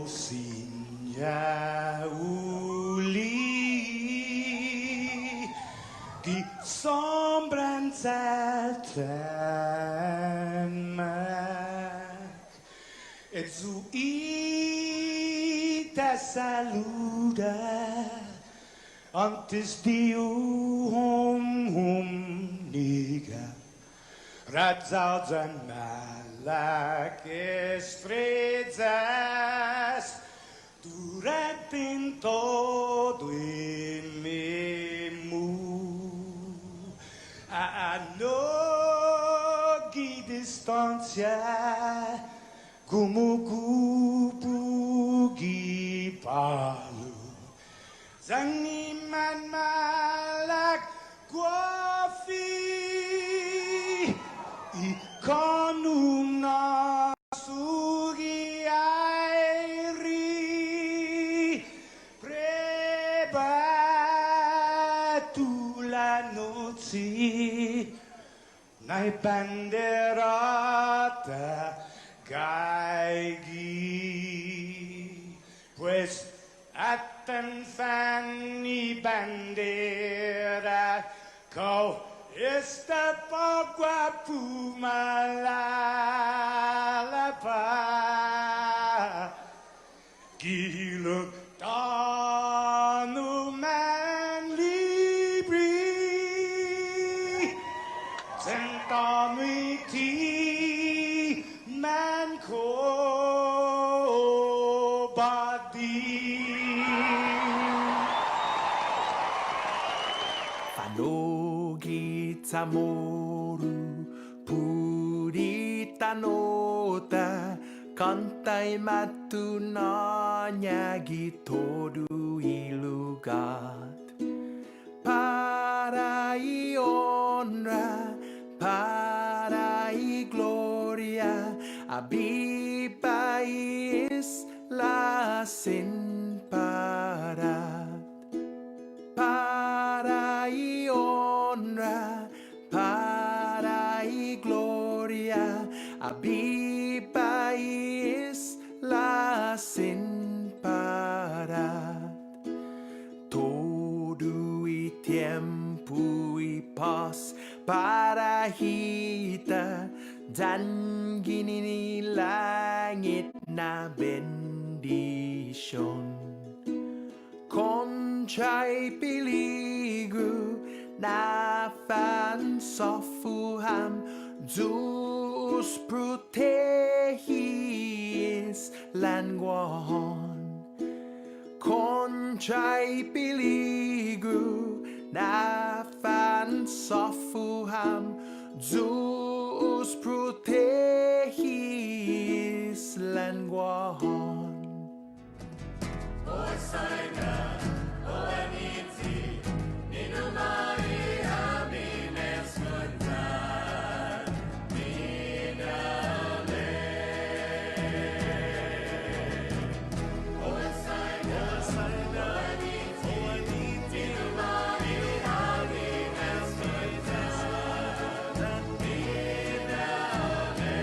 Signa uli di sombranza e su ita saluda antes di niga razzauzan malak estrezas durante todo il memu a nogi distancia como kupugi palu zangiman malak guafi con una sugi airi preba tu la noci nai banderata caighi pues atan fanni bandera co esta pagua pumalapa gilo tanu man libri sentami ti man ko badi Tamoru purita nota kantai matu na nyagi todu ilugat para i honra para i gloria abiba is la sin para i honra para y gloria abiba is la sin para todo y tiempo y paz para hita dan gini langit na bendición conchay peligro na fan sofuham Zeus protegis languahon conchay peligro na fan sofuham Zeus protegis languahon Osaina oaniti inumari habines kuntan minale Osaina oaniti inumari habines kuntan minale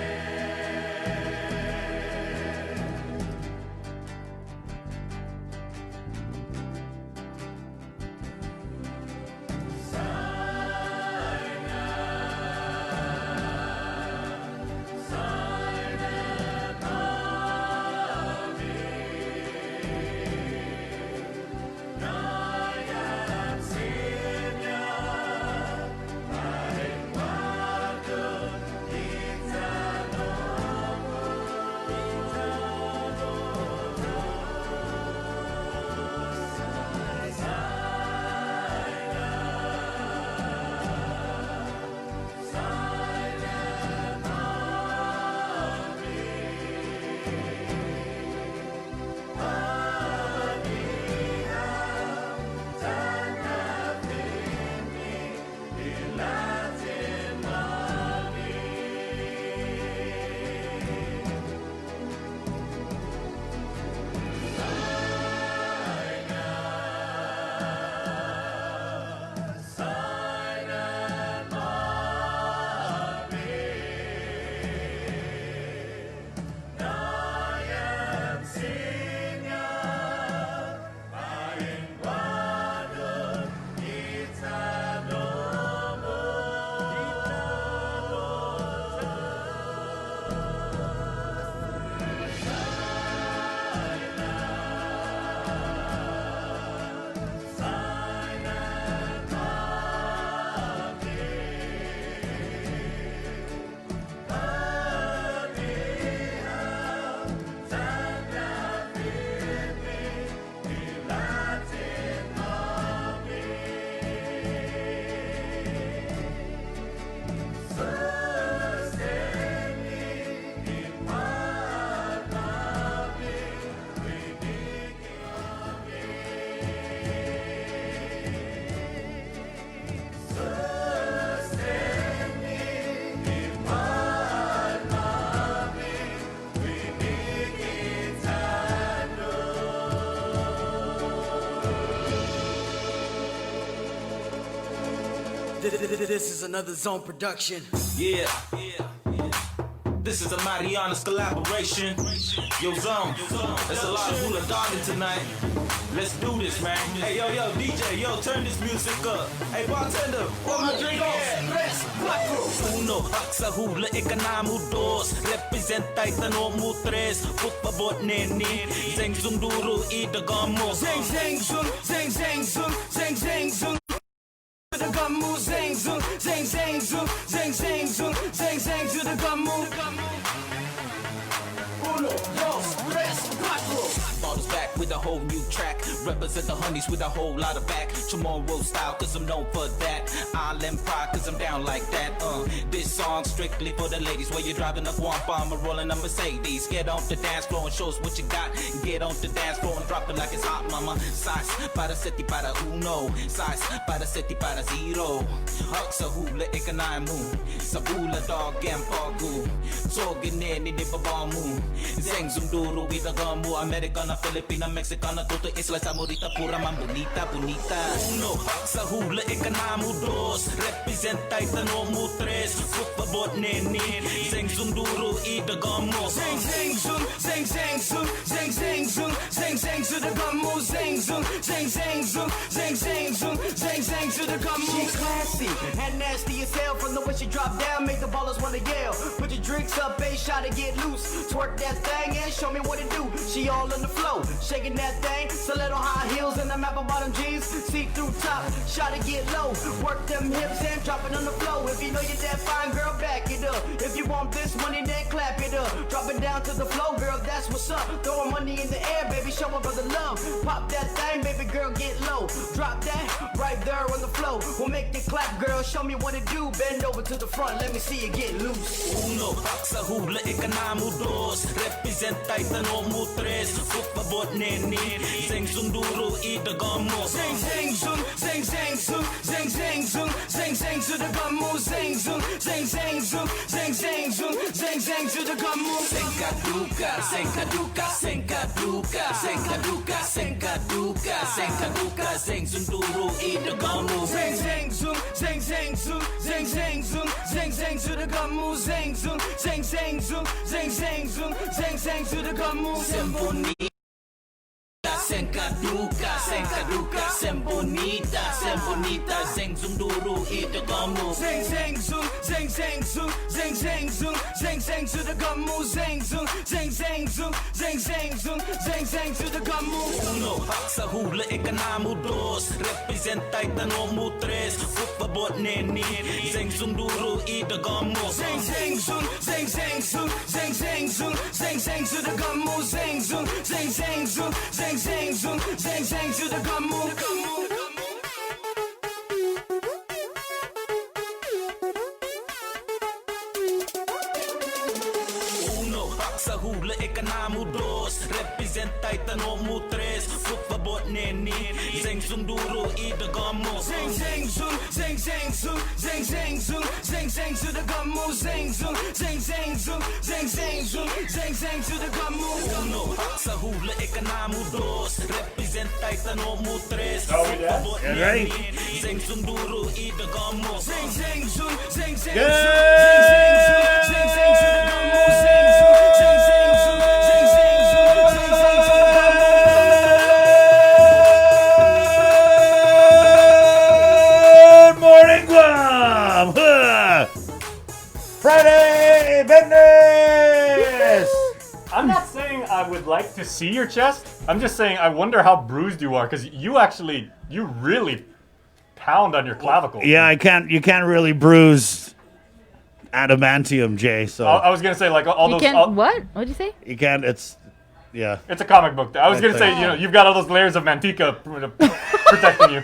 This is another Zone production. Yeah. This is a mighty honest collaboration. Yo, Zone, there's a lot of hula dogging tonight. Let's do this, man. Hey, yo, DJ, yo, turn this music up. Hey, bartender, what my drink on? Uno, sa hula, ikanamu dos. Representa itanomu tres. Put pabot neni. Zeng zunduru idagamo. Zeng zeng zung, zeng zeng zung, zeng zeng zung. The gummu zeng zung, zeng zeng zung, zeng zeng zung, zeng zeng to the gummu. Uno, dos, tres, cuatro. Bottles back with a whole new track. Represent the honeys with a whole lot of back. Tomorrow style, cause I'm known for that. Island pride, cause I'm down like that. This song strictly for the ladies. Where you're driving a Guam or rolling a Mercedes. Get on the dance floor and show us what you got. Get on the dance floor and drop it like it's hot, mama. Size, para seti, para uno. Size, para seti, para zero. Hug sa hula, ikanay mo. Sa hula, dog, and pagu. Sogin in, hindi pa ba mo. Zeng zumduro, Villagomez, Americana, Filipina, Mexicana, Toto, Isla, Samorita, pura man bonita, bonita. Uno, sa hula, ikanamu dos. Representa itanomu tres. Por favor, neni. Zeng zumduro, Villagomez. Zeng zeng zung, zeng zeng zung, zeng zeng zung, zeng zeng to the gummu. Zeng zung, zeng zeng zung, zeng zeng zung, zeng zeng to the gummu. She's classy and nasty as hell. From the way she drop down, make the ballers wanna yell. Put your drinks up, a shot to get loose. Twerk that thing and show me what it do. She all on the flow, shaking that thing. Stiletto high heels and the apple bottom jeans. See through top, shot to get low. Work them hips and drop it on the floor. If you know you're that fine, girl, back it up. If you want this money, then clap it up. Drop it down to the floor, girl, that's what's up. Throwing money in the air, baby, show my brother love. Pop that thing, baby girl, get low. Drop that right there on the floor. We'll make it clap, girl, show me what it do. Bend over to the front, let me see you get loose. Uno, sa hula, ikanamu dos. Representa itanomu tres. Por favor, neni. Zeng zunduro, Villagomez. Zeng zeng zung, zeng zeng zung, zeng zeng zung, zeng zeng to the gummu. Zeng zung, zeng zeng zung, zeng zeng zung, zeng zeng to the gummu. Senkaduka, senkaduka, senkaduka, senkaduka, senkaduka, senkaduka, zeng zunduro, Villagomez. Zeng zeng zung, zeng zeng zung, zeng zeng zung, zeng zeng to the gummu. Zeng zung, zeng zeng zung, zeng zeng zung, zeng zeng to the gummu. Sembonita, senkaduka, senkaduka, sembonita, sembonita, zeng zunduro, Villagomez. Zeng zeng zung, zeng zeng zung, zeng zeng zung, zeng zeng to the gummu. Zeng zung, zeng zeng zung, zeng zeng zung, zeng zeng to the gummu. Uno, sa hula, ikanamu dos. Representa itanomu tres. Por favor, neni. Zeng zunduro, Villagomez. Zeng zeng zung, zeng zeng zung, zeng zeng zung, zeng zeng to the gummu. Zeng zung, zeng zeng zung, zeng zeng zung, zeng zeng to the gummu. Uno, sa hula, ikanamu dos. Representa itanomu tres. Por favor, neni. Zeng zunduro, Villagomez. Zeng zeng zung, zeng zeng zung, zeng zeng zung, zeng zeng to the gummu. Zeng zung, zeng zeng zung, zeng zeng zung, zeng zeng to the gummu. Uno, sa hula, ikanamu dos. Representa itanomu tres. Are we there? Yeah, ready? Zeng zunduro, Villagomez. Zeng zeng zung, zeng zeng Good zung, zeng zeng zung, zeng zeng to the gummu. Zeng zung, zeng zeng zung, zeng zeng zung, zeng zeng to the gummu. morning, Guam! Huh. Friday business! I'm not saying I would like to see your chest. I'm just saying I wonder how bruised you are, because you really pound on your clavicle. Yeah, you can't really bruise adamantium, Jay. So I was gonna say like all You those. can't. What? What'd you say? you can't. Yeah. It's a comic book. I was gonna say Oh. you've got all those layers of manteca protecting you.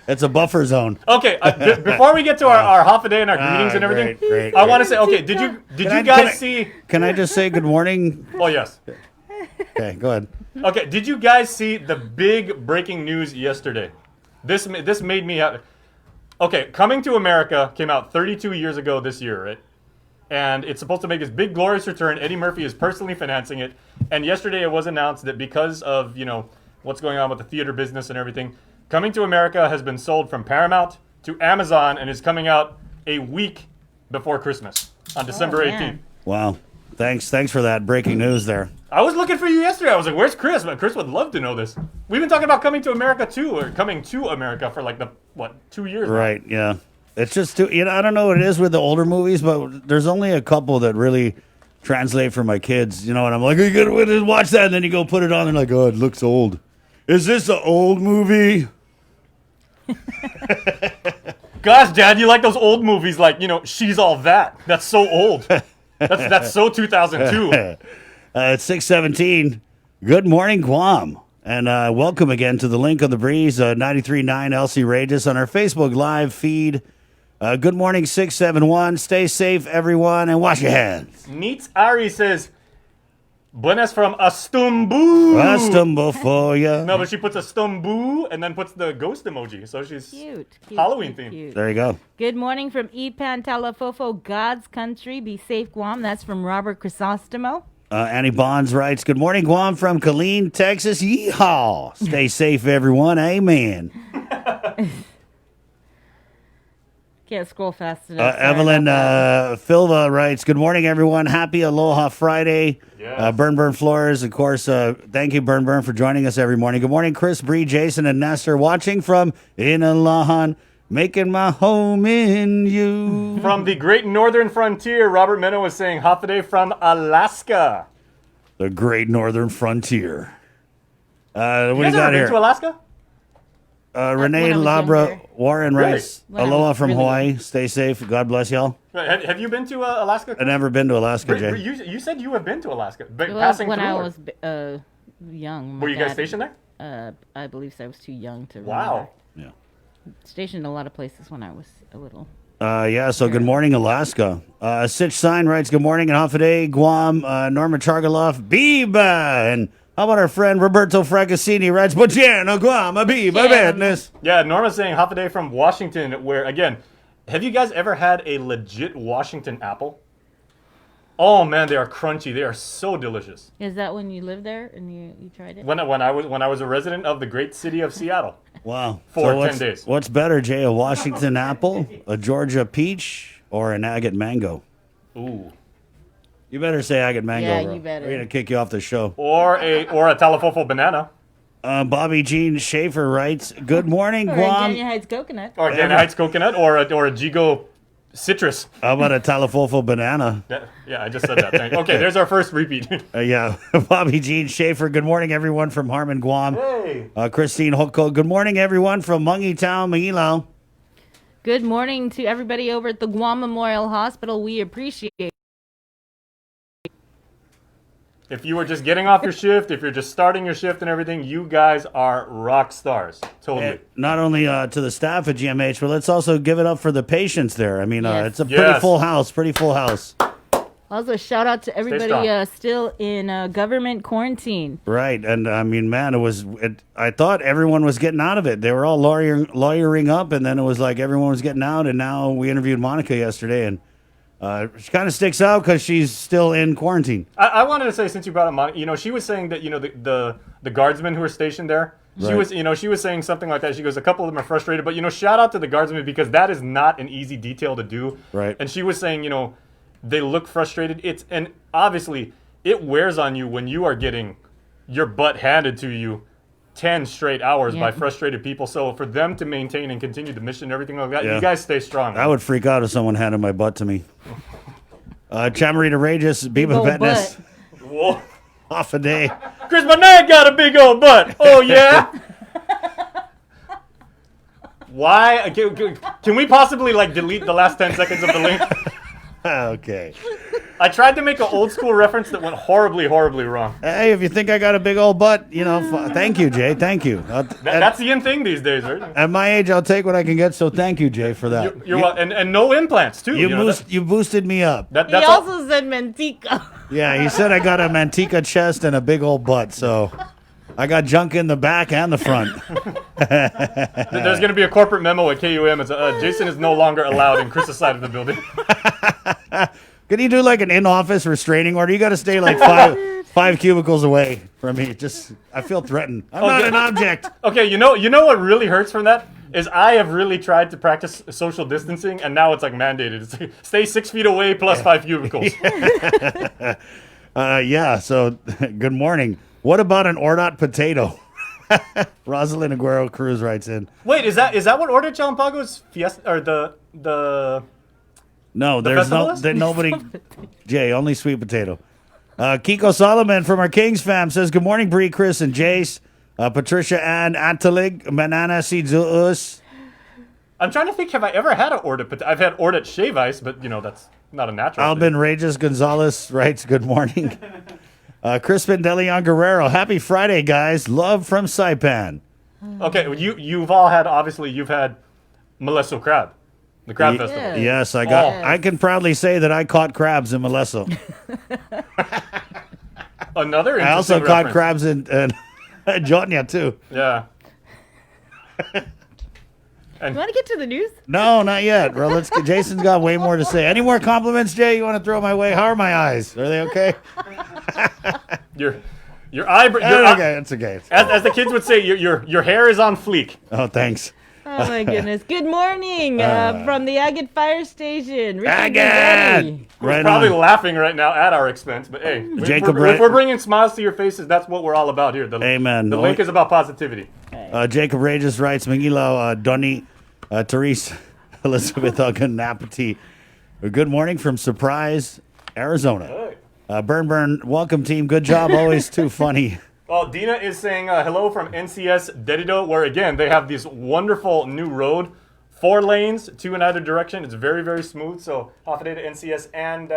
It's a buffer zone. Okay, before we get to our half a day and our greetings and everything, great, I want to say, okay, did you guys see? Can I just say good morning? Oh yes. Okay, go ahead. Okay, did you guys see the big breaking news yesterday? This made me happy. Okay, Coming to America came out 32 years ago this year, right? And it's supposed to make this big glorious return. Eddie Murphy is personally financing it. And yesterday it was announced that because of, what's going on with the theater business and everything, Coming to America has been sold from Paramount to Amazon and is coming out a week before Christmas on December 18th. Wow. Thanks for that breaking news there. I was looking for you yesterday. I was like, where's Chris? But Chris would love to know this. We've been talking about coming to America too, or coming to America for like 2 years now. Right, yeah. It's just too, I don't know what it is with the older movies, but there's only a couple that really translate for my kids, and I'm like, you gotta watch that, and then you go put it on, and they're like, oh, it looks old. Is this an old movie? Gosh, Dad, you like those old movies like, She's All That. That's so old. That's so 2002. It's 6:17. Good morning, Guam. And welcome again to the Link of the Breeze, 93.9 Elsie Reyes on our Facebook Live feed. Good morning, 671. Stay safe, everyone, and wash your hands. Neetzz Ari says, Buenas from Astumbu. Astumbu for ya. No, but she puts Astumbu and then puts the ghost emoji. So she's Cute. Halloween themed. Cute. There you go. Good morning from Ipan Talafofo, God's country. Be safe, Guam. That's from Robert Crisostomo. Annie Bonds writes, good morning, Guam from Killeen, Texas. Yeehaw. Stay safe, everyone. Amen. Can't scroll fast enough. Sorry Evelyn about Filva writes, good morning, everyone. Happy Aloha Friday. Yes. Burn Flores, of course. Thank you, Burn, for joining us every morning. Good morning, Chris, Bree, Jason, and Nestor, watching from Inalahan, making my home in you. From the great northern frontier, Robert Meno is saying, Hafaday from Alaska. The great northern frontier. What do you guys got ever been here? to Alaska? Renee when I was Labra, younger. Warren Really? writes, When I aloha was from really Hawaii. Stay safe. God bless y'all. Right, have you been to Alaska? I've never been to Alaska, Jay. You said you have been to Alaska. But It was passing when through. I or- was young. Were you guys stationed there? I believe so. I was too young to Wow. Yeah. Stationed in a lot of places when I was a little. Yeah, so good morning, Alaska. Sitch Sign writes, good morning, and Hafaday, Guam, Norma Chargaloff, Biba. And how about our friend Roberto Fracassini writes, Buongiorno, Guam, Biba, badness. Yeah, Norma's saying Hafaday from Washington, where, again, have you guys ever had a legit Washington apple? Oh, man, they are crunchy. They are so delicious. Is that when you lived there and you tried it? When I was a resident of the great city of Seattle. Wow. For 10 what's, days. What's better, Jay, a Washington apple, a Georgia peach, or an agate mango? Ooh. You better say agate mango, Yeah, bro. you better. We're going to kick you off the show. Or a Talafofo banana. Bobbie Jean Shafer writes, good morning, Or Guam. Ganya Heights coconut. Or Gannett Heights coconut. Or a Jigo citrus. How about a Talafofo banana? Yeah, I just said that. Okay, there's our first repeat. Yeah, Bobbie Jean Shafer. Good morning, everyone from Harmon, Guam. Hey. Christine Hoko. Good morning, everyone from Mungie Town, Mangilao. Good morning to everybody over at the Guam Memorial Hospital. We appreciate it. If you were just getting off your shift, if you're just starting your shift and everything, you guys are rock stars. Totally. Not only to the staff at GMH, but let's also give it up for the patients there. I mean, Yes. it's a pretty Yes. full house, Also, shout out to everybody strong. still in government quarantine. Right, and I mean, man, I thought everyone was getting out of it. They were all lawyering up, and then it was like everyone was getting out, and now we interviewed Monica yesterday, and she kind of sticks out because she's still in quarantine. I wanted to say, since you brought up Monica, she was saying that, the guardsmen who are stationed there, Right. she was saying something like that. She goes, a couple of them are frustrated, but, shout out to the guardsmen because that is not an easy detail to do. Right. And she was saying, they look frustrated. And obviously it wears on you when you are getting your butt handed to you 10 straight hours Yeah. by frustrated people. So for them to maintain and continue the mission and everything like that, Yeah. you guys stay strong. I would freak out if someone handed my butt to me. Chamarita Regis, Biba old Betness, butt. Whoa. off a day. Chris Monet got a big old butt. Oh, yeah? Why? Can we possibly, delete the last 10 seconds of the link? Okay. I tried to make an old school reference that went horribly, horribly wrong. Hey, if you think I got a big old butt, thank you, Jay. Thank you. That's the in thing these days, right? At my age, I'll take what I can get. So thank you, Jay, for that. You're well, and no implants, too. You boosted me up. He That's all. also said Mantico. Yeah, he said I got a manteca chest and a big old butt. So I got junk in the back and the front. There's going to be a corporate memo at KUM. It's Jason is no longer allowed in Chris's side of the building. Can you do like an in-office restraining order? You got to stay like five cubicles away from me. I feel threatened. I'm not an object. Okay, you know what really hurts from that is I have really tried to practice social distancing, and now it's like mandated. It's like, stay 6 feet away plus 5 cubicles. Yeah, so good morning. What about an Ordot potato? Rosalind Aguero Cruz writes in. Wait, is that what Order Chalampago's fiesta or the No, there's festival is? nobody. Jay, only sweet potato. Kiko Solomon from our Kings fam says, good morning, Bree, Chris, and Jace. Patricia Ann Atalig, Manana Sidzuus. I'm trying to think, have I ever had an Order potato? I've had Order shave ice, but that's not a natural thing. Albin Regis Gonzalez writes, good morning. Crispin DeLeon Guerrero, happy Friday, guys. Love from Saipan. Okay, you've all had, obviously, you've had Molesso crab, the crab festival. Yes, I Yes. I can proudly say that I caught crabs in Molesso. Another I also interesting caught reference. crabs in Jotnia, too. Yeah. You want to get to the news? No, not yet, bro. Let's get, Jason's got way more to say. Any more compliments, Jay, you want to throw my way? How are my eyes? Are they okay? Your eyebrow. Okay, it's okay. As the kids would say, your hair is on fleek. Oh, thanks. Oh my goodness. Good morning from the Aguon Fire Station. Richard Again! Guzzetti. Right Probably on. laughing right now at our expense, but hey, Jacob if we're bringing smiles to your faces, that's what we're all about here. Amen. The link is about positivity. Jacob Regis writes, Mangilo, Donny, Theresa, Elizabeth Aguon, Naputi. Good morning from Surprise, Arizona. Burn, welcome team. Good job. Always too funny. Well, Dina is saying hello from NCS Dedido, where again they have this wonderful new road, 4 lanes, 2 in either direction. It's very, very smooth. So half a day to NCS and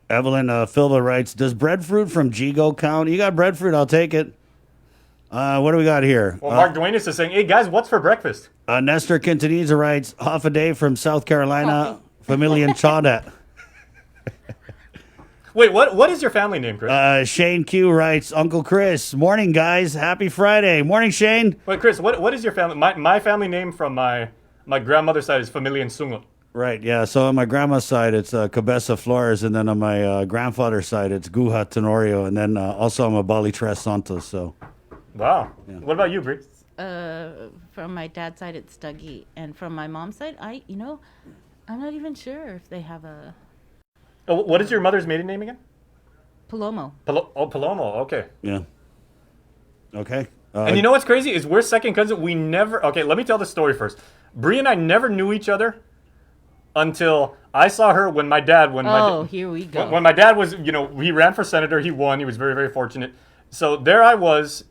Evelyn Philba writes, does breadfruit from Jigo count? You got breadfruit, I'll take it. What do we got here? well, Mark Duenas is saying, hey guys, what's for breakfast? Nestor Quintanilla writes, half a day from South Carolina, Familian Chaudat. Wait, what is your family name, Chris? Shane Q writes, Uncle Chris, morning guys, happy Friday. Morning, Shane. Wait, Chris, what is your family? My family name from my grandmother's side is Familian Sungut. Right, yeah. So on my grandma's side, it's Cabeza Flores, and then on my grandfather's side, it's Guha Tenorio, and then also I'm a Bali Tres Santos. So Wow. What about you, Brie? From my dad's side, it's Dougie. And from my mom's side, I'm not even sure if they have a Oh, what is your mother's maiden name again? Palomo. Palomo. Okay. yeah. Okay. And you know what's crazy is we're second cousins. We never. Okay, let me tell the story first. Brie and I never knew each other until I saw her when my dad. Here we go. When my dad was, he ran for senator. He won. He was very, very fortunate. So there I was,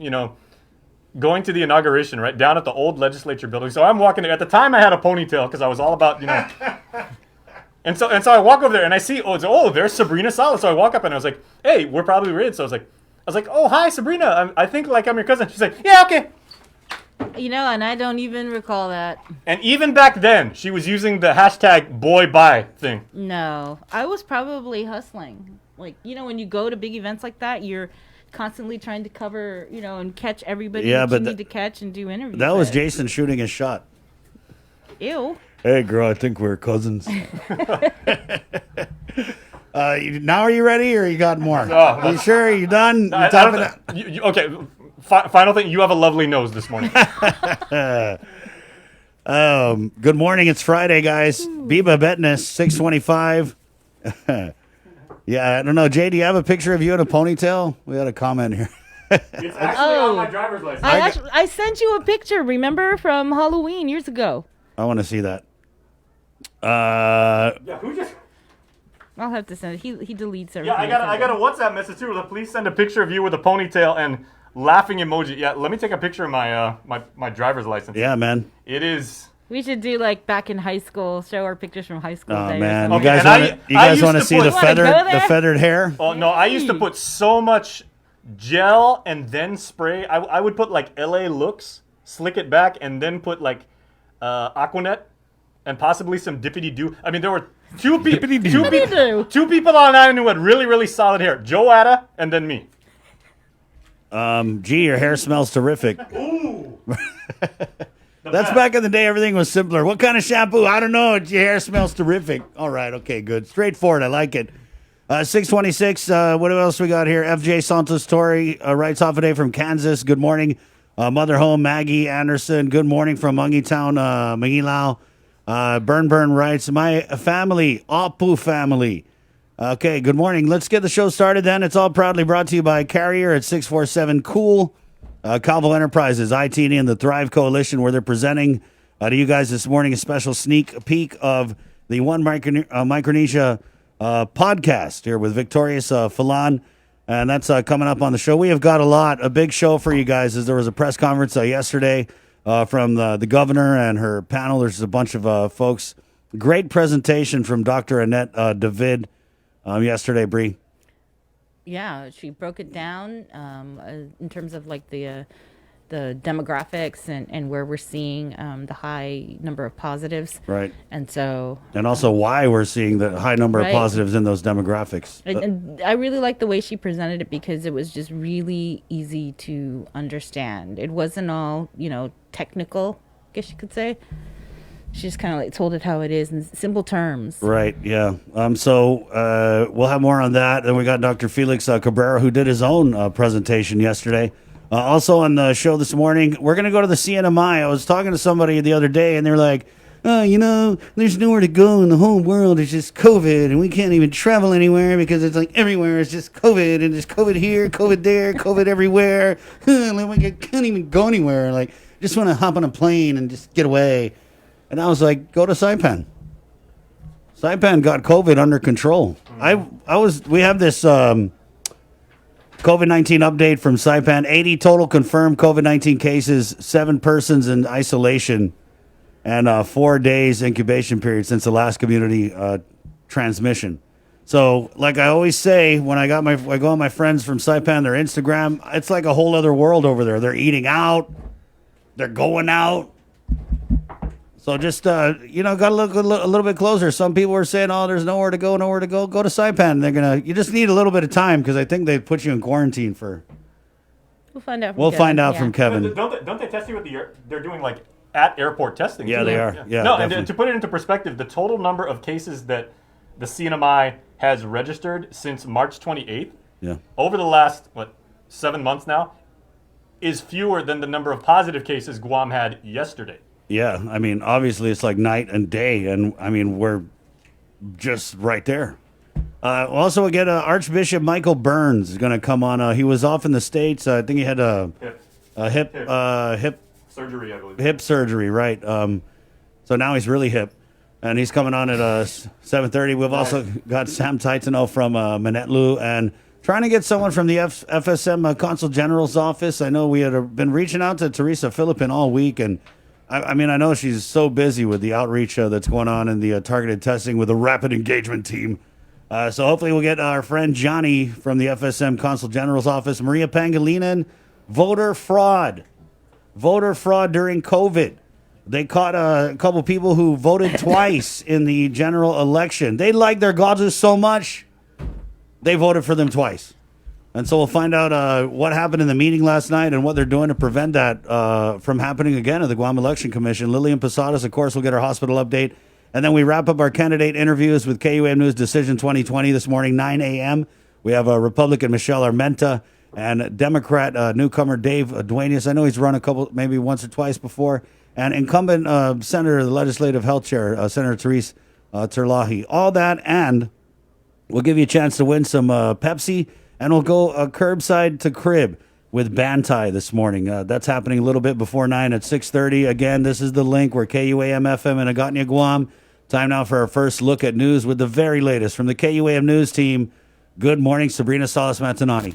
going to the inauguration, right down at the old legislature building. So I'm walking there. At the time, I had a ponytail because I was all about, And so I walk over there and I see, there's Sabrina Salas. So I walk up and I was like, hey, we're probably related. So I was like, oh, hi, Sabrina. I think I'm your cousin. She's like, yeah, okay. And I don't even recall that. And even back then, she was using the hashtag #BoyBye thing. No, I was probably hustling. Like, when you go to big events like that, you're constantly trying to cover, and catch everybody Yeah, that but you need to catch and do interviews. That was with. Jason shooting his shot. Ew. Hey, girl, I think we're cousins. Now are you ready, or you got more? No. You sure? You done? You I topping don't, it? okay, final thing. You have a lovely nose this morning. Good morning. It's Friday, guys. Biba Betness, 625. Yeah, I don't know. Jay, do you have a picture of you in a ponytail? We had a comment here. It's actually on my driver's license. I sent you a picture, remember, from Halloween years ago. I want to see that. Yeah, who just... I'll have to send it. He deletes everything. Yeah, I got a WhatsApp message too. Please send a picture of you with a ponytail and laughing emoji. Yeah, let me take a picture of my my driver's license. Yeah, man. It is. We should do like back in high school, show our pictures from high school. Oh days or man, something. you Okay, guys and want to I used want to to see put- the You wanna feathered go there? the feathered hair? Oh no, I used to put so much gel and then spray. I would put like LA Looks, slick it back, and then put like Aquanet and possibly some Dippity Doo. I mean, there were two people on island who had really, really solid hair. Joe Atta and then me. Gee, your hair smells terrific. Ooh. That's back in the day. Everything was simpler. What kind of shampoo? I don't know. Your hair smells terrific. All right. Okay. Good. Straightforward. I like it. 626. What else we got here? FJ Santos Torre writes off a day from Kansas. Good morning. Mother Home, Maggie Anderson, good morning from Mungie Town, Mangilao. Burn writes, my family, Apu family. Okay, good morning. Let's get the show started then. It's all proudly brought to you by Carrier at 647 Cool, Calvo Enterprises, ITD, and the Thrive Coalition, where they're presenting to you guys this morning a special sneak peek of the One Micronesia podcast here with Victorious Falan. And that's coming up on the show. We have got a big show for you guys, as there was a press conference yesterday from the governor and her panel. There's a bunch of folks. Great presentation from Dr. Annette David yesterday, Bree. Yeah, she broke it down in terms of like the demographics and where we're seeing the high number of positives. Right. And so... And also why we're seeing the high number of positives in those demographics. And I really like the way she presented it because it was just really easy to understand. It wasn't all, technical, I guess you could say. She just kind of like told it how it is in simple terms. Right, yeah. So we'll have more on that. Then we got Dr. Felix Cabrera, who did his own presentation yesterday. Also on the show this morning, we're going to go to the CNMI. I was talking to somebody the other day, and they're like, there's nowhere to go in the whole world. It's just COVID, and we can't even travel anywhere because it's like everywhere is just COVID, and there's COVID here, COVID there, COVID everywhere. I can't even go anywhere. Like, just want to hop on a plane and just get away. And I was like, go to Saipan. Saipan got COVID under control. We have this COVID-19 update from Saipan. 80 total confirmed COVID-19 cases, 7 persons in isolation, and 4 days incubation period since the last community transmission. So, like I always say, when I go on my friends from Saipan, their Instagram, it's like a whole other world over there. They're eating out. They're going out. So just, got to look a little bit closer. Some people were saying, there's nowhere to go. Go to Saipan. You just need a little bit of time because I think they put you in quarantine for. We'll find out. We'll find out from Kevin. Don't they test you with they're doing like at airport testing? Yeah, too, they right? are. Yeah, no, definitely. and to put it into perspective, the total number of cases that the CNMI has registered since March 28th, over the last 7 months now, is fewer than the number of positive cases Guam had yesterday. Yeah, I mean, obviously it's like night and day, and I mean, we're just right there. Also, again, Archbishop Michael Burns is going to come on. He was off in the States. I think he had a hip surgery, I believe. Hip surgery, right. So now he's really hip, and he's coming on at 7:30. We've also got Sam Titano from Manetlu, and trying to get someone from the FSM Consul General's office. I know we had been reaching out to Theresa Philippin all week, and I mean, I know she's so busy with the outreach that's going on in the targeted testing with the rapid engagement team. So hopefully we'll get our friend Johnny from the FSM Consul General's office. Maria Pangilinan, voter fraud during COVID. They caught a couple people who voted twice in the general election. They liked their Gauzus so much, they voted for them twice. And so we'll find out what happened in the meeting last night and what they're doing to prevent that from happening again at the Guam Election Commission. Lillian Posadas, of course, will get our hospital update. And then we wrap up our candidate interviews with KUAM News Decision 2020 this morning, 9 a.m. We have Republican Michelle Armenta and Democrat newcomer Dave Duenas. I know he's run a couple, maybe once or twice before. And incumbent Senator, the Legislative Health Chair, Senator Theresa Terlahi. All that, and we'll give you a chance to win some Pepsi. And we'll go curbside to crib with Bantai this morning. That's happening a little bit before 9 at 6:30. Again, this is the link. We're KUAM FM in Aguon, Guam. Time now for our first look at news with the very latest from the KUAM News team. Good morning, Sabrina Salas-Matanani.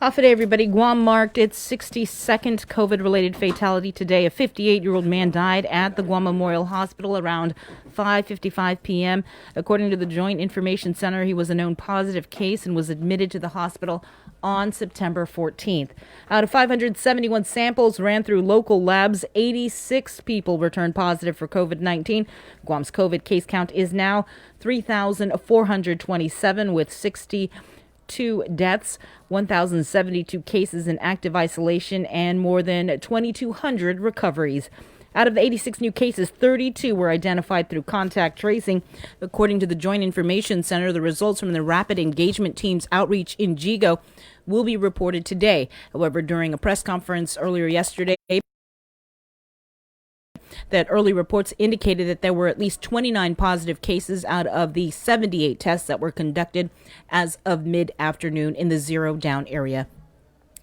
Off today, everybody. Guam marked its 62nd COVID-related fatality today. A 58-year-old man died at the Guam Memorial Hospital around 5:55 p.m. According to the Joint Information Center, he was a known positive case and was admitted to the hospital on September 14th. Out of 571 samples ran through local labs, 86 people returned positive for COVID-19. Guam's COVID case count is now 3,427 with 62 deaths, 1,072 cases in active isolation, and more than 2,200 recoveries. Out of the 86 new cases, 32 were identified through contact tracing. According to the Joint Information Center, the results from the Rapid Engagement Team's outreach in Jigo will be reported today. However, during a press conference earlier yesterday, that early reports indicated that there were at least 29 positive cases out of the 78 tests that were conducted as of mid-afternoon in the zero-down area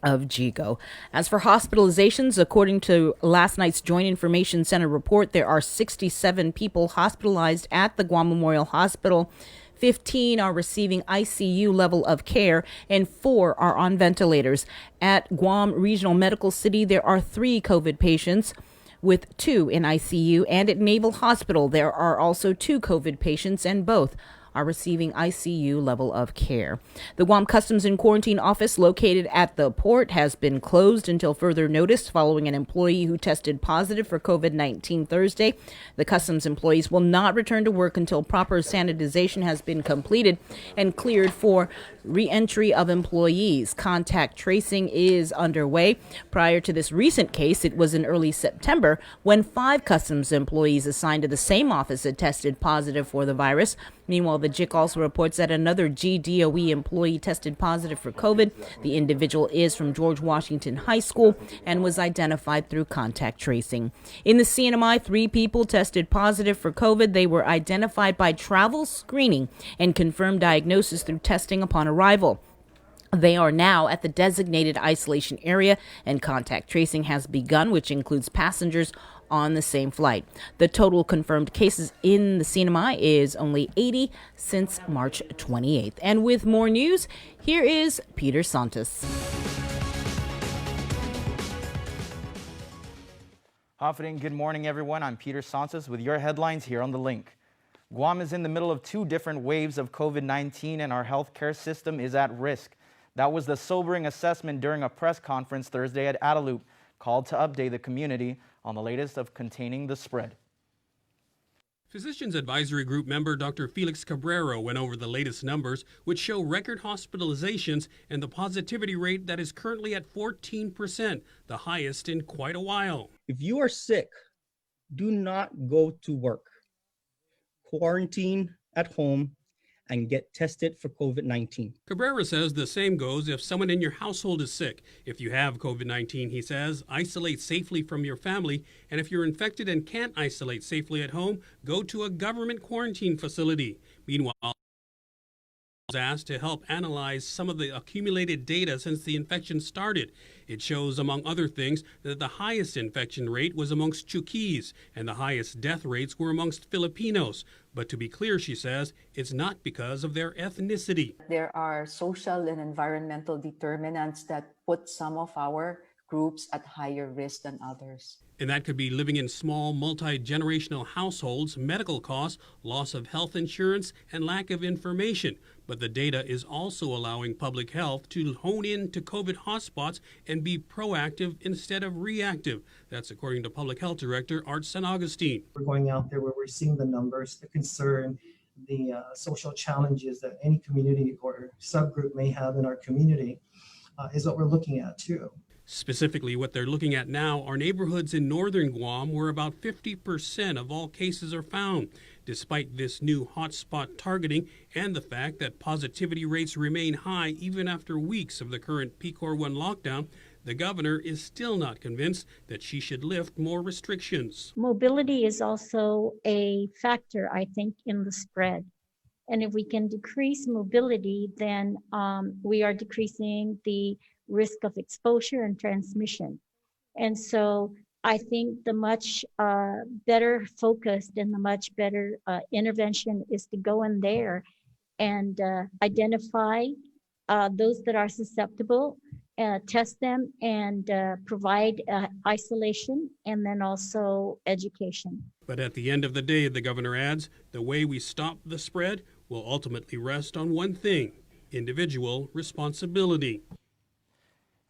of Jigo. As for hospitalizations, according to last night's Joint Information Center report, there are 67 people hospitalized at the Guam Memorial Hospital. 15 are receiving ICU level of care, and 4 are on ventilators. At Guam Regional Medical City, there are 3 COVID patients, with 2 in ICU, and at Naval Hospital, there are also 2 COVID patients, and both are receiving ICU level of care. The Guam Customs and Quarantine Office located at the port has been closed until further notice following an employee who tested positive for COVID-19 Thursday. The customs employees will not return to work until proper sanitization has been completed and cleared for re-entry of employees. Contact tracing is underway. Prior to this recent case, it was in early September when 5 customs employees assigned to the same office had tested positive for the virus. Meanwhile, the JIC also reports that another GDOE employee tested positive for COVID. The individual is from George Washington High School and was identified through contact tracing. In the CNMI, 3 people tested positive for COVID. They were identified by travel screening and confirmed diagnosis through testing upon arrival. They are now at the designated isolation area, and contact tracing has begun, which includes passengers on the same flight. The total confirmed cases in the CNMI is only 80 since March 28th. And with more news, here is Peter Santos. Hafidin, good morning, everyone. I'm Peter Santos with your headlines here on The Link. Guam is in the middle of 2 different waves of COVID-19, and our healthcare system is at risk. That was the sobering assessment during a press conference Thursday at Atalig, called to update the community on the latest of containing the spread. Physicians Advisory Group member Dr. Felix Cabrero went over the latest numbers, which show record hospitalizations and the positivity rate that is currently at 14%, the highest in quite a while. If you are sick, do not go to work. Quarantine at home and get tested for COVID-19. Cabrera says the same goes if someone in your household is sick. If you have COVID-19, he says, isolate safely from your family, and if you're infected and can't isolate safely at home, go to a government quarantine facility. Meanwhile, was asked to help analyze some of the accumulated data since the infection started. It shows, among other things, that the highest infection rate was amongst Chuukese and the highest death rates were amongst Filipinos. But to be clear, she says, it's not because of their ethnicity. There are social and environmental determinants that put some of our groups at higher risk than others. And that could be living in small, multi-generational households, medical costs, loss of health insurance, and lack of information. But the data is also allowing public health to hone in to COVID hotspots and be proactive instead of reactive. That's according to Public Health Director Art San Agustin. We're going out there where we're seeing the numbers, the concern, the social challenges that any community or subgroup may have in our community is what we're looking at too. Specifically, what they're looking at now are neighborhoods in northern Guam where about 50% of all cases are found. Despite this new hotspot targeting and the fact that positivity rates remain high even after weeks of the current PCOR 1 lockdown, the governor is still not convinced that she should lift more restrictions. Mobility is also a factor, I think, in the spread. And if we can decrease mobility, then we are decreasing the risk of exposure and transmission. And so I think the much better focused and the much better intervention is to go in there and identify those that are susceptible, test them, and provide isolation and then also education. But at the end of the day, the governor adds, the way we stop the spread will ultimately rest on one thing: individual responsibility.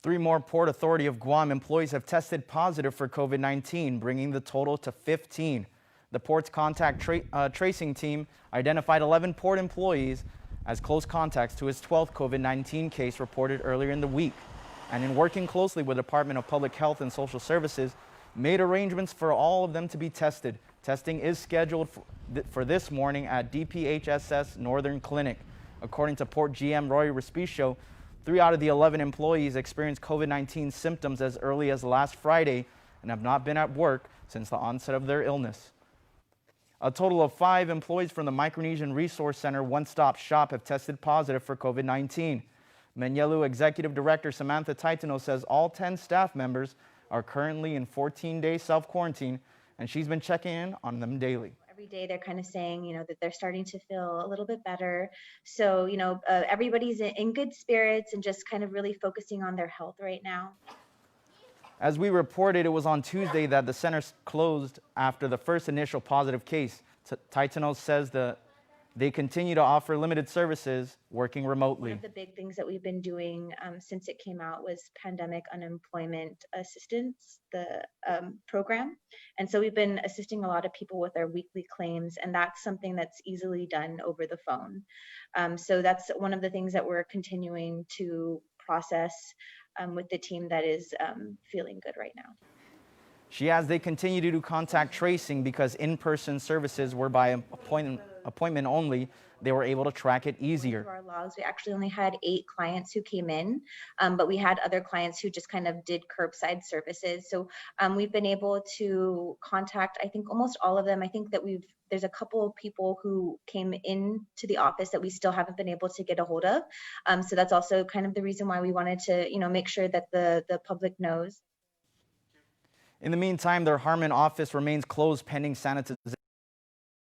3 more Port Authority of Guam employees have tested positive for COVID-19, bringing the total to 15. The port's contact tracing team identified 11 port employees as close contacts to his 12th COVID-19 case reported earlier in the week. And in working closely with the Department of Public Health and Social Services, made arrangements for all of them to be tested. Testing is scheduled for this morning at DPHSS Northern Clinic. According to Port GM Roy Respicio, 3 out of the 11 employees experienced COVID-19 symptoms as early as last Friday and have not been at work since the onset of their illness. A total of 5 employees from the Micronesian Resource Center one-stop shop have tested positive for COVID-19. Menyelu Executive Director Samantha Titano says all 10 staff members are currently in 14-day self-quarantine, and she's been checking in on them daily. Every day they're kind of saying, that they're starting to feel a little bit better. So, everybody's in good spirits and just kind of really focusing on their health right now. As we reported, it was on Tuesday that the center closed after the first initial positive case. Titano says they continue to offer limited services working remotely. One of the big things that we've been doing since it came out was pandemic unemployment assistance, the program. And so we've been assisting a lot of people with their weekly claims, and that's something that's easily done over the phone. So that's one of the things that we're continuing to process with the team that is feeling good right now. She adds they continue to do contact tracing because in-person services were by appointment only. They were able to track it easier. Through our logs, we actually only had 8 clients who came in, but we had other clients who just kind of did curbside services. So we've been able to contact, I think, almost all of them. I think that there's a couple of people who came in to the office that we still haven't been able to get a hold of. So that's also kind of the reason why we wanted to, make sure that the public knows. In the meantime, their Harmon office remains closed pending sanitization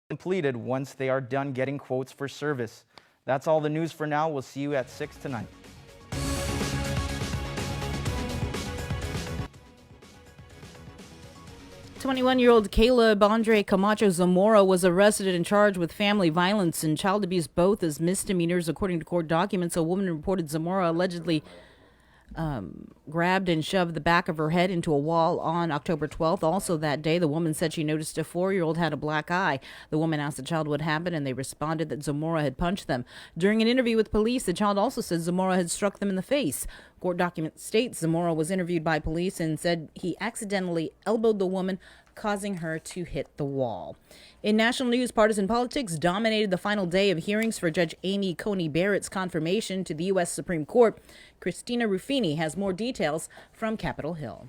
completed once they are done getting quotes for service. That's all the news for now. We'll see you at 6 tonight. "21-year-old Caleb Andre Camacho Zamora was arrested and charged with family violence and child abuse, both as misdemeanors. According to court documents, a woman reported Zamora allegedly grabbed and shoved the back of her head into a wall on October 12th. Also that day, the woman said she noticed a 4-year-old had a black eye. The woman asked the child what happened, and they responded that Zamora had punched them. During an interview with police, the child also said Zamora had struck them in the face. Court document states Zamora was interviewed by police and said he accidentally elbowed the woman, causing her to hit the wall. In national news, partisan politics dominated the final day of hearings for Judge Amy Coney Barrett's confirmation to the U.S. Supreme Court. Christina Ruffini has more details from Capitol Hill.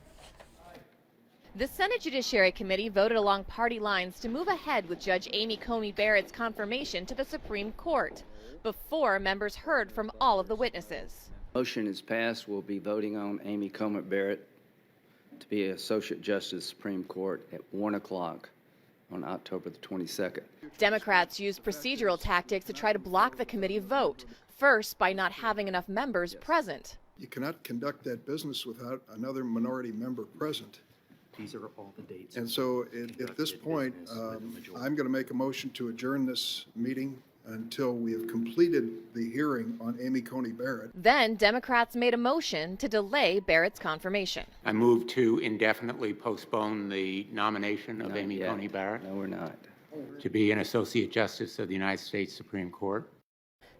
The Senate Judiciary Committee voted along party lines to move ahead with Judge Amy Coney Barrett's confirmation to the Supreme Court before members heard from all of the witnesses. Motion is passed. We'll be voting on Amy Coney Barrett to be Associate Justice Supreme Court at 1 o'clock on October the 22nd. Democrats used procedural tactics to try to block the committee vote, first by not having enough members present. You cannot conduct that business without another minority member present. These are all the dates. And so at this point, I'm going to make a motion to adjourn this meeting until we have completed the hearing on Amy Coney Barrett. Then Democrats made a motion to delay Barrett's confirmation. I move to indefinitely postpone the nomination of Amy Coney Barrett. No, we're not. To be an Associate Justice of the United States Supreme Court.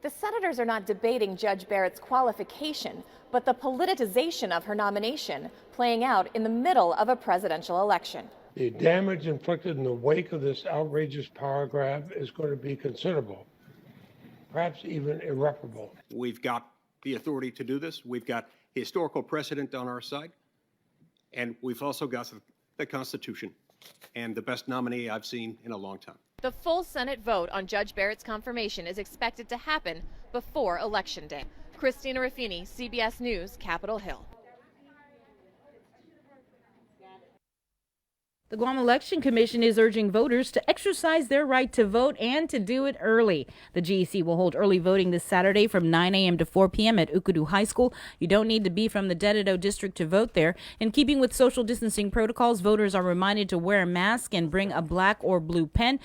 The senators are not debating Judge Barrett's qualification, but the politicization of her nomination playing out in the middle of a presidential election. The damage inflicted in the wake of this outrageous power grab is going to be considerable, perhaps even irreparable. We've got the authority to do this. We've got historical precedent on our side, and we've also got the Constitution and the best nominee I've seen in a long time. The full Senate vote on Judge Barrett's confirmation is expected to happen before Election Day. Christina Ruffini, CBS News, Capitol Hill. The Guam Election Commission is urging voters to exercise their right to vote and to do it early. The GEC will hold early voting this Saturday from 9 a.m. to 4 p.m. at Ukudu High School. You don't need to be from the Dededo district to vote there. In keeping with social distancing protocols, voters are reminded to wear a mask and bring a black or blue pen.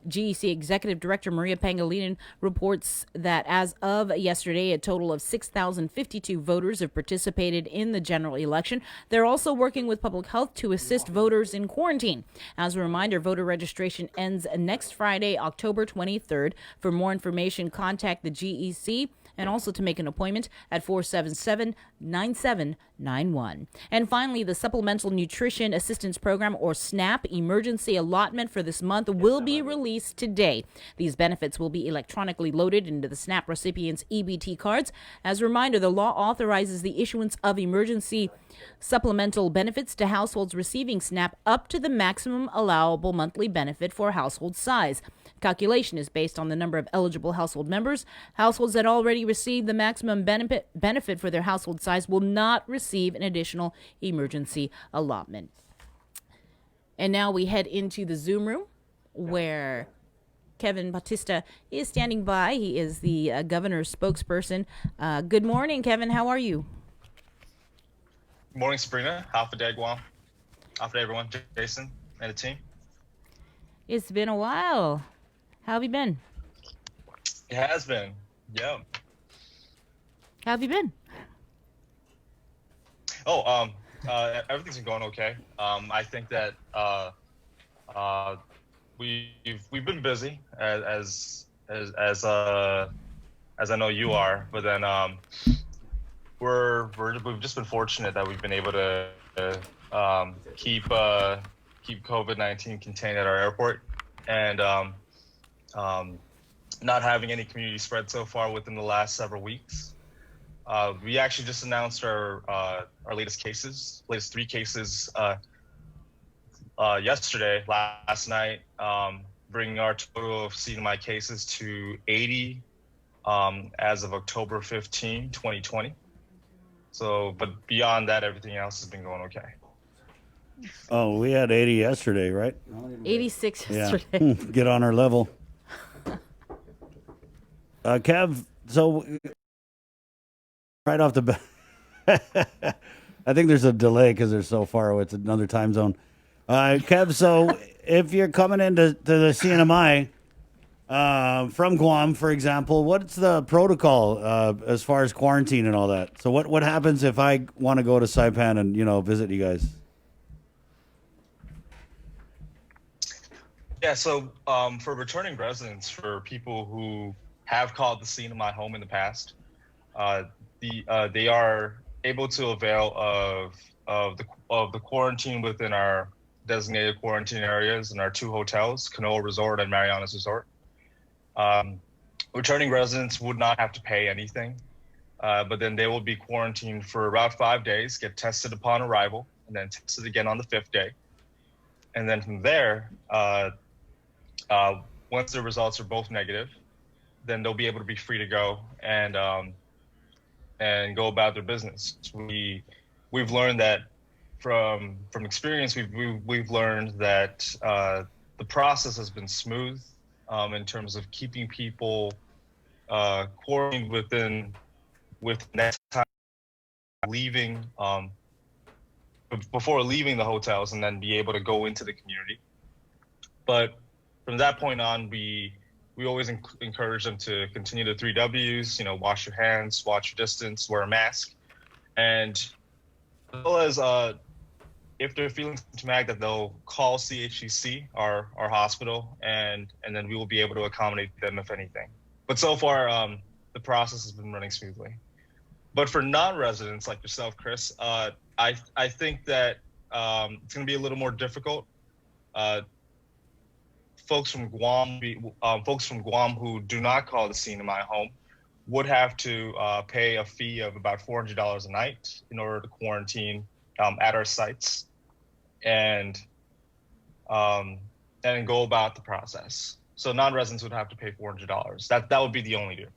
GEC Executive Director Maria Pangilinan reports that as of yesterday, a total of 6,052 voters have participated in the general election. They're also working with public health to assist voters in quarantine. As a reminder, voter registration ends next Friday, October 23rd. For more information, contact the GEC and also to make an appointment at 477-9 9791. And finally, the Supplemental Nutrition Assistance Program, or SNAP, emergency allotment for this month will be released today. These benefits will be electronically loaded into the SNAP recipients' EBT cards. As a reminder, the law authorizes the issuance of emergency supplemental benefits to households receiving SNAP up to the maximum allowable monthly benefit for household size. Calculation is based on the number of eligible household members. Households that already receive the maximum benefit for their household size will not receive an additional emergency allotment. And now we head into the Zoom room where Kevin Bautista is standing by. He is the governor's spokesperson. Good morning, Kevin. How are you? Good morning, Sabrina. Half a day, Aguon. Half a day, everyone. Jason and the team. It's been a while. How have you been? It has been. Yeah. How have you been? Oh, everything's been going okay. I think that we've been busy as I know you are, but then we've just been fortunate that we've been able to keep COVID-19 contained at our airport, and not having any community spread so far within the last several weeks. We actually just announced our latest three cases yesterday, last night, bringing our total of CNMI cases to 80 as of October 15, 2020. So, but beyond that, everything else has been going okay. Oh, we had 80 yesterday, right? 86 Yeah. yesterday. Get on our level. Kev, so right off the bat, I think there's a delay because they're so far away. It's another time zone. Kev, so if you're coming into the CNMI from Guam, for example, what's the protocol as far as quarantine and all that? So what happens if I want to go to Saipan and visit you guys? Yeah, so for returning residents, for people who have called the CNMI home in the past, they are able to avail of the quarantine within our designated quarantine areas in our two hotels, Canoa Resort and Marianas Resort. Returning residents would not have to pay anything, but then they will be quarantined for about 5 days, get tested upon arrival, and then tested again on the 5th day. And then from there, once the results are both negative, then they'll be able to be free to go and go about their business. We've learned that from experience. We've learned that the process has been smooth in terms of keeping people quarantined with next time leaving before leaving the hotels, and then be able to go into the community. But from that point on, we always encourage them to continue the 3 W's, wash your hands, watch your distance, wear a mask. And as well as if they're feeling symptomatic, that they'll call CHCC, our hospital, and then we will be able to accommodate them if anything. But so far, the process has been running smoothly. But for non-residents like yourself, Chris, I think that it's going to be a little more difficult. Folks from Guam who do not call the CNMI home would have to pay a fee of about $400 a night in order to quarantine at our sites and go about the process. So non-residents would have to pay $400. That would be the only difference.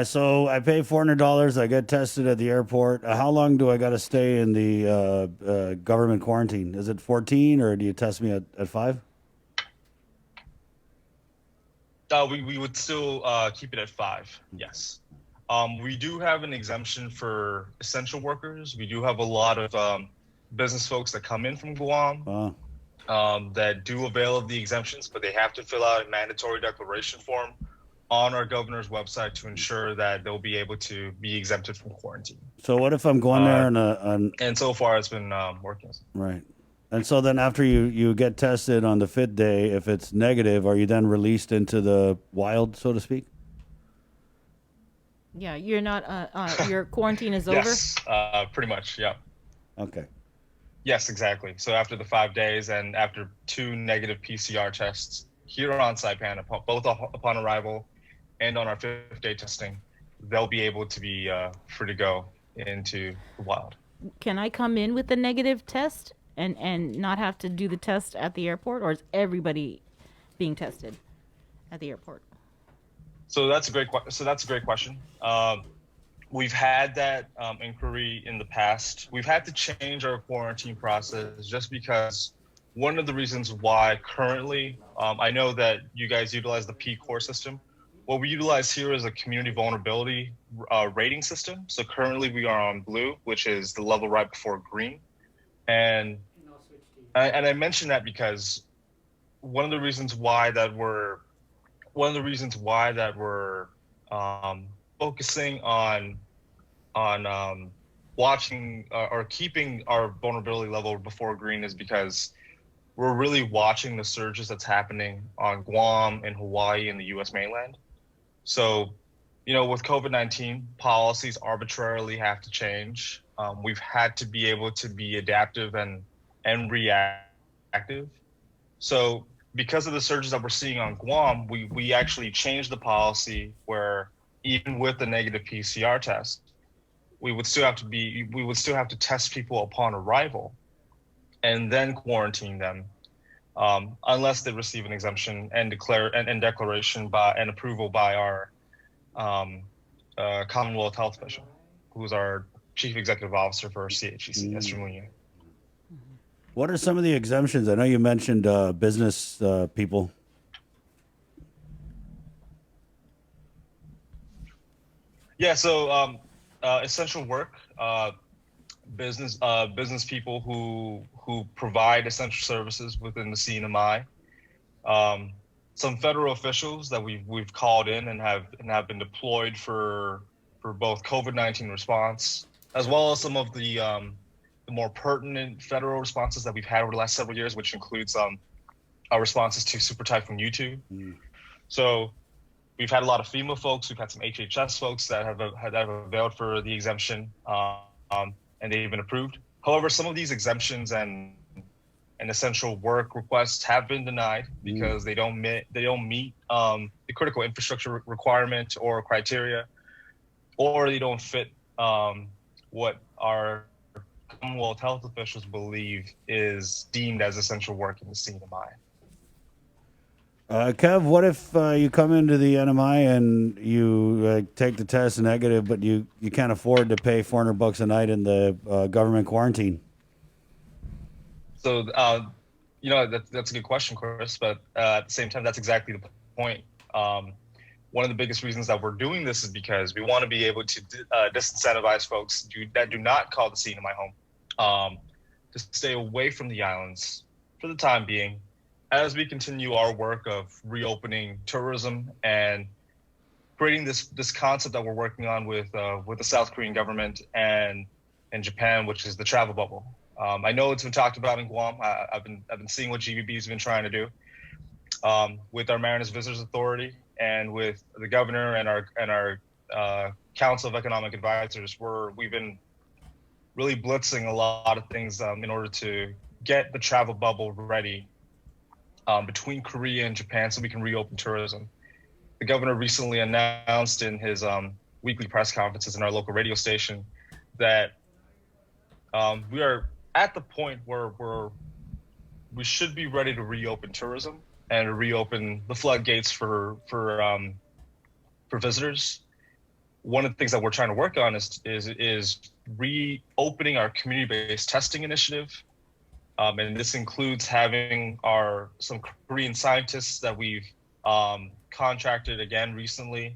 So I pay $400. I get tested at the airport. How long do I got to stay in the government quarantine? Is it 14 or do you test me at 5? We would still keep it at 5, yes. We do have an exemption for essential workers. We do have a lot of business folks that come in from Guam that do avail of the exemptions, but they have to fill out a mandatory declaration form on our governor's website to ensure that they'll be able to be exempted from quarantine. So what if I'm going there and so far it's been working. Right. And so then after you get tested on the 5th day, if it's negative, are you then released into the wild, so to speak? Yeah, you're not. Your quarantine is over. Yes, pretty much. Yeah. Okay. Yes, exactly. So after the 5 days and after 2 negative PCR tests here on Saipan, both upon arrival and on our 5th day testing, they'll be able to be free to go into the wild. Can I come in with a negative test and not have to do the test at the airport, or is everybody being tested at the airport? So that's a great question. We've had that inquiry in the past. We've had to change our quarantine process just because one of the reasons why currently, I know that you guys utilize the P-Core system. What we utilize here is a community vulnerability rating system. So currently we are on blue, which is the level right before green. And I mention that because one of the reasons why that we're focusing on watching or keeping our vulnerability level before green is because we're really watching the surges that's happening on Guam and Hawaii and the U.S. mainland. So, with COVID-19, policies arbitrarily have to change. We've had to be able to be adaptive and reactive. So because of the surges that we're seeing on Guam, we actually changed the policy where even with the negative PCR test, we would still have to test people upon arrival and then quarantine them unless they receive an exemption and declaration and approval by our Commonwealth Health Official, who's our Chief Executive Officer for CHEC, Esther Munoz. What are some of the exemptions? I know you mentioned business people. Yeah, so essential work, business people who provide essential services within the CNMI. Some federal officials that we've called in and have been deployed for both COVID-19 response, as well as some of the more pertinent federal responses that we've had over the last several years, which includes our responses to Super Typhoon U2. So we've had a lot of FEMA folks, we've had some HHS folks that have availed for the exemption, and they've been approved. However, some of these exemptions and essential work requests have been denied because they don't meet the critical infrastructure requirement or criteria, or they don't fit what our Commonwealth health officials believe is deemed as essential work in the CNMI. Kev, what if you come into the NMI and you take the test negative, but you can't afford to pay $400 a night in the government quarantine? So, that's a good question, Chris, but at the same time, that's exactly the point. One of the biggest reasons that we're doing this is because we want to be able to disincentivize folks that do not call the CNMI home to stay away from the islands for the time being, as we continue our work of reopening tourism and creating this concept that we're working on with the South Korean government and Japan, which is the travel bubble. I know it's been talked about in Guam. I've been seeing what GVB's been trying to do with our Mariners Visitors Authority and with the governor and our Council of Economic Advisors. We've been really blitzing a lot of things in order to get the travel bubble ready between Korea and Japan so we can reopen tourism. The governor recently announced in his weekly press conferences in our local radio station that we are at the point where we should be ready to reopen tourism and to reopen the floodgates for visitors. One of the things that we're trying to work on is reopening our community-based testing initiative. And this includes having some Korean scientists that we've contracted again recently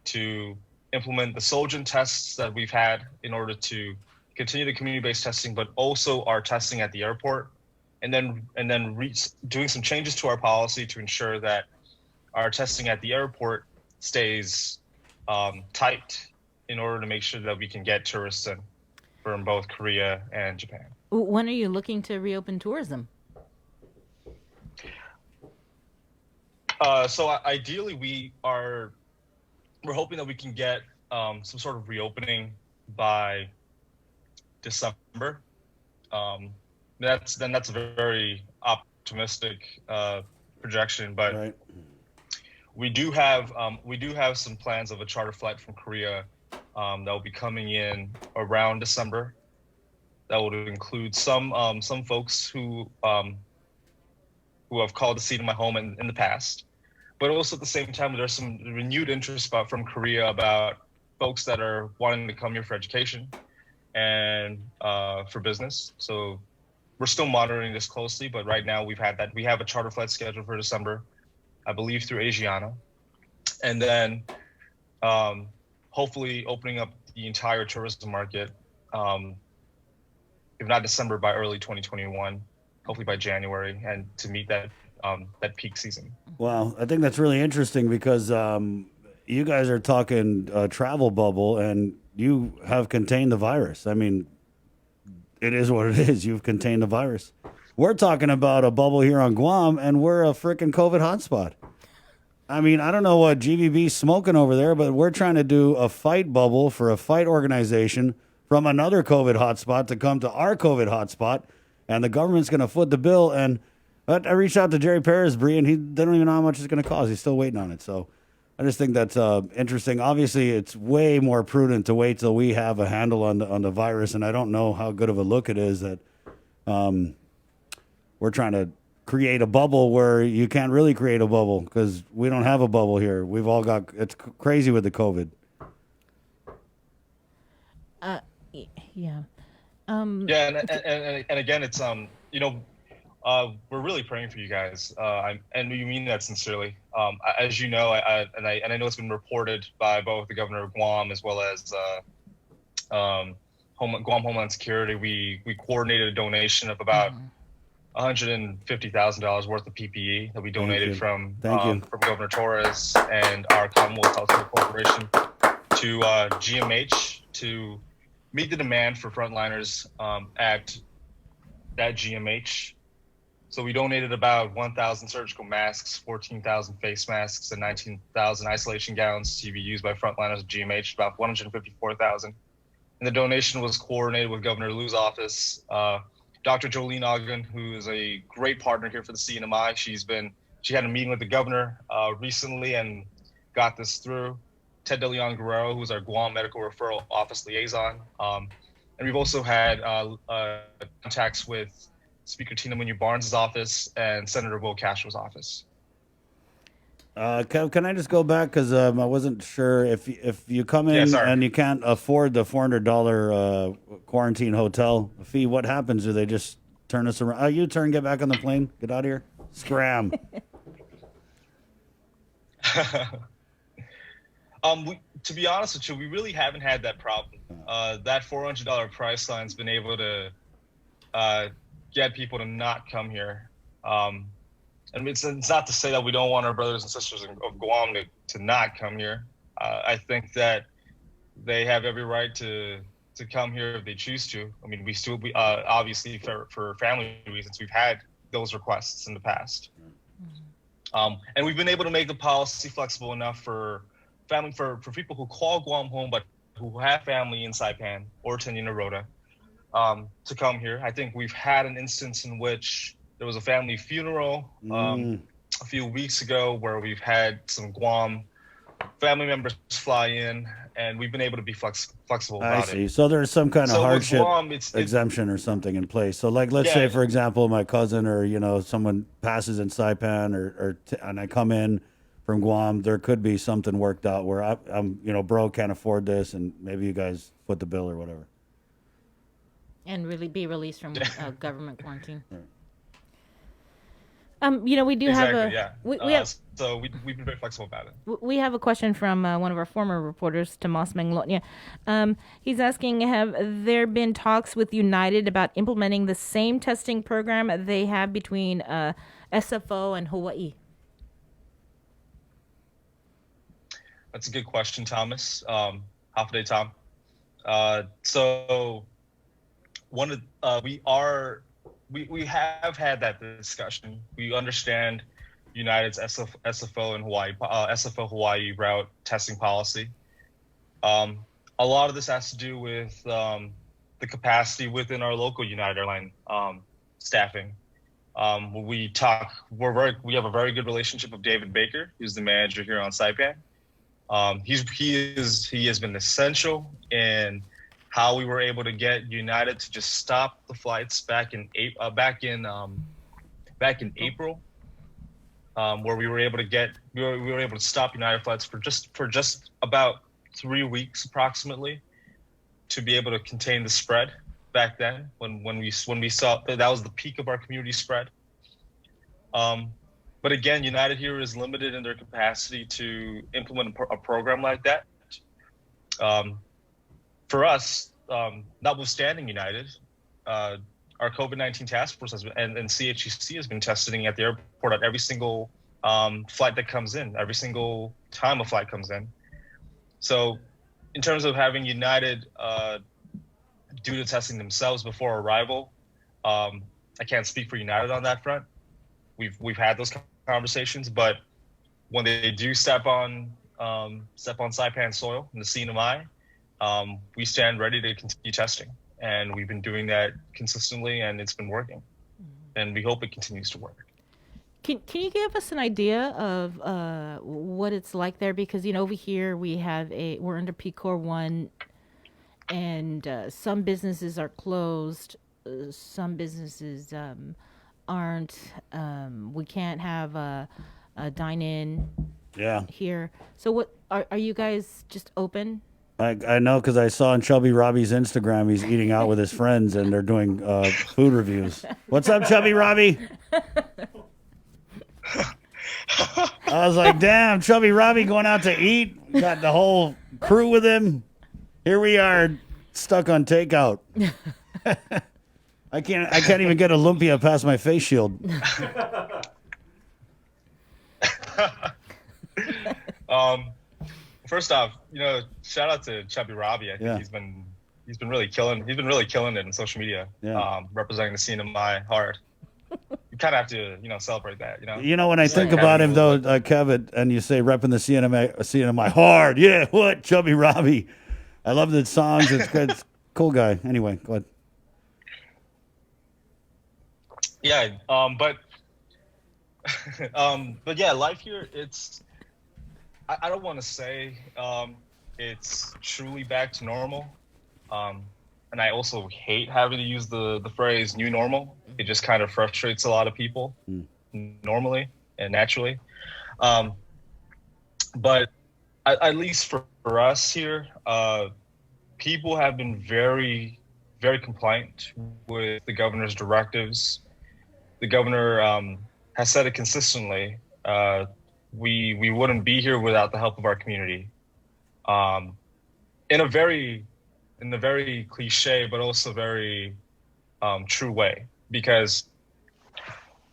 to implement the Soljin tests that we've had in order to continue the community-based testing, but also our testing at the airport, and then doing some changes to our policy to ensure that our testing at the airport stays tight in order to make sure that we can get tourists in from both Korea and Japan. When are you looking to reopen tourism? So ideally, we're hoping that we can get some sort of reopening by December. That's a very optimistic projection, but we do have some plans of a charter flight from Korea that will be coming in around December. That would include some folks who have called to see my home in the past, but also at the same time there's some renewed interest from Korea about folks that are wanting to come here for education and for business. So we're still monitoring this closely, but right now we have a charter flight scheduled for December, I believe through Asiana, and then hopefully opening up the entire tourism market, if not December, by early 2021, hopefully by January, and to meet that peak season. Well, I think that's really interesting because you guys are talking travel bubble, and you have contained the virus. I mean, it is what it is. You've contained the virus. We're talking about a bubble here on Guam, and we're a freaking COVID hotspot. I mean, I don't know what GVB's smoking over there, but we're trying to do a fight bubble for a fight organization from another COVID hotspot to come to our COVID hotspot, and the government's going to foot the bill. And I reached out to Jerry Perez, Bree, and they don't even know how much it's going to cost. He's still waiting on it. So I just think that's interesting. Obviously, it's way more prudent to wait till we have a handle on the virus, and I don't know how good of a look it is that we're trying to create a bubble where you can't really create a bubble because we don't have a bubble here. We've all got it's crazy with the COVID. Yeah. And again, it's we're really praying for you guys, and we mean that sincerely. As you know, I know it's been reported by both the governor of Guam as well as Guam Homeland Security. We coordinated a donation of about $150,000 worth of PPE that we donated from Governor Torres and our Commonwealth Healthcare Corporation to GMH to meet the demand for frontliners at that GMH. So we donated about 1,000 surgical masks, 14,000 face masks, and 19,000 isolation gowns to be used by frontliners at GMH, about 154,000. And the donation was coordinated with Governor Liu's office. Dr. Jolene Aguon, who is a great partner here for the CNMI, she had a meeting with the governor recently and got this through. Ted De Leon Guerrero, who's our Guam Medical Referral Office liaison. And we've also had contacts with Speaker Tina Munoz Barnes' office and Senator Will Castro's office. Can I just go back because I wasn't sure if you come in and you can't afford the $400 quarantine hotel fee, what happens? Do they just turn us around? U-turn, get back on the plane, get out of here, scram. To be honest with you, we really haven't had that problem. That $400 price line's been able to get people to not come here. And it's not to say that we don't want our brothers and sisters of Guam to not come here. I think that they have every right to come here if they choose to. I mean, we obviously for family reasons, we've had those requests in the past. And we've been able to make the policy flexible enough for people who call Guam home but who have family in Saipan or Teniana Rota to come here. I think we've had an instance in which there was a family funeral a few weeks ago where we've had some Guam family members fly in, and we've been able to be flexible about it. I see. So there's some kind of hardship Guam, exemption or something in place. So like, let's say, for example, my cousin or, someone passes in Saipan and I come in from Guam, there could be something worked out where I'm bro, can't afford this, and maybe you guys foot the bill or whatever. And really be released from government quarantine. We do have so we've been very flexible about it. We have a question from one of our former reporters, Tomas Manglona. He's asking, have there been talks with United about implementing the same testing program they have between SFO and Hawaii? That's a good question, Thomas. Half a day, Tom. So we have had that discussion. We understand United's SFO and Hawaii SFO Hawaii route testing policy. A lot of this has to do with the capacity within our local United Airlines staffing. We have a very good relationship with David Baker, who's the manager here on Saipan. He has been essential in how we were able to get United to just stop the flights back in April, where we were able to stop United flights for just about 3 weeks approximately, to be able to contain the spread back then when we saw that was the peak of our community spread. But again, United here is limited in their capacity to implement a program like that. For us, notwithstanding United, our COVID-19 task force and CHEC has been testing at the airport at every single flight that comes in, every single time a flight comes in. So in terms of having United do the testing themselves before arrival, I can't speak for United on that front. We've had those conversations, but when they do step on Saipan soil in the CNMI, we stand ready to continue testing, and we've been doing that consistently, and it's been working, and we hope it continues to work. Can you give us an idea of what it's like there? Because over here we're under PCOR 1, and some businesses are closed, some businesses aren't. We can't have a dine-in here. So what are you guys just open? I know, because I saw on Chubby Robbie's Instagram he's eating out with his friends and they're doing food reviews. What's up, Chubby Robbie? I was like, damn, Chubby Robbie going out to eat. Got the whole crew with him. Here we are, stuck on takeout. I can't even get a lumpia past my face shield. First off, shout out to Chubby Robbie. I think he's been really killing. He's been really killing it in social media. Representing the CNMI hard. You kind of have to, celebrate that. When I think about him though, Kevin, and you say repping the CNMI hard. Yeah, what Chubby Robbie? I love the songs. It's good. It's a cool guy. Anyway, go ahead. Yeah, but yeah, life here, I don't want to say it's truly back to normal. And I also hate having to use the phrase new normal. It just kind of frustrates a lot of people normally and naturally. But at least for us here, people have been very, very compliant with the governor's directives. The governor has said it consistently. We wouldn't be here without the help of our community. In a very cliche, but also very true way, because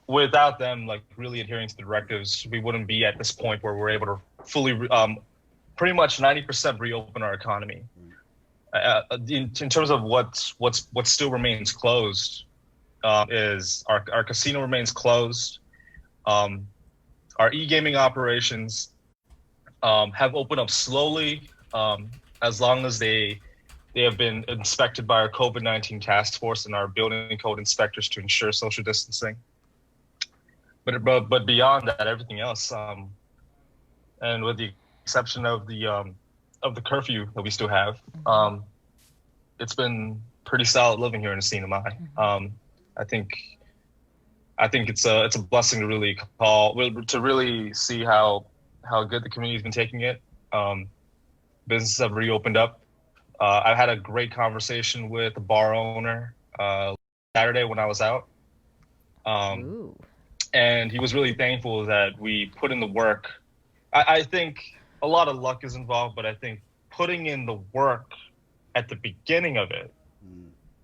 without them really adhering to the directives, we wouldn't be at this point where we're able to fully, pretty much 90% reopen our economy. In terms of what still remains closed, is our casino remains closed. Our e-gaming operations have opened up slowly, as long as they have been inspected by our COVID-19 task force and our building code inspectors to ensure social distancing. But beyond that, everything else, and with the exception of the curfew that we still have, it's been pretty solid living here in the CNMI. I think it's a blessing to really see how good the community's been taking it. Businesses have reopened up. I had a great conversation with a bar owner Saturday when I was out. And he was really thankful that we put in the work. I think a lot of luck is involved, but I think putting in the work at the beginning of it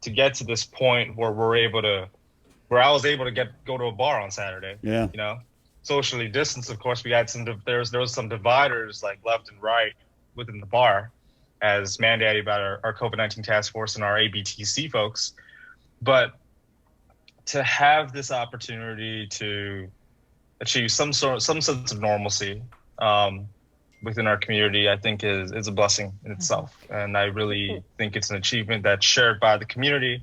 to get to this point where I was able to go to a bar on Saturday. Yeah. Socially distanced, of course. We had there was some dividers left and right within the bar, as mandated by our COVID-19 task force and our ABTC folks. But to have this opportunity to achieve some sense of normalcy, within our community, I think is a blessing in itself. And I really think it's an achievement that's shared by the community,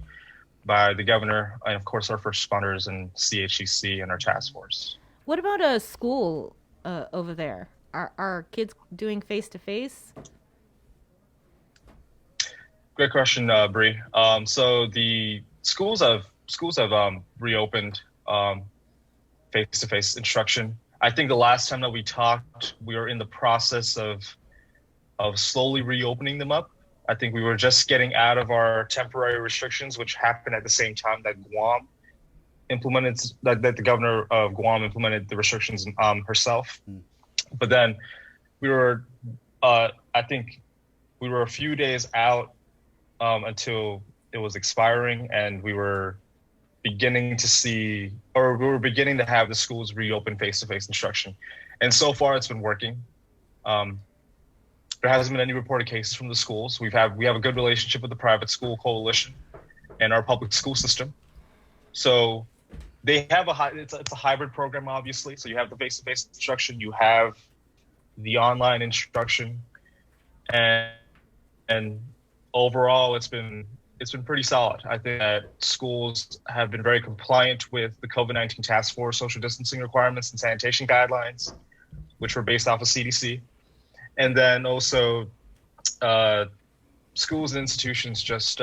by the governor, and of course our first responders and CHCC and our task force. What about a school over there? Are kids doing face-to-face? Great question, Bree. So the schools have reopened face-to-face instruction. I think the last time that we talked, we were in the process of slowly reopening them up. I think we were just getting out of our temporary restrictions, which happened at the same time that Guam implemented, that the governor of Guam implemented the restrictions herself. But then we were, I think we were a few days out until it was expiring, and we were beginning to have the schools reopen face-to-face instruction. And so far it's been working. There hasn't been any reported cases from the schools. We have a good relationship with the private school coalition and our public school system. So they have it's a hybrid program, obviously. So you have the face-to-face instruction, you have the online instruction, and overall it's been pretty solid. I think that schools have been very compliant with the COVID-19 task force social distancing requirements and sanitation guidelines, which were based off of CDC. And then also schools and institutions just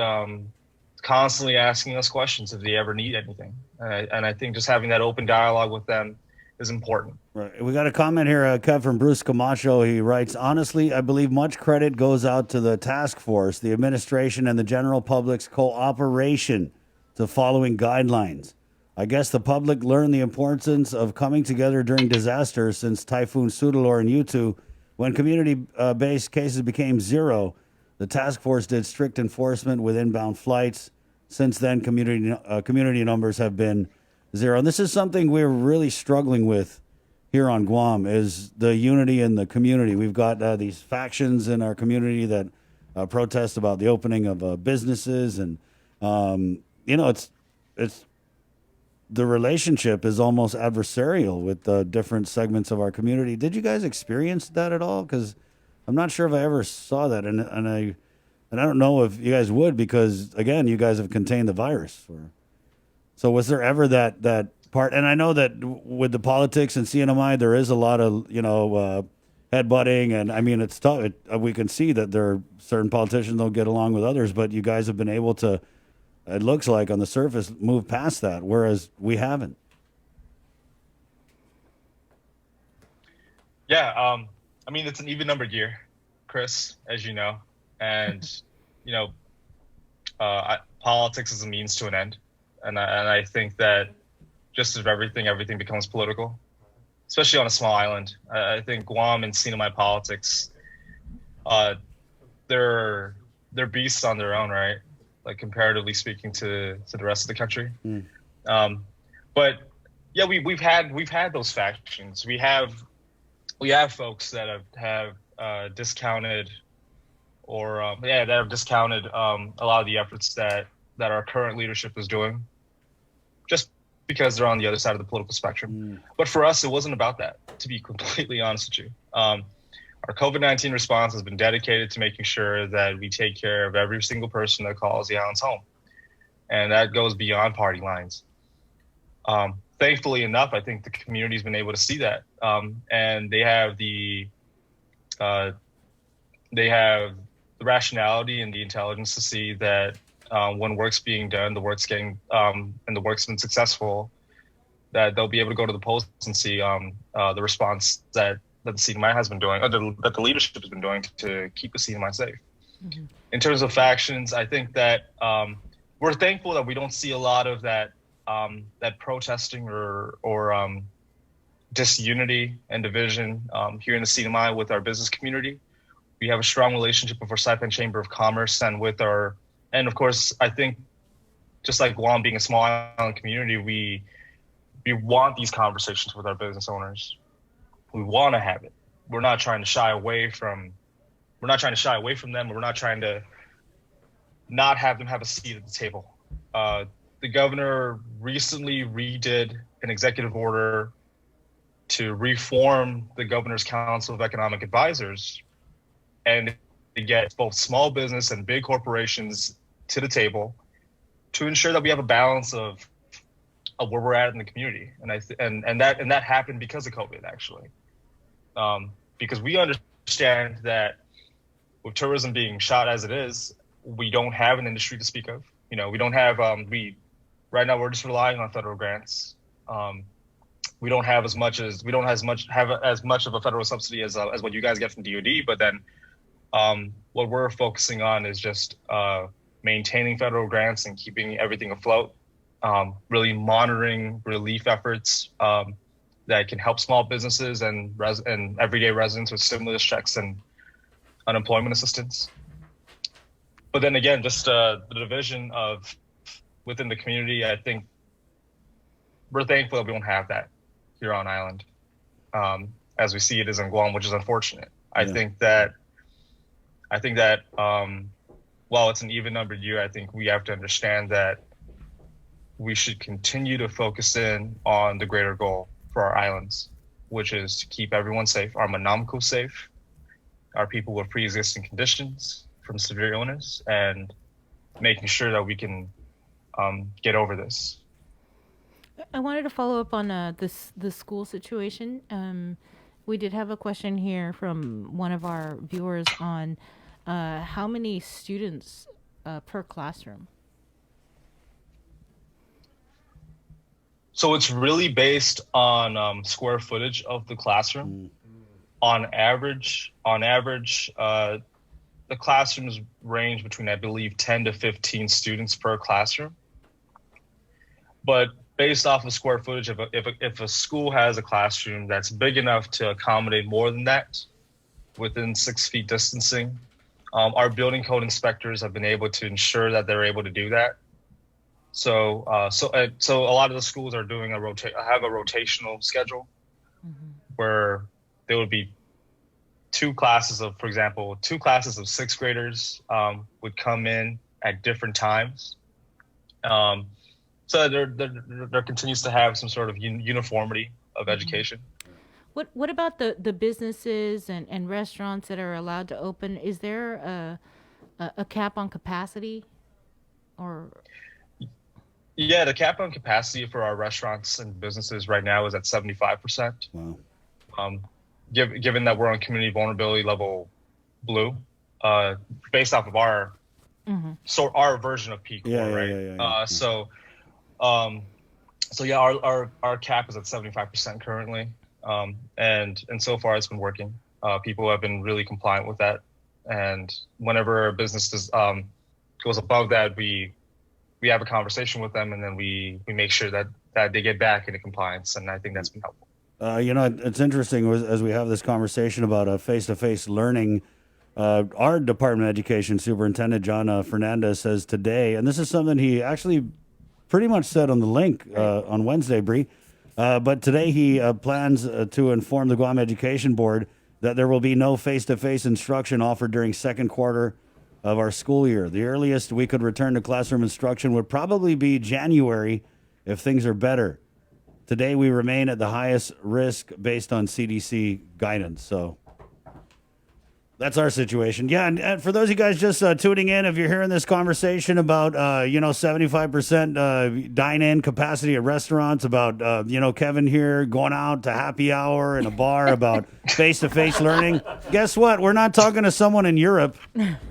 constantly asking us questions if they ever need anything. And I think just having that open dialogue with them is important. Right. We got a comment here, Kev, from Bruce Camacho. He writes, honestly, I believe much credit goes out to the task force, the administration, and the general public's cooperation to following guidelines. I guess the public learned the importance of coming together during disasters since Typhoon Sudalor and Yutu. When community-based cases became zero, the task force did strict enforcement with inbound flights. Since then, community numbers have been zero. And this is something we're really struggling with here on Guam, is the unity in the community. We've got these factions in our community that protest about the opening of businesses, and it's the relationship is almost adversarial with the different segments of our community. Did you guys experience that at all? Because I'm not sure if I ever saw that, and I don't know if you guys would, because again, you guys have contained the virus. So was there ever that part? And I know that with the politics and CNMI, there is a lot of headbutting, and I mean it's tough. We can see that there are certain politicians don't get along with others, but you guys have been able to, it looks like on the surface, move past that, whereas we haven't. Yeah, I mean, it's an even numbered year, Chris, as you know, and politics is a means to an end, and I think that just as everything becomes political, especially on a small island. I think Guam and CNMI politics, they're beasts on their own, right? Like comparatively speaking to the rest of the country. But yeah, we've had those factions. We have folks that have discounted or that have discounted a lot of the efforts that our current leadership is doing, just because they're on the other side of the political spectrum. But for us, it wasn't about that, to be completely honest with you. Our COVID-19 response has been dedicated to making sure that we take care of every single person that calls the island's home. And that goes beyond party lines. Thankfully enough, I think the community's been able to see that. And they have the rationality and the intelligence to see that when work's being done, the work's getting, and the work's been successful, that they'll be able to go to the polls and see the response that the CNMI has been doing, or that the leadership has been doing to keep the CNMI safe. Mm-hmm. In terms of factions, I think that we're thankful that we don't see a lot of that protesting or disunity and division here in the CNMI with our business community. We have a strong relationship with our Saipan Chamber of Commerce and of course, I think just like Guam being a small island community, we want these conversations with our business owners. We want to have it. We're not trying to shy away from them. We're not trying to not have them have a seat at the table. The governor recently redid an executive order to reform the Governor's Council of Economic Advisors and to get both small business and big corporations to the table to ensure that we have a balance of where we're at in the community. And that happened because of COVID, actually. Because we understand that with tourism being shot as it is, we don't have an industry to speak of. We don't have, right now we're just relying on federal grants. We don't have as much of a federal subsidy as what you guys get from DoD. But then what we're focusing on is just maintaining federal grants and keeping everything afloat. Really monitoring relief efforts that can help small businesses and everyday residents with stimulus checks and unemployment assistance. But then again, just the division of within the community, I think we're thankful that we don't have that here on island, as we see it is in Guam, which is unfortunate. I think that while it's an even numbered year, I think we have to understand that we should continue to focus in on the greater goal for our islands, which is to keep everyone safe, our Manamco safe, our people with pre-existing conditions from severe illness, and making sure that we can get over this. I wanted to follow up on the school situation. We did have a question here from one of our viewers on how many students per classroom. So it's really based on square footage of the classroom. On average, the classrooms range between, I believe, 10 to 15 students per classroom. But based off of square footage, if a school has a classroom that's big enough to accommodate more than that, within 6 feet distancing, our building code inspectors have been able to ensure that they're able to do that. So a lot of the schools are doing have a rotational schedule, where there would be two classes of 6th graders would come in at different times. So there continues to have some sort of uniformity of education. What about the businesses and restaurants that are allowed to open? Is there a cap on capacity, or? Yeah, the cap on capacity for our restaurants and businesses right now is at 75%. Wow. Given that we're on community vulnerability level blue, based off of our version of peak, right? So our cap is at 75% currently, and so far it's been working. People have been really compliant with that, and whenever a business goes above that, we have a conversation with them, and then we make sure that they get back into compliance, and I think that's been helpful. It's interesting as we have this conversation about face-to-face learning. Our Department of Education Superintendent, John Fernando, says today, and this is something he actually pretty much said on the link on Wednesday, Bree, but today he plans to inform the Guam Education Board that there will be no face-to-face instruction offered during second quarter of our school year. The earliest we could return to classroom instruction would probably be January if things are better. Today we remain at the highest risk based on CDC guidance. So that's our situation. Yeah, and for those of you guys just tuning in, if you're hearing this conversation about 75% dine-in capacity at restaurants, about Kevin here going out to happy hour in a bar, about face-to-face learning, guess what? We're not talking to someone in Europe.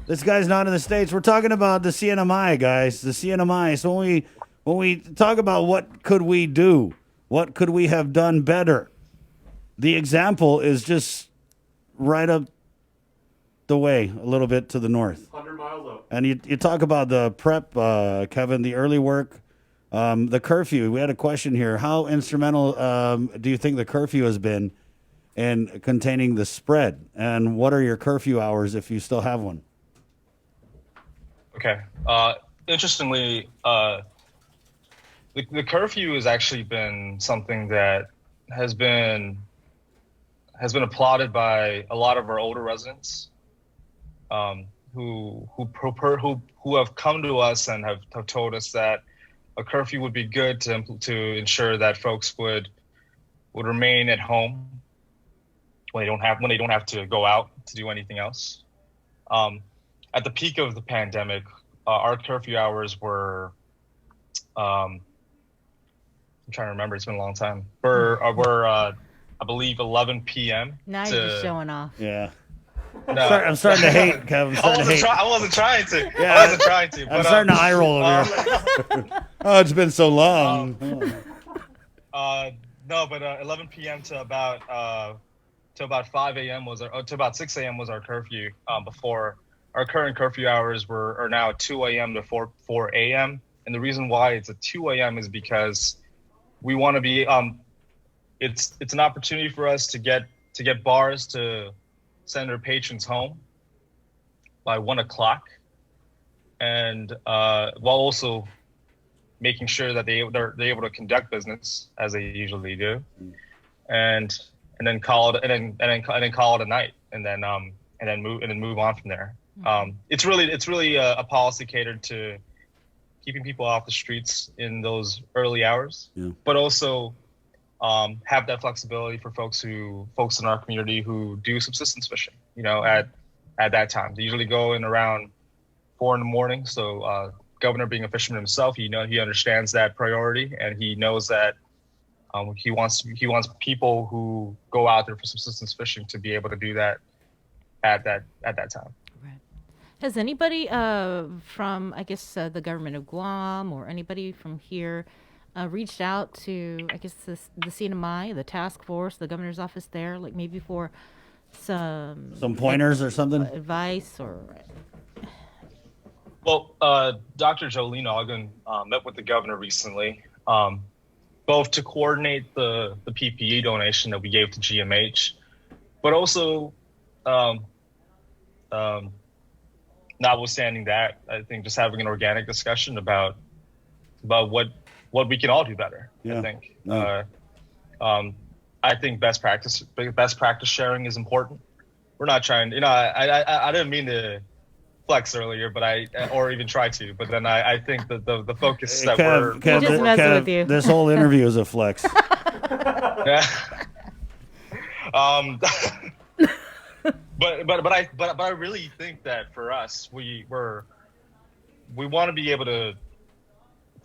This guy's not in the States. We're talking about the CNMI, guys. The CNMI. So when we talk about what could we do, what could we have done better, the example is just right up the way a little bit to the north. 100 miles up. And you talk about the prep, Kevin, the early work, the curfew. We had a question here. How instrumental do you think the curfew has been in containing the spread? And what are your curfew hours if you still have one? Okay. Interestingly, the curfew has actually been something that has been applauded by a lot of our older residents, who have come to us and have told us that a curfew would be good to ensure that folks would would remain at home when they don't have to go out to do anything else. At the peak of the pandemic, our curfew hours were, I'm trying to remember, it's been a long time. Were I believe 11 p.m. Now you're just showing off. Yeah. No. I'm starting to hate, Kev. I wasn't trying to. Yeah, I wasn't trying to. But, I'm starting to eye roll over here. Oh, it's been so long. No, but 11 p.m. to about 5 a.m. to about 6 a.m. was our curfew. Before our current curfew hours are now 2 a.m. to 4 a.m. And the reason why it's at 2 a.m. is because we want to be. It's an opportunity for us to get bars to send their patrons home by 1 o'clock, and while also making sure that they're able to conduct business as they usually do, and then call it a night, and then move on from there. It's really a policy catered to keeping people off the streets in those early hours, but also have that flexibility for folks in our community who do subsistence fishing, at that time. They usually go in around 4 in the morning. So Governor, being a fisherman himself, he understands that priority, and he knows that he wants people who go out there for subsistence fishing to be able to do that at that time. Right. Has anybody from, I guess, the government of Guam or anybody from here reached out to, I guess, the CNMI, the task force, the governor's office there, like maybe for some pointers or something? Advice or... Well, Dr. Jolene Aguon met with the governor recently, both to coordinate the PPE donation that we gave to GMH, but also, notwithstanding that, I think just having an organic discussion about what we can all do better. Yeah. I think best practice sharing is important. We're not trying, I didn't mean to flex earlier, or even try to, but then I think that the focus that Kev, this whole interview is a flex. Yeah. But I really think that for us, we want to be able to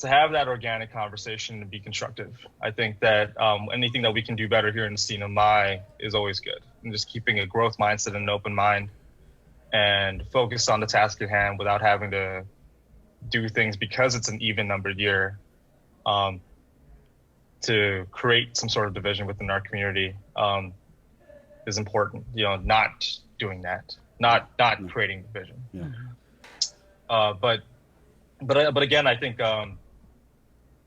have that organic conversation and be constructive. I think that anything that we can do better here in the CNMI is always good. And just keeping a growth mindset and an open mind and focused on the task at hand without having to do things because it's an even numbered year to create some sort of division within our community is important. Not doing that, not creating division. Yeah. But again, I think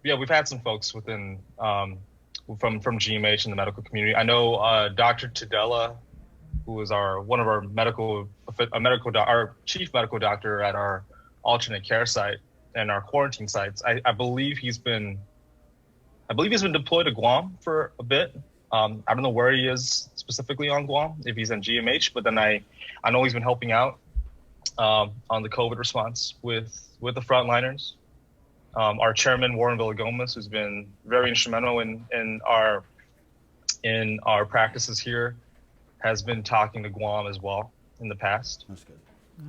we've had some folks within from GMH in the medical community. I know Dr. Tadella, who is our chief medical doctor at our alternate care site and our quarantine sites. I believe he's been deployed to Guam for a bit. I don't know where he is specifically on Guam, if he's in GMH, but then I know he's been helping out on the COVID response with the frontliners. Our chairman, Warren Villagomez, who's been very instrumental in our practices here, has been talking to Guam as well in the past. That's good.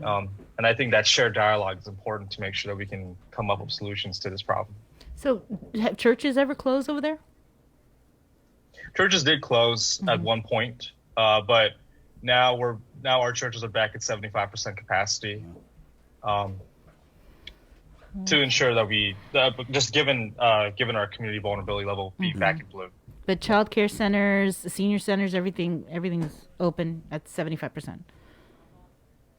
And I think that shared dialogue is important to make sure that we can come up with solutions to this problem. So have churches ever closed over there? Churches did close at one point, but now our churches are back at 75% capacity. To ensure that we just given our community vulnerability level, be back in blue. But child care centers, senior centers, everything is open at 75%.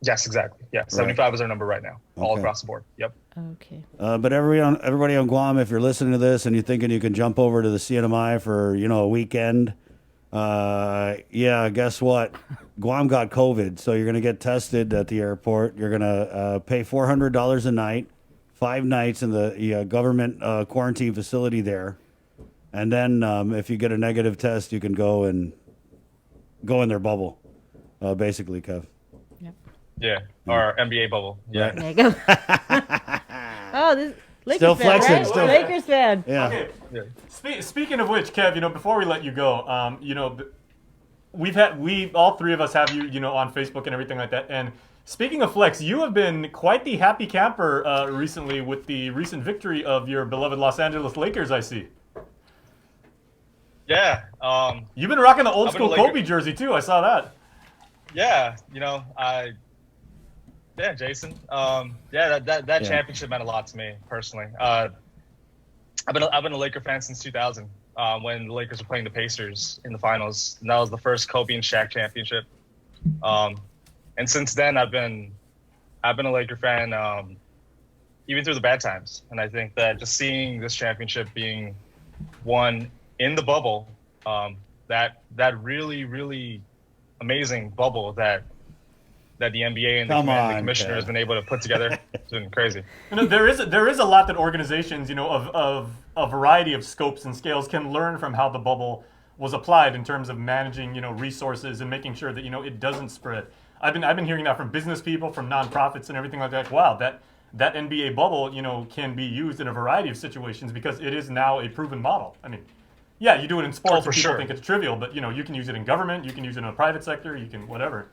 Yes, exactly. Yeah, 75 is our number right now, all across the board. Yep. Okay. But everybody on Guam, if you're listening to this and you're thinking you can jump over to the CNMI for a weekend, guess what? Guam got COVID, so you're gonna get tested at the airport. You're gonna pay $400 a night, 5 nights in the government quarantine facility there, and then if you get a negative test, you can go in their bubble, basically, Kev. Yeah, our NBA bubble. Yeah. There you go. Lakers Still fan, flexing. right? Still. Lakers fan. Yeah. Okay. Speaking of which, Kev, before we let you go, we all three of us have you, on Facebook and everything like that. And speaking of flex, you have been quite the happy camper recently with the recent victory of your beloved Los Angeles Lakers, I see. Yeah. You've been rocking the old school Kobe jersey too. I saw that. Yeah, yeah, Jason. That championship meant a lot to me personally. I've been a Laker fan since 2000, when the Lakers were playing the Pacers in the finals, and that was the first Kobe and Shaq championship. And since then, I've been a Laker fan, even through the bad times. And I think that just seeing this championship being won in the bubble, that really, really amazing bubble that the NBA and the commissioner has been able to put together. It's been crazy. There is a lot that organizations, of a variety of scopes and scales can learn from how the bubble was applied in terms of managing, resources and making sure that, it doesn't spread. I've been hearing that from business people, from nonprofits and everything like that. Wow, that NBA bubble, can be used in a variety of situations because it is now a proven model. I mean, yeah, you do it in sports and people think it's trivial, but you can use it in government, you can use it in the private sector, you can whatever.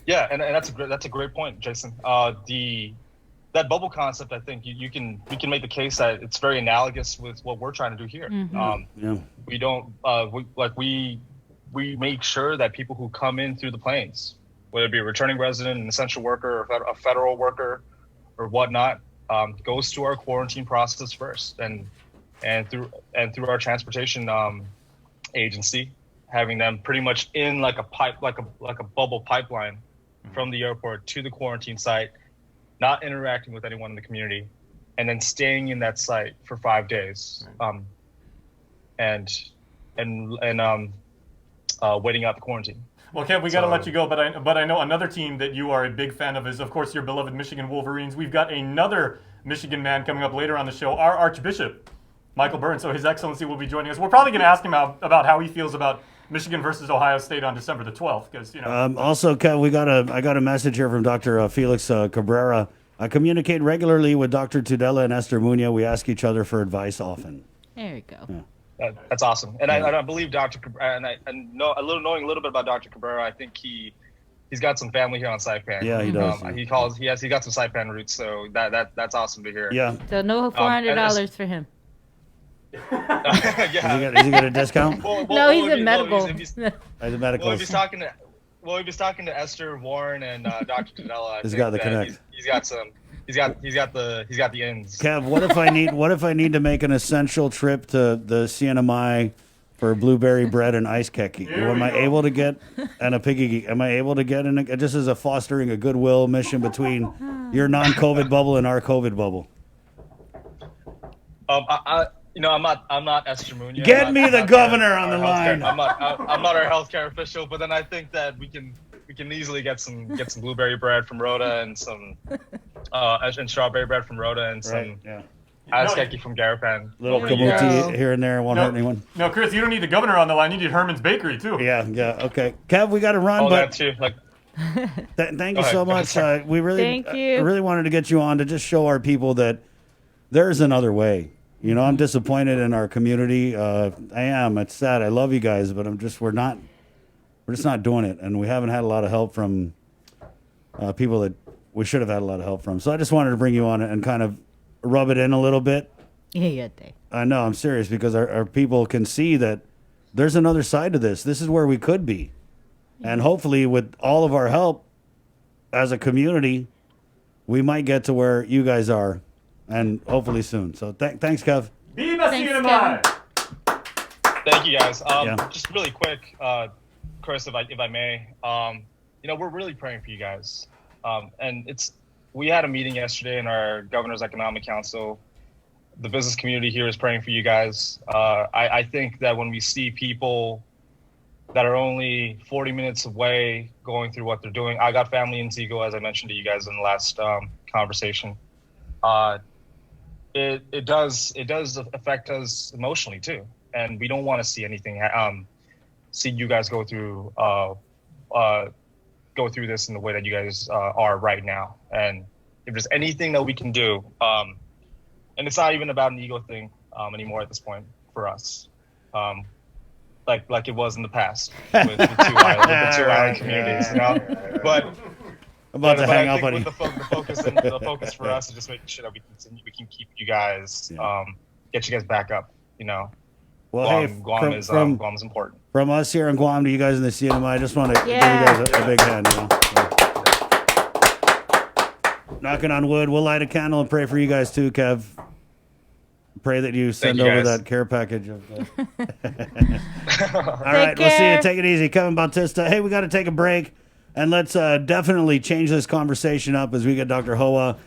Yeah, and that's a great point, Jason. That bubble concept, I think you can make the case that it's very analogous with what we're trying to do here. Yeah. We don't we make sure that people who come in through the planes, whether it be a returning resident, an essential worker, or a federal worker, or whatnot, goes through our quarantine process first, and through our transportation agency, having them pretty much in like a bubble pipeline from the airport to the quarantine site, not interacting with anyone in the community, and then staying in that site for 5 days, and waiting out the quarantine. Well, Kev, we got to let you go, but I know another team that you are a big fan of is, of course, your beloved Michigan Wolverines. We've got another Michigan man coming up later on the show, our Archbishop, Michael Burns. So His Excellency will be joining us. We're probably going to ask him about how he feels about Michigan versus Ohio State on December the 12th, because Also, Kev, I got a message here from Dr. Felix Cabrera. I communicate regularly with Dr. Tudela and Esther Muñoz. We ask each other for advice often. There you go. Yeah. That's awesome, and I believe Dr. Cabrera, and knowing a little bit about Dr. Cabrera, I think he's got some family here on Saipan. Yeah, he does. He got some Saipan roots, so that's awesome to hear. Yeah. So no $400 for him. Yeah. Is he got a discount? No, he's in medical. He's a medical. Well, if he's talking to Esther, Warren, and Dr. Tudela, He's got the connect. He's got the ends. Kev, what if I need to make an essential trip to the CNMI for blueberry bread and ice keki? Am I able to get and a piggy? Am I able to get in just as a fostering a goodwill mission between your non-COVID bubble and our COVID bubble? I'm not Esther Muñoz. Get me the governor on the line. I'm not our healthcare official, but then I think that we can easily get some blueberry bread from Rhoda and some and strawberry bread from Rhoda and some ice keki from Garapan. Little kabuki here and there won't hurt anyone. No, Chris, you don't need the governor on the line. You need Herman's Bakery too. Yeah, okay. Kev, we got to run, but that too. thank you so much. We really, Thank you. I really wanted to get you on to just show our people that there's another way. I'm disappointed in our community. I am. It's sad. I love you guys, but we're just not doing it, and we haven't had a lot of help from people that we should have had a lot of help from. So I just wanted to bring you on and kind of rub it in a little bit. Yeah. I know. I'm serious because our people can see that there's another side to this. This is where we could be, and hopefully, with all of our help as a community, we might get to where you guys are. And hopefully soon. So thanks, Kev. Viva CNMI! Thank you, guys. Just really quick, Chris, if I may, we're really praying for you guys. And we had a meeting yesterday in our Governor's Economic Council. The business community here is praying for you guys. I think that when we see people that are only 40 minutes away going through what they're doing, I got family in Zigo, as I mentioned to you guys in the last conversation. It does affect us emotionally too, and we don't want to see anything. See you guys go through this in the way that you guys are right now. And if there's anything that we can do, and it's not even about an ego thing anymore at this point for us. Like it was in the past with the two island communities, you know. But about to hang I up think on with you. the focus for us is just making sure that we can keep you guys, get you guys back up, you know. Well, Guam hey, is important. From us here in Guam to you guys in the CNMI, I just want to give you guys a big hand. You know? Knocking on wood. We'll light a candle and pray for you guys too, Kev. Pray that you send you, over guys. that care package. All right, we'll see you. Take it easy. Kevin Bautista. Hey, we got to take a break. And let's definitely change this conversation up as we get Dr. Hoa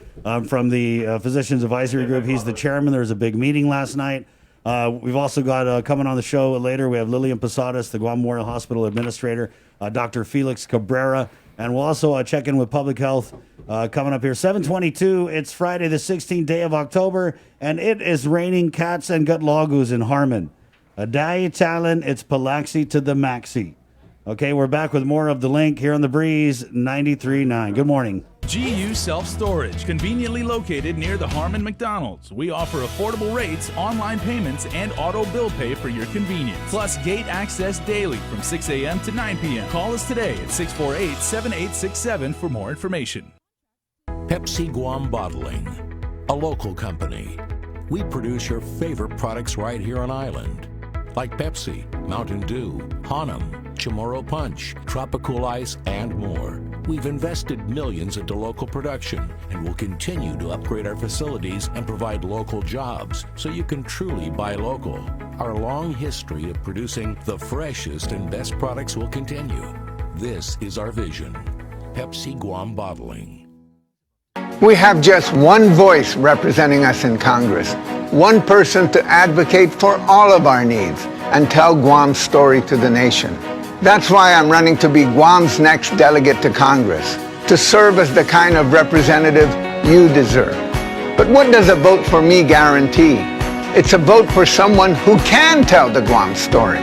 from the Physicians Advisory Group. He's the chairman. There was a big meeting last night. We've also got coming on the show later, we have Lillian Posadas, the Guam Memorial Hospital Administrator, Dr. Felix Cabrera, and we'll also check in with Public Health coming up here. 7:22, it's Friday, the 16th day of October, and it is raining cats and gutlagus in Harmon. Adai Talon, it's Palaxi to the Maxi. Okay, we're back with more of The Link here on The Breeze 93.9. Good morning. GU Self-Storage, conveniently located near the Harmon McDonald's. We offer affordable rates, online payments, and auto bill pay for your convenience. Plus gate access daily from 6 a.m. to 9 p.m. Call us today at 648-7867 for more information. Pepsi Guam Bottling, a local company. We produce your favorite products right here on island, like Pepsi, Mountain Dew, Hanum, Chamorro Punch, Tropical Ice, and more. We've invested millions into local production and will continue to upgrade our facilities and provide local jobs so you can truly buy local. Our long history of producing the freshest and best products will continue. This is our vision. Pepsi Guam Bottling. We have just one voice representing us in Congress, one person to advocate for all of our needs and tell Guam's story to the nation. That's why I'm running to be Guam's next delegate to Congress, to serve as the kind of representative you deserve. But what does a vote for me guarantee? It's a vote for someone who can tell the Guam story,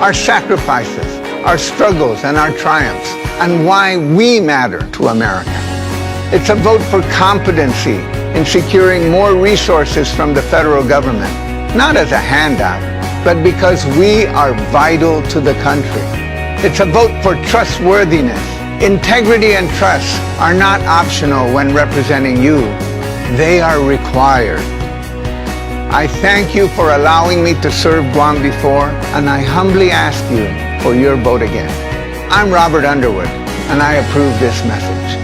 our sacrifices, our struggles, and our triumphs, and why we matter to America. It's a vote for competency in securing more resources from the federal government, not as a handout, but because we are vital to the country. It's a vote for trustworthiness. Integrity and trust are not optional when representing you. They are required. I thank you for allowing me to serve Guam before, and I humbly ask you for your vote again. I'm Robert Underwood, and I approve this message.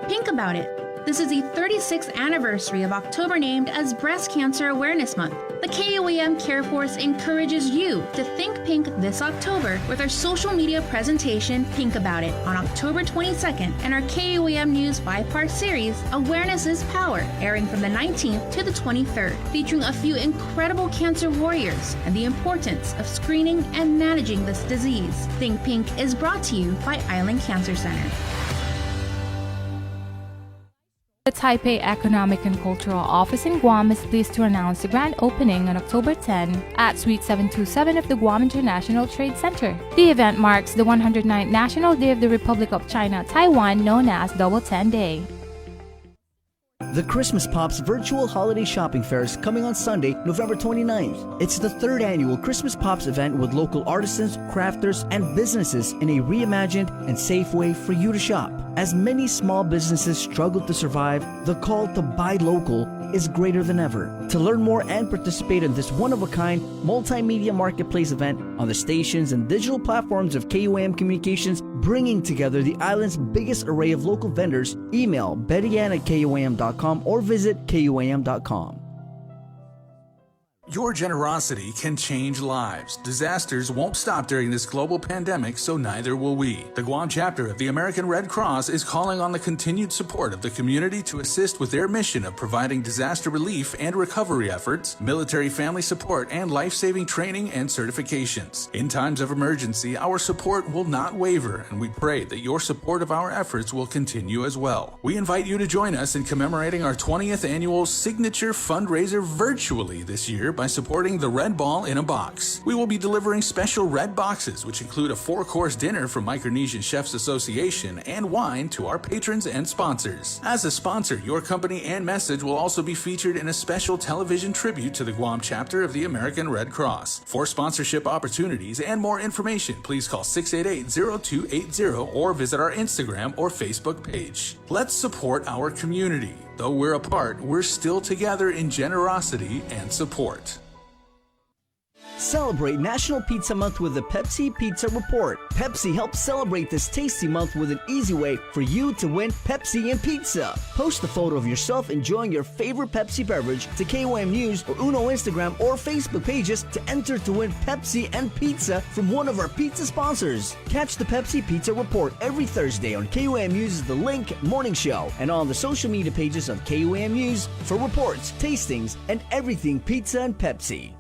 Think about it. This is the 36th anniversary of October named as Breast Cancer Awareness Month. The KUAM Care Force encourages you to think pink this October with our social media presentation, Pink About It, on October 22nd, and our KUAM News 5-part series, Awareness is Power, airing from the 19th to the 23rd, featuring a few incredible cancer warriors and the importance of screening and managing this disease. Think Pink is brought to you by Island Cancer Center. The Taipei Economic and Cultural Office in Guam is pleased to announce the grand opening on October 10 at Suite 727 of the Guam International Trade Center. The event marks the 109th National Day of the Republic of China, Taiwan, known as Double 10 Day. The Christmas Pops Virtual Holiday Shopping Fair is coming on Sunday, November 29th. It's the third annual Christmas Pops event with local artisans, crafters, and businesses in a reimagined and safe way for you to shop. As many small businesses struggle to survive, the call to buy local is greater than ever. To learn more and participate in this one-of-a-kind multimedia marketplace event on the stations and digital platforms of KUAM Communications, bringing together the island's biggest array of local vendors, email bettyann@kuam.com or visit kuam.com. Your generosity can change lives. Disasters won't stop during this global pandemic, so neither will we. The Guam chapter of the American Red Cross is calling on the continued support of the community to assist with their mission of providing disaster relief and recovery efforts, military family support, and life-saving training and certifications. In times of emergency, our support will not waver, and we pray that your support of our efforts will continue as well. We invite you to join us in commemorating our 20th annual signature fundraiser virtually this year by supporting the Red Ball in a Box. We will be delivering special red boxes, which include a 4-course dinner from Micronesian Chefs Association and wine to our patrons and sponsors. As a sponsor, your company and message will also be featured in a special television tribute to the Guam chapter of the American Red Cross. For sponsorship opportunities and more information, please call 688-0280 or visit our Instagram or Facebook page. Let's support our community. Though we're apart, we're still together in generosity and support. Celebrate National Pizza Month with the Pepsi Pizza Report. Pepsi helps celebrate this tasty month with an easy way for you to win Pepsi and pizza. Post a photo of yourself enjoying your favorite Pepsi beverage to KOM News or Uno Instagram or Facebook pages to enter to win Pepsi and pizza from one of our pizza sponsors. Catch the Pepsi Pizza Report every Thursday on KOM News' The Link Morning Show and on the social media pages of KOM News for reports, tastings, and everything pizza and Pepsi.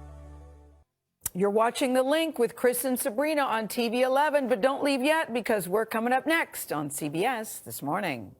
You're watching The Link with Chris and Sabrina on TV 11, but don't leave yet because we're coming up next on CBS This Morning.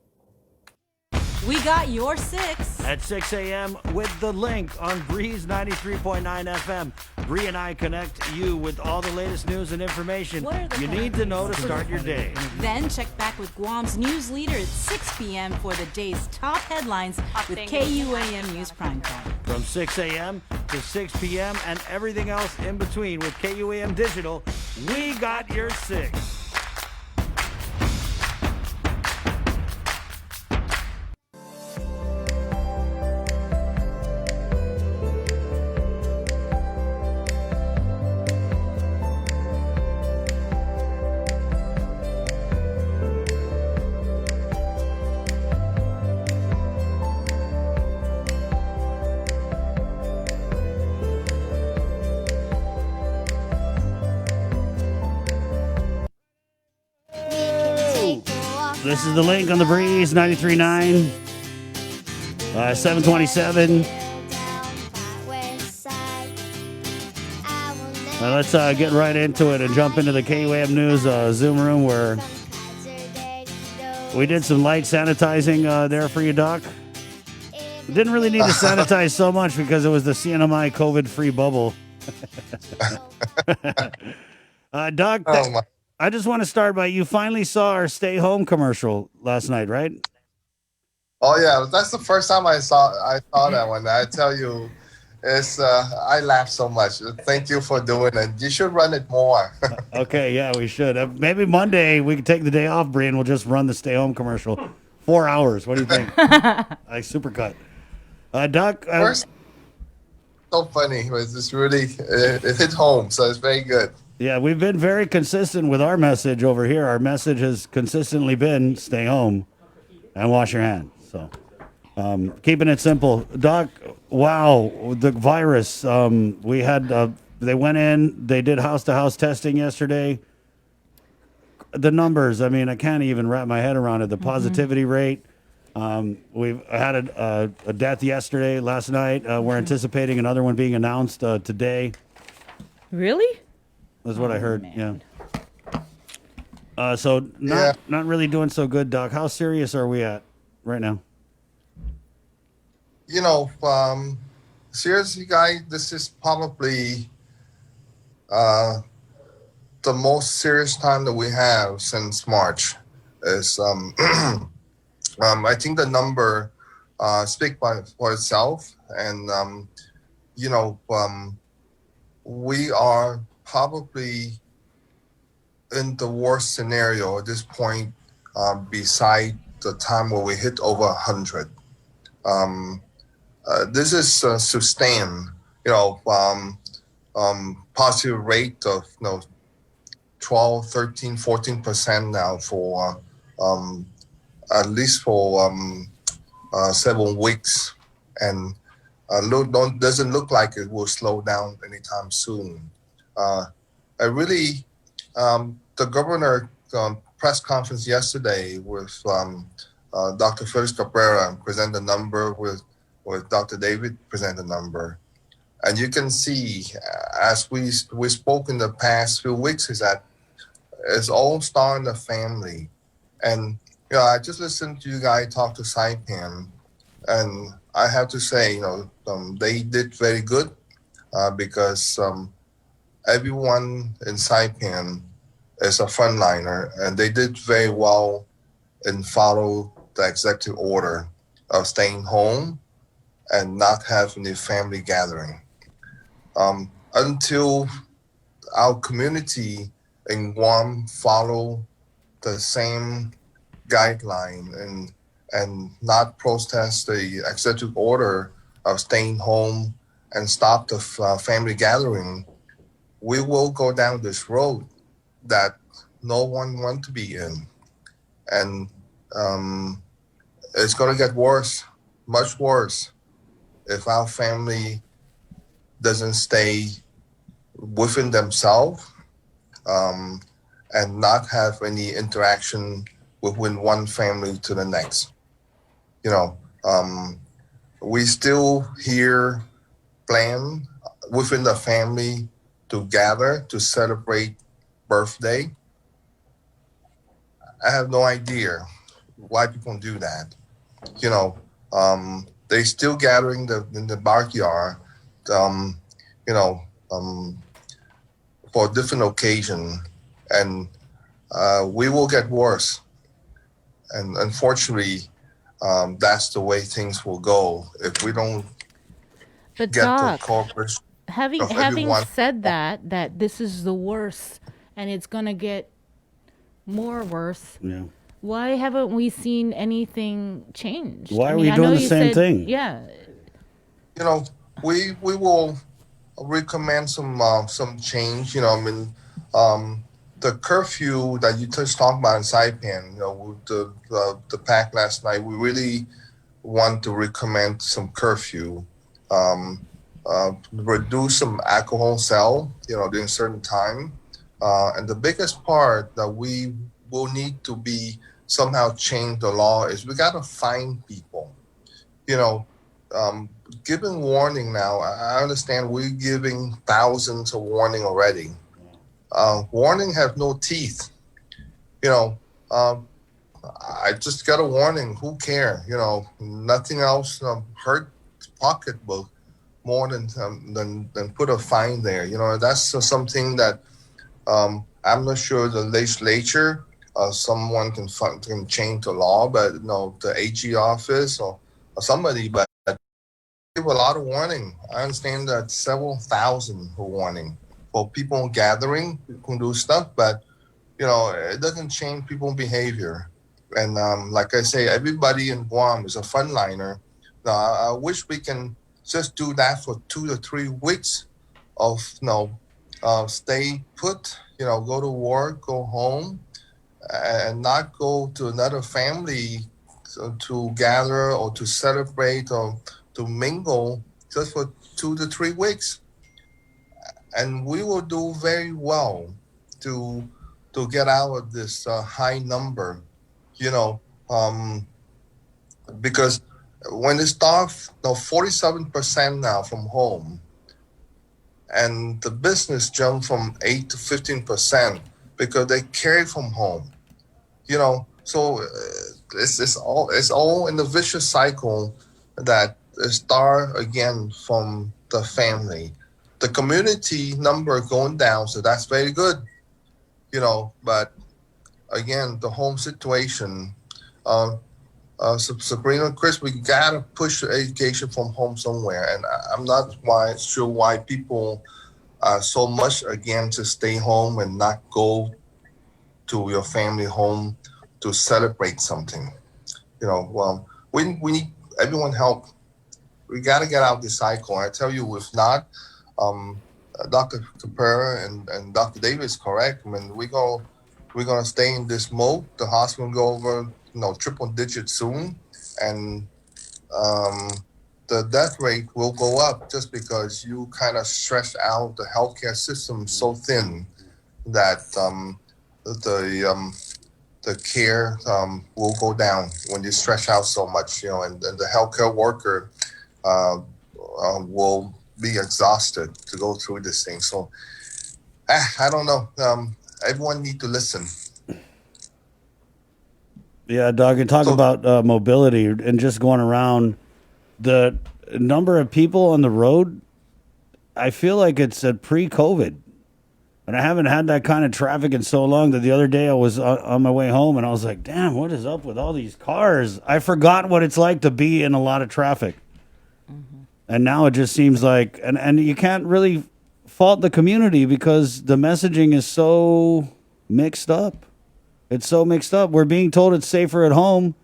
We got your 6 at 6 a.m. with The Link on Breeze 93.9 FM. Bree and I connect you with all the latest news and information you need to know to start your day. Then check back with Guam's news leader at 6 p.m. for the day's top headlines with KUAM News Primetime. From 6 a.m. to 6 p.m. and everything else in between with KUAM Digital, we got your 6. This is The Link on the Breeze, 93.9, 727. Let's get right into it and jump into the KUAM News Zoom room where we did some light sanitizing there for you, Doc. Didn't really need to sanitize so much because it was the CNMI COVID-free bubble. Doc, I just want to start by you finally saw our stay home commercial last night, right? Oh yeah, that's the first time I saw that one. I tell you, it's I laughed so much. Thank you for doing it. You should run it more. Okay, yeah, we should. Maybe Monday we can take the day off, Bree, and we'll just run the stay home commercial. 4 hours. What do you think? Like supercut. Doc. So funny. It was just really it hit home, so it's very good. Yeah, we've been very consistent with our message over here. Our message has consistently been stay home and wash your hands. So keeping it simple. Doc, wow, the virus. We had, they went in, they did house-to-house testing yesterday. The numbers, I mean, I can't even wrap my head around it. The positivity rate. We've had a death yesterday, last night. We're anticipating another one being announced today. Really? That's what I heard. Man. Yeah. So not really doing so good, Doc. How serious are we at right now? You know, seriously, guys, this is probably the most serious time that we have since March. Is I think the number speaks for itself, and you know, we are probably in the worst scenario at this point, beside the time where we hit over 100. This is sustained, you know, positive rate of 12, 13, 14% now for at least for 7 weeks, and doesn't look like it will slow down anytime soon. I really, the governor press conference yesterday with Dr. Felix Cabrera present the number with Dr. David present the number. And you can see, as we spoke in the past few weeks, is that it's all starting the family. And I just listened to you guys talk to Saipan, and I have to say, they did very good. because everyone in Saipan is a frontliner, and they did very well and follow the executive order of staying home and not having a family gathering. Until our community in Guam follow the same guideline and not protest the executive order of staying home and stop the family gathering, we will go down this road that no one wants to be in. And it's going to get worse, much worse, if our family doesn't stay within themselves and not have any interaction within one family to the next. We still here plan within the family to gather to celebrate birthday. I have no idea why people do that. They still gathering in the backyard, for a different occasion, and we will get worse. And unfortunately, that's the way things will go if we don't But get Doc, the cooperation having of everyone. said that this is the worst and it's gonna get more worse. Yeah. Why haven't we seen anything change? Why I are mean, we I doing know the you same said- thing? Yeah. We will recommend some change. The curfew that you just talked about in Saipan, with the pack last night, we really want to recommend some curfew, reduce some alcohol sale, during certain time. And the biggest part that we will need to be somehow change the law is we got to fine people. Giving warning now, I understand we're giving thousands of warning already. Warning have no teeth. I just got a warning. Who care? Nothing else hurt pocketbook more than put a fine there. That's something that I'm not sure the legislature, someone can change the law, but the AG office or somebody, but give a lot of warning. I understand that several thousand for warning for people gathering, people can do stuff, but it doesn't change people's behavior. And like I say, everybody in Guam is a frontliner. Now, I wish we can just do that for 2 to 3 weeks of stay put, go to work, go home, and not go to another family to gather or to celebrate or to mingle just for 2 to 3 weeks. And we will do very well to get out of this high number, because when it starts, 47% now from home, and the business jumped from 8 to 15% because they carry from home, So it's all in the vicious cycle that start again from the family. The community number going down, so that's very good, but again, the home situation, Sabrina, Chris, we gotta push the education from home somewhere, and I'm not sure why people are so much again to stay home and not go to your family home to celebrate something. We need everyone help. We gotta get out this cycle. I tell you, if not, Dr. Capera and Dr. Davis correct. I mean, we're gonna stay in this mode. The hospital will go over, triple digits soon, and the death rate will go up just because you kind of stretch out the healthcare system so thin that the care will go down when you stretch out so much, and the healthcare worker will be exhausted to go through this thing. So I don't know. Everyone need to listen. Yeah, Doug, and talk about mobility and just going around. The number of people on the road, I feel like it's at pre-COVID. And I haven't had that kind of traffic in so long that the other day I was on my way home and I was like, damn, what is up with all these cars? I forgot what it's like to be in a lot of traffic. And now it just seems like, and you can't really fault the community because the messaging is so mixed up. It's so mixed up. We're being told it's safer at home,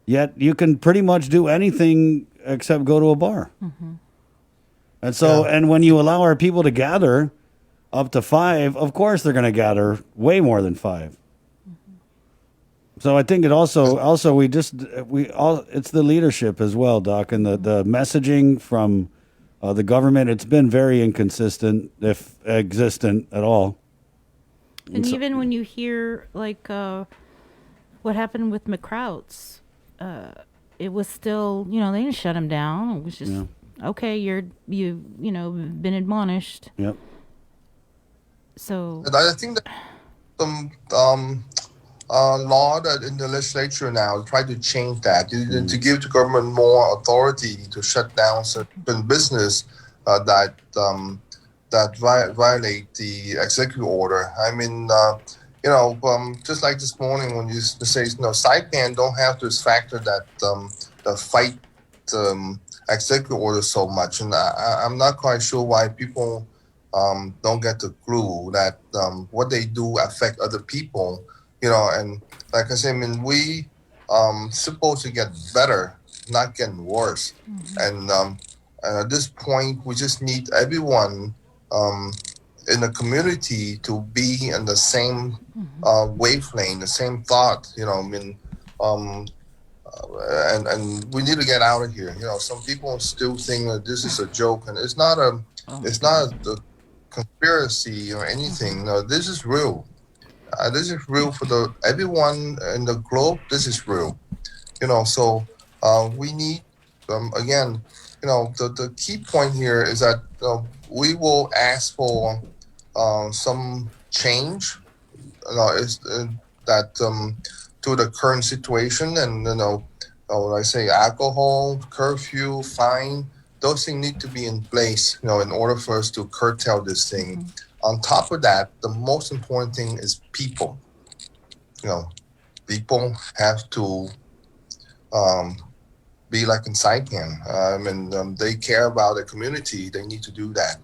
yet you can pretty much do anything except go to a bar. And so, and when you allow our people to gather up to 5, of course they're going to gather way more than 5. So I think it also it's the leadership as well, Doc, and the messaging from the government. It's been very inconsistent, if existent at all. And even when you hear like what happened with McCrouts, it was still, they didn't shut him down. It was just okay. You've been admonished. Yep. So I think that some law that in the legislature now try to change that to give the government more authority to shut down certain business that violate the executive order. I mean, just like this morning when you say Saipan don't have this factor that the fight executive order so much, and I'm not quite sure why people don't get the clue that what they do affect other people, and like I say, I mean, we supposed to get better, not getting worse. And at this point, we just need everyone in the community to be in the same wavelength, the same thought, and we need to get out of here. Some people still think that this is a joke, and it's not a conspiracy or anything. No, this is real. This is real for everyone in the globe. This is real. So we need again. The key point here is that we will ask for some change. That to the current situation, and I say alcohol, curfew, fine. Those things need to be in place, in order for us to curtail this thing. On top of that, the most important thing is people. People have to be like in Saipan. They care about the community. They need to do that.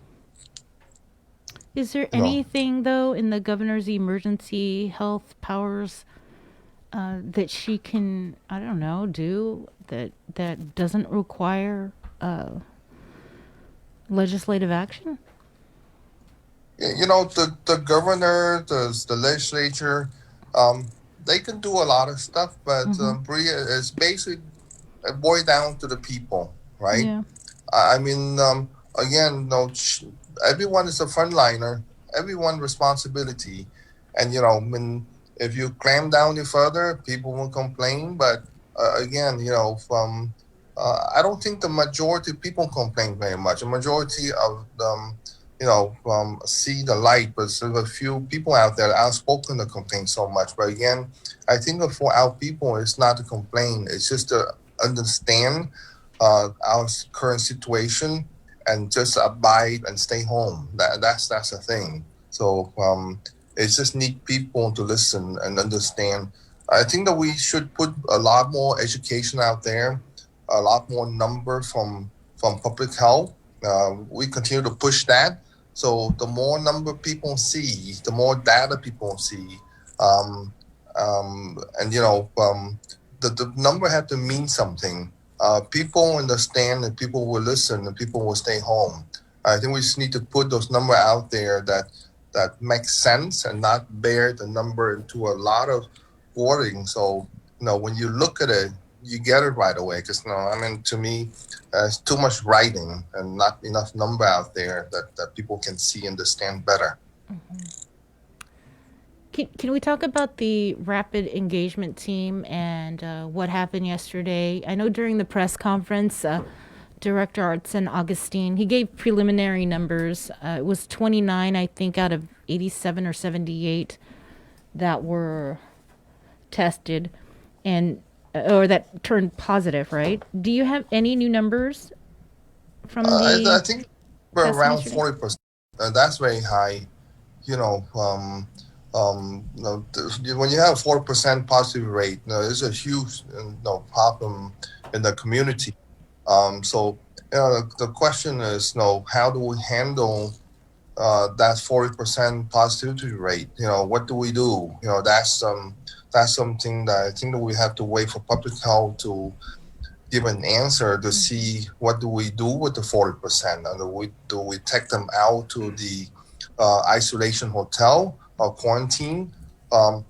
Is there anything, though, in the governor's emergency health powers that she can, do that doesn't require legislative action? The governor, the legislature, they can do a lot of stuff, but Bria is basically boiled down to the people, right? Yeah. Again, everyone is a frontliner, everyone responsibility, and if you clamp down any further, people will complain. But again, I don't think the majority of people complain very much. The majority of them, see the light, but there's a few people out there that are outspoken to complain so much. But again, I think for our people, it's not to complain. It's just to understand our current situation and just abide and stay home. That's the thing. So it just need people to listen and understand. I think that we should put a lot more education out there, a lot more number from public health. We continue to push that. So the more number people see, the more data people see, the number have to mean something. People understand, and people will listen, and people will stay home. I think we just need to put those number out there that makes sense and not bear the number into a lot of wording. So when you look at it, you get it right away. Because to me, it's too much writing and not enough number out there that people can see, understand better. Can we talk about the rapid engagement team and what happened yesterday? I know during the press conference, Director Artson Augustine, he gave preliminary numbers. It was 29, I think, out of 87 or 78 that were tested or that turned positive, right? Do you have any new numbers from I think we're testing around yesterday? 40%. That's very high. You know, when you have 4% positive rate, it's a huge problem in the community. So the question is, how do we handle that 40% positivity rate? What do we do? That's something that I think that we have to wait for public health to give an answer to see what do we do with the 40%. And do we take them out to the isolation hotel or quarantine? I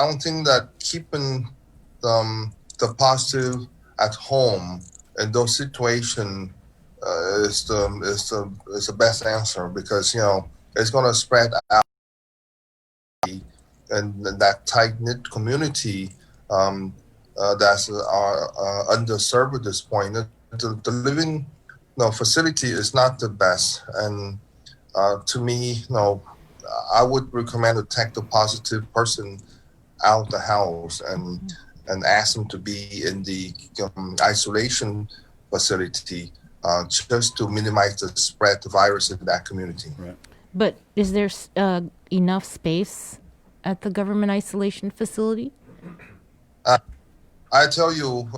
don't think that keeping the positive at home in those situations is the best answer, because it's going to spread out in that tight-knit community that's underserved at this point. The living facility is not the best, and to me, I would recommend to take the positive person out the house and ask them to be in the isolation facility, just to minimize the spread of the virus in that community. Right. But is there enough space at the government isolation facility? I tell you,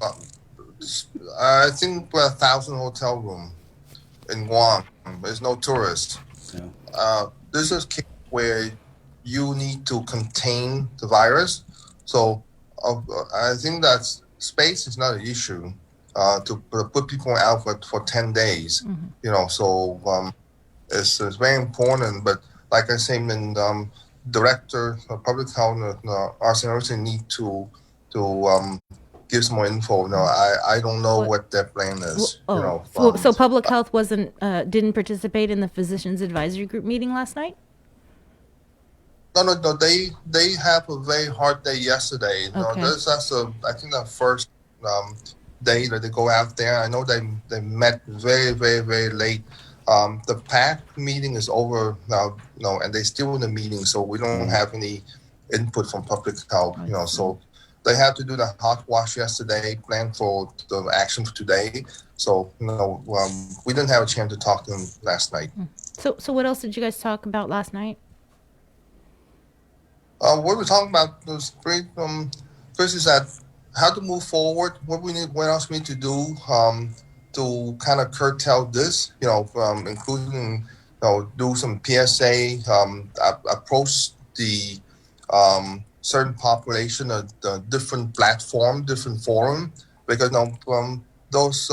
I think we're 1,000 hotel room in Guam. There's no tourists. Yeah. This is a case where you need to contain the virus. So I think that space is not an issue to put people out for 10 days. So it's very important. But like I say, director of public health, RCNRC need to give some more info. I don't know what their plan is. So public health didn't participate in the physicians advisory group meeting last night? No. They have a very hard day yesterday. Okay. That's I think the first day that they go out there. I know they met very, very, very late. The PAC meeting is over now, and they still in the meeting, so we don't have any input from public health. So they had to do the hot wash yesterday, plan for the action for today. So we didn't have a chance to talk to them last night. So what else did you guys talk about last night? What we're talking about was first is that how to move forward, what else we need to do to kind of curtail this, including do some PSA, approach the certain population, a different platform, different forum, because those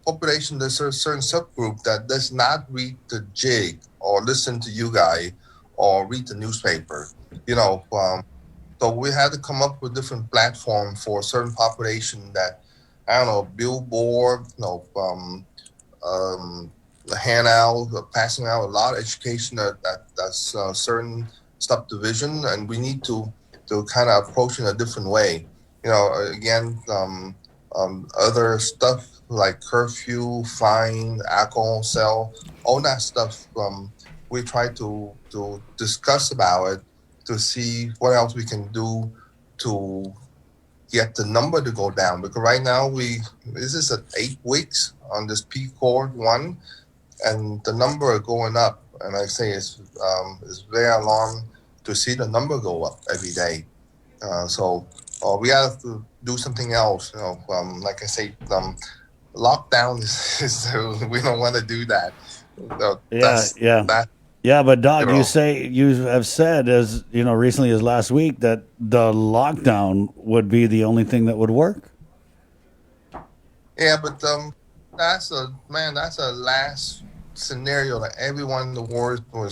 population, there's a certain subgroup that does not read the jig or listen to you guys or read the newspaper. So we had to come up with different platform for a certain population that, I don't know, billboard, handout, passing out a lot of education that's certain subdivision, and we need to kind of approach in a different way. Again, other stuff like curfew, fine, alcohol sale, all that stuff. We try to discuss about it to see what else we can do to get the number to go down. Because right now this is at 8 weeks on this P Cord 1, and the number are going up. And I say it's very alarming to see the number go up every day. So we have to do something else. Like I say, lockdown is we don't want to do that. Yeah, but Doc, you have said as recently as last week that the lockdown would be the only thing that would work. Yeah, but that's a last scenario that everyone in the world will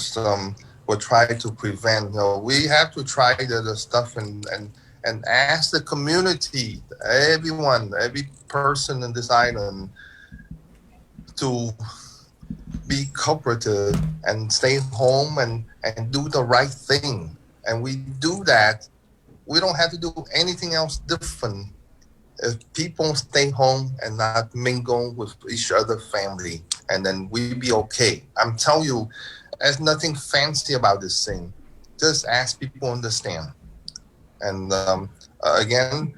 try to prevent. We have to try the stuff and ask the community, everyone, every person in this island to be cooperative and stay home and do the right thing. And we do that. We don't have to do anything else different if people stay home and not mingle with each other family, and then we be okay. I'm telling you, there's nothing fancy about this thing. Just ask people to understand. And again,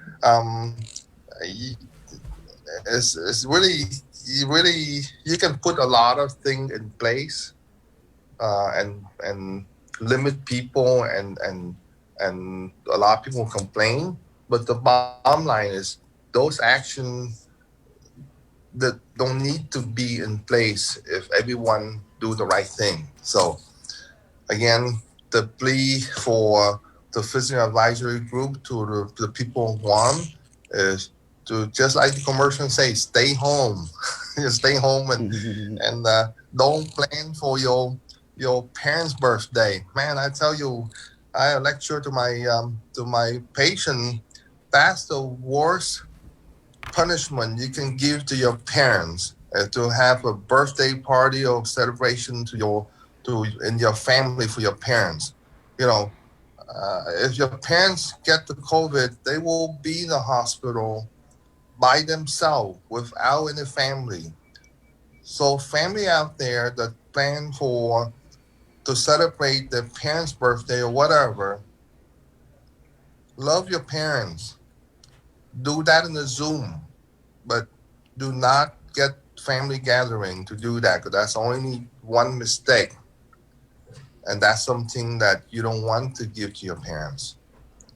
it's really you can put a lot of things in place, and limit people, and a lot of people complain. But the bottom line is those actions that don't need to be in place if everyone do the right thing. So again, the plea for the Physical Advisory Group to the people of Guam is to, just like the commercial say, stay home. Stay home and don't plan for your parents' birthday. Man, I tell you, I lecture to my patient. That's the worst punishment you can give to your parents, to have a birthday party or celebration in your family for your parents. You know, if your parents get the COVID, they will be in the hospital by themselves without any family. So family out there that plan to celebrate their parents' birthday or whatever, love your parents. Do that in the Zoom, but do not get family gathering to do that, because that's only one mistake. And that's something that you don't want to give to your parents.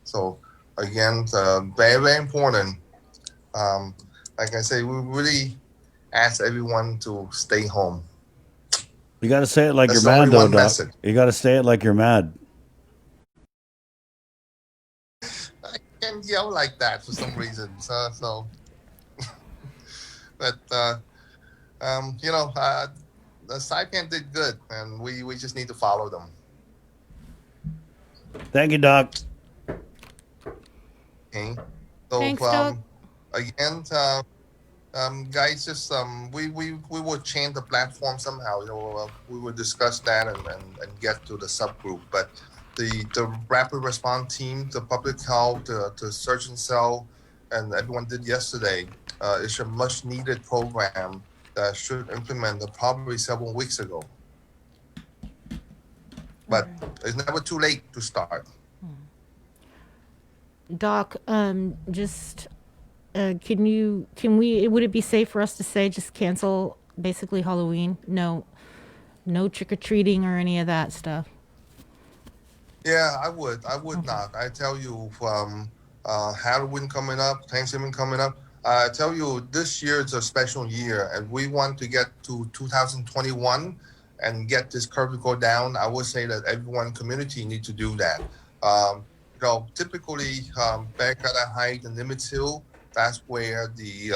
So again, very, very important. Like I say, we really ask everyone to stay home. You got to say it like That's you're mad, only though, one Doc. message. You got to say it like you're mad. Can't yell like that for some reason. So but you know, the Saipan did good, and we just need to follow them. Thank you, Doc. Okay. So Thanks, Doc. again, guys, just we will change the platform somehow. You know, we will discuss that and get to the subgroup. But the rapid response team, the public health, the surgeon cell, and everyone did yesterday. It's a much needed program that should implement probably several weeks ago. But it's never too late to start. Doc, just would it be safe for us to say just cancel basically Halloween? No trick or treating or any of that stuff. Yeah, I would not. I tell you, Halloween coming up, Thanksgiving coming up. I tell you, this year is a special year, and we want to get to 2021 and get this curve to go down. I would say that everyone community need to do that. You know, typically, Barricada Heights and Nimitz Hill, that's where the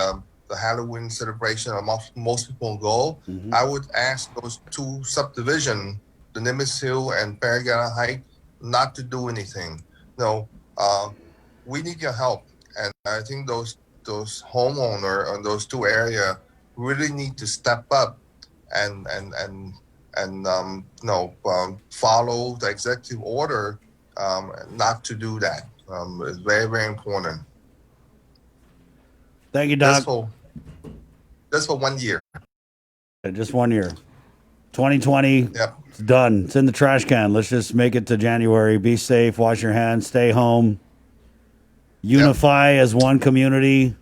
Halloween celebration of most people go. Mm-hmm. I would ask those two subdivisions, the Nimitz Hill and Barricada Heights, not to do anything. No, we need your help, and I think those homeowners in those two areas really need to step up and follow the executive order not to do that. It's very, very important. Thank you, Doc. Just for 1 year. Just 1 year. 2020, Yep. It's done. It's in the trash can. Let's just make it to January. Be safe. Wash your hands. Stay home. Unify as one community.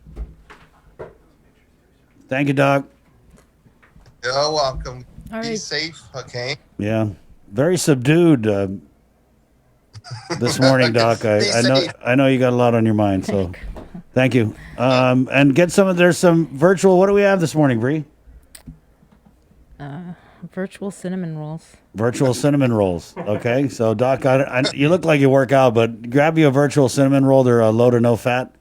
Thank you, Doc. You're welcome. All Be right. safe, okay? Yeah. Very subdued this morning, Doc. I know you got a lot on your mind, so thank you. And get there's some virtual. What do we have this morning, Bree? Virtual cinnamon rolls. Virtual cinnamon rolls. Okay, so Doc, you look like you work out, but grab you a virtual cinnamon roll. They're a low to no fat.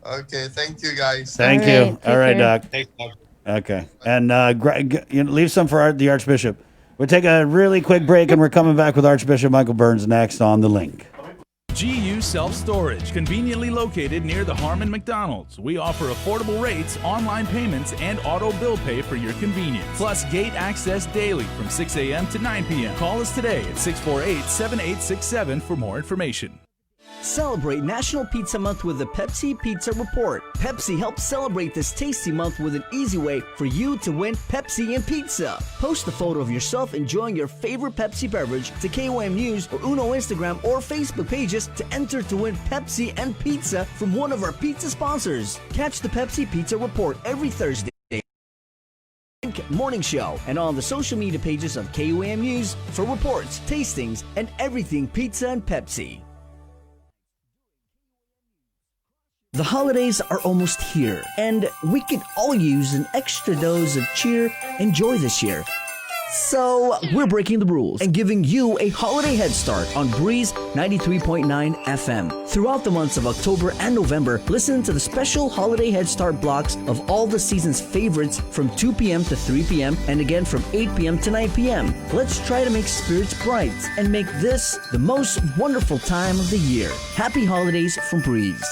Okay, thank you, guys. Thank you. All right, care. Doc. Thanks, Doc. Okay, and leave some for the Archbishop. We'll take a really quick break, and we're coming back with Archbishop Michael Burns next on The Link. GU Self-Storage, conveniently located near the Harmon McDonald's. We offer affordable rates, online payments, and auto bill pay for your convenience. Plus gate access daily from 6 a.m. to 9 p.m. Call us today at 648-7867 for more information. Celebrate National Pizza Month with the Pepsi Pizza Report. Pepsi helps celebrate this tasty month with an easy way for you to win Pepsi and pizza. Post a photo of yourself enjoying your favorite Pepsi beverage to KOM News or Uno Instagram or Facebook pages to enter to win Pepsi and pizza from one of our pizza sponsors. Catch the Pepsi Pizza Report every Thursday morning show and on the social media pages of KUAM News for reports, tastings, and everything pizza and Pepsi. The holidays are almost here, and we could all use an extra dose of cheer and joy this year. So, we're breaking the rules and giving you a holiday head start on Breeze 93.9 FM. Throughout the months of October and November, listen to the special holiday head start blocks of all the season's favorites from 2 p.m. to 3 p.m. and again from 8 p.m. to 9 p.m. Let's try to make spirits bright and make this the most wonderful time of the year. Happy holidays from Breeze.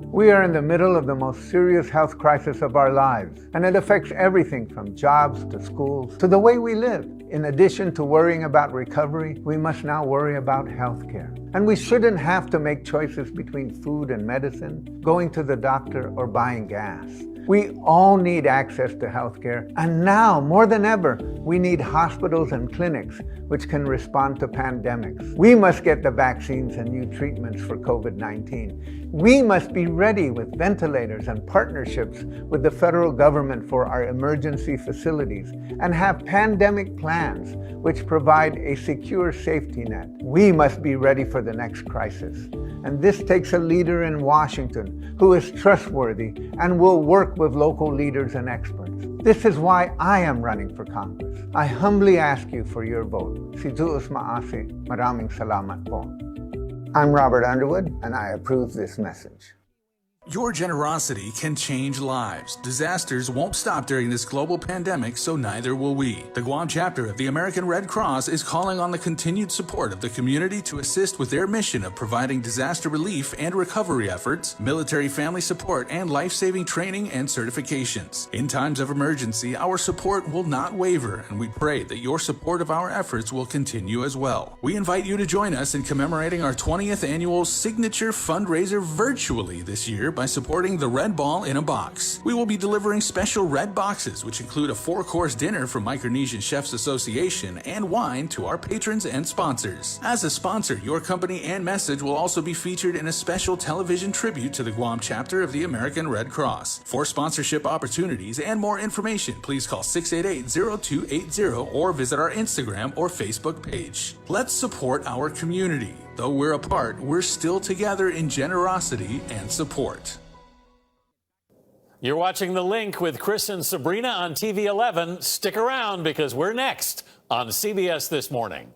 We are in the middle of the most serious health crisis of our lives, and it affects everything from jobs to schools to the way we live. In addition to worrying about recovery, we must now worry about healthcare. And we shouldn't have to make choices between food and medicine, going to the doctor, or buying gas. We all need access to healthcare, and now, more than ever, we need hospitals and clinics which can respond to pandemics. We must get the vaccines and new treatments for COVID-19. We must be ready with ventilators and partnerships with the federal government for our emergency facilities and have pandemic plans which provide a secure safety net. We must be ready for the next crisis. And this takes a leader in Washington who is trustworthy and will work with local leaders and experts. This is why I am running for Congress. I humbly ask you for your vote. Si Duenas Maasi, maraming salamat po. I'm Robert Underwood, and I approve this message. Your generosity can change lives. Disasters won't stop during this global pandemic, so neither will we. The Guam chapter of the American Red Cross is calling on the continued support of the community to assist with their mission of providing disaster relief and recovery efforts, military family support, and life-saving training and certifications. In times of emergency, our support will not waver, and we pray that your support of our efforts will continue as well. We invite you to join us in commemorating our 20th annual signature fundraiser virtually this year by supporting the Red Ball in a Box. We will be delivering special red boxes, which include a 4-course dinner from Micronesian Chefs Association and wine to our patrons and sponsors. As a sponsor, your company and message will also be featured in a special television tribute to the Guam chapter of the American Red Cross. For sponsorship opportunities and more information, please call 688-0280 or visit our Instagram or Facebook page. Let's support our community. Though we're apart, we're still together in generosity and support. You're watching The Link with Chris and Sabrina on TV 11. Stick around because we're next on CBS This Morning.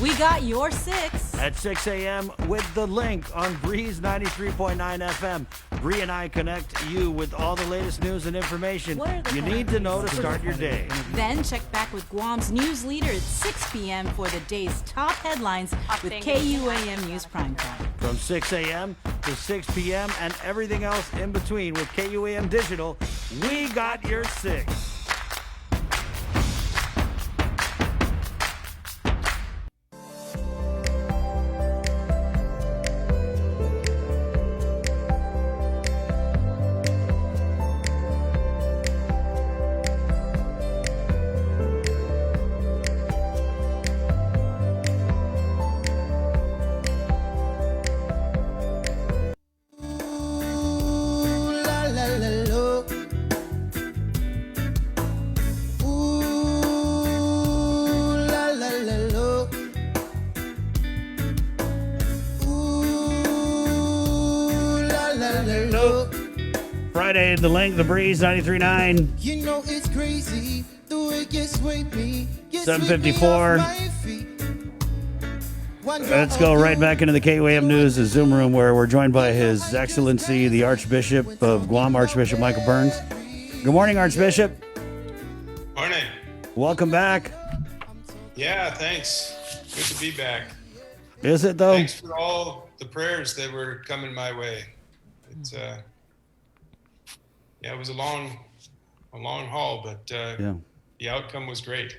We got your 6. At 6 a.m. with The Link on Breeze 93.9 FM. Bree and I connect you with all the latest news and information you need to know to start your day. Then check back with Guam's news leader at 6 p.m. for the day's top headlines with KUAM News Primetime. From 6 a.m. to 6 p.m. and everything else in between with KUAM Digital, we got your 6. Friday, The Link, The Breeze, 93.9. You know it's crazy the way you sway me. 7:54. Let's go right back into the KUAM News, the Zoom room, where we're joined by His Excellency, the Archbishop of Guam, Archbishop Michael Burns. Good morning, Archbishop. Morning. Welcome back. Yeah, thanks. Good to be back. Is it, though? Thanks for all the prayers that were coming my way. It's it was a long haul, but the outcome was great.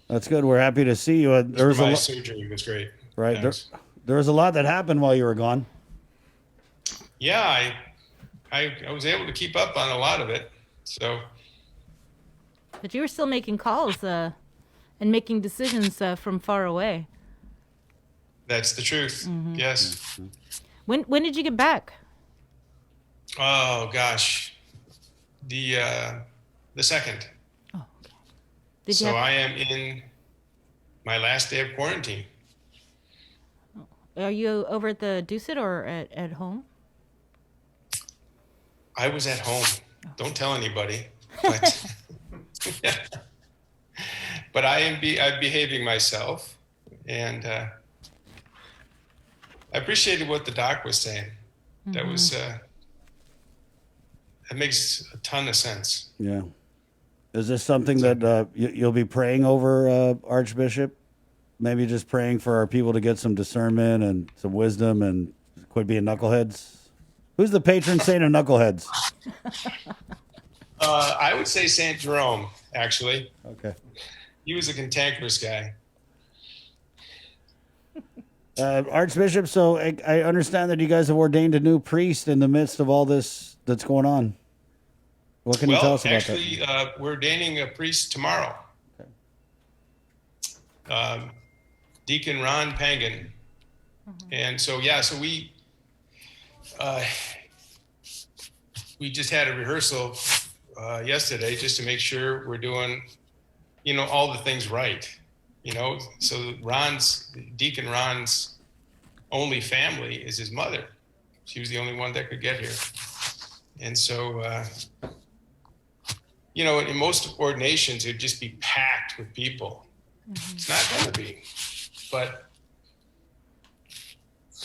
That's good. We're happy to see you. My surgery was great. Right. There was a lot that happened while you were gone. Yeah, I was able to keep up on a lot of it. So. But you were still making calls and making decisions from far away. That's the truth. Mm-hmm. Yes. When did you get back? Oh gosh, The second. Oh, okay. So I am in my last day of quarantine. Are you over at the Dusit or at home? I was at home. Don't tell anybody. But, but I'm behaving myself, and I appreciated what the doc was saying. That was that makes a ton of sense. Yeah. Is this something that you'll be praying over, Archbishop? Maybe just praying for our people to get some discernment and some wisdom and quit being knuckleheads? Who's the patron saint of knuckleheads? I would say St. Jerome, actually. Okay. He was a cantankerous guy. Archbishop, so I understand that you guys have ordained a new priest in the midst of all this that's going on. What can you tell us about that? Actually, we're ordaining a priest tomorrow. Okay. Deacon Ron Pangan. And so, so we just had a rehearsal yesterday just to make sure we're doing, all the things right. So Deacon Ron's only family is his mother. She was the only one that could get here. And so, in most ordinations, it'd just be packed with people. It's not going to be. But,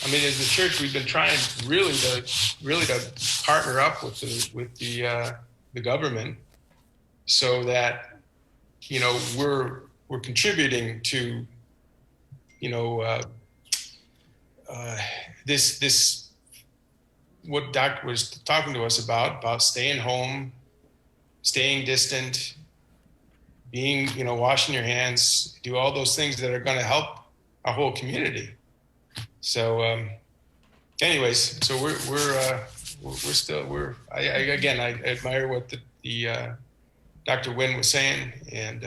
I mean, as a church, we've been trying really to partner up with the government so that, we're contributing to, this what Doc was talking to us about staying home, staying distant, being, washing your hands, do all those things that are going to help our whole community. So, anyways, so I admire what the Dr. Wynn was saying, and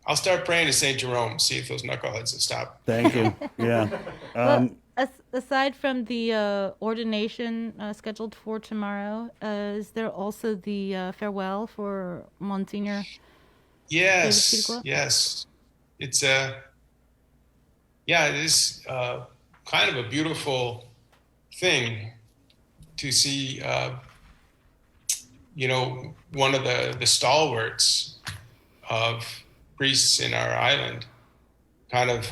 I'll start praying to St. Jerome, see if those knuckleheads will stop. Thank you. Yeah. Aside from the ordination scheduled for tomorrow, is there also the farewell for Monsignor? Yes. It's it is kind of a beautiful thing to see, one of the stalwarts of priests in our island kind of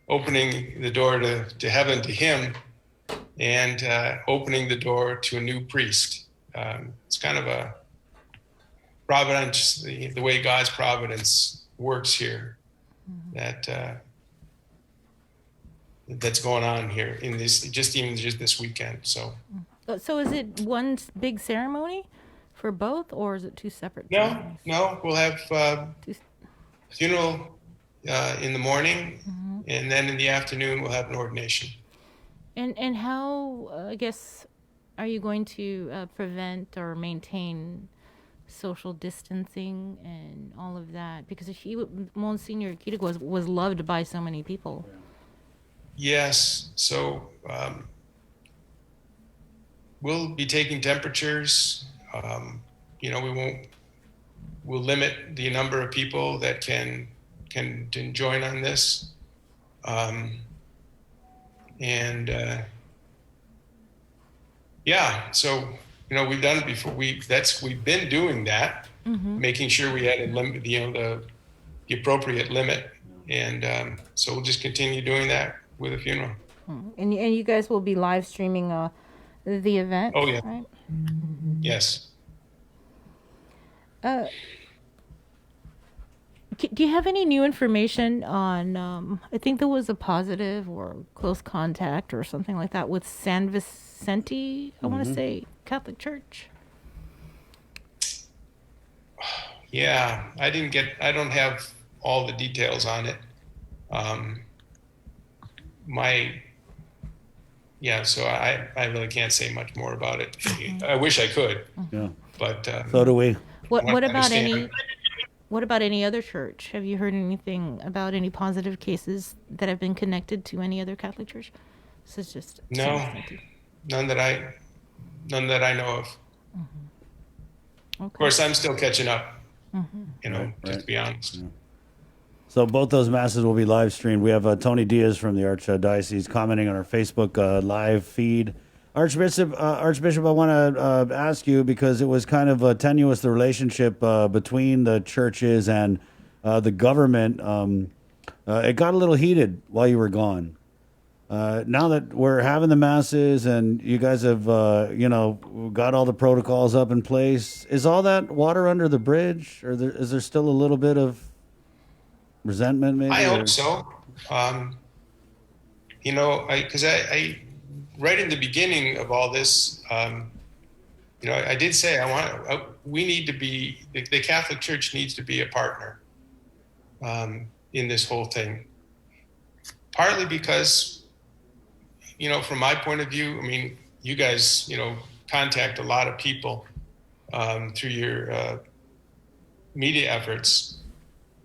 opening the door to heaven to him and opening the door to a new priest. It's kind of a providence, the way God's providence works here, that's going on here in this, just this weekend. So is it one big ceremony for both, or is it two separate ceremonies? No, we'll have funeral in the morning, and then in the afternoon we'll have an ordination. And how, I guess, are you going to prevent or maintain social distancing and all of that? Because Monsignor Quiriguez was loved by so many people. Yes, so we'll be taking temperatures. We'll limit the number of people that can join on this. So we've done it before. We've been doing that, making sure we had a limit, the appropriate limit, and so we'll just continue doing that with a funeral. And you guys will be live streaming the event. Oh yeah. Right? Yes. Do you have any new information on, I think there was a positive or close contact or something like that with San Vicente, I want to say, Catholic Church? Yeah, I don't have all the details on it. So I really can't say much more about it. I wish I could. Yeah. But so do we. What about any other church? Have you heard anything about any positive cases that have been connected to any other Catholic church? This is just none that I know of. Of course, I'm still catching up, Right. just to be honest. So both those masses will be live streamed. We have Tony Diaz from the Archdiocese commenting on our Facebook live feed. Archbishop, I want to ask you, because it was kind of tenuous, the relationship between the churches and the government. It got a little heated while you were gone. Now that we're having the masses and you guys have, got all the protocols up in place, is all that water under the bridge, or is there still a little bit of resentment, maybe? I hope so. Because I right in the beginning of all this, I did say we need to be, the Catholic Church needs to be a partner in this whole thing. Partly because, from my point of view, I mean, you guys, contact a lot of people through your media efforts,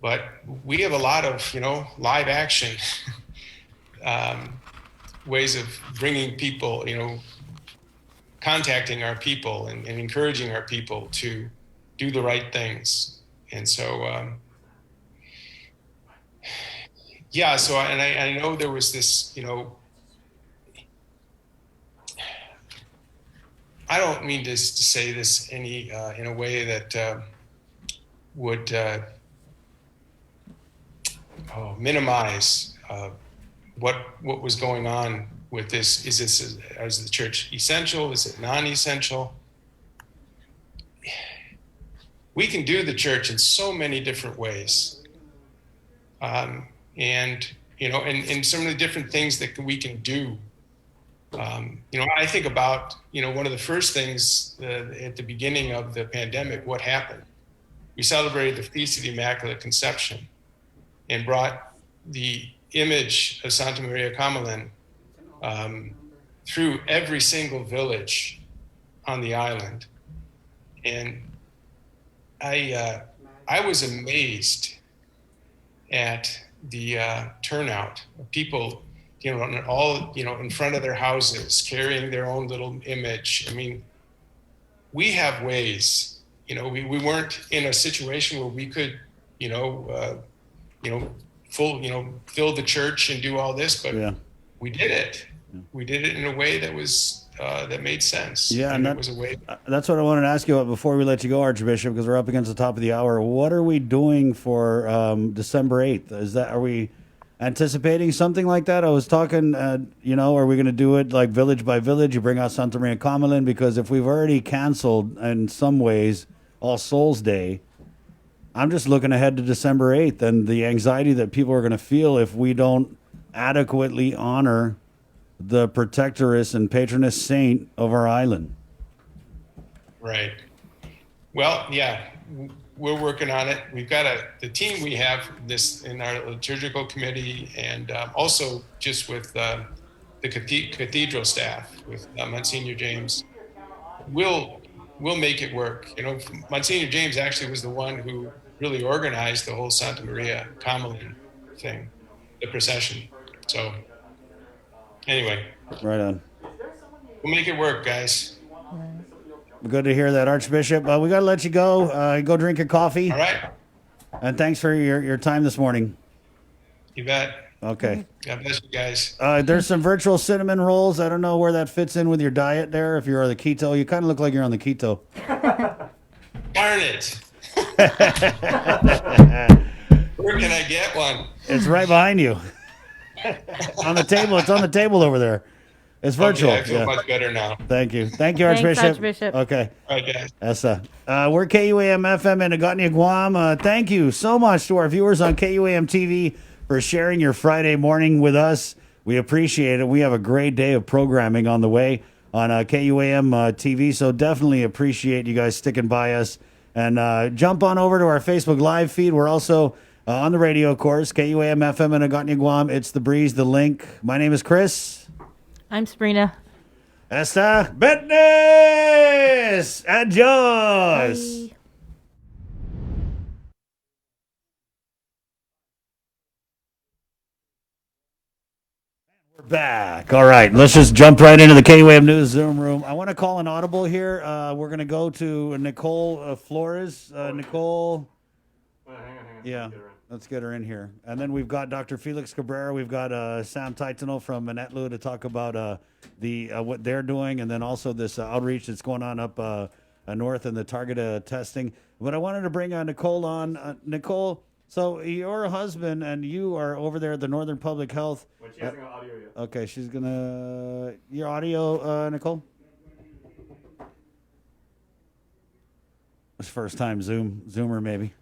but we have a lot of, live action ways of bringing people, contacting our people and encouraging our people to do the right things. And so, I know there was this, I don't mean to say this in a way that would minimize what was going on with this. Is the church essential? Is it non-essential? We can do the church in so many different ways. And some of the different things that we can do. I think about, one of the first things at the beginning of the pandemic, what happened? We celebrated the Feast of the Immaculate Conception and brought the image of Santa Maria Carmelin through every single village on the island. And I was amazed at the turnout of people, all, in front of their houses, carrying their own little image. I mean, we have ways, we weren't in a situation where we could, fill the church and do all this, but we did it. We did it in a way that was, that made sense. Yeah, and it was a way. That's what I wanted to ask you about before we let you go, Archbishop, because we're up against the top of the hour. What are we doing for December 8th? Are we anticipating something like that? I was talking, are we going to do it like village by village? You bring out Santa Maria Carmelin, because if we've already canceled in some ways All Souls Day, I'm just looking ahead to December 8th and the anxiety that people are going to feel if we don't adequately honor the protectoress and patroness saint of our island. Right. Well, yeah, we're working on it. We've got the team we have this in our liturgical committee, and also just with the cathedral staff with Monsignor James. We'll make it work. Monsignor James actually was the one who really organized the whole Santa Maria Carmelin thing, the procession. So anyway. Right on. We'll make it work, guys. Good to hear that, Archbishop. We got to let you go. Go drink your coffee. All right. And thanks for your time this morning. You bet. Okay. God bless you guys. There's some virtual cinnamon rolls. I don't know where that fits in with your diet there. If you're on the keto, you kind of look like you're on the keto. Darn it. Where can I get one? It's right behind you. On the table. It's on the table over there. It's virtual. Okay, I feel much better now. Thank you. Thank you, Archbishop. Thanks, Archbishop. Okay. All right, guys. Essa. We're KUAM FM in Aguon, Guam. Thank you so much to our viewers on KUAM TV for sharing your Friday morning with us. We appreciate it. We have a great day of programming on the way on KUAM TV, so definitely appreciate you guys sticking by us. And jump on over to our Facebook Live feed. We're also on the radio, of course, KUAM FM in Aguon, Guam. It's The Breeze, The Link. My name is Chris. I'm Sabrina. Esta Betnes. Adios. Bye. Back. All right, let's just jump right into the KUAM News Zoom room. I want to call an audible here. We're going to go to Nicole Flores. Nicole. Hang on. Yeah, let's get her in here. And then we've got Dr. Felix Cabrera. We've got Sam Titano from Manetlu to talk about what they're doing, and then also this outreach that's going on up north and the target testing. But I wanted to bring Nicole on. Nicole, so your husband and you are over there at the Northern Public Health. But she hasn't got audio yet. Okay, she's gonna. Your audio, Nicole? It's first time Zoomer maybe.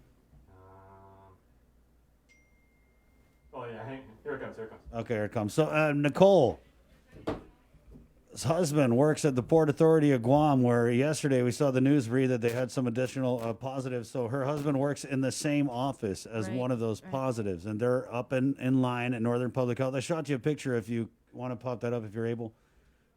Oh yeah, here it comes. Okay, here it comes. So Nicole's husband works at the Port Authority of Guam, where yesterday we saw the news read that they had some additional positives. So her husband works in the same office as one of those positives, and they're up in line at Northern Public Health. I shot you a picture if you want to pop that up if you're able,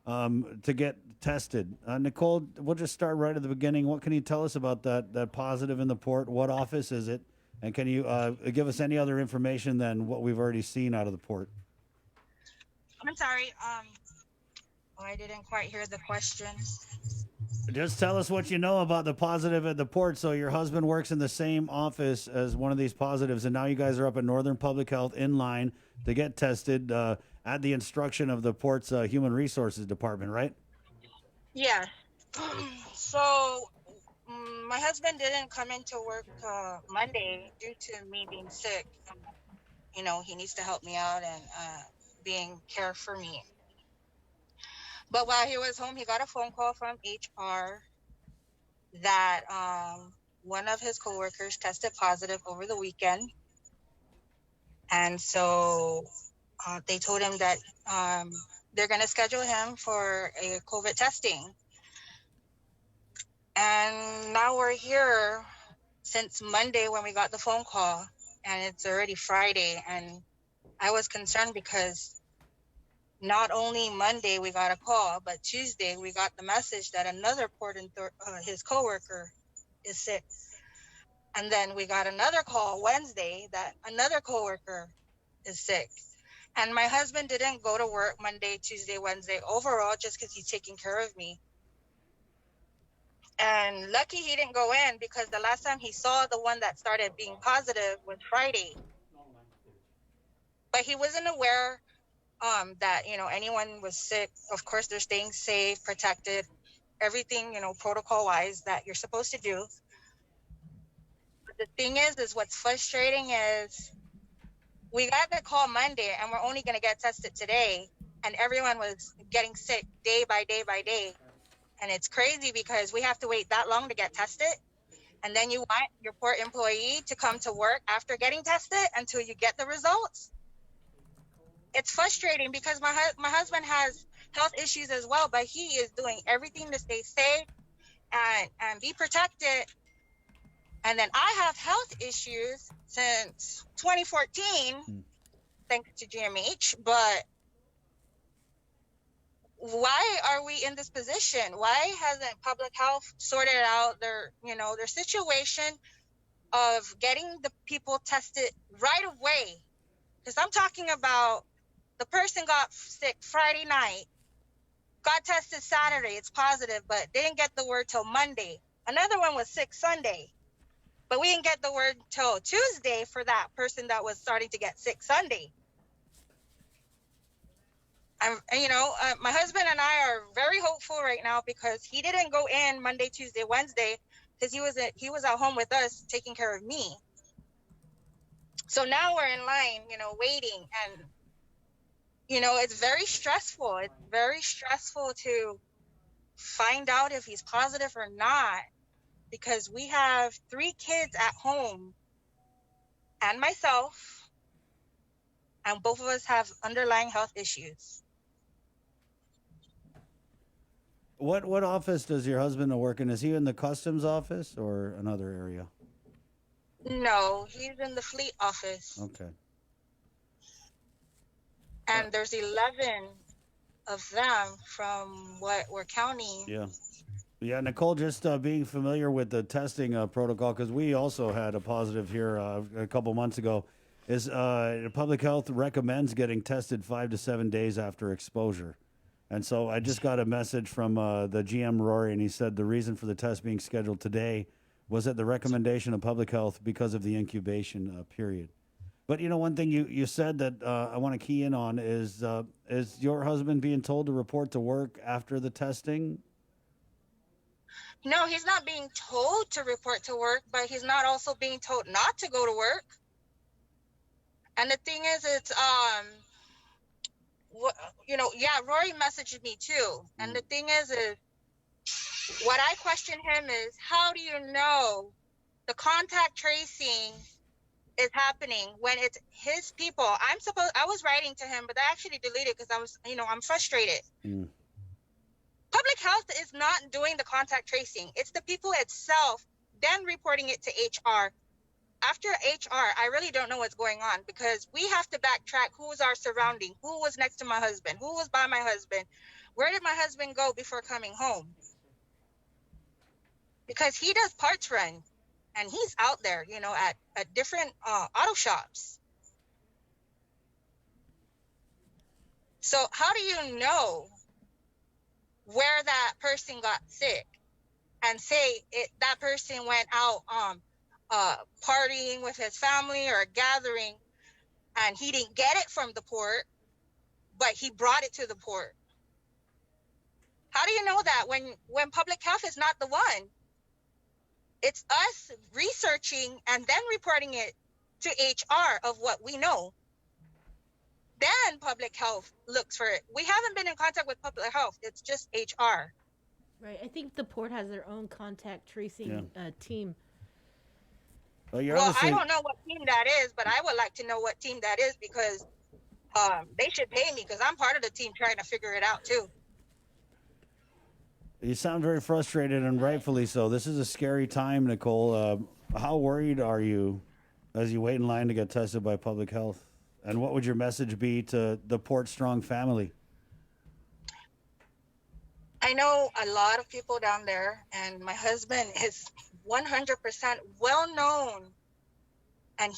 to get tested. Nicole, we'll just start right at the beginning. What can you tell us about that positive in the port? What office is it? And can you give us any other information than what we've already seen out of the port? I'm sorry. I didn't quite hear the question. Just tell us what you know about the positive at the port. So your husband works in the same office as one of these positives, and now you guys are up at Northern Public Health in line to get tested at the instruction of the port's Human Resources Department, right? Yeah. So my husband didn't come into work Monday due to me being sick. He needs to help me out and being care for me. But while he was home, he got a phone call from HR that one of his coworkers tested positive over the weekend. And so they told him that they're going to schedule him for a COVID testing. And now we're here since Monday when we got the phone call, and it's already Friday. And I was concerned because not only Monday we got a call, but Tuesday we got the message that another his coworker is sick. And then we got another call Wednesday that another coworker is sick. And my husband didn't go to work Monday, Tuesday, Wednesday overall just because he's taking care of me. And lucky he didn't go in because the last time he saw the one that started being positive was Friday. But he wasn't aware that, anyone was sick. Of course, they're staying safe, protected, everything, protocol-wise that you're supposed to do. But the thing is what's frustrating is we got the call Monday and we're only going to get tested today. And everyone was getting sick day by day by day. And it's crazy because we have to wait that long to get tested. And then you want your poor employee to come to work after getting tested until you get the results. It's frustrating because my husband has health issues as well, but he is doing everything to stay safe and be protected. And then I have health issues since 2014, thanks to GMH. But why are we in this position? Why hasn't public health sorted out their situation of getting the people tested right away? Because I'm talking about the person got sick Friday night, got tested Saturday, it's positive, but they didn't get the word till Monday. Another one was sick Sunday, but we didn't get the word till Tuesday for that person that was starting to get sick Sunday. My husband and I are very hopeful right now because he didn't go in Monday, Tuesday, Wednesday because he was at home with us taking care of me. So now we're in line, waiting, and it's very stressful. It's very stressful to find out if he's positive or not because we have 3 kids at home and myself, and both of us have underlying health issues. What office does your husband work in? Is he in the customs office or another area? No, he's in the fleet office. Okay. And there's 11 of them from what we're counting. Yeah, Nicole, just being familiar with the testing protocol, because we also had a positive here a couple months ago. is public health recommends getting tested 5 to 7 days after exposure. And so I just got a message from the GM Rory, and he said the reason for the test being scheduled today was at the recommendation of public health because of the incubation period. But, you know, one thing you said that I want to key in on is your husband being told to report to work after the testing? No, he's not being told to report to work, but he's not also being told not to go to work. And the thing is, it's, Rory messaged me too. And the thing is what I question him is, how do you know the contact tracing is happening when it's his people? I was writing to him, but I actually deleted because I'm frustrated. Public health is not doing the contact tracing. It's the people itself, then reporting it to HR. After HR, I really don't know what's going on because we have to backtrack who was our surrounding, who was next to my husband, who was by my husband, where did my husband go before coming home? Because he does parts run and he's out there, at different auto shops. So how do you know where that person got sick and say that person went out partying with his family or a gathering and he didn't get it from the port, but he brought it to the port? How do you know that when public health is not the one? It's us researching and then reporting it to HR of what we know. Then public health looks for it. We haven't been in contact with public health. It's just HR. Right. I think the port has their own contact tracing team. Well, I don't know what team that is, but I would like to know what team that is because they should pay me because I'm part of the team trying to figure it out too. You sound very frustrated, and rightfully so. This is a scary time, Nicole. How worried are you as you wait in line to get tested by public health? And what would your message be to the Port Strong family? I know a lot of people down there, and my husband is 100% well known, and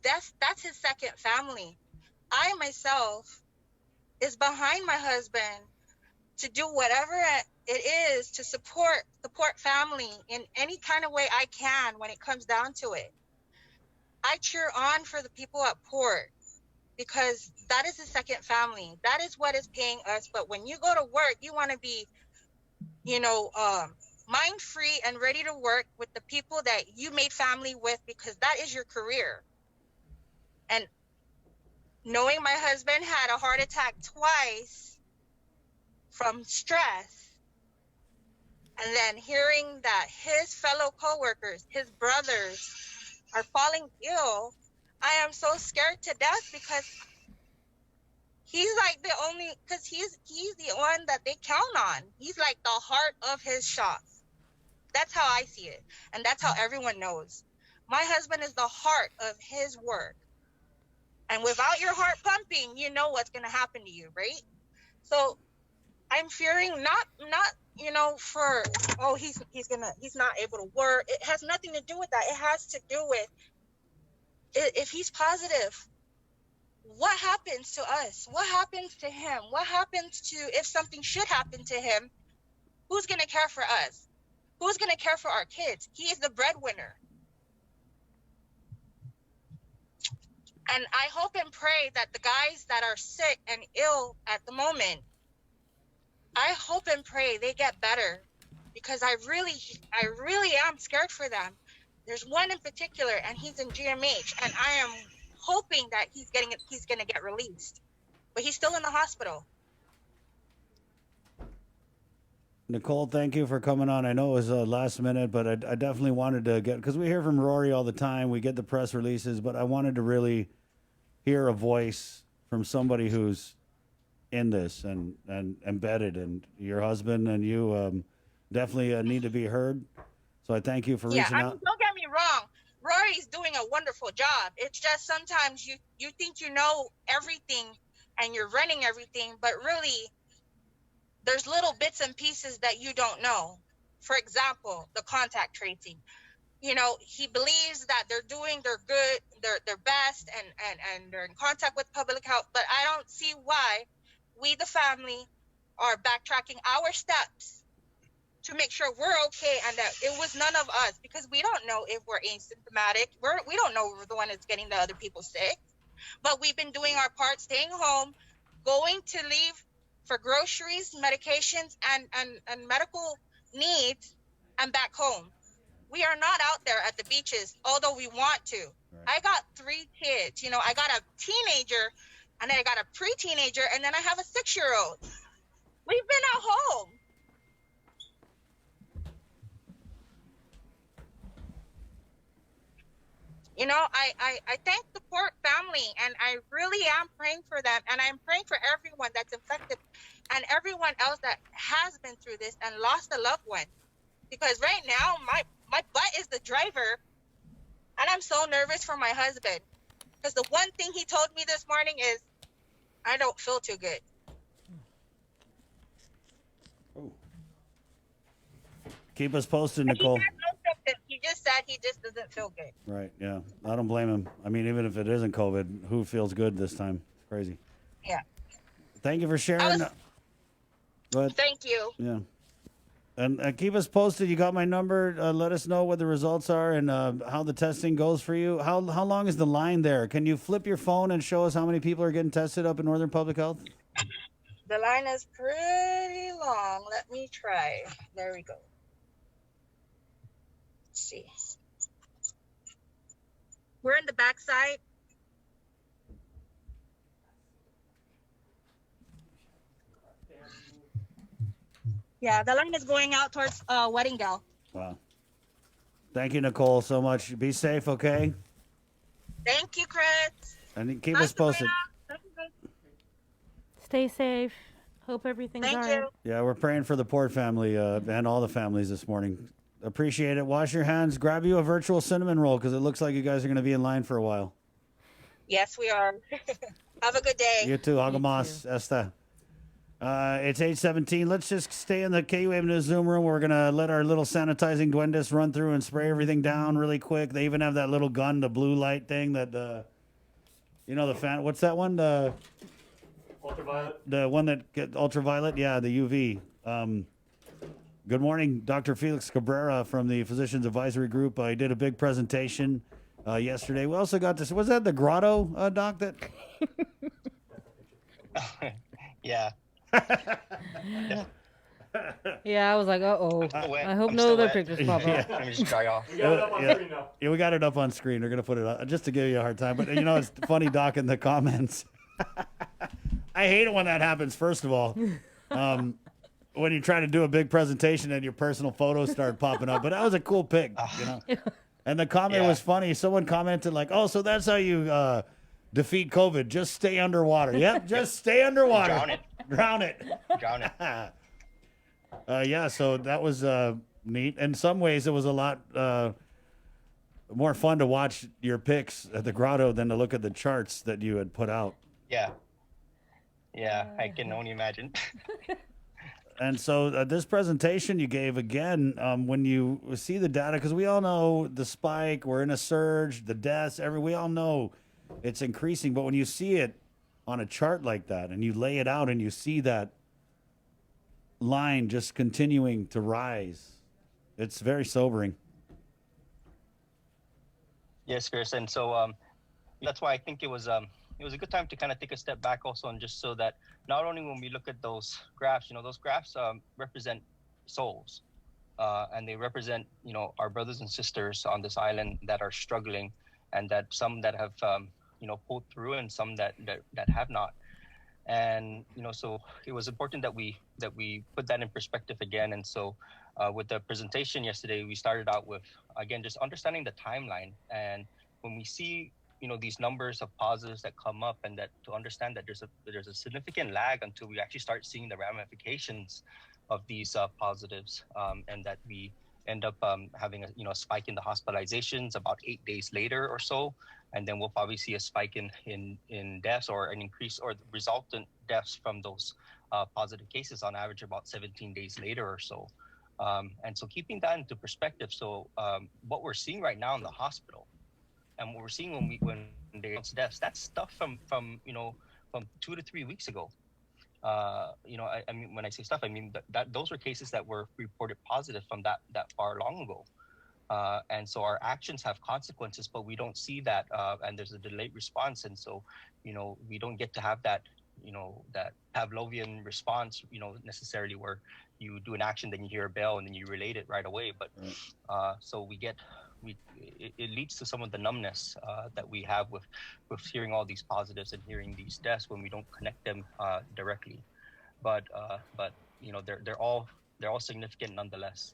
that's his second family. I myself is behind my husband to do whatever it is to support the Port family in any kind of way I can when it comes down to it. I cheer on for the people at Port because that is the second family. That is what is paying us. But when you go to work, you want to be, mind-free and ready to work with the people that you made family with because that is your career. And knowing my husband had a heart attack twice from stress, and then hearing that his fellow coworkers, his brothers, are falling ill, I am so scared to death because he's like because he's the one that they count on. He's like the heart of his shop. That's how I see it. And that's how everyone knows. My husband is the heart of his work. And without your heart pumping, you know what's going to happen to you, right? So I'm fearing not he's not able to work. It has nothing to do with that. It has to do with if he's positive, what happens to us? What happens to him? What happens to if something should happen to him? Who's going to care for us? Who's going to care for our kids? He is the breadwinner. And I hope and pray that the guys that are sick and ill at the moment, I hope and pray they get better because I really am scared for them. There's one in particular and he's in GMH and I am hoping that he's going to get released, but he's still in the hospital. Nicole, thank you for coming on. I know it was last minute, but I definitely wanted to get, because we hear from Rory all the time, we get the press releases, but I wanted to really hear a voice from somebody who's in this and embedded, and your husband and you definitely need to be heard. So I thank you for reaching out. Don't get me wrong. Rory's doing a wonderful job. It's just sometimes you think you know everything and you're running everything, but really there's little bits and pieces that you don't know. For example, the contact tracing. he believes that they're doing their good, their best, and they're in contact with public health. But I don't see why we, the family, are backtracking our steps to make sure we're okay and that it was none of us, because we don't know if we're asymptomatic. We don't know if we're the one that's getting the other people sick. But we've been doing our part, staying home, going to leave for groceries, medications, and medical needs, and back home. We are not out there at the beaches, although we want to. Right. I got 3 kids. I got a teenager, and then I got a pre-teenager, and then I have a 6-year-old. We've been at home. I thank the Port family, and I really am praying for them, and I'm praying for everyone that's infected and everyone else that has been through this and lost a loved one. Because right now, my butt is the driver, and I'm so nervous for my husband. Because the one thing he told me this morning is, I don't feel too good. Keep us posted, Nicole. He just said he just doesn't feel good. Right, yeah. I don't blame him. I mean, even if it isn't COVID, who feels good this time? It's crazy. Yeah. Thank you for sharing. Go ahead. Thank you. Yeah. And keep us posted. You got my number. Let us know what the results are and how the testing goes for you. How long is the line there? Can you flip your phone and show us how many people are getting tested up in Northern Public Health? The line is pretty long. Let me try. There we go. Let's see. We're in the backside. Yeah, the line is going out towards Wedding Gal. Wow. Thank you, Nicole, so much. Be safe, okay? Thank you, Chris. And keep us posted. Stay safe. Hope everything's all right. Yeah, we're praying for the Port family and all the families this morning. Appreciate it. Wash your hands. Grab you a virtual cinnamon roll because it looks like you guys are going to be in line for a while. Yes, we are. Have a good day. You too. Agamas. Esta. It's 8:17. Let's just stay in the KUAM News Zoom room. We're going to let our little sanitizing duendes run through and spray everything down really quick. They even have that little gun, the blue light thing that, the fan. What's that one? Ultraviolet. The one that gets ultraviolet? Yeah, the UV. Good morning, Dr. Felix Cabrera from the Physicians Advisory Group. I did a big presentation yesterday. We also got this. Was that the grotto, Doc? That. Yeah. Yeah, I was like, uh-oh. I hope no other pictures pop up. Let me just dry off. We got it up on screen now. Yeah, we got it up on screen. They're going to put it up just to give you a hard time. But, it's funny, Doc, in the comments. I hate it when that happens, first of all. When you're trying to do a big presentation and your personal photos start popping up. But that was a cool pic, And the comment was funny. Someone commented like, oh, so that's how you defeat COVID. Just stay underwater. Yep, just stay underwater. Drown it. Yeah, so that was neat. In some ways, it was a lot more fun to watch your pics at the grotto than to look at the charts that you had put out. Yeah, I can only imagine. And so this presentation you gave, again, when you see the data, because we all know the spike, we're in a surge, the deaths, we all know it's increasing. But when you see it on a chart like that and you lay it out and you see that line just continuing to rise, it's very sobering. Yes, Chris. And so that's why I think it was a good time to kind of take a step back also, and just so that not only when we look at those graphs, those graphs represent souls, and they represent, our brothers and sisters on this island that are struggling, and that some that have, pulled through and some that have not. And, so it was important that we put that in perspective again. And so with the presentation yesterday, we started out with, again, just understanding the timeline. And when we see these numbers of positives that come up, and that to understand that there's a significant lag until we actually start seeing the ramifications of these positives, and that we end up having a spike in the hospitalizations about 8 days later or so, and then we'll probably see a spike in deaths, or an increase, or the resultant deaths from those positive cases on average about 17 days later or so. And so keeping that into perspective, so what we're seeing right now in the hospital, and what we're seeing when they announce deaths, that's stuff from 2 to 3 weeks ago. I mean, when I say stuff, I mean that those were cases that were reported positive from that far long ago. And so our actions have consequences, but we don't see that, and there's a delayed response. And so, we don't get to have that, that Pavlovian response, necessarily where you do an action, then you hear a bell, and then you relate it right away. But so it leads to some of the numbness that we have with hearing all these positives and hearing these deaths when we don't connect them directly. But they're all significant nonetheless.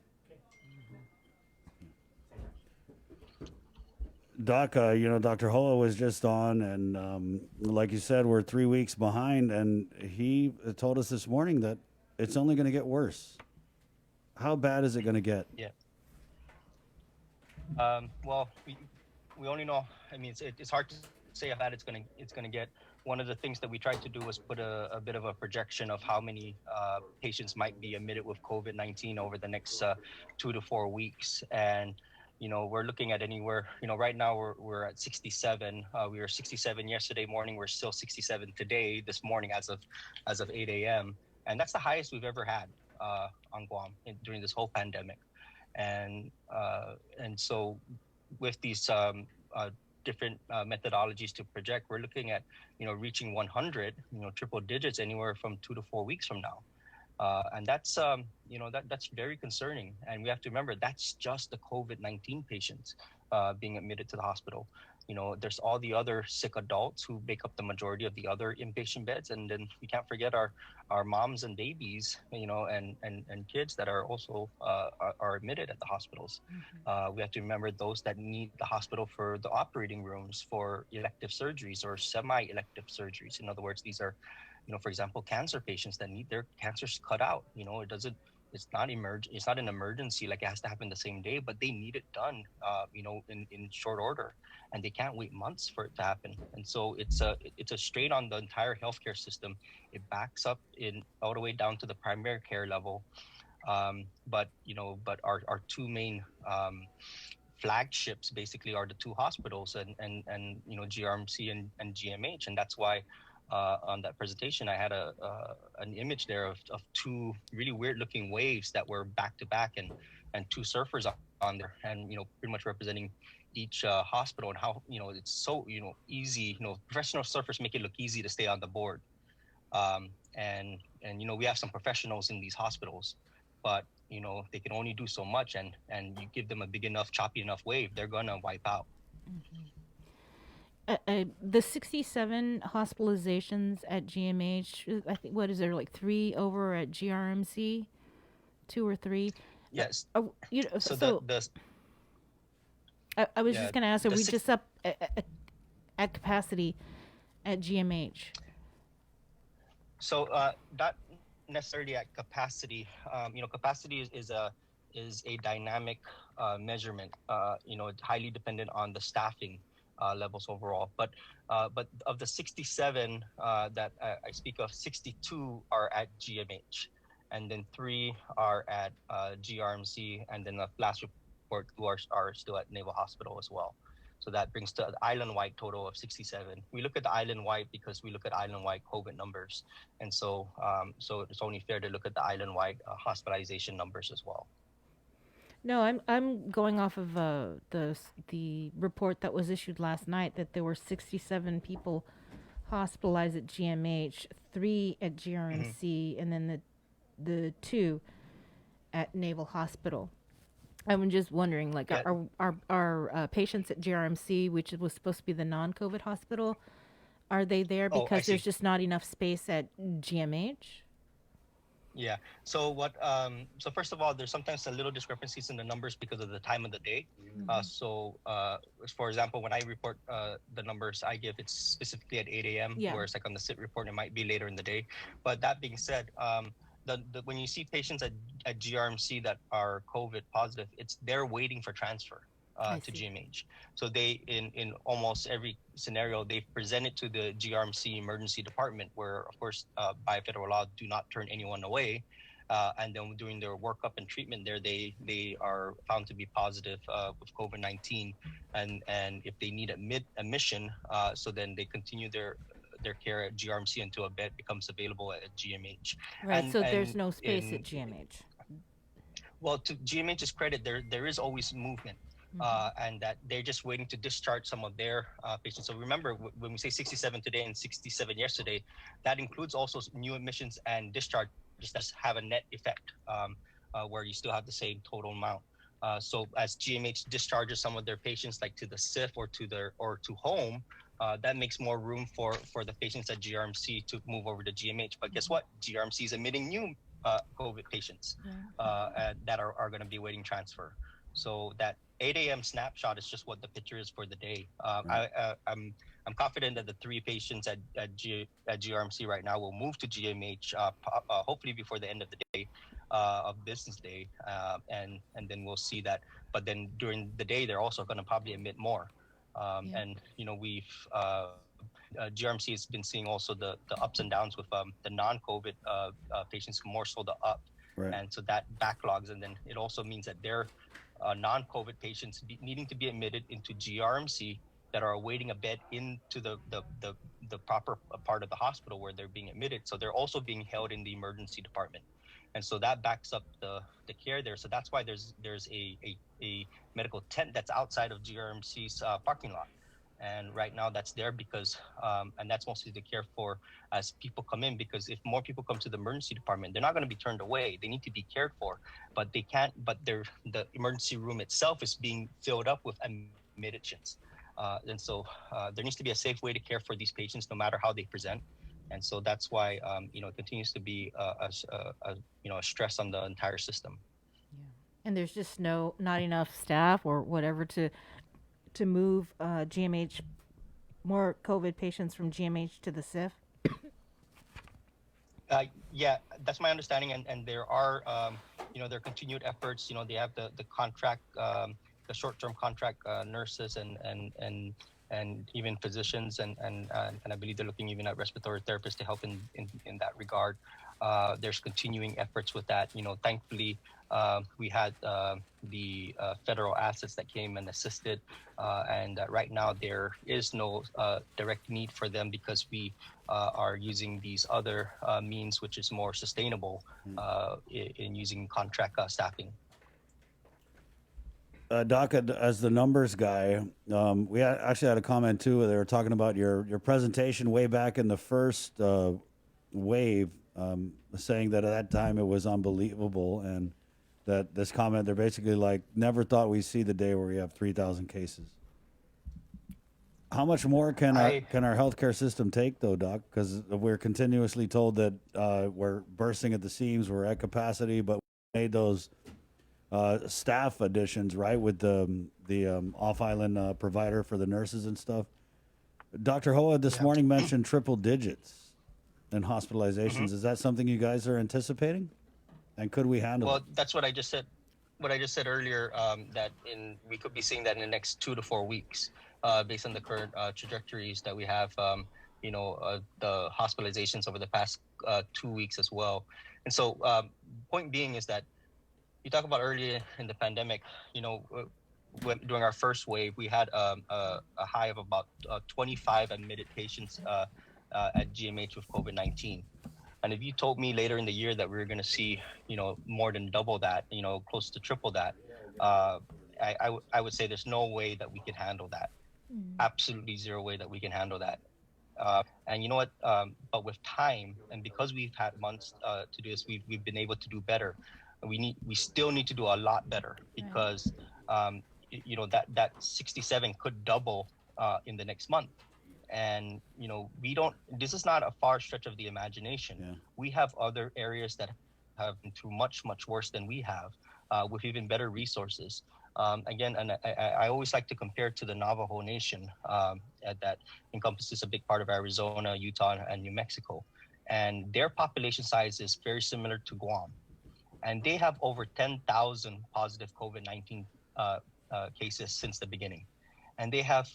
Doc, Dr. Hoa was just on, and like you said, we're 3 weeks behind, and he told us this morning that it's only going to get worse. How bad is it going to get? Yeah. Well, we only know. I mean, it's hard to say how bad it's going to get. One of the things that we tried to do was put a bit of a projection of how many patients might be admitted with COVID-19 over the next 2 to 4 weks, and we're looking at anywhere, right now we're at 67. We were 67 yesterday morning. We're still 67 today, this morning, as of 8 a.m. And that's the highest we've ever had on Guam during this whole pandemic. And so with these different methodologies to project, we're looking at, reaching 100, triple digits anywhere from 2 to 4 weeks from now. And that's, that's very concerning. And we have to remember that's just the COVID-19 patients being admitted to the hospital. There's all the other sick adults who make up the majority of the other inpatient beds. And then we can't forget our moms and babies, and kids that are also are admitted at the hospitals. We have to remember those that need the hospital for the operating rooms for elective surgeries or semi-elective surgeries. In other words, these are, for example, cancer patients that need their cancers cut out. It's not an emergency, like it has to happen the same day, but they need it done, in short order, and they can't wait months for it to happen. And so it's a strain on the entire healthcare system. It backs up all the way down to the primary care level. But our two main flagships basically are the two hospitals and GRMC and GMH, and that's why. On that presentation, I had an image there of two really weird-looking waves that were back-to-back, and two surfers on there, and pretty much representing each hospital, and how it's so easy. Professional surfers make it look easy to stay on the board, and we have some professionals in these hospitals, but they can only do so much, and you give them a big enough, choppy enough wave, they're gonna wipe out. Mm-hmm. The 67 hospitalizations at GMH, I think, what is there, like 3 over at GRMC? 2 or 3? Yes. I was just going to ask, are we just up at capacity at GMH? So not necessarily at capacity. Capacity is a dynamic measurement. It's highly dependent on the staffing levels overall, but of the 67 that I speak of, 62 are at GMH, and then 3 are at GRMC, and then the last report 2 are still at Naval Hospital as well. So that brings to the island-wide total of 67. We look at the island-wide because we look at island-wide COVID numbers, and so it's only fair to look at the island-wide hospitalization numbers as well. No, I'm going off of the report that was issued last night that there were 67 people hospitalized at GMH, 3 at GRMC, and then the 2 at Naval Hospital. I'm just wondering, like, are patients at GRMC, which was supposed to be the non-COVID hospital, are they there because there's just not enough space at GMH? Yeah. So so first of all, there's sometimes a little discrepancies in the numbers because of the time of the day. For example, when I report the numbers I give, it's specifically at 8 a.m. Whereas like on the SIT report, it might be later in the day. But that being said, when you see patients at GRMC that are COVID positive, they're waiting for transfer to GMH. So they, in almost every scenario, they present it to the GRMC emergency department, where, of course, by federal law, do not turn anyone away. and then doing their workup and treatment there, they are found to be positive with COVID-19, and if they need admission, so then they continue their care at GRMC until a bed becomes available at GMH. Right, so there's no space at GMH. Well, to GMH's credit, there is always movement. And that they're just waiting to discharge some of their patients. So remember, when we say 67 today and 67 yesterday, that includes also new admissions and discharges that have a net effect, where you still have the same total amount. So as GMH discharges some of their patients, like to the SIF or to home, that makes more room for the patients at GRMC to move over to GMH. But guess what? GRMC is admitting new COVID patients that are going to be waiting transfer. So that 8 a.m. snapshot is just what the picture is for the day. I'm confident that the 3 patients at GRMC right now will move to GMH hopefully before the end of the day of business day, and then we'll see that. But then during the day, they're also going to probably admit more. And we've GRMC has been seeing also the ups and downs with the non-COVID patients, more so the up, and so that backlogs, and then it also means that they're non-COVID patients needing to be admitted into GRMC that are awaiting a bed into the proper part of the hospital where they're being admitted. So they're also being held in the emergency department, and so that backs up the care there. So that's why there's a medical tent that's outside of GRMC's parking lot. And right now that's there because, and that's mostly the care for as people come in, because if more people come to the emergency department, they're not going to be turned away. They need to be cared for, but they can't, but the emergency room itself is being filled up with admitted patients. And so there needs to be a safe way to care for these patients no matter how they present. And so that's why, it continues to be a stress on the entire system. Yeah. And there's just not enough staff or whatever to move GMH, more COVID patients from GMH to the SIF? Yeah, that's my understanding. And there are, there are continued efforts. They have the contract, the short-term contract nurses and even physicians. And I believe they're looking even at respiratory therapists to help in that regard. There's continuing efforts with that. Thankfully, we had the federal assets that came and assisted, and right now there is no direct need for them because we are using these other means, which is more sustainable in using contract staffing. Doc, as the numbers guy, we actually had a comment too. They were talking about your presentation way back in the first wave, saying that at that time it was unbelievable, and that this comment, they're basically like, never thought we'd see the day where we have 3,000 cases. How much more can our healthcare system take, though, Doc? Because we're continuously told that we're bursting at the seams, we're at capacity, but we made those staff additions, right, with the off-island provider for the nurses and stuff. Dr. Hoa this morning mentioned triple digits in hospitalizations. Is that something you guys are anticipating? And could we handle it? Well, that's what I just said. What I just said earlier, that we could be seeing that in the next 2 to 4 weeks, based on the current trajectories that we have. The hospitalizations over the past 2 weeks as well. And so, point being is that you talk about earlier in the pandemic. During our first wave, we had a high of about 25 admitted patients at GMH with COVID-19. And if you told me later in the year that we were going to see, more than double that, close to triple that, I would say there's no way that we can handle that. Absolutely zero way that we can handle that. And you know what? But with time, and because we've had months to do this, we've been able to do better. We still need to do a lot better because, that 67 could double in the next month. And, this is not a far stretch of the imagination. Yeah. We have other areas that have been through much, much worse than we have, with even better resources. Again, and I always like to compare to the Navajo Nation that encompasses a big part of Arizona, Utah, and New Mexico. And their population size is very similar to Guam. And they have over 10,000 positive COVID-19 cases since the beginning. And they have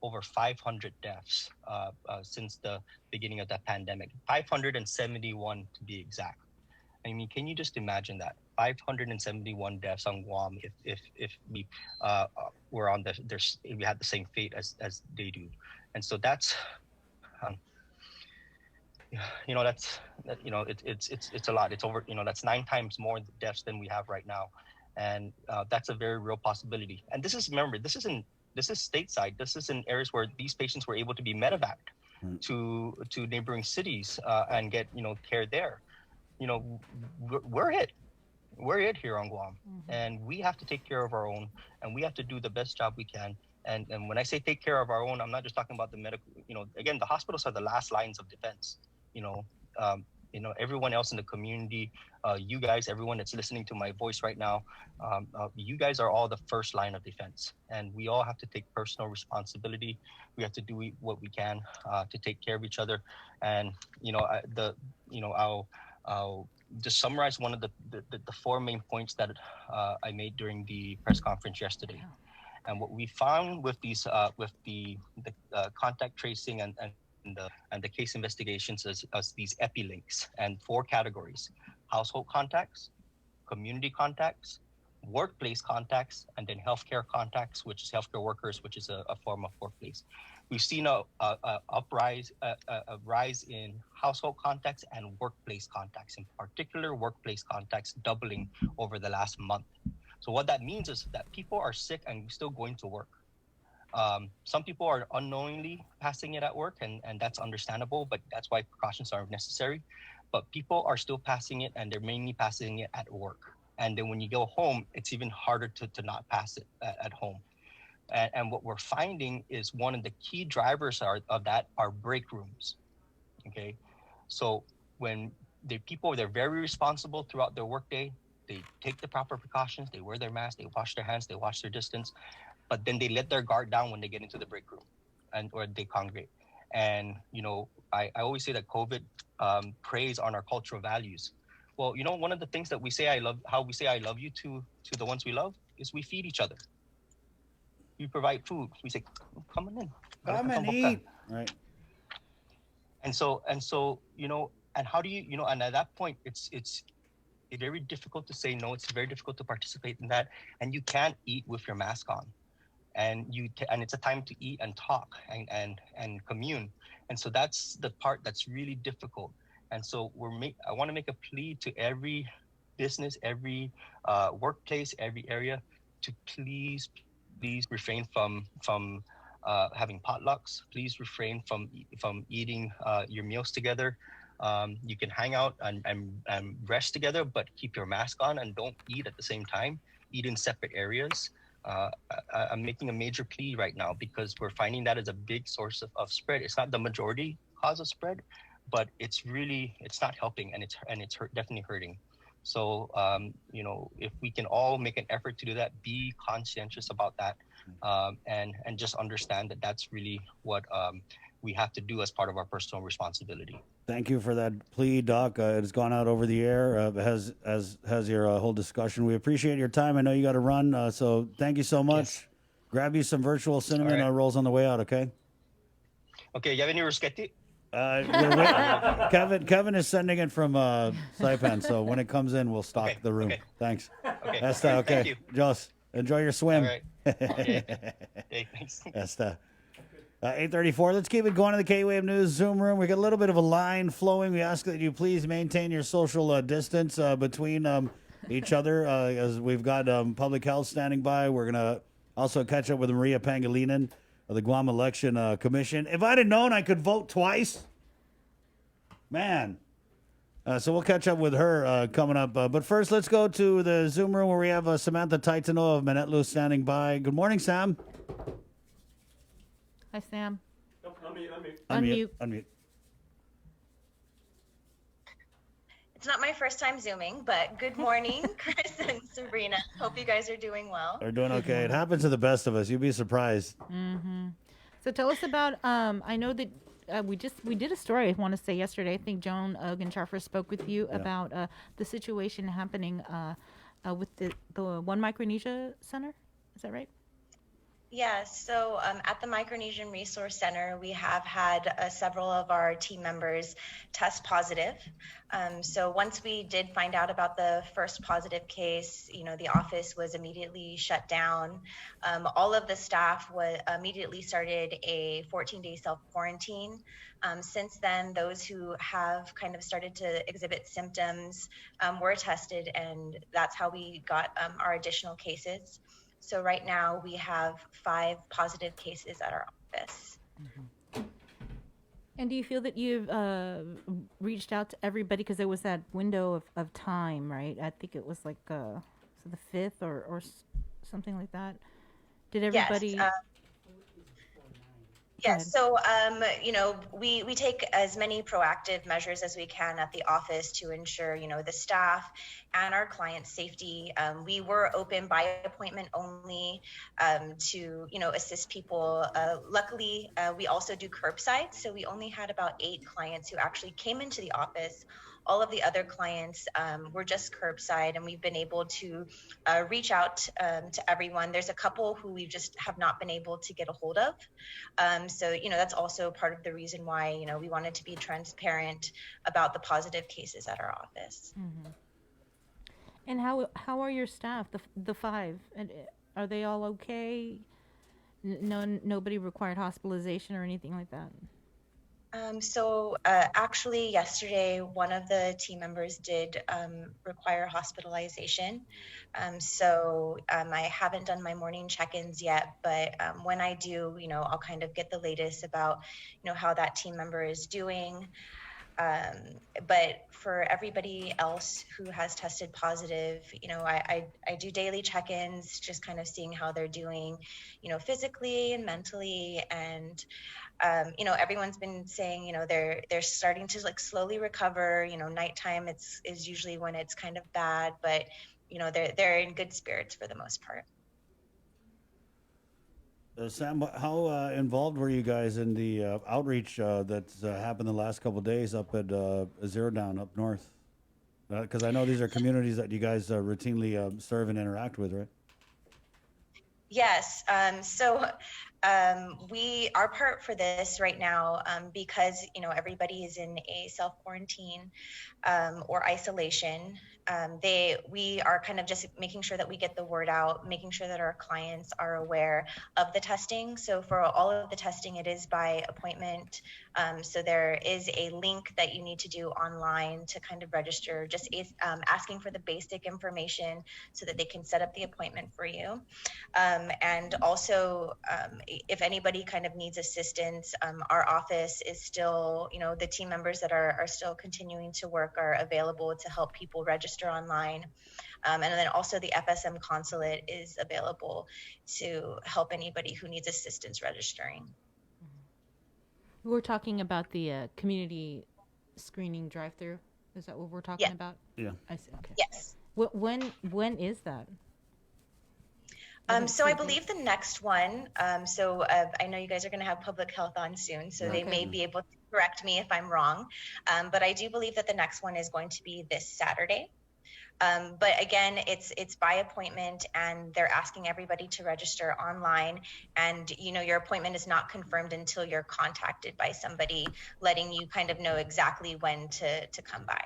over 500 deaths since the beginning of the pandemic, 571 to be exact. I mean, can you just imagine that 571 deaths on Guam if we were on we had the same fate as they do, and so that's it's a lot. It's over, that's 9 times more deaths than we have right now, and that's a very real possibility. And this is stateside. This is in areas where these patients were able to be medevaced to neighboring cities and get care there. We're it here on Guam, and we have to take care of our own, and we have to do the best job we can. And when I say take care of our own, I'm not just talking about the medical. Again, the hospitals are the last lines of defense. Everyone else in the community, you guys, everyone that's listening to my voice right now, you guys are all the first line of defense, and we all have to take personal responsibility. We have to do what we can to take care of each other. And I'll just summarize one of the 4 main points that I made during the press conference yesterday. And what we found with these with the contact tracing and the case investigations as these epilinks, and 4 categories: household contacts, community contacts, workplace contacts, and then healthcare contacts, which is healthcare workers, which is a form of workplace. We've seen a rise in household contacts and workplace contacts, in particular workplace contacts doubling over the last month. So what that means is that people are sick and still going to work. Some people are unknowingly passing it at work, and that's understandable, but that's why precautions are necessary. But people are still passing it, and they're mainly passing it at work. And then when you go home, it's even harder to not pass it at home. And what we're finding is one of the key drivers of that are break rooms. Okay, so when they're very responsible throughout their workday. They take the proper precautions. They wear their mask. They wash their hands. They watch their distance. But then they let their guard down when they get into the break room, or they congregate. And I always say that COVID preys on our cultural values. Well, one of the things that we say how we say I love you to the ones we love is we feed each other. We provide food. We say, come on in. Come and eat. Right. And so and how do you and at that point it's very difficult to say no. It's very difficult to participate in that, and you can't eat with your mask on, and it's a time to eat and talk and commune, and so that's the part that's really difficult. And so I want to make a plea to every business, every workplace, every area to please refrain from having potlucks. Please refrain from eating your meals together. You can hang out and rest together, but keep your mask on and don't eat at the same time. Eat in separate areas. I'm making a major plea right now because we're finding that as a big source of spread. It's not the majority cause of spread, but it's not helping, and it's definitely hurting. So if we can all make an effort to do that, be conscientious about that, and just understand that that's really what we have to do as part of our personal responsibility. Thank you for that plea, Doc. It has gone out over the air, as has your whole discussion. We appreciate your time. I know you got to run, so thank you so much. Yes. Grab you some virtual cinnamon rolls on the way out, okay? Okay, you have any risquetti? Kevin is sending it from Saipan, so when it comes in, we'll stock the room. Okay. Thanks. Okay. Esta, okay. Thank you. Jos, enjoy your swim. All right. Okay. Thanks. Esta. 8:34. Let's keep it going to the K-Wave News Zoom room. We got a little bit of a line flowing. We ask that you please maintain your social distance between each other as we've got public health standing by. We're going to also catch up with Maria Pangilinan of the Guam Election Commission. If I'd have known I could vote twice, man. So we'll catch up with her coming up. But first, let's go to the Zoom room where we have Samantha Taitano of Manetlu standing by. Good morning, Sam. Hi, Sam. Unmute. It's not my first time Zooming, but good morning, Chris and Sabrina. Hope you guys are doing well. They're doing okay. It happens to the best of us. You'd be surprised. Mm-hmm. So tell us about, I know that we did a story, I want to say yesterday. I think Joan Gancharfer spoke with you about the situation happening with the One Micronesia Center. Is that right? Yeah, so at the Micronesian Resource Center, we have had several of our team members test positive. So once we did find out about the first positive case, the office was immediately shut down. All of the staff immediately started a 14-day self-quarantine. Since then, those who have kind of started to exhibit symptoms were tested, and that's how we got our additional cases. So right now we have 5 positive cases at our office. And do you feel that you've reached out to everybody? Because there was that window of time, right? I think it was like so the 5th or something like that. Did everybody? Yes. Yes. So, we take as many proactive measures as we can at the office to ensure, the staff and our clients' safety. We were open by appointment only to, assist people. Luckily, we also do curbside. So we only had about 8 clients who actually came into the office. All of the other clients were just curbside, and we've been able to reach out to everyone. There's a couple who we just have not been able to get a hold of. So, that's also part of the reason why, we wanted to be transparent about the positive cases at our office. Mm-hmm. And how are your staff, the 5? And are they all okay? Nobody required hospitalization or anything like that? Actually yesterday, one of the team members did require hospitalization. I haven't done my morning check-ins yet, but when I do, I'll kind of get the latest about, how that team member is doing. But for everybody else who has tested positive, I do daily check-ins, just kind of seeing how they're doing, physically and mentally. And, everyone's been saying, they're starting to like slowly recover. Nighttime is usually when it's kind of bad, but, they're in good spirits for the most part. Sam, how involved were you guys in the outreach that's happened the last couple of days up at Zero Down up north? Because I know these are communities that you guys routinely serve and interact with, right? Yes. Our part for this right now, because, everybody is in a self-quarantine or isolation, we are kind of just making sure that we get the word out, making sure that our clients are aware of the testing. So for all of the testing, it is by appointment. So there is a link that you need to do online to kind of register, just asking for the basic information so that they can set up the appointment for you. And also, if anybody kind of needs assistance, our office is still, the team members that are still continuing to work are available to help people register online. And then also the FSM consulate is available to help anybody who needs assistance registering. We're talking about the community screening drive-through. Is that what we're talking about? Yeah. I see. Okay. Yes. When is that? So I believe the next one, I know you guys are going to have public health on soon, so they may be able to correct me if I'm wrong. But I do believe that the next one is going to be this Saturday. But again, it's by appointment, and they're asking everybody to register online. And, your appointment is not confirmed until you're contacted by somebody, letting you kind of know exactly when to come by.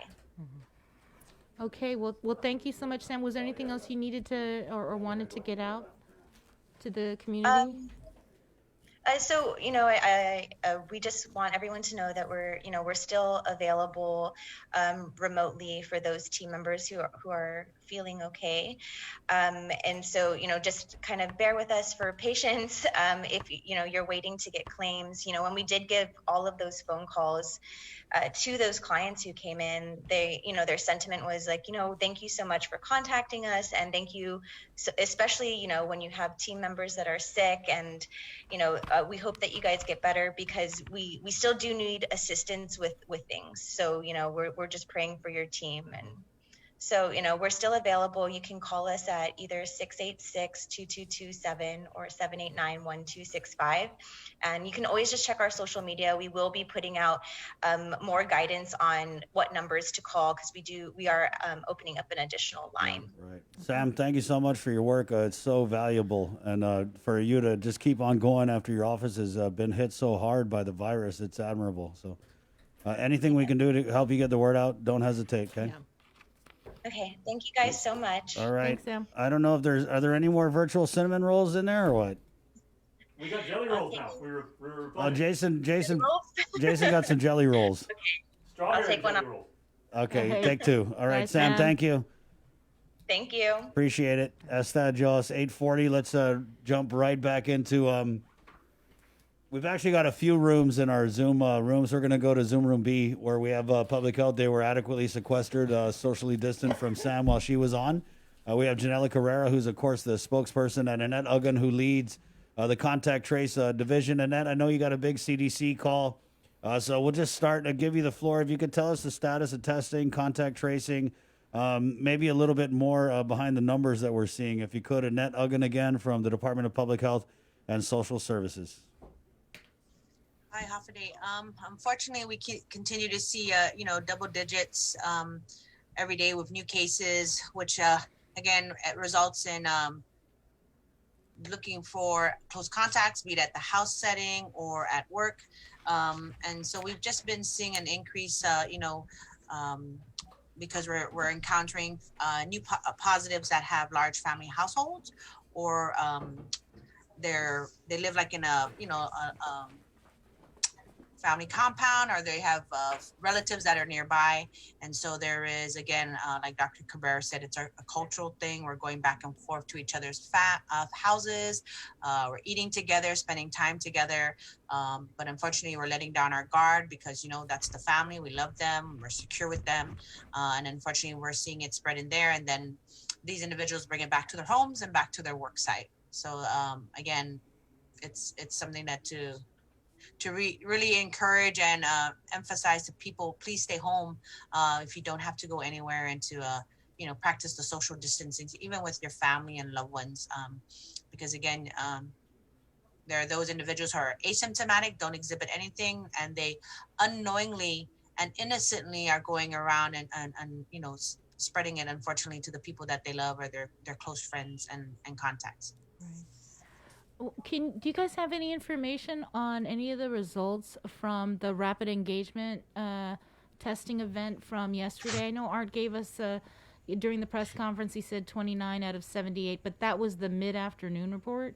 Okay, well, thank you so much, Sam. Was there anything else you needed to or wanted to get out to the community? We just want everyone to know that we're still available remotely for those team members who are feeling okay. Just kind of bear with us for patience. If you're waiting to get claims, when we did give all of those phone calls to those clients who came in, their sentiment was like, thank you so much for contacting us, and thank you, especially when you have team members that are sick, and we hope that you guys get better, because we still do need assistance with things. So we're just praying for your team, and So, we're still available. You can call us at either 686-2227 or 789-1265. And you can always just check our social media. We will be putting out more guidance on what numbers to call because we are opening up an additional line. Right. Sam, thank you so much for your work. It's so valuable. And for you to just keep on going after your office has been hit so hard by the virus, it's admirable. So anything we can do to help you get the word out, don't hesitate, okay? Yeah. Okay, thank you guys so much. All right. Thanks, Sam. I don't know if are there any more virtual cinnamon rolls in there or what? We got jelly rolls now. We were Jason got some jelly rolls. I'll take one. Okay, take two. All right, Bye, Sam, Sam. thank you. Thank you. Appreciate it. Esta Joss, 8:40. Let's jump right back into we've actually got a few rooms in our Zoom rooms. We're going to go to Zoom room B where we have public health. They were adequately sequestered, socially distant from Sam while she was on. We have Janela Carrera, who's, of course, the spokesperson, and Annette Aguon, who leads the contact trace division. Annette, I know you got a big CDC call, so we'll just start and give you the floor. If you could tell us the status of testing, contact tracing, maybe a little bit more behind the numbers that we're seeing. If you could, Annette Aguon again from the Department of Public Health and Social Services. Hi, Hafide. Unfortunately, we continue to see, double digits every day with new cases, which again it results in looking for close contacts, be it at the house setting or at work. And so we've just been seeing an increase, because we're encountering new positives that have large family households, or they live like in a family compound, or they have relatives that are nearby. And so there is, again, like Dr. Cabrera said, it's a cultural thing. We're going back and forth to each other's houses. We're eating together, spending time together. But unfortunately, we're letting down our guard because, that's the family. We love them. We're secure with them. And unfortunately, we're seeing it spread in there. And then these individuals bring it back to their homes and back to their work site. So again, it's something that to really encourage and emphasize to people, please stay home if you don't have to go anywhere, and to practice the social distancing even with your family and loved ones, because again, there are those individuals who are asymptomatic, don't exhibit anything, and they unknowingly and innocently are going around and spreading it, unfortunately, to the people that they love or their close friends and contacts. Do you guys have any information on any of the results from the rapid engagement testing event from yesterday? I know Art gave us, during the press conference, he said 29 out of 78, but that was the mid-afternoon report.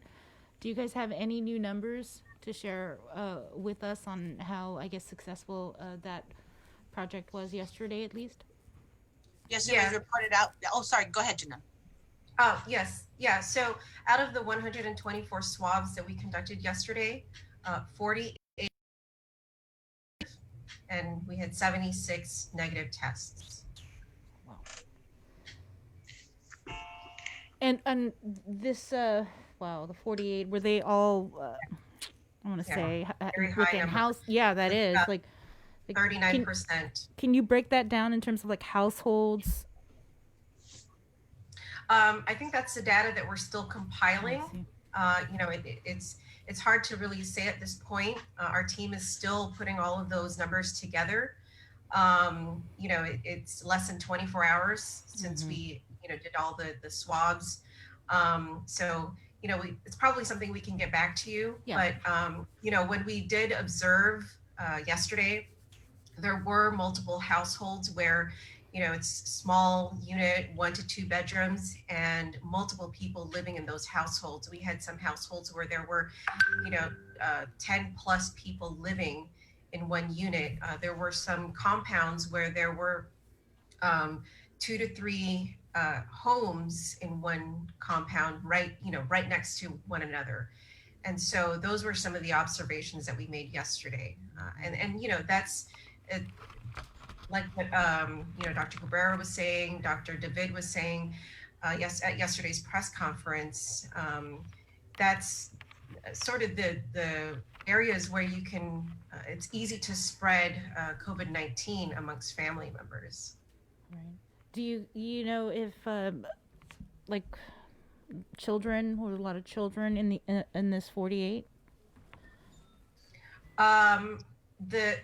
Do you guys have any new numbers to share with us on how, I guess, successful that project was yesterday, at least? Yes, it was reported out. Oh, sorry. Go ahead, Janelle. Yes. Yeah. So out of the 124 swabs that we conducted yesterday, 48, and we had 76 negative tests. Wow. And this, the 48, were they all, I want to say, within house? Yeah, that is. Like 39%. Can you break that down in terms of like households? I think that's the data that we're still compiling. It's hard to really say at this point. Our team is still putting all of those numbers together. It's less than 24 hours since we did all the swabs. It's probably something we can get back to you. Yeah. But when we did observe yesterday, there were multiple households where it's small unit, 1 to 2 bedrooms, and multiple people living in those households. We had some households where there were, 10 plus people living in one unit. There were some compounds where there were 2 to 3 homes in one compound, right next to one another. And so those were some of the observations that we made yesterday. That's it. Like what Dr. Cabrera was saying, Dr. David was saying, at yesterday's press conference, that's sort of the areas where you can, it's easy to spread COVID-19 amongst family members. Right. Do you know if like children, or a lot of children in this 48?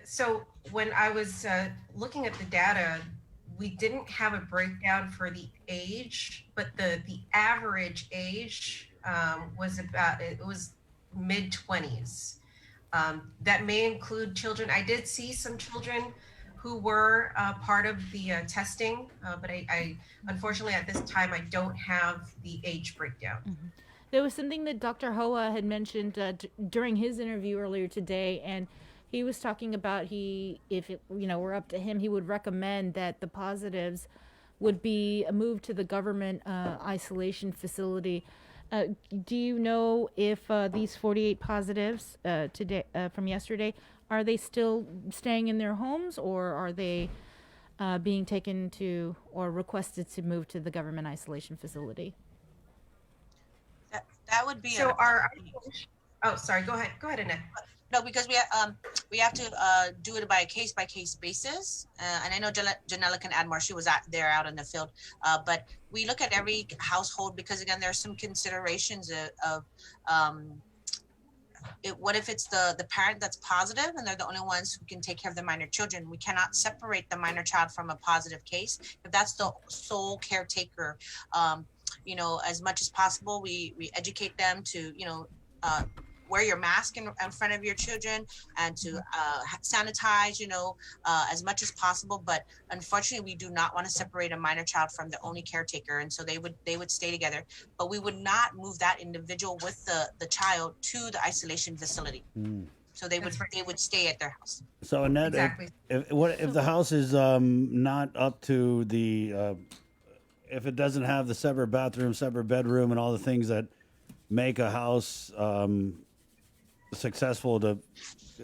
So when I was looking at the data, we didn't have a breakdown for the age, but the average age was mid-20s. That may include children. I did see some children who were part of the testing, but I unfortunately at this time I don't have the age breakdown. Mm-hmm. There was something that Dr. Hoa had mentioned during his interview earlier today, and he was talking about if it were up to him, he would recommend that the positives would be moved to the government isolation facility. Do you know if these 48 positives today from yesterday, are they still staying in their homes, or are they being taken to or requested to move to the government isolation facility? That would be so. Sorry. Go ahead, Annette. No, because we have to do it by a case basis, and I know Janella can add more. She was there out in the field, but we look at every household because again, there are some considerations of what if it's the parent that's positive and they're the only ones who can take care of the minor children. We cannot separate the minor child from a positive case if that's the sole caretaker. As much as possible, we educate them to wear your mask in front of your children and to sanitize, as much as possible. But unfortunately, we do not want to separate a minor child from the only caretaker. And so they would stay together, but we would not move that individual with the child to the isolation facility. So they would stay at their house. So Annette, exactly. if the house is not up to the, if it doesn't have the separate bathroom, separate bedroom, and all the things that make a house successful to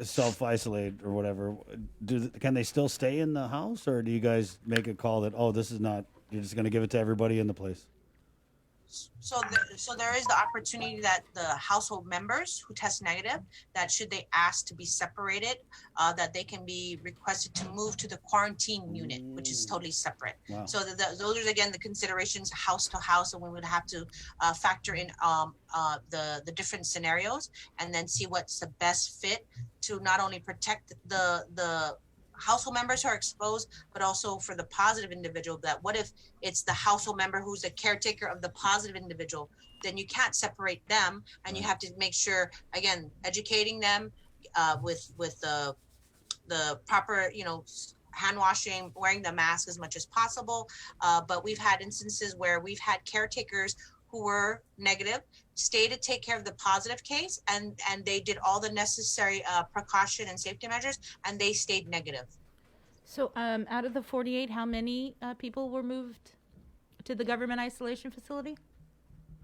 self-isolate or whatever, can they still stay in the house, or do you guys make a call that, this is not, you're just going to give it to everybody in the place? So there is the opportunity that the household members who test negative, that should they ask to be separated, that they can be requested to move to the quarantine unit, which is totally separate. Wow. So those are again the considerations house to house, and we would have to factor in the different scenarios and then see what's the best fit to not only protect the household members who are exposed, but also for the positive individual. That what if it's the household member who's a caretaker of the positive individual? Then you can't separate them, and you have to make sure, again, educating them with the proper, hand washing, wearing the mask as much as possible. But we've had instances where we've had caretakers who were negative, stay to take care of the positive case, and they did all the necessary precaution and safety measures, and they stayed negative. So out of the 48, how many people were moved to the government isolation facility?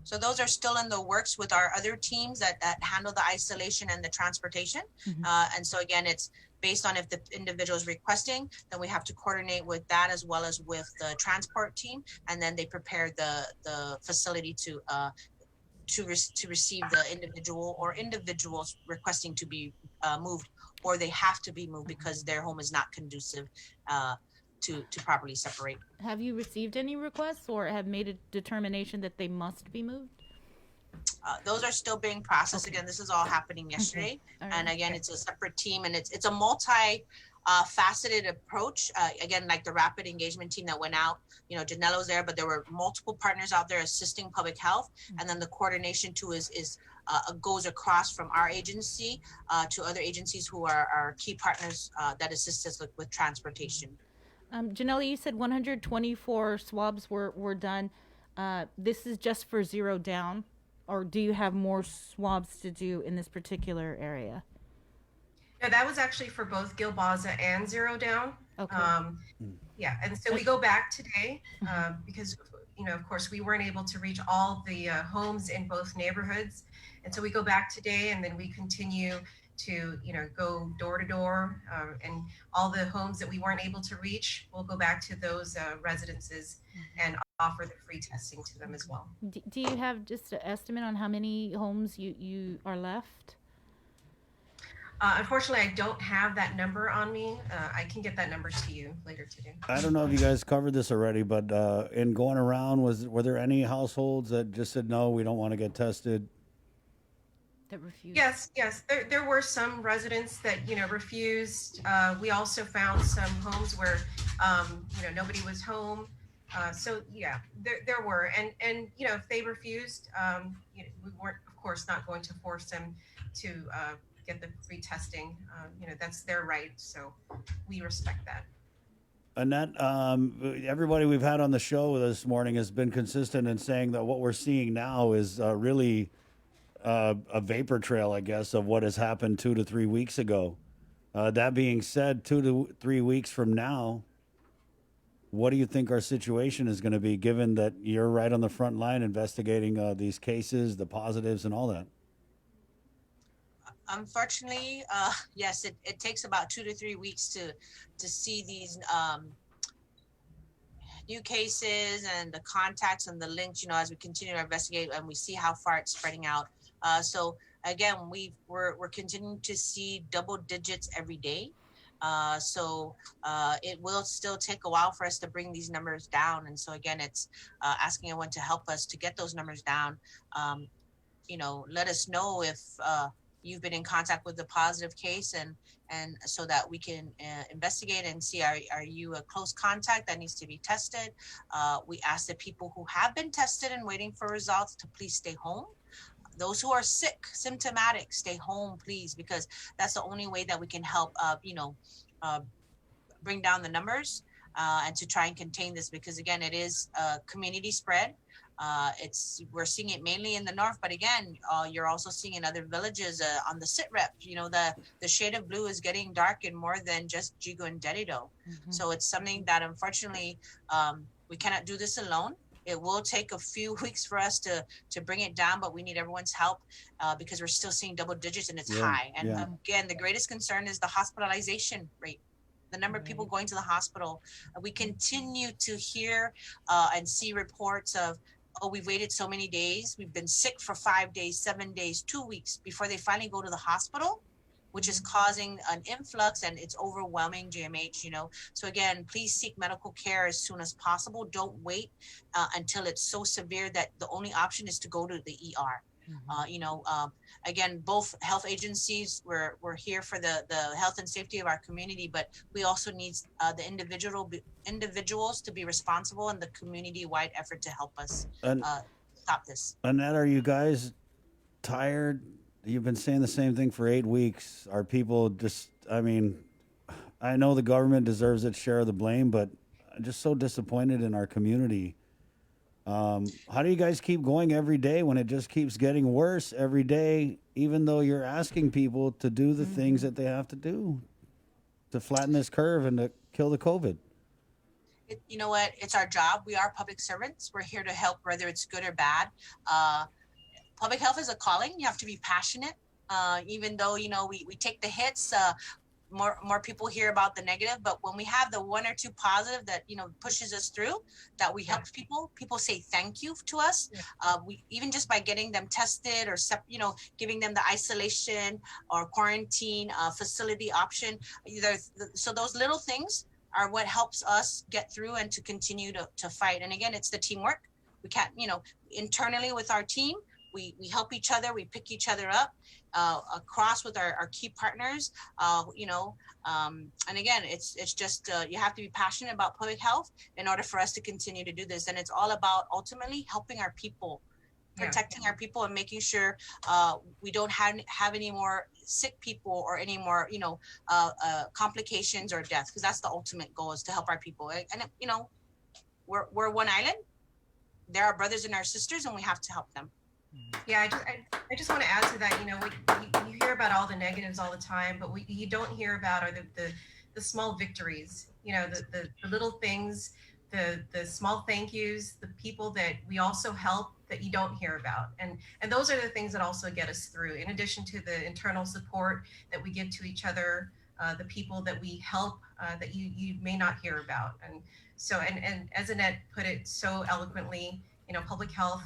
So those are still in the works with our other teams that handle the isolation and the transportation. Mm-hmm. And so again, it's based on if the individual is requesting, then we have to coordinate with that as well as with the transport team, and then they prepare the facility to receive the individual or individuals requesting to be moved, or they have to be moved because their home is not conducive to properly separate. Have you received any requests or have made a determination that they must be moved? Those are still being processed. Again, this is all happening yesterday. Okay. And again, it's a separate team, and it's a multi-faceted approach. Again, like the rapid engagement team that went out, Janello's there, but there were multiple partners out there assisting public health. And then the coordination too goes across from our agency to other agencies who are our key partners that assist us with transportation. Janella, you said 124 swabs were done. This is just for zero down, or do you have more swabs to do in this particular area? No, that was actually for both Gilbaza and zero down. Okay. Yeah, and so we go back today because, of course, we weren't able to reach all the homes in both neighborhoods. And so we go back today, and then we continue to, go door to door, and all the homes that we weren't able to reach, we'll go back to those residences and offer the free testing to them as well. Do you have just an estimate on how many homes you are left? Unfortunately, I don't have that number on me. I can get that number to you later today. I don't know if you guys covered this already, but in going around, were there any households that just said no, we don't want to get tested? That refused. Yes. There were some residents that refused. We also found some homes where nobody was home. So yeah, there were, and if they refused, we weren't, of course, not going to force them to get the free testing. That's their right, so we respect that. Annette, everybody we've had on the show this morning has been consistent in saying that what we're seeing now is really a vapor trail, I guess, of what has happened 2 to 3 weeks ago. That being said, 2 to 3 weeks from now, what do you think our situation is going to be, given that you're right on the front line investigating these cases, the positives, and all that? Unfortunately, yes, it takes about 2 to 3 weeks to see these new cases and the contacts and the links, as we continue to investigate and we see how far it's spreading out. So again, we're continuing to see double digits every day. So it will still take a while for us to bring these numbers down. And so again, it's asking everyone to help us to get those numbers down. Let us know if you've been in contact with the positive case, and so that we can investigate and see, are you a close contact that needs to be tested? We ask the people who have been tested and waiting for results to please stay home. Those who are sick, symptomatic, stay home, please, because that's the only way that we can help, bring down the numbers and to try and contain this, because again, it is community spread. We're seeing it mainly in the north, but again, you're also seeing in other villages on the sit rep. The shade of blue is getting dark in more than just Jigo and Derido. So it's something that unfortunately we cannot do this alone. It will take a few weeks for us to bring it down, but we need everyone's help because we're still seeing double digits and it's high. And again, the greatest concern is the hospitalization rate. The number of people going to the hospital. We continue to hear and see reports of, we've waited so many days. We've been sick for 5 days, 7 days, 2 weeks before they finally go to the hospital, which is causing an influx and it's overwhelming GMH, So again, please seek medical care as soon as possible. Don't wait until it's so severe that the only option is to go to the ER. Again, both health agencies, we're here for the health and safety of our community, but we also need the individuals to be responsible and the community-wide effort to help us stop this. Annette, are you guys tired? You've been saying the same thing for 8 weeks. Are people just, I know the government deserves its share of the blame, but I'm just so disappointed in our community. How do you guys keep going every day when it just keeps getting worse every day, even though you're asking people to do the things that they have to do to flatten this curve and to kill the COVID? You know what? It's our job. We are public servants. We're here to help, whether it's good or bad. Public health is a calling. You have to be passionate. Even though, we take the hits, more people hear about the negative, but when we have the 1 or 2 positive that pushes us through, that we help people say thank you to us. We even just by getting them tested or giving them the isolation or quarantine facility option. So those little things are what helps us get through and to continue to fight. And again, it's the teamwork. We can't, internally with our team, we help each other, we pick each other up across with our key partners, and again, it's just you have to be passionate about public health in order for us to continue to do this. And it's all about ultimately helping our people, protecting our people, and making sure we don't have any more sick people or any more complications or death, because that's the ultimate goal, is to help our people. And we're one island. They're our brothers and our sisters, and we have to help them. Yeah, I just want to add to that. You hear about all the negatives all the time, but what you don't hear about are the small victories. The little things, the small thank yous, the people that we also help that you don't hear about, and those are the things that also get us through. In addition to the internal support that we give to each other, the people that we help that you may not hear about, and so and as Annette put it so eloquently. Public health,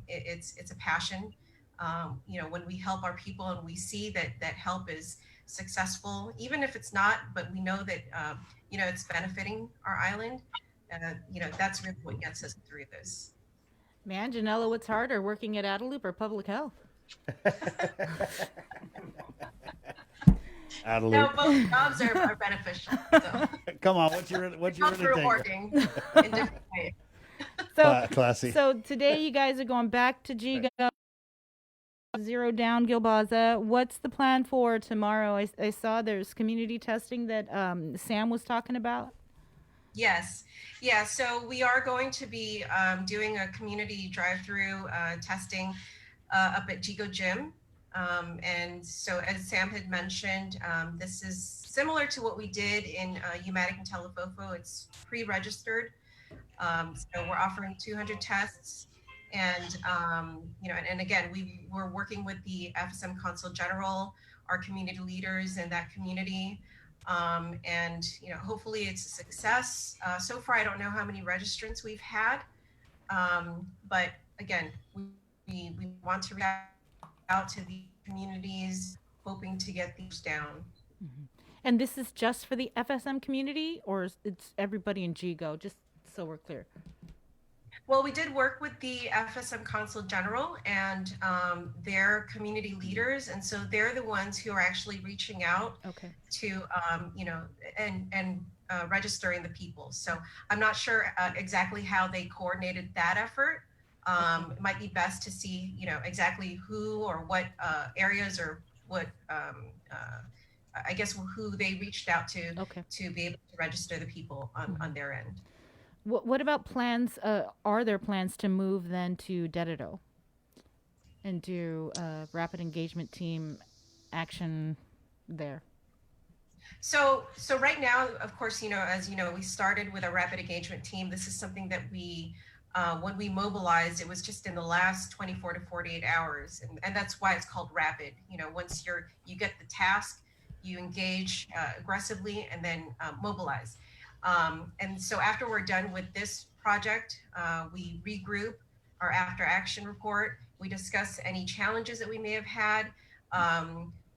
it's a passion. When we help our people and we see that help is successful, even if it's not, but we know that, it's benefiting our island. That's really what gets us through this. Man, Janella, what's harder, working at Atalig or public health? No, both jobs are beneficial. So. Come on, what's your rewarding in different ways. Classy. So today you guys are going back to Gigo, zero down Gilbaza. What's the plan for tomorrow? I saw there's community testing that Sam was talking about. Yes. Yeah, so we are going to be doing a community drive-through testing up at Gigo Gym. And so as Sam had mentioned, this is similar to what we did in Umatic and Telefofo. It's pre-registered. So we're offering 200 tests. And, and again, we're working with the FSM Consul General, our community leaders in that community. And hopefully it's a success. So far, I don't know how many registrants we've had. But again, we want to reach out to the communities, hoping to get these down. Mm-hmm. And this is just for the FSM community, or it's everybody in Gigo, just so we're clear? Well, we did work with the FSM Consul General and their community leaders, and so they're the ones who are actually reaching out to, and registering the people. So I'm not sure exactly how they coordinated that effort. It might be best to see, exactly who or what areas or what, I guess, who they reached out to be able to register the people on their end. What about plans? Are there plans to move then to Dedido and do rapid engagement team action there? So right now, of course, as you know, we started with a rapid engagement team. This is something that we, when we mobilized, it was just in the last 24 to 48 hours. And that's why it's called rapid. Once you get the task, you engage aggressively and then mobilize. And so after we're done with this project, we regroup our after action report. We discuss any challenges that we may have had,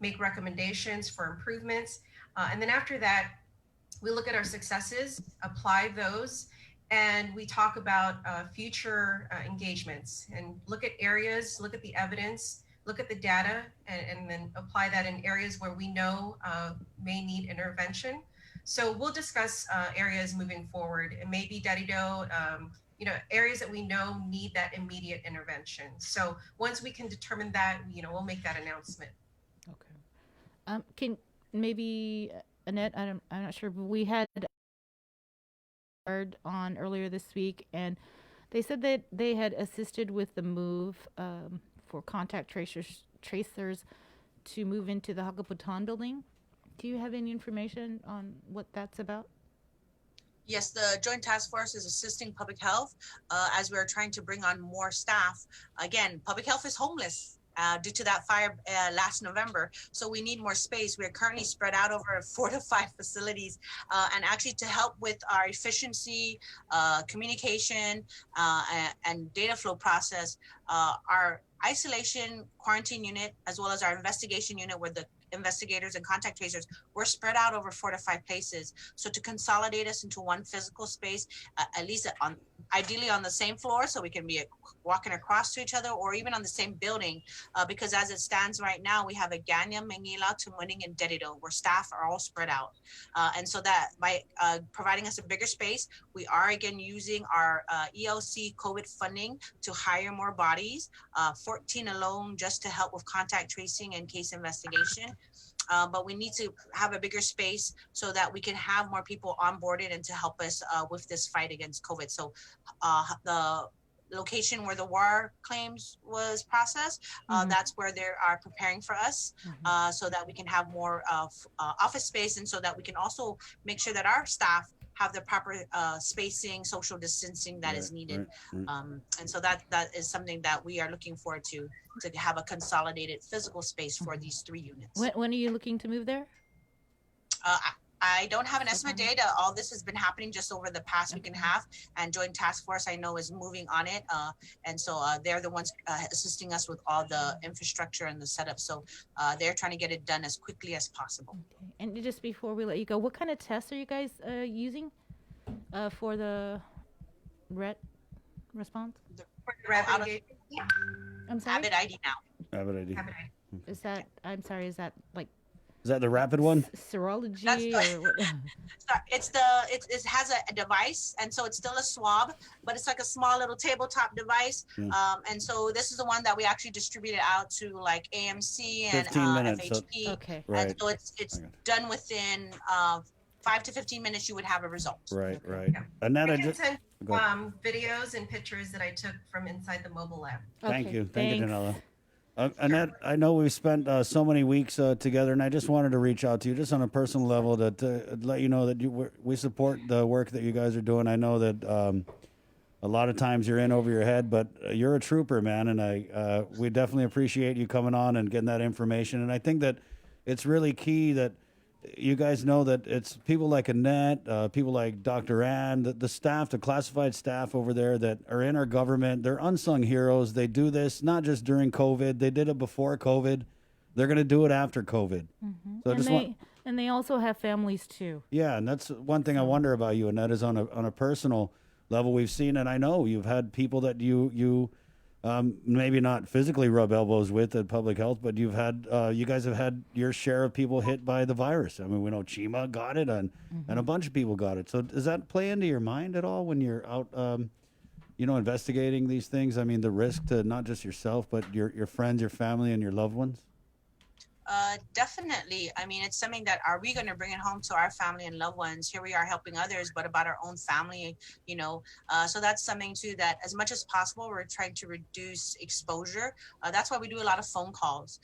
make recommendations for improvements. And then after that, we look at our successes, apply those, and we talk about future engagements and look at areas, look at the evidence, look at the data, and then apply that in areas where we know may need intervention. So we'll discuss areas moving forward, and maybe Dedido, areas that we know need that immediate intervention. So once we can determine that, we'll make that announcement. Okay. Can maybe Annette? I'm not sure, but we had on earlier this week, and they said that they had assisted with the move for contact tracers to move into the Hakaputan building. Do you have any information on what that's about? Yes, the Joint Task Force is assisting public health as we're trying to bring on more staff. Again, public health is homeless due to that fire last November. So we need more space. We are currently spread out over 4 to 5 facilities. And actually to help with our efficiency, communication, and data flow process, our isolation quarantine unit, as well as our investigation unit where the investigators and contact tracers were spread out over 4 to 5 places. So to consolidate us into one physical space, at least ideally on the same floor, so we can be walking across to each other, or even on the same building, because as it stands right now, we have Aguon, Manglona, Tumuning, and Dedido, where staff are all spread out. And so that by providing us a bigger space, we are again using our ELC COVID funding to hire more bodies, 14 alone just to help with contact tracing and case investigation. But we need to have a bigger space so that we can have more people onboarded and to help us with this fight against COVID. So the location where the war claims was processed, that's where they are preparing for us, so that we can have more office space, and so that we can also make sure that our staff have the proper spacing, social distancing that is needed. And so that is something that we are looking forward to have a consolidated physical space for these 3 units. When are you looking to move there? I don't have an estimate date. All this has been happening just over the past week and a half, and Joint Task Force I know is moving on it, and so they're the ones assisting us with all the infrastructure and the setup. So they're trying to get it done as quickly as possible. Okay. And just before we let you go, what kind of tests are you guys using for the response? I'm sorry? Rapid ID now. Rapid ID. Is that, I'm sorry, is that like Is that the rapid one? serology or what? It has a device, and so it's still a swab, but it's like a small little tabletop device. And so this is the one that we actually distributed out to like AMC and 15 minutes, FHP. so- Okay. Right. And so it's done within 5 to 15 minutes. You would have a result. Right, right. Annette, I I can just send go. videos and pictures that I took from inside the mobile lab. Thank you, Janella. Annette, I know we've spent so many weeks together, and I just wanted to reach out to you just on a personal level to let you know that we support the work that you guys are doing. I know that a lot of times you're in over your head, but you're a trooper, man, and we definitely appreciate you coming on and getting that information. And I think that it's really key that you guys know that it's people like Annette, people like Dr. Ann, the staff, the classified staff over there that are in our government. They're unsung heroes. They do this not just during COVID. They did it before COVID. They're going to do it after COVID. So I just want, And they also have families too. yeah, and that's one thing I wonder about you, Annette, is on a personal level. We've seen, and I know you've had people that you maybe not physically rub elbows with at public health, but you guys have had your share of people hit by the virus. I mean, we know Chima got it, and a bunch of people got it. So does that play into your mind at all when you're out, investigating these things? I mean, the risk to not just yourself, but your friends, your family, and your loved ones? Definitely. I mean, it's something that, are we going to bring it home to our family and loved ones? Here we are helping others, but about our own family, so that's something too, that as much as possible, we're trying to reduce exposure. That's why we do a lot of phone calls,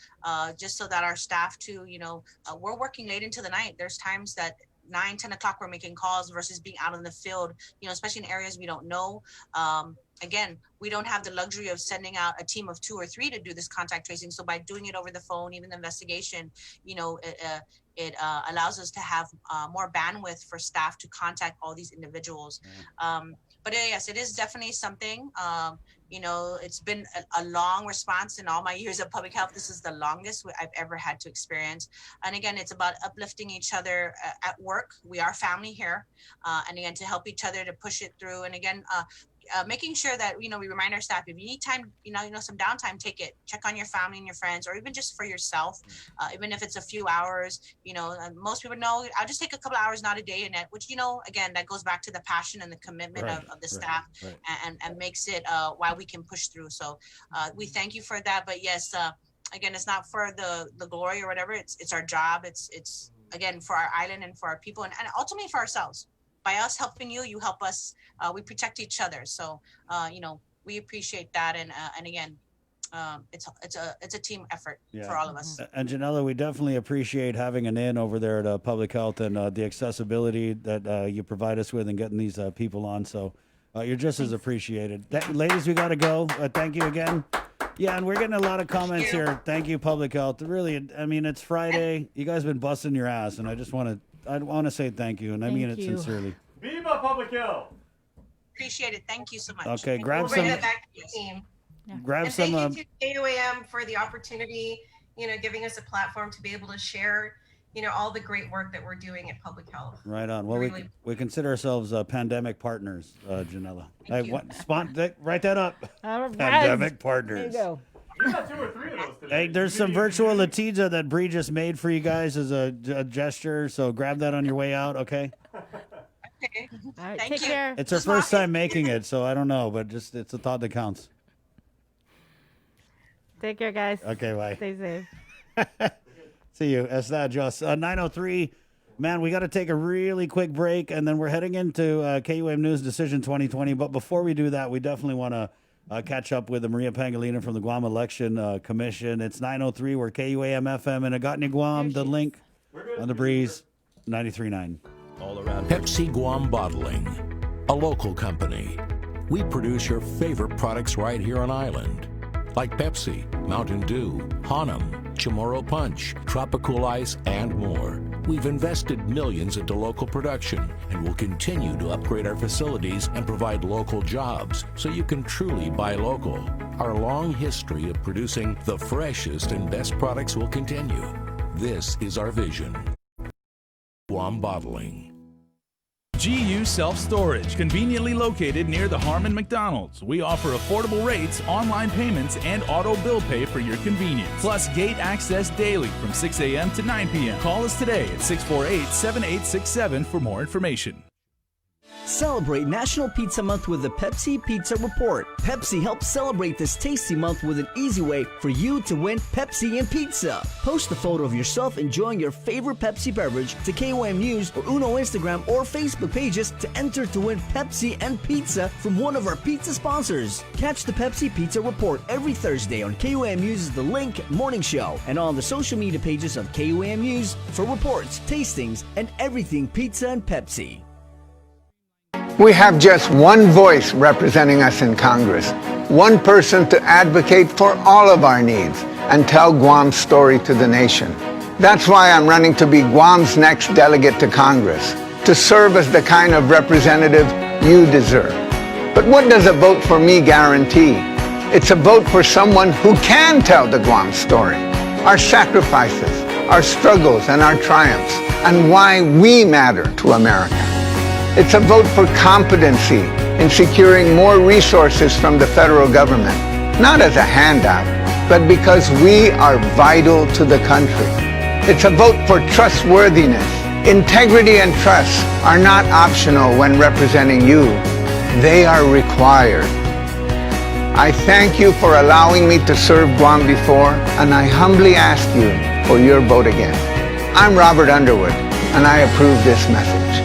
just so that our staff too, we're working late into the night. There's times that 9, 10 o'clock we're making calls versus being out in the field, especially in areas we don't know. Again, we don't have the luxury of sending out a team of 2 or 3 to do this contact tracing. So by doing it over the phone, even the investigation, it allows us to have more bandwidth for staff to contact all these individuals. But yes, it is definitely something. It's been a long response in all my years of public health. This is the longest I've ever had to experience. And again, it's about uplifting each other at work. We are family here. And again, to help each other to push it through. And again, making sure that, we remind our staff, if you need time, some downtime, take it. Check on your family and your friends, or even just for yourself, even if it's a few hours. Most people know, I'll just take a couple hours, not a day in it, which, again, that goes back to the passion and the commitment of the staff. And makes it why we can push through. So we thank you for that. But yes, again, it's not for the glory or whatever. It's our job. It's again, for our island and for our people, and ultimately for ourselves. By us helping you, you help us. We protect each other. So, we appreciate that. And again, it's a team effort for all of us. And Janella, we definitely appreciate having an in over there at Public Health and the accessibility that you provide us with and getting these people on. So you're just as appreciated. Ladies, we got to go. Thank you again. Yeah, and we're getting a lot of comments here. Thank you, Public Health. Really, I mean, it's Friday. You guys have been busting your ass, and I want to say thank you, and I mean it sincerely. Viva Public Health! Appreciate it. Thank you so much. Okay, grab We'll some. bring it back to the team. Grab And some. thank you to KUAM for the opportunity, giving us a platform to be able to share, all the great work that we're doing at Public Health. Right on. Well, we consider ourselves pandemic partners, Janella. Write that up. Pandemic partners. There you go. You got 2 or 3 of those today. Hey, there's some virtual Latizza that Bree just made for you guys as a gesture, so grab that on your way out, okay? Okay. All right, Thank take you. care. It's our first time making it, so I don't know, but just it's a thought that counts. Take care, guys. Okay, bye. Stay safe. See you. That's that, just 9:03. Man, we got to take a really quick break, and then we're heading into KUAM News Decision 2020. But before we do that, we definitely want to catch up with Maria Pangilinan from the Guam Election Commission. It's 9:03. We're KUAM FM in Aguon, Guam. The link on the breeze, 93.9. All around. Pepsi Guam Bottling, a local company. We produce your favorite products right here on island, like Pepsi, Mountain Dew, Hanum, Chamorro Punch, Tropical Ice, and more. We've invested millions into local production and will continue to upgrade our facilities and provide local jobs so you can truly buy local. Our long history of producing the freshest and best products will continue. This is our vision. Guam Bottling. GU Self-Storage, conveniently located near the Harmon McDonald's. We offer affordable rates, online payments, and auto bill pay for your convenience. Plus gate access daily from 6 a.m. to 9 p.m. Call us today at 648-7867 for more information. Celebrate National Pizza Month with the Pepsi Pizza Report. Pepsi helps celebrate this tasty month with an easy way for you to win Pepsi and pizza. Post a photo of yourself enjoying your favorite Pepsi beverage to KOM News or Uno Instagram or Facebook pages to enter to win Pepsi and pizza from one of our pizza sponsors. Catch the Pepsi Pizza Report every Thursday on KOM News' The Link Morning Show and on the social media pages of KOM News for reports, tastings, and everything pizza and Pepsi. We have just one voice representing us in Congress, one person to advocate for all of our needs and tell Guam's story to the nation. That's why I'm running to be Guam's next delegate to Congress, to serve as the kind of representative you deserve. But what does a vote for me guarantee? It's a vote for someone who can tell the Guam story, our sacrifices, our struggles, and our triumphs, and why we matter to America. It's a vote for competency in securing more resources from the federal government, not as a handout, but because we are vital to the country. It's a vote for trustworthiness. Integrity and trust are not optional when representing you. They are required. I thank you for allowing me to serve Guam before, and I humbly ask you for your vote again. I'm Robert Underwood, and I approve this message.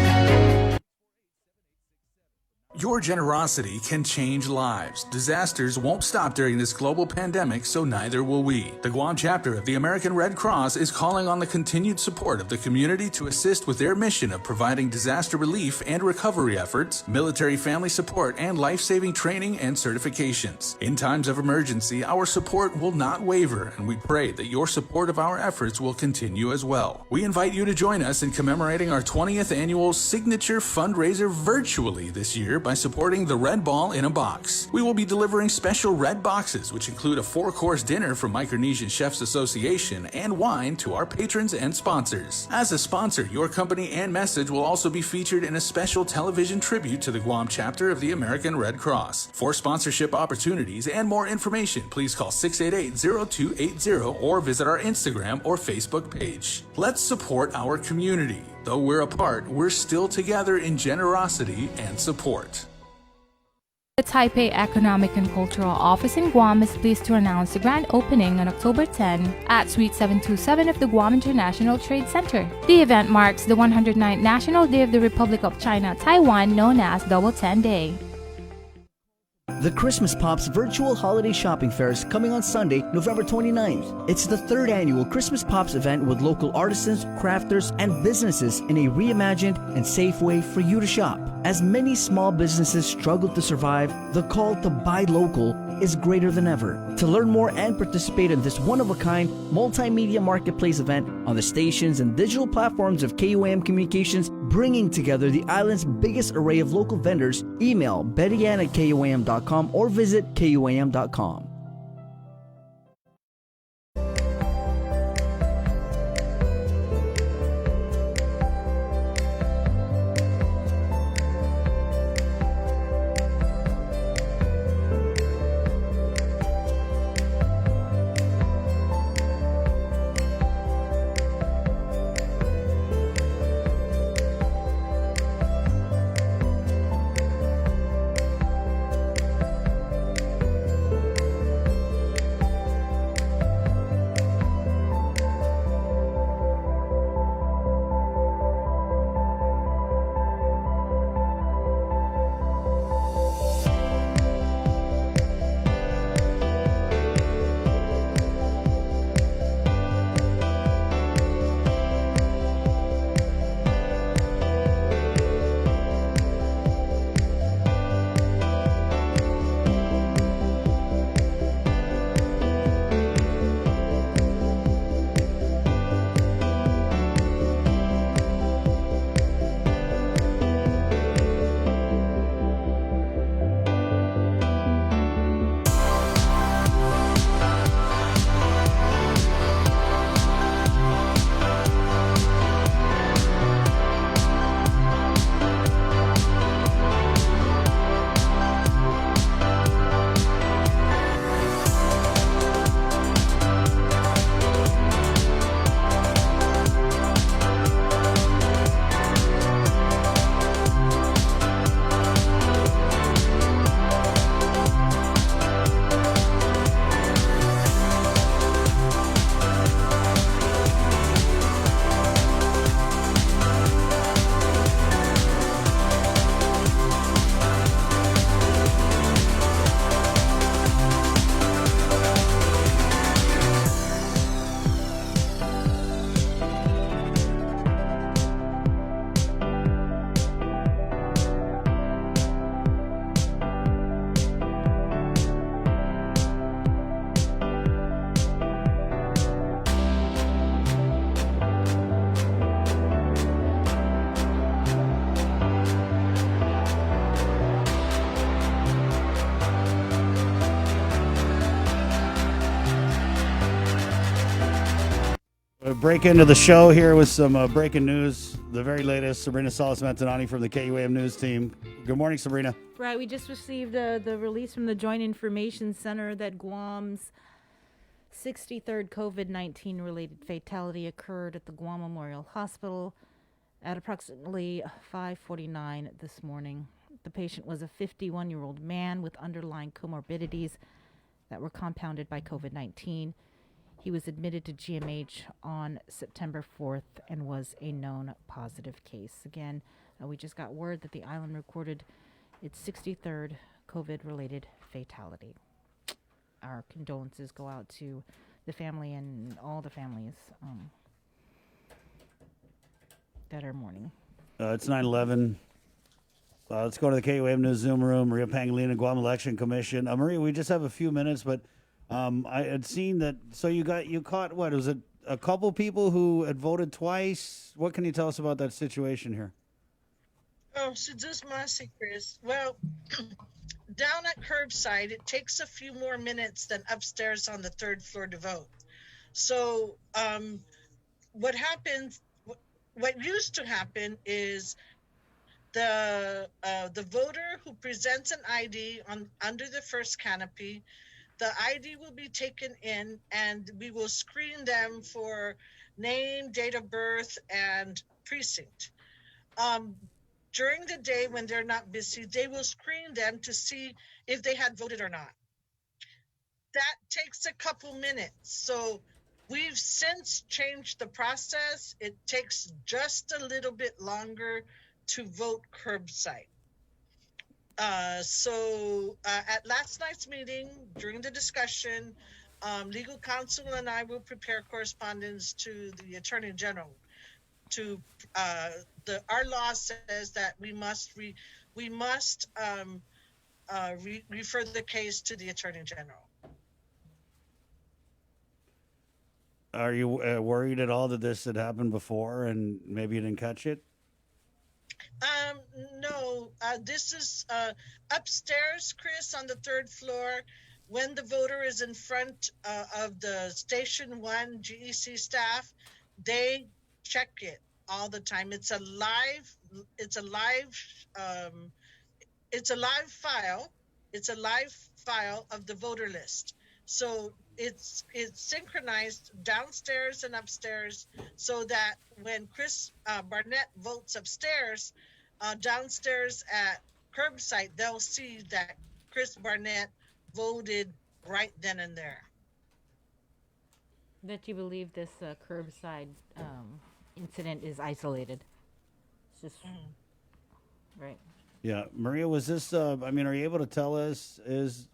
Your generosity can change lives. Disasters won't stop during this global pandemic, so neither will we. The Guam chapter of the American Red Cross is calling on the continued support of the community to assist with their mission of providing disaster relief and recovery efforts, military family support, and life-saving training and certifications. In times of emergency, our support will not waver, and we pray that your support of our efforts will continue as well. We invite you to join us in commemorating our 20th annual signature fundraiser virtually this year by supporting the Red Ball in a Box. We will be delivering special red boxes, which include a 4-course dinner from Micronesian Chefs Association and wine to our patrons and sponsors. As a sponsor, your company and message will also be featured in a special television tribute to the Guam chapter of the American Red Cross. For sponsorship opportunities and more information, please call 688-0280 or visit our Instagram or Facebook page. Let's support our community. Though we're apart, we're still together in generosity and support. The Taipei Economic and Cultural Office in Guam is pleased to announce the grand opening on October 10 at Suite 727 of the Guam International Trade Center. The event marks the 109th National Day of the Republic of China, Taiwan, known as Double 10 Day. The Christmas Pops virtual holiday shopping fair is coming on Sunday, November 29th. It's the 3rd annual Christmas Pops event with local artisans, crafters, and businesses in a reimagined and safe way for you to shop. As many small businesses struggle to survive, the call to buy local is greater than ever. To learn more and participate in this one-of-a-kind multimedia marketplace event on the stations and digital platforms of KUAM Communications, bringing together the island's biggest array of local vendors, email bettyann@kuam.com or visit kuam.com. break into the show here with some breaking news. The very latest, Sabrina Salas-Mentanani from the KUAM News team. Good morning, Sabrina. Right, we just received the release from the Joint Information Center that Guam's 63rd COVID-19 related fatality occurred at the Guam Memorial Hospital at approximately 5:49 this morning. The patient was a 51-year-old man with underlying comorbidities that were compounded by COVID-19. He was admitted to GMH on September 4th and was a known positive case. Again, we just got word that the island recorded its 63rd COVID-related fatality. Our condolences go out to the family and all the families that are mourning. It's 9/11. Let's go to the KUAM News Zoom room. Maria Pangilinan, Guam Election Commission. Maria, we just have a few minutes, but I had seen that. So you caught what? Was it a couple people who had voted twice? What can you tell us about that situation here? Oh, so just my secrets. Well, down at curbside, it takes a few more minutes than upstairs on the third floor to vote. So what happens? What used to happen is the voter who presents an ID under the first canopy, the ID will be taken in and we will screen them for name, date of birth, and precinct. During the day when they're not busy, they will screen them to see if they had voted or not. That takes a couple minutes. So we've since changed the process. It takes just a little bit longer to vote curbside. So at last night's meeting, during the discussion, legal counsel and I will prepare correspondence to the Attorney General. Our law says that we must refer the case to the Attorney General. Are you worried at all that this had happened before and maybe you didn't catch it? No, this is upstairs, Chris, on the third floor. When the voter is in front of the Station 1 GEC staff, they check it all the time. It's a live file. It's a live file of the voter list. So it's synchronized downstairs and upstairs, so that when Chris Barnett votes upstairs, downstairs at curbside, they'll see that Chris Barnett voted right then and there. That you believe this curbside incident is isolated. It's just right. Yeah, Maria, was this? Are you able to tell us?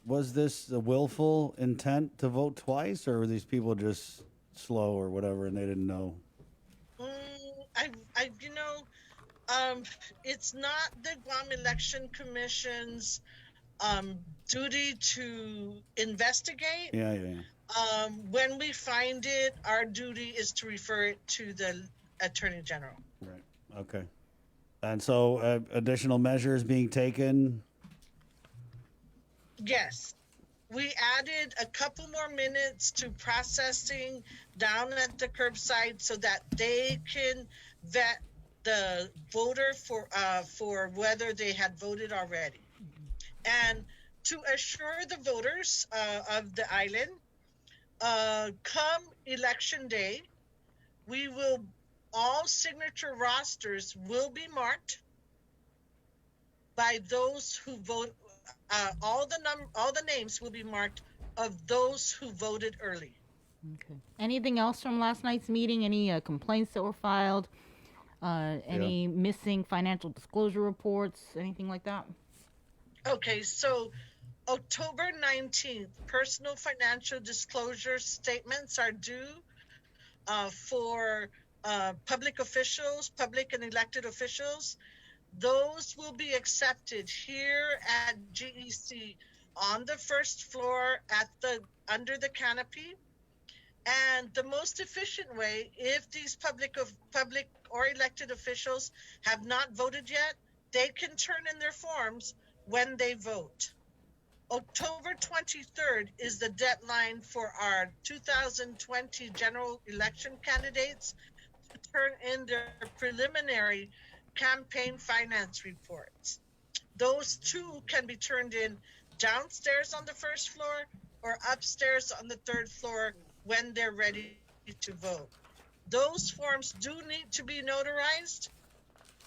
Was this a willful intent to vote twice, or were these people just slow or whatever, and they didn't know? It's not the Guam Election Commission's duty to investigate. Yeah. When we find it, our duty is to refer it to the Attorney General. Right. Okay. And so additional measures being taken? Yes. We added a couple more minutes to processing down at the curbside so that they can vet the voter for whether they had voted already. And to assure the voters of the island, come election day, all signature rosters will be marked by those who vote. All the names will be marked of those who voted early. Okay. Anything else from last night's meeting? Any complaints that were filed? Any missing financial disclosure reports? Anything like that? Okay, so October 19th, personal financial disclosure statements are due for public officials, public and elected officials. Those will be accepted here at GEC on the first floor under the canopy. And the most efficient way, if these public or elected officials have not voted yet, they can turn in their forms when they vote. October 23rd is the deadline for our 2020 general election candidates to turn in their preliminary campaign finance reports. Those two can be turned in downstairs on the first floor or upstairs on the third floor when they're ready to vote. Those forms do need to be notarized.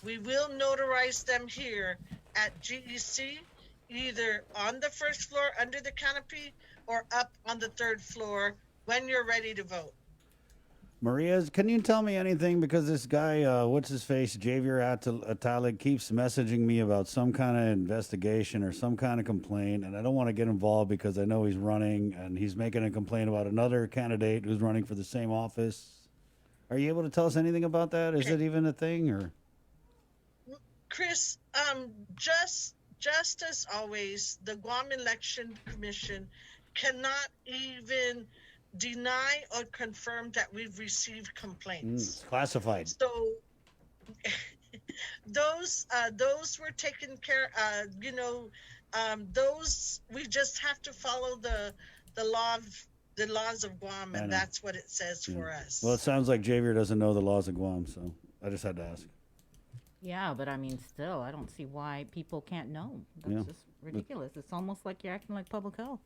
We will notarize them here at GEC, either on the first floor under the canopy or up on the third floor when you're ready to vote. Maria, can you tell me anything? Because this guy, what's his face, Javier Atalig, keeps messaging me about some kind of investigation or some kind of complaint, and I don't want to get involved because I know he's running, and he's making a complaint about another candidate who's running for the same office. Are you able to tell us anything about that? Is it even a thing, or? Chris, just as always, the Guam Election Commission cannot even deny or confirm that we've received complaints. Classified. So those were taken care. Those we just have to follow the laws of Guam, and that's what it says for us. Well, it sounds like Javier doesn't know the laws of Guam, so I just had to ask. Yeah, but I mean, still, I don't see why people can't know. That's just ridiculous. It's almost like you're acting like public health.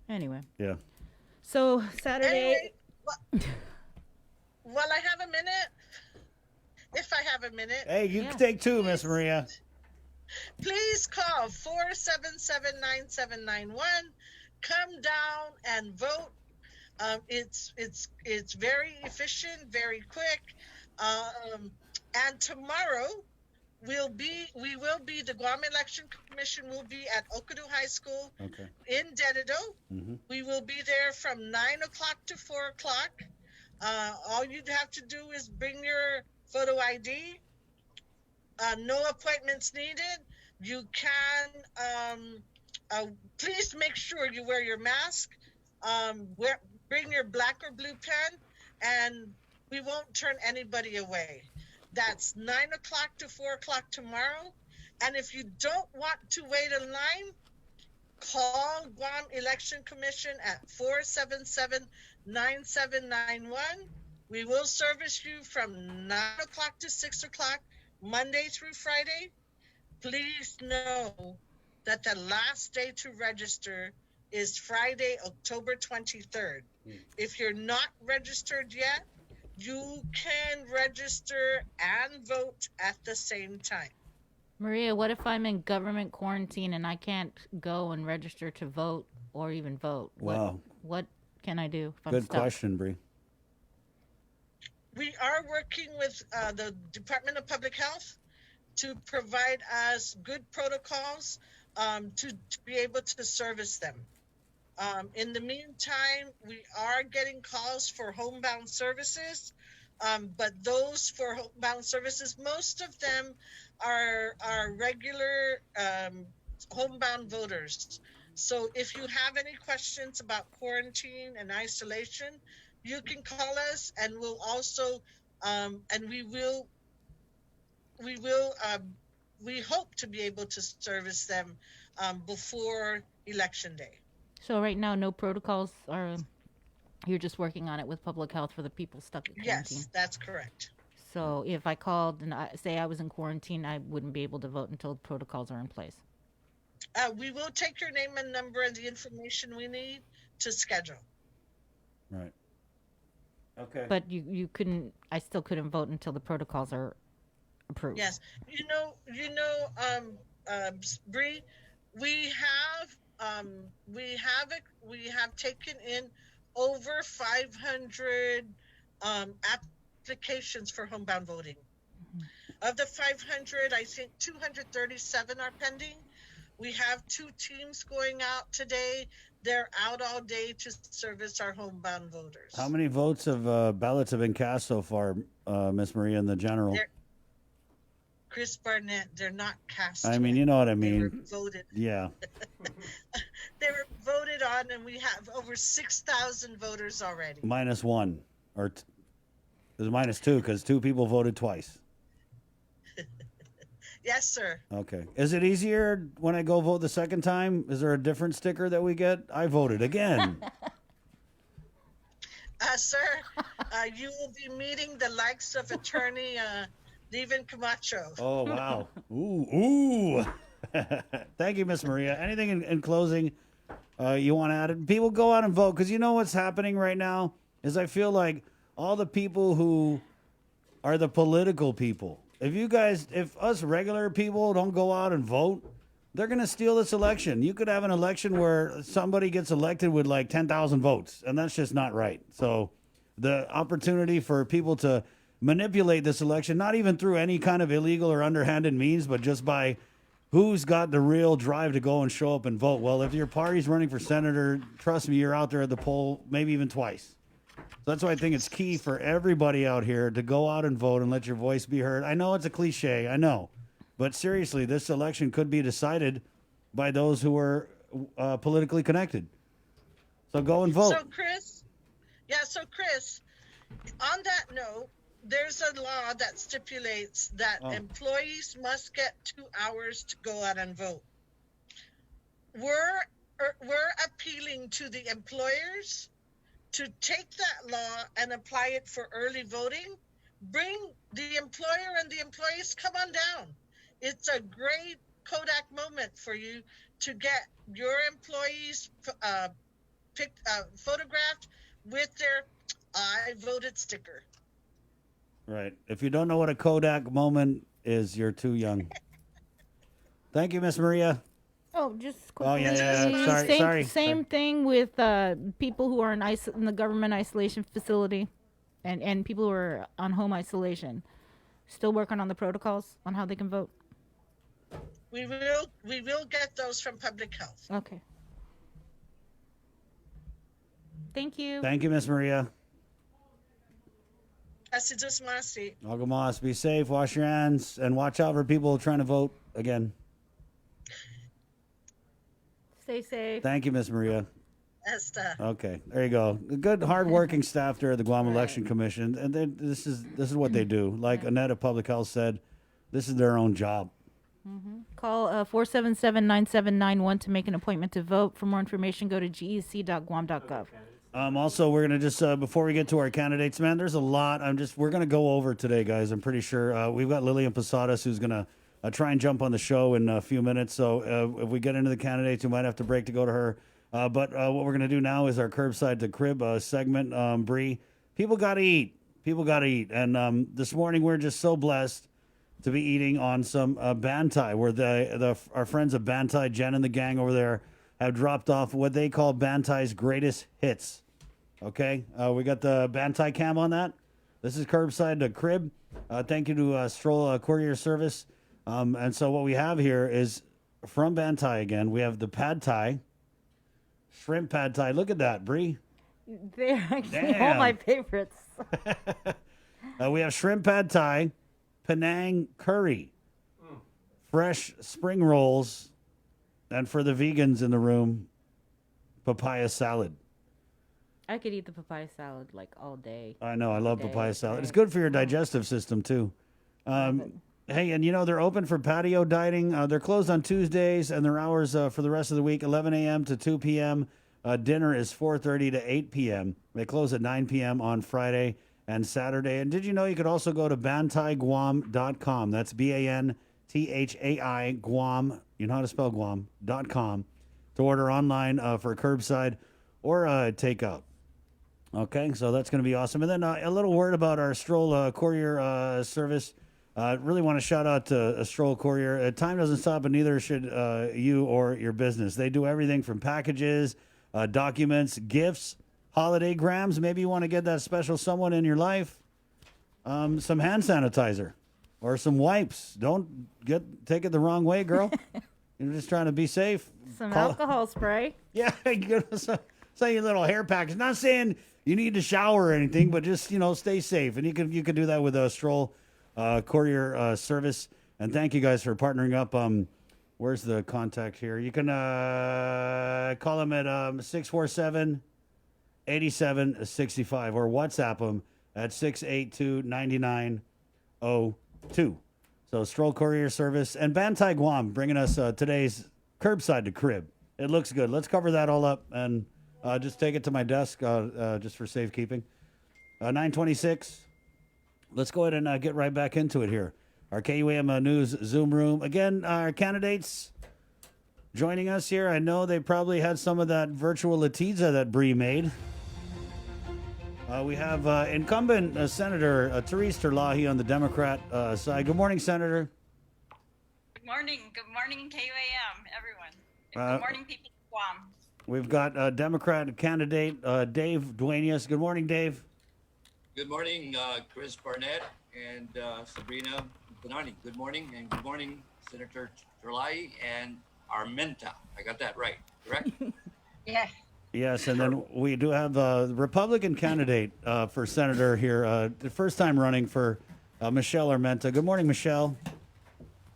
Anyway. Yeah. So Saturday. Anyway, well, I have a minute. If I have a minute. Hey, you can take two, Miss Maria. Please call 477-9791. Come down and vote. It's very efficient, very quick. And tomorrow we will be the Guam Election Commission will be at Okadu High School in Dededo. Mm-hmm. We will be there from 9 o'clock to 4 o'clock. All you'd have to do is bring your photo ID. No appointments needed. You can please make sure you wear your mask. Bring your black or blue pen, and we won't turn anybody away. That's 9 o'clock to 4 o'clock tomorrow. And if you don't want to wait in line, call Guam Election Commission at 477-9791. We will service you from 9 o'clock to 6 o'clock, Monday through Friday. Please know that the last day to register is Friday, October 23rd. If you're not registered yet, you can register and vote at the same time. Maria, what if I'm in government quarantine and I can't go and register to vote or even vote? Wow. What can I do if I'm Good stuck? question, Bree. We are working with the Department of Public Health to provide us good protocols to be able to service them. In the meantime, we are getting calls for homebound services, but those for homebound services, most of them are regular homebound voters. So if you have any questions about quarantine and isolation, you can call us, and we'll also, and we hope to be able to service them before Election Day. So right now, no protocols are. You're just working on it with public health for the people stuck in quarantine. Yes, that's correct. So if I called and say I was in quarantine, I wouldn't be able to vote until protocols are in place. We will take your name and number and the information we need to schedule. Right. Okay. But you couldn't. I still couldn't vote until the protocols are approved. Yes, Bree, we have taken in over 500 applications for homebound voting. Mm-hmm. Of the 500, I think 237 are pending. We have 2 teams going out today. They're out all day to service our homebound voters. How many votes of ballots have been cast so far, Miss Maria, in the general? Chris Barnett, they're not cast. I mean, you know what I mean. They were voted. Yeah. They were voted on, and we have over 6,000 voters already. -1, or it was -2 because 2 people voted twice. Yes, sir. Okay. Is it easier when I go vote the second time? Is there a different sticker that we get? I voted again. Sir, you will be meeting the likes of attorney Lillian Camacho. Oh, wow. Ooh. Thank you, Miss Maria. Anything in closing you want to add? People go out and vote, because you know what's happening right now is I feel like all the people who are the political people, if us regular people don't go out and vote, they're going to steal this election. You could have an election where somebody gets elected with like 10,000 votes, and that's just not right. So the opportunity for people to manipulate this election, not even through any kind of illegal or underhanded means, but just by who's got the real drive to go and show up and vote. Well, if your party's running for senator, trust me, you're out there at the poll maybe even twice. So that's why I think it's key for everybody out here to go out and vote and let your voice be heard. I know it's a cliche, I know. But seriously, this election could be decided by those who are politically connected. So go and vote. So Chris, on that note, there's a law that stipulates that employees must get 2 hours to go out and vote. We're appealing to the employers to take that law and apply it for early voting. Bring the employer and the employees, come on down. It's a great Kodak moment for you to get your employees photographed with their I voted sticker. Right. If you don't know what a Kodak moment is, you're too young. Thank you, Miss Maria. Oh, just Oh, yeah. Sorry. Same thing with people who are in the government isolation facility and people who are on home isolation. Still working on the protocols on how they can vote. We will get those from public health. Okay. Thank you. Thank you, Miss Maria. Aguon, be safe, wash your hands, and watch out for people trying to vote again. Stay safe. Thank you, Miss Maria. Esther. Okay, there you go. The good, hardworking staff there at the Guam Election Commission, and this is what they do. Like Annette of Public Health said, this is their own job. Call 477-9791 to make an appointment to vote. For more information, go to gec.guam.gov. Also, we're going to just, before we get to our candidates, man, there's a lot. We're going to go over today, guys. I'm pretty sure. We've got Lillian Posadas, who's going to try and jump on the show in a few minutes. So if we get into the candidates, we might have to break to go to her. But what we're going to do now is our Curbside to Crib segment. Bree, people got to eat. People got to eat. And this morning, we're just so blessed to be eating on some Bantai, where our friends of Bantai, Jen and the gang over there, have dropped off what they call Bantai's greatest hits. Okay? We got the Bantai cam on that. This is Curbside to Crib. Thank you to Stroll Courier Service. And so what we have here is from Bantai again. We have the Pad Thai, shrimp Pad Thai. Look at that, Bree. They're actually all my favorites. We have shrimp Pad Thai, Penang curry, fresh spring rolls, and for the vegans in the room, papaya salad. I could eat the papaya salad like all day. I know, I love papaya salad. It's good for your digestive system too. Hey, and they're open for patio dining. They're closed on Tuesdays, and their hours for the rest of the week, 11 a.m. to 2 p.m. Dinner is 4:30 to 8 p.m. They close at 9 p.m. on Friday and Saturday. And did you know you could also go to bantaiguam.com? That's BANTHAI Guam. You know how to spell Guam.com to order online for curbside or takeout. Okay, so that's going to be awesome. And then a little word about our Stroll Courier service. Really want to shout out to Stroll Courier. Time doesn't stop, and neither should you or your business. They do everything from packages, documents, gifts, holiday grams. Maybe you want to get that special someone in your life. Some hand sanitizer or some wipes. Don't take it the wrong way, girl. You're just trying to be safe. Some alcohol spray. Yeah, say your little hair package. Not saying you need to shower or anything, but just stay safe. And you can do that with a Stroll Courier service. And thank you guys for partnering up. Where's the contact here? You can call them at 647-8765 or WhatsApp them at 682-9902. So Stroll Courier Service and Bantai Guam bringing us today's curbside to crib. It looks good. Let's cover that all up and just take it to my desk just for safekeeping. 9:26. Let's go ahead and get right back into it here. Our KUAM News Zoom room. Again, our candidates joining us here. I know they probably had some of that virtual Latiza that Bree made. We have incumbent Senator Theresa Terlahi on the Democrat side. Good morning, Senator. Good morning. Good morning, KUAM, everyone. Good morning, people of Guam. We've got Democrat candidate Dave Duenas. Good morning, Dave. Good morning, Chris Barnett and Sabrina Benani. Good morning, and good morning, Senator Terlahi and Armenta. I got that right, correct? Yeah. Yes, and then we do have the Republican candidate for senator here, the first time running for Michelle Armenta. Good morning, Michelle.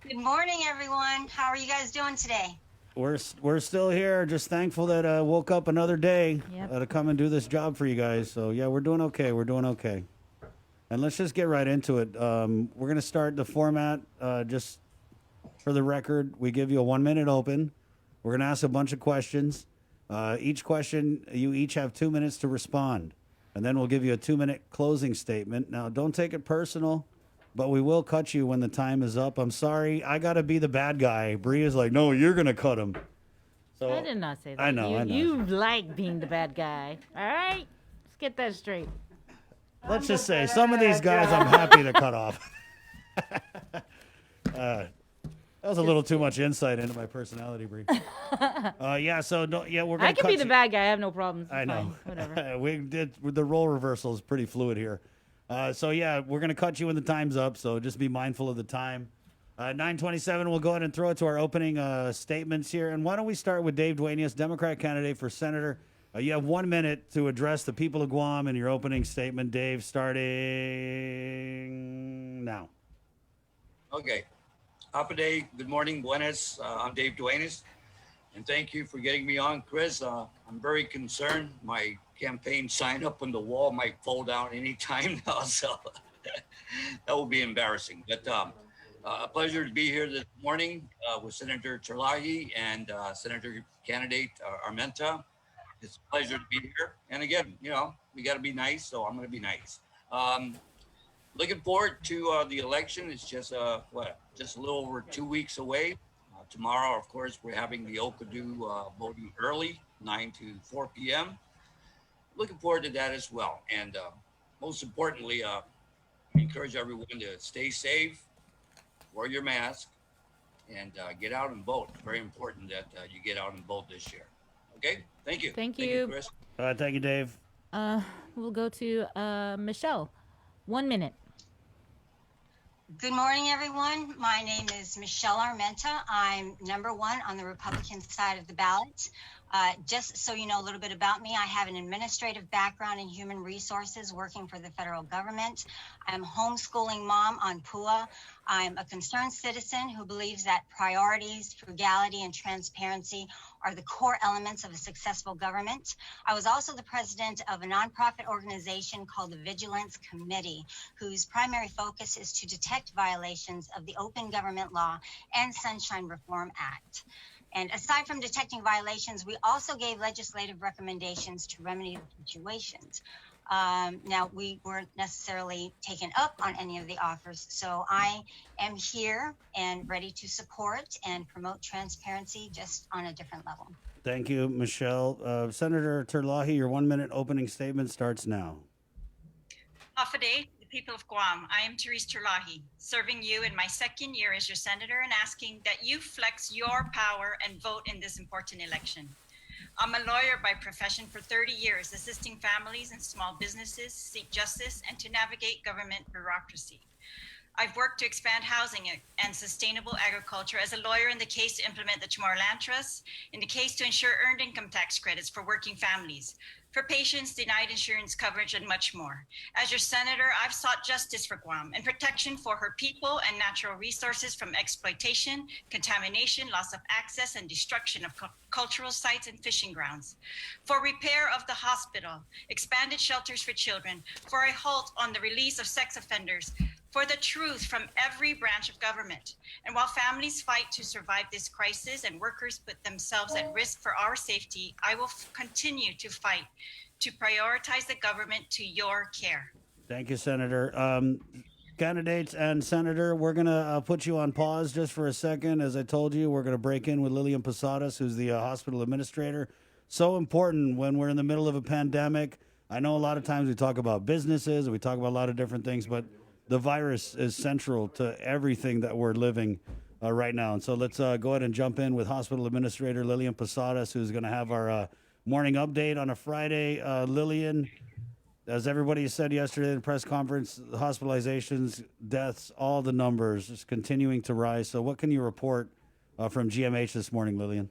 Good morning, everyone. How are you guys doing today? We're still here. Just thankful that I woke up another day to come and do this job for you guys. So yeah, we're doing okay. We're doing okay. And let's just get right into it. We're gonna start the format. Just for the record, we give you a 1 minute open. We're gonna ask a bunch of questions. Each question, you each have 2 minutes to respond, and then we'll give you a 2 minute closing statement. Now, don't take it personal, but we will cut you when the time is up. I'm sorry, I got to be the bad guy. Bree is like, no, you're going to cut him. So I did not say that. I know. You like being the bad guy. All right? Let's get that straight. Let's just say some of these guys I'm happy to cut off. That was a little too much insight into my personality, Bree. Yeah, so we're gonna. I can be the bad guy. I have no problems. I know. Fine. Whatever. We did the role reversal is pretty fluid here. So yeah, we're gonna cut you when the time's up. So just be mindful of the time. 9:27. We'll go ahead and throw it to our opening statements here. And why don't we start with Dave Duenas, Democrat candidate for senator. You have 1 minute to address the people of Guam in your opening statement, Dave. Starting now. Okay. Day. Good morning, Buenas. I'm Dave Duenas, and thank you for getting me on, Chris. I'm very concerned. My campaign sign up on the wall might fall down anytime now, so that will be embarrassing. But a pleasure to be here this morning with Senator Terlahi and Senator candidate Armenta. It's a pleasure to be here. And again, we got to be nice, so I'm going to be nice. Looking forward to the election. It's just just a little over 2 weeks away. Tomorrow, of course, we're having the Okadu voting early, 9 to 4 p.m. Looking forward to that as well. And most importantly, I encourage everyone to stay safe, wear your mask, and get out and vote. It's very important that you get out and vote this year. Okay? Thank you. Thank you. Chris. All right, thank you, Dave. We'll go to Michelle. 1 minute. Good morning, everyone. My name is Michelle Armenta. I'm number 1 on the Republican side of the ballot. Just so you know a little bit about me, I have an administrative background in human resources working for the federal government. I'm a homeschooling mom on PUA. I'm a concerned citizen who believes that priorities, frugality, and transparency are the core elements of a successful government. I was also the president of a nonprofit organization called the Vigilance Committee, whose primary focus is to detect violations of the Open Government Law and Sunshine Reform Act. And aside from detecting violations, we also gave legislative recommendations to remedy the situations. Now, we weren't necessarily taken up on any of the offers, so I am here and ready to support and promote transparency just on a different level. Thank you, Michelle. Senator Terlahi, your 1 minute opening statement starts now. Day, the people of Guam. I am Theresa Terlahi, serving you in my second year as your senator and asking that you flex your power and vote in this important election. I'm a lawyer by profession for 30 years, assisting families and small businesses seek justice and to navigate government bureaucracy. I've worked to expand housing and sustainable agriculture as a lawyer in the case to implement the Chamorro Land Trust, in the case to ensure earned income tax credits for working families, for patients denied insurance coverage, and much more. As your senator, I've sought justice for Guam and protection for her people and natural resources from exploitation, contamination, loss of access, and destruction of cultural sites and fishing grounds, for repair of the hospital, expanded shelters for children, for a halt on the release of sex offenders, for the truth from every branch of government. And while families fight to survive this crisis and workers put themselves at risk for our safety, I will continue to fight to prioritize the government to your care. Thank you, Senator. Candidates and Senator, we're going to put you on pause just for a second. As I told you, we're going to break in with Lillian Posadas, who's the hospital administrator. So important when we're in the middle of a pandemic. I know a lot of times we talk about businesses, we talk about a lot of different things, but the virus is central to everything that we're living right now. And so let's go ahead and jump in with hospital administrator Lillian Posadas, who's going to have our morning update on a Friday. Lillian, as everybody said yesterday in the press conference, hospitalizations, deaths, all the numbers is continuing to rise. So what can you report from GMH this morning, Lillian?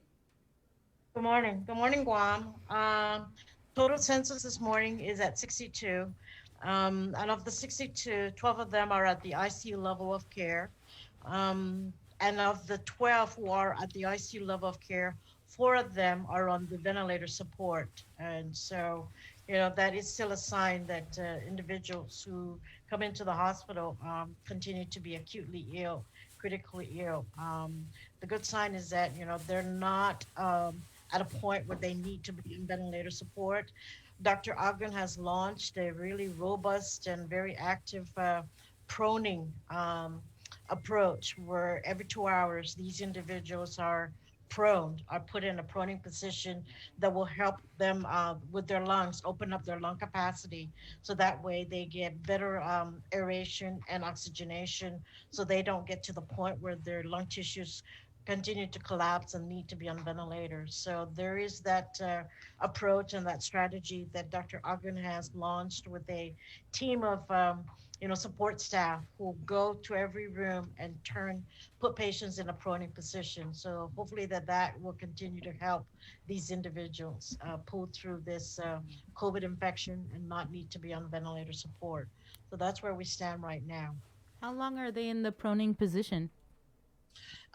Good morning. Good morning, Guam. Total census this morning is at 62. And of the 62, 12 of them are at the ICU level of care. And of the 12 who are at the ICU level of care, 4 of them are on the ventilator support. And so, that is still a sign that individuals who come into the hospital continue to be acutely ill, critically ill. The good sign is that, they're not at a point where they need to be in ventilator support. Dr. Aguon has launched a really robust and very active proning approach where every 2 hours, these individuals are put in a proning position that will help them with their lungs, open up their lung capacity. So that way they get better aeration and oxygenation so they don't get to the point where their lung tissues continue to collapse and need to be on ventilators. So there is that approach and that strategy that Dr. Aguon has launched with a team of support staff who go to every room and put patients in a proning position. So hopefully that will continue to help these individuals pull through this COVID infection and not need to be on ventilator support. So that's where we stand right now. How long are they in the proning position?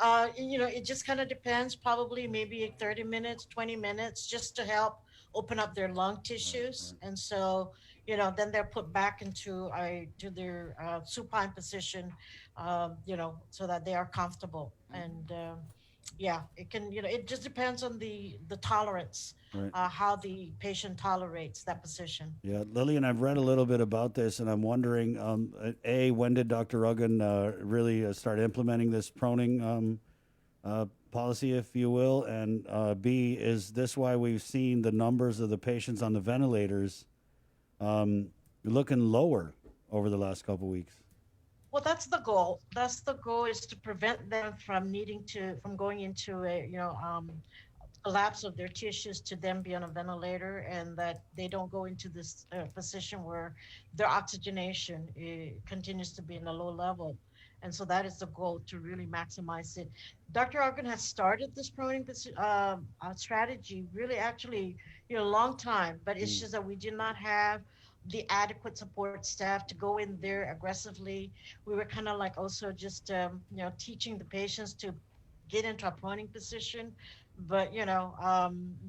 It just kind of depends, probably maybe 30 minutes, 20 minutes, just to help open up their lung tissues. And so, then they're put back into their supine position, so that they are comfortable. And it can, it just depends on the tolerance, right. How the patient tolerates that position. Yeah, Lillian, I've read a little bit about this, and I'm wondering, when did Dr. Aguon really start implementing this proning policy, if you will? And B, is this why we've seen the numbers of the patients on the ventilators looking lower over the last couple of weeks? Well, that's the goal. That's the goal, is to prevent them from going into a, collapse of their tissues to them be on a ventilator, and that they don't go into this position where their oxygenation continues to be in a low level. And so that is the goal, to really maximize it. Dr. Aguon has started this proning strategy really actually, a long time, but it's just that we did not have the adequate support staff to go in there aggressively. We were kind of like also just, teaching the patients to get into a proning position, but,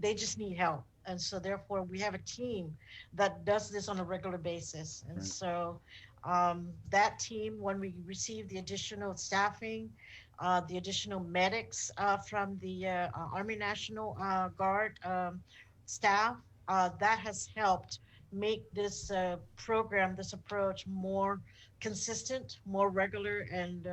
they just need help. And so therefore we have a team that does this on a regular basis. And so that team, when we receive the additional staffing, the additional medics from the Army National Guard staff, that has helped make this program, this approach, more consistent, more regular, and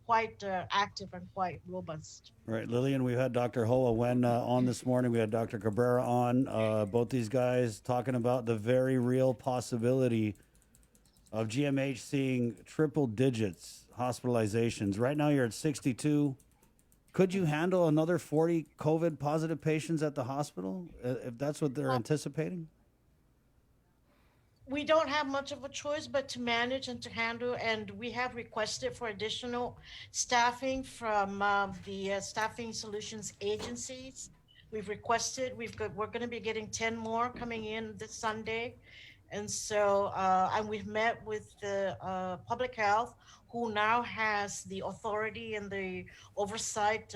quite active and quite robust. Right, Lillian, we had Dr. Hoa Wen on this morning. We had Dr. Cabrera on. Both these guys talking about the very real possibility of GMH seeing triple digits hospitalizations. Right now you're at 62. Could you handle another 40 COVID positive patients at the hospital if that's what they're anticipating? We don't have much of a choice but to manage and to handle, and we have requested for additional staffing from the Staffing Solutions agencies. We've requested, we're going to be getting 10 more coming in this Sunday. And so, and we've met with the public health, who now has the authority and the oversight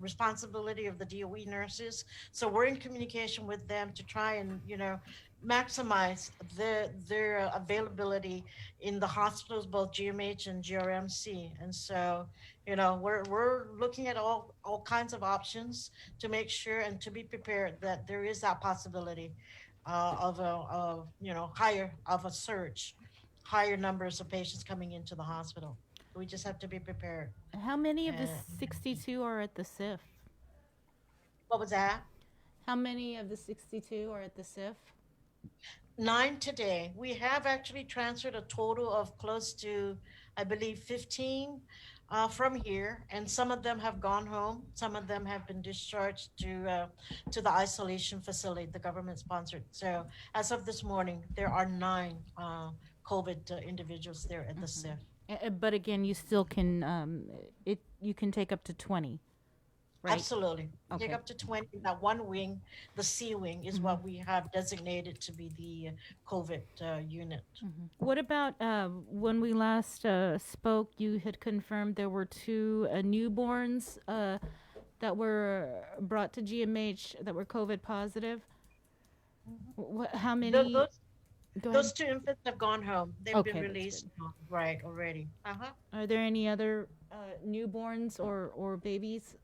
responsibility of the DOE nurses. So we're in communication with them to try and, maximize their availability in the hospitals, both GMH and GRMC. And so, we're looking at all kinds of options to make sure and to be prepared that there is that possibility of a surge, higher numbers of patients coming into the hospital. We just have to be prepared. How many of the 62 are at the SIF? What was that? How many of the 62 are at the SIF? 9 today. We have actually transferred a total of close to, I believe, 15 from here, and some of them have gone home. Some of them have been discharged to the isolation facility, the government sponsored. So as of this morning, there are 9 COVID individuals there at the SIF. But again, you still can you can take up to 20. Right? Absolutely. Okay. Take up to 20. That one wing, the C wing, is what we have designated to be the COVID unit. What about when we last spoke, you had confirmed there were 2 newborns that were brought to GMH that were COVID positive? How many? Those 2 infants have gone home. They've been released right already. Are there any other newborns or babies?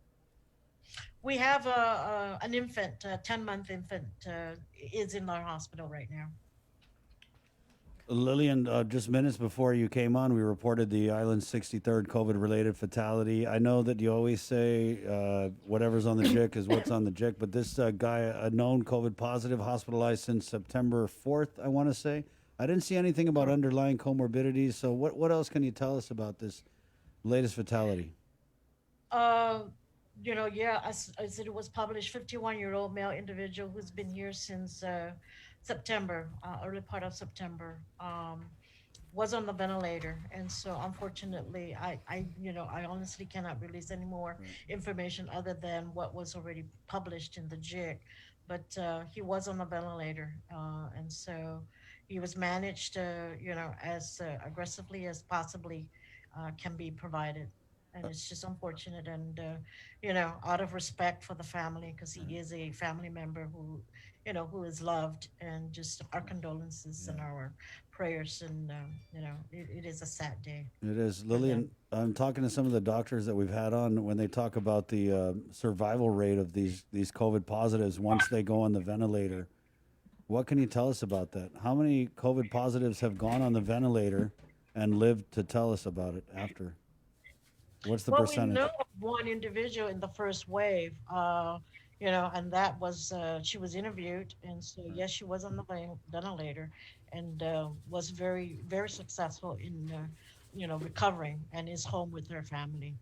We have an infant, a 10-month infant, is in our hospital right now. Lillian, just minutes before you came on, we reported the island's 63rd COVID-related fatality. I know that you always say whatever's on the JIC is what's on the JIC, but this guy, a known COVID positive, hospitalized since September 4th, I want to say. I didn't see anything about underlying comorbidities, so what else can you tell us about this latest fatality? As it was published, 51-year-old male individual who's been here since September, early part of September, was on the ventilator. And so unfortunately, I honestly cannot release any more information other than what was already published in the JIC. But he was on the ventilator. And so he was managed, as aggressively as possibly can be provided. And it's just unfortunate and, out of respect for the family, because he is a family member who is loved, and just our condolences and our prayers. And, it is a sad day. It is. Lillian, I'm talking to some of the doctors that we've had on when they talk about the survival rate of these COVID positives once they go on the ventilator. What can you tell us about that? How many COVID positives have gone on the ventilator and lived to tell us about it after? What's the percentage? We know of one individual in the first wave, and that was, she was interviewed. And so, yes, she was on the ventilator and was very, very successful in, recovering and is home with her family.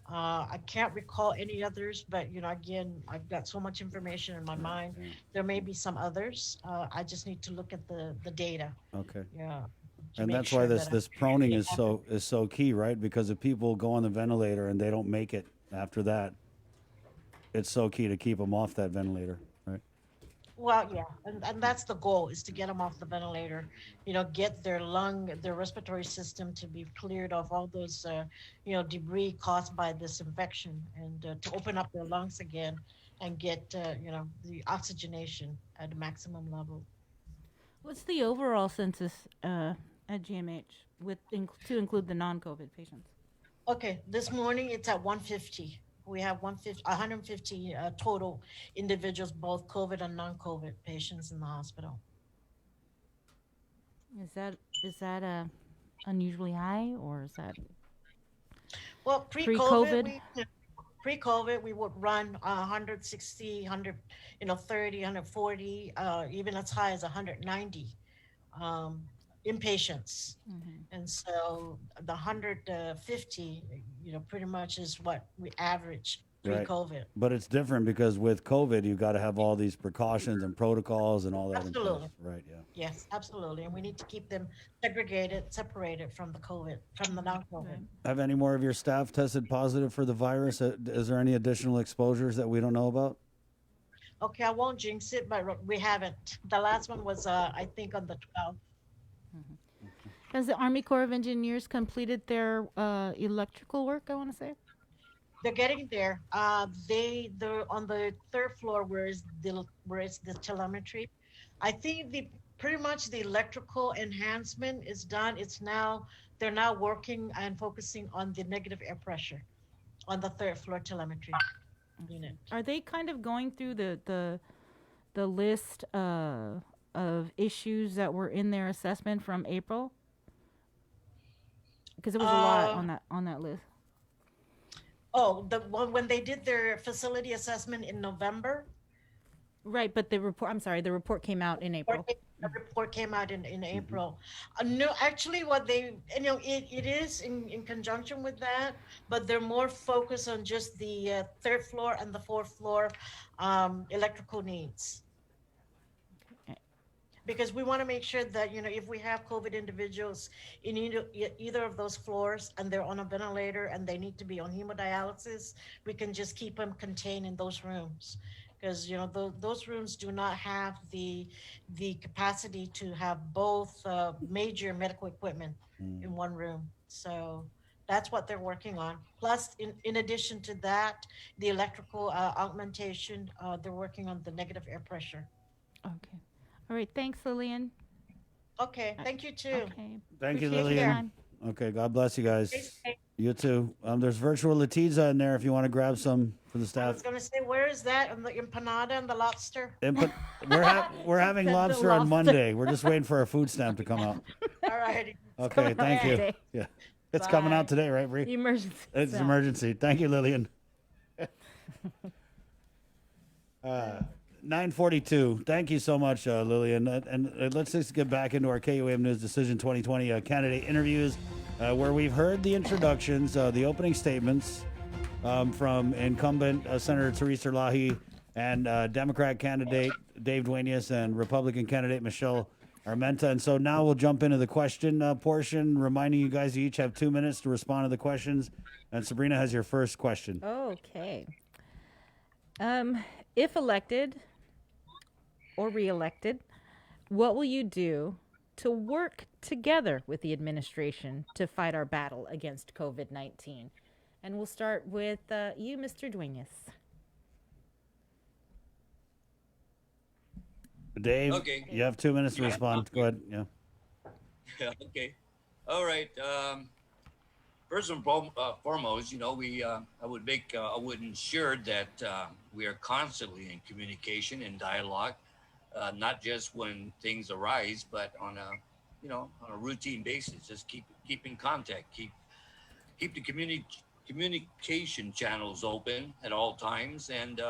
I can't recall any others, but, again, I've got so much information in my mind. There may be some others. I just need to look at the data. Okay. Yeah. And that's why this proning is so key, right? Because if people go on the ventilator and they don't make it after that, it's so key to keep them off that ventilator, right? Well, yeah, and that's the goal, is to get them off the ventilator, get their respiratory system to be cleared of all those, debris caused by this infection, and to open up their lungs again and get, the oxygenation at a maximum level. What's the overall census at GMH to include the non-COVID patients? Okay, this morning it's at 150. We have 150 total individuals, both COVID and non-COVID patients in the hospital. Is that unusually high, or is that? Well, pre-COVID, we would run 160, 130, 140, even as high as 190 inpatients. And so the 150, pretty much is what we average pre-COVID. Right. But it's different because with COVID, you've got to have all these precautions and protocols and all that. Absolutely. Right, yeah. Yes, absolutely. And we need to keep them separated from the non-COVID. Have any more of your staff tested positive for the virus? Is there any additional exposures that we don't know about? Okay, I won't jinx it, but we haven't. The last one was, I think, on the 12th. Has the Army Corps of Engineers completed their electrical work, I want to say? They're getting there. They're on the 3rd floor where it's the telemetry. I think pretty much the electrical enhancement is done. They're now working and focusing on the negative air pressure on the third floor telemetry unit. Are they kind of going through the list of issues that were in their assessment from April? Because it was a lot on that list. Oh, the one when they did their facility assessment in November. Right, but the report came out in April. The report came out in April. No, actually, what they, it is in conjunction with that, but they're more focused on just the third floor and the fourth floor electrical needs. Because we want to make sure that, if we have COVID individuals in either of those floors and they're on a ventilator and they need to be on hemodialysis, we can just keep them contained in those rooms. Because those rooms do not have the capacity to have both major medical equipment in one room. So that's what they're working on. Plus, in addition to that, the electrical augmentation, they're working on the negative air pressure. Okay. All right. Thanks, Lillian. Okay. Thank you too. Okay. Thank you, Appreciate your Lillian. time. Okay, God bless you guys. Stay safe. You too. There's virtual Latizza in there if you want to grab some for the I staff. was going to say, where is that? And the empanada and the lobster? We're having lobster on Monday. We're just waiting for our food stamp to come out. All righty. Okay, thank you. today. Yeah, it's coming out today, right, Bree? Emergency. It's stamp. emergency. Thank you, Lillian. 9:42. Thank you so much, Lillian. And let's just get back into our KUAM News Decision 2020 candidate interviews, where we've heard the introductions, the opening statements from incumbent Senator Theresa Lahi and Democrat candidate Dave Duenas and Republican candidate Michelle Armenta. And so now we'll jump into the question portion, reminding you guys you each have 2 minutes to respond to the questions. And Sabrina has your first question. Okay. If elected or reelected, what will you do to work together with the administration to fight our battle against COVID-19? And we'll start with you, Mr. Duenas. Dave, Okay. you have 2 minutes to respond. Go ahead. Yeah. Okay. All right. First and foremost, I would ensure that we are constantly in communication and dialogue, not just when things arise, but on a routine basis. Just keep in contact, keep the communication channels open at all times, and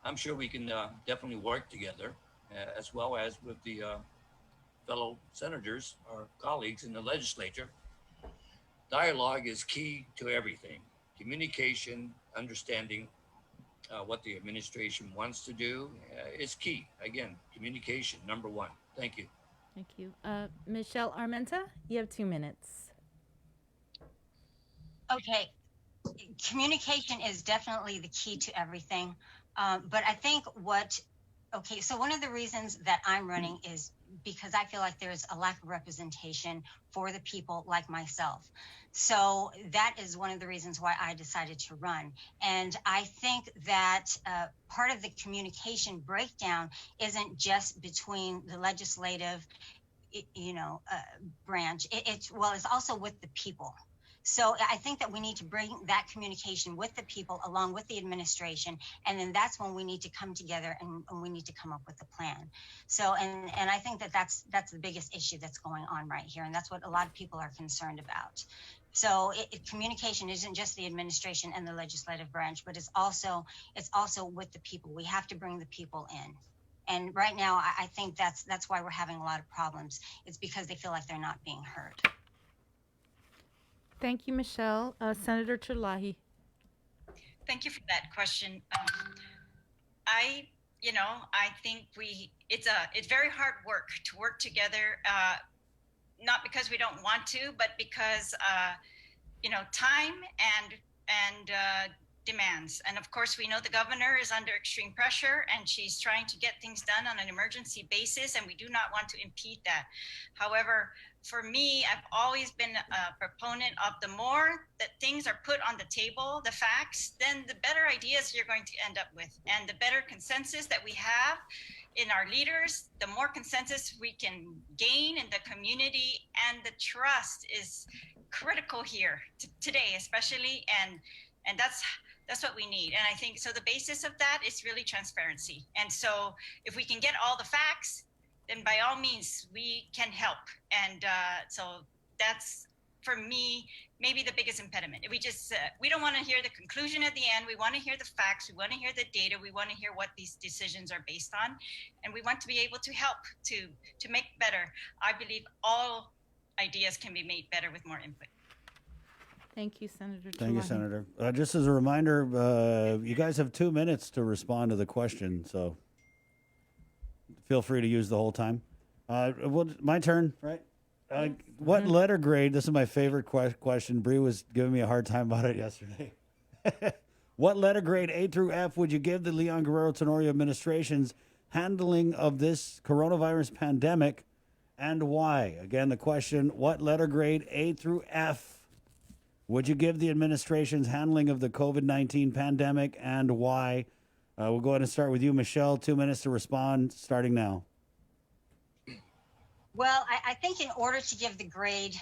I'm sure we can definitely work together, as well as with the fellow senators, our colleagues in the legislature. Dialogue is key to everything. Communication, understanding what the administration wants to do is key. Again, communication, number one. Thank you. Thank you. Michelle Armenta, you have 2 minutes. Okay. Communication is definitely the key to everything. But I think so one of the reasons that I'm running is because I feel like there's a lack of representation for the people like myself. So that is one of the reasons why I decided to run. And I think that part of the communication breakdown isn't just between the legislative, branch. It's also with the people. So I think that we need to bring that communication with the people along with the administration, and then that's when we need to come together and we need to come up with a plan. So and I think that that's the biggest issue that's going on right here, and that's what a lot of people are concerned about. So communication isn't just the administration and the legislative branch, but it's also with the people. We have to bring the people in. And right now, I think that's why we're having a lot of problems. It's because they feel like they're not being heard. Thank you, Michelle. Senator Terlahi. Thank you for that question. I think it's very hard work to work together, not because we don't want to, but because, time and demands. And of course, we know the governor is under extreme pressure and she's trying to get things done on an emergency basis, and we do not want to impede that. However, for me, I've always been a proponent of the more that things are put on the table, the facts, then the better ideas you're going to end up with, and the better consensus that we have, in our leaders, the more consensus we can gain in the community, and the trust is critical here today, especially, and that's what we need. And I think so. The basis of that is really transparency. And so, if we can get all the facts, then by all means we can help. And so that's, for me, maybe the biggest impediment. We just we don't want to hear the conclusion at the end. We want to hear the facts. We want to hear the data. We want to hear what these decisions are based on, and we want to be able to help to make better. I believe all ideas can be made better with more input. Thank you, Senator. Thank you, Talahi. Senator. Just as a reminder, you guys have 2 minutes to respond to the question, so feel free to use the whole time. Well, my turn, right? What letter grade? This is my favorite question. Bree was giving me a hard time about it yesterday. What letter grade, A through F, would you give the Leon Guerrero Tenorio administration's handling of this coronavirus pandemic, and why? Again, the question: what letter grade, A through F, would you give the administration's handling of the COVID-19 pandemic, and why? We'll go ahead and start with you, Michelle. 2 minutes to respond, starting now. Well, I think in order to give a grade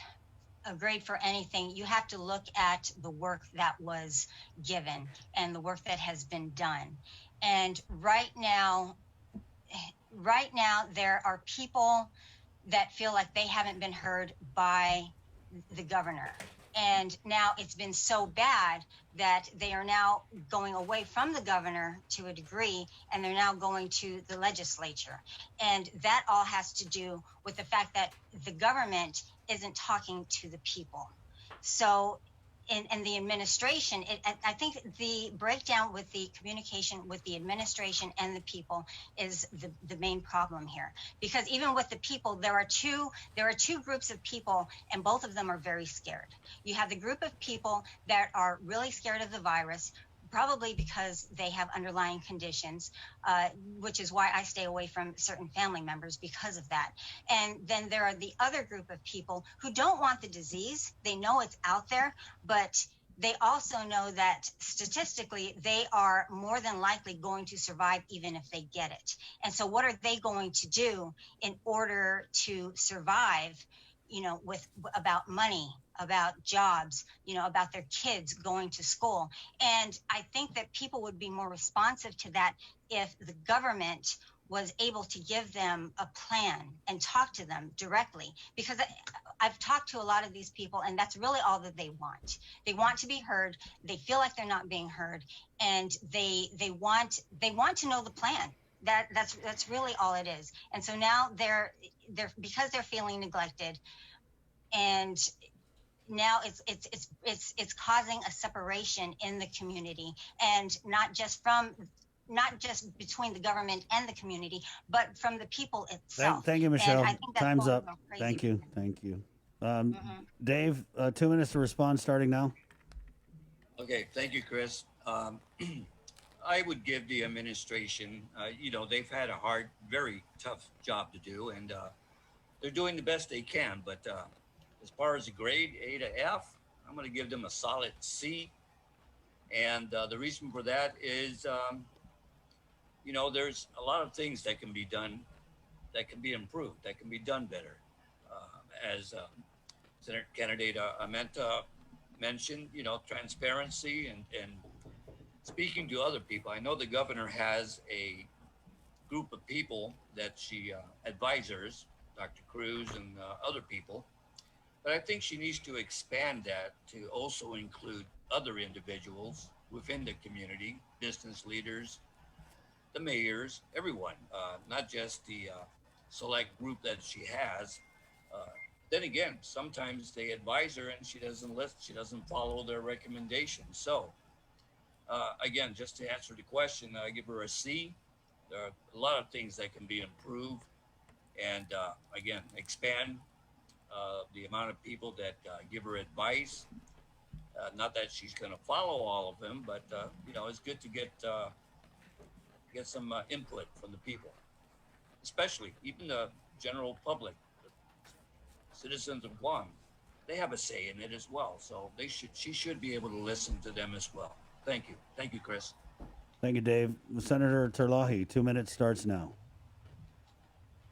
for anything, you have to look at the work that was given and the work that has been done. And right now, there are people that feel like they haven't been heard by the governor. And now it's been so bad that they are now going away from the governor to a degree, and they're now going to the legislature. And that all has to do with the fact that the government isn't talking to the people. So in the administration, I think the breakdown with the communication with the administration and the people is the main problem here. Because even with the people, there are two groups of people, and both of them are very scared. You have the group of people that are really scared of the virus, probably because they have underlying conditions, which is why I stay away from certain family members because of that. And then there are the other group of people who don't want the disease. They know it's out there, but they also know that statistically they are more than likely going to survive even if they get it. And so what are they going to do in order to survive, with about money, about jobs, about their kids going to school? And I think that people would be more responsive to that if the government was able to give them a plan and talk to them directly. Because I've talked to a lot of these people, and that's really all that they want. They want to be heard. They feel like they're not being heard, and they want to know the plan. That's really all it is. And so now they're because they're feeling neglected, and now it's causing a separation in the community, and not just between the government and the community, but from the people itself. Thank you, Michelle. And I think that's Time's what up. we're crazy Thank you. Thank you. Dave, 2 minutes to respond, starting now. Okay, thank you, Chris. I would give the administration, they've had a hard, very tough job to do, and they're doing the best they can. But as far as a grade, A to F, I'm going to give them a solid C. And the reason for that is, there's a lot of things that can be done, that can be improved, that can be done better. As Senator Candidate Armenta mentioned, transparency and speaking to other people. I know the governor has a group of people that she advisors, Dr. Cruz and other people, but I think she needs to expand that to also include other individuals within the community, business leaders, the mayors, everyone, not just the select group that she has. Then again, sometimes they advise her and she doesn't listen, she doesn't follow their recommendations. So again, just to answer the question, I give her a C. There are a lot of things that can be improved, and again, expand the amount of people that give her advice. Not that she's going to follow all of them, but it's good to get some input from the people, especially even the general public, citizens of Guam. They have a say in it as well, so she should be able to listen to them as well. Thank you, Chris. Thank you, Dave. Senator Terlahi, 2 minutes starts now.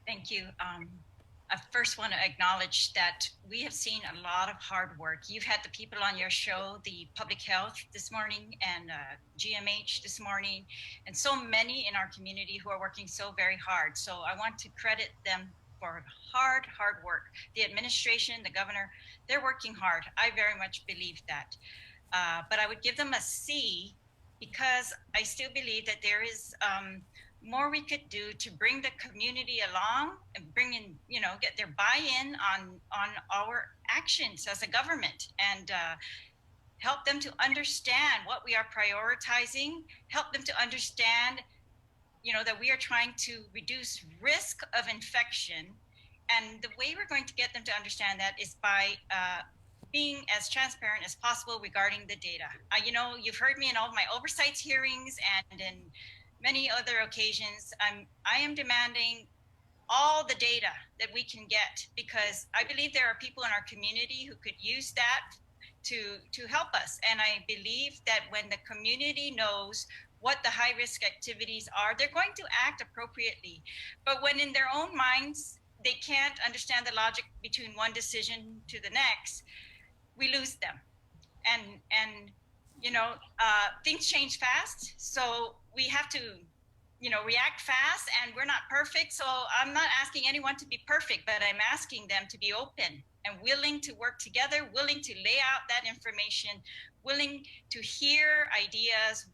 Thank you. I first want to acknowledge that we have seen a lot of hard work. You've had the people on your show, the public health this morning and GMH this morning, and so many in our community who are working so very hard. So I want to credit them for hard work. The administration, the governor, they're working hard. I very much believe that. But I would give them a C because I still believe that there is more we could do to bring the community along and bring in, get their buy-in on our actions as a government and help them to understand what we are prioritizing, help them to understand, that we are trying to reduce risk of infection. And the way we're going to get them to understand that is by being as transparent as possible regarding the data. You've heard me in all of my oversight hearings and in many other occasions. I am demanding all the data that we can get because I believe there are people in our community who could use that to help us. And I believe that when the community knows what the high risk activities are, they're going to act appropriately. But when in their own minds, they can't understand the logic between one decision to the next, we lose them. And things change fast. So we have to, react fast, and we're not perfect. So I'm not asking anyone to be perfect, but I'm asking them to be open and willing to work together, willing to lay out that information, willing to hear ideas,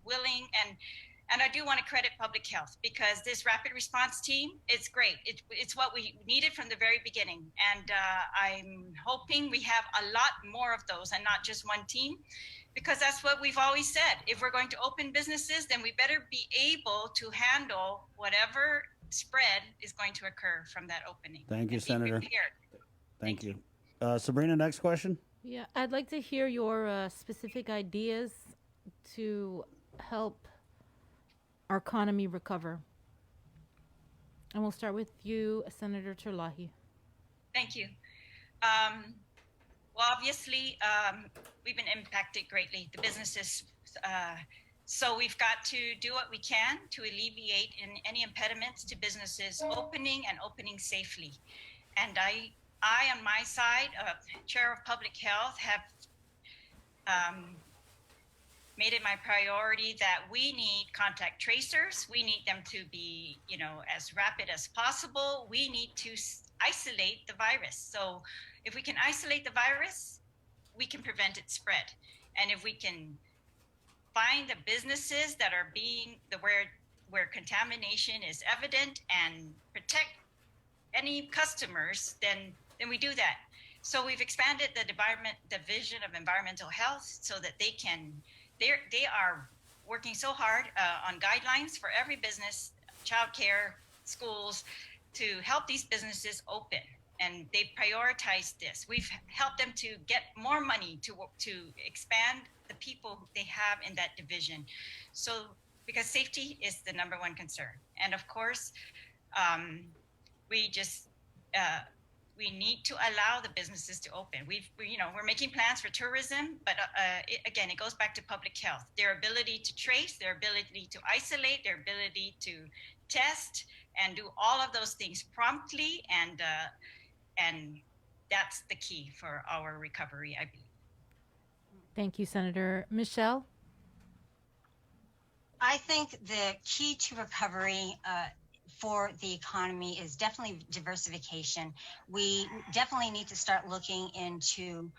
and I do want to credit public health because this rapid response team, it's great. It's what we needed from the very beginning. And I'm hoping we have a lot more of those and not just one team, because that's what we've always said. If we're going to open businesses, then we better be able to handle whatever spread is going to occur from that opening. Thank you, Senator. Thank you. Sabrina, next question. Yeah, I'd like to hear your specific ideas to help our economy recover. And we'll start with you, Senator Terlahi. Thank you. Well, obviously, we've been impacted greatly, the businesses. So we've got to do what we can to alleviate any impediments to businesses opening and opening safely. And I on my side, Chair of Public Health, have made it my priority that we need contact tracers. We need them to be, as rapid as possible. We need to isolate the virus. So if we can isolate the virus, we can prevent its spread. And if we can find the businesses that are where contamination is evident and protect any customers, then we do that. So we've expanded the Division of Environmental Health so that they are working so hard on guidelines for every business, childcare, schools, to help these businesses open. And they prioritize this. We've helped them to get more money to expand the people they have in that division. So, because safety is the number one concern. And of course, we need to allow the businesses to open. We're making plans for tourism, but again, it goes back to public health. Their ability to trace, their ability to isolate, their ability to test, and do all of those things promptly, and that's the key for our recovery, I believe. Thank you, Senator. Michelle? I think the key to recovery for the economy is definitely diversification. We definitely need to start looking into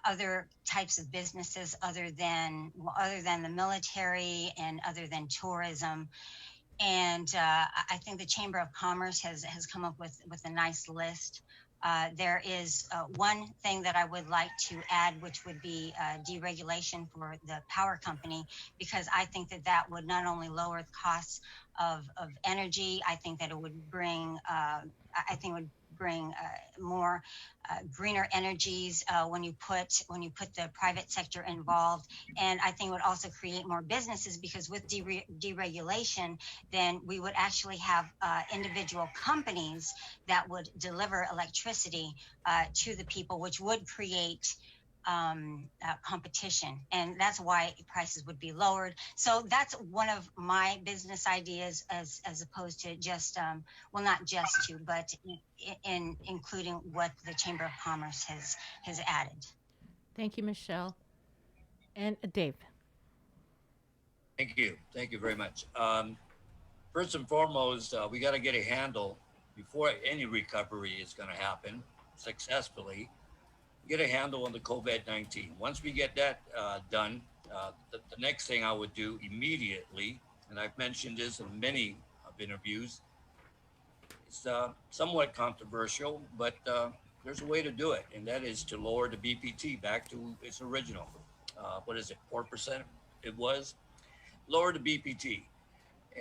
other types of businesses other than the military and other than tourism. And I think the Chamber of Commerce has come up with a nice list. There is one thing that I would like to add, which would be deregulation for the power company, because I think that would not only lower the costs of energy, I think that it would bring more greener energies when you put the private sector involved. And I think it would also create more businesses, because with deregulation, then we would actually have individual companies that would deliver electricity to the people, which would create competition, and that's why prices would be lowered. So that's one of my business ideas, as opposed to just well, not just to, but in including what the Chamber of Commerce has added. Thank you, Michelle. And Dave. Thank you. Thank you very much. First and foremost, we got to get a handle before any recovery is going to happen successfully. Get a handle on the COVID-19. Once we get that done, the next thing I would do immediately, and I've mentioned this in many interviews, it's somewhat controversial, but there's a way to do it, and that is to lower the BPT back to its original. What is it, 4%? It was. Lower the BPT.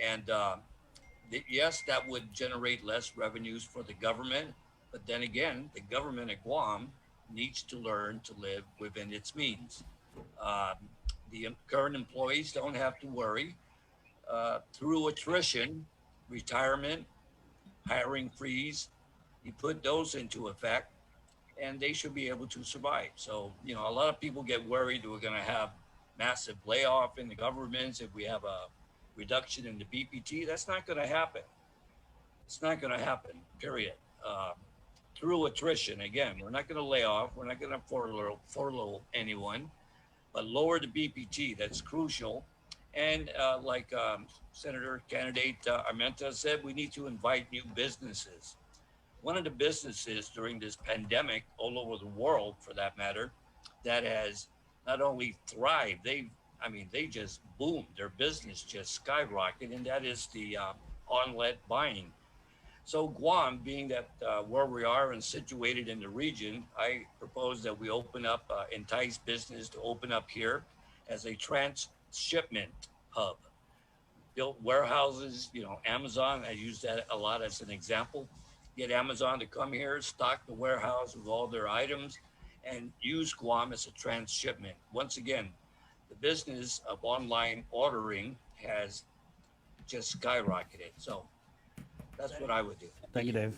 And yes, that would generate less revenues for the government, but then again, the government at Guam needs to learn to live within its means. The current employees don't have to worry. Through attrition, retirement, hiring freeze, you put those into effect, and they should be able to survive. So, you know, a lot of people get worried that we're going to have massive layoff in the governments if we have a reduction in the BPT. That's not going to happen. It's not going to happen, period. Through attrition, again, we're not going to lay off. We're not going to furlough anyone, but lower the BPT. That's crucial. And like Senator candidate Armenta said, we need to invite new businesses. One of the businesses during this pandemic, all over the world for that matter, that has not only thrived, they just boomed. Their business just skyrocketed, and that is the on-let buying. So Guam, being that where we are and situated in the region, I propose that we open up, entice business to open up here as a transshipment hub. Built warehouses, you know, Amazon, I use that a lot as an example. Get Amazon to come here, stock the warehouse with all their items, and use Guam as a transshipment. Once again, the business of online ordering has just skyrocketed. So that's what I would do. Thank you, Dave.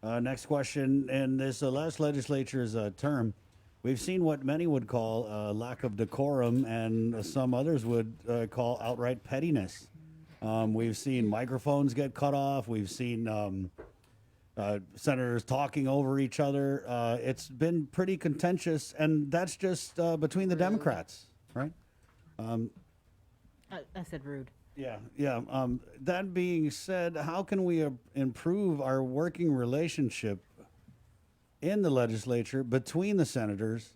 Next question. In this last legislature's term, we've seen what many would call lack of decorum, and some others would call outright pettiness. We've seen microphones get cut off. We've seen senators talking over each other. It's been pretty contentious, and that's just between the Democrats, right? I said rude. Yeah. That being said, how can we improve our working relationship in the legislature between the senators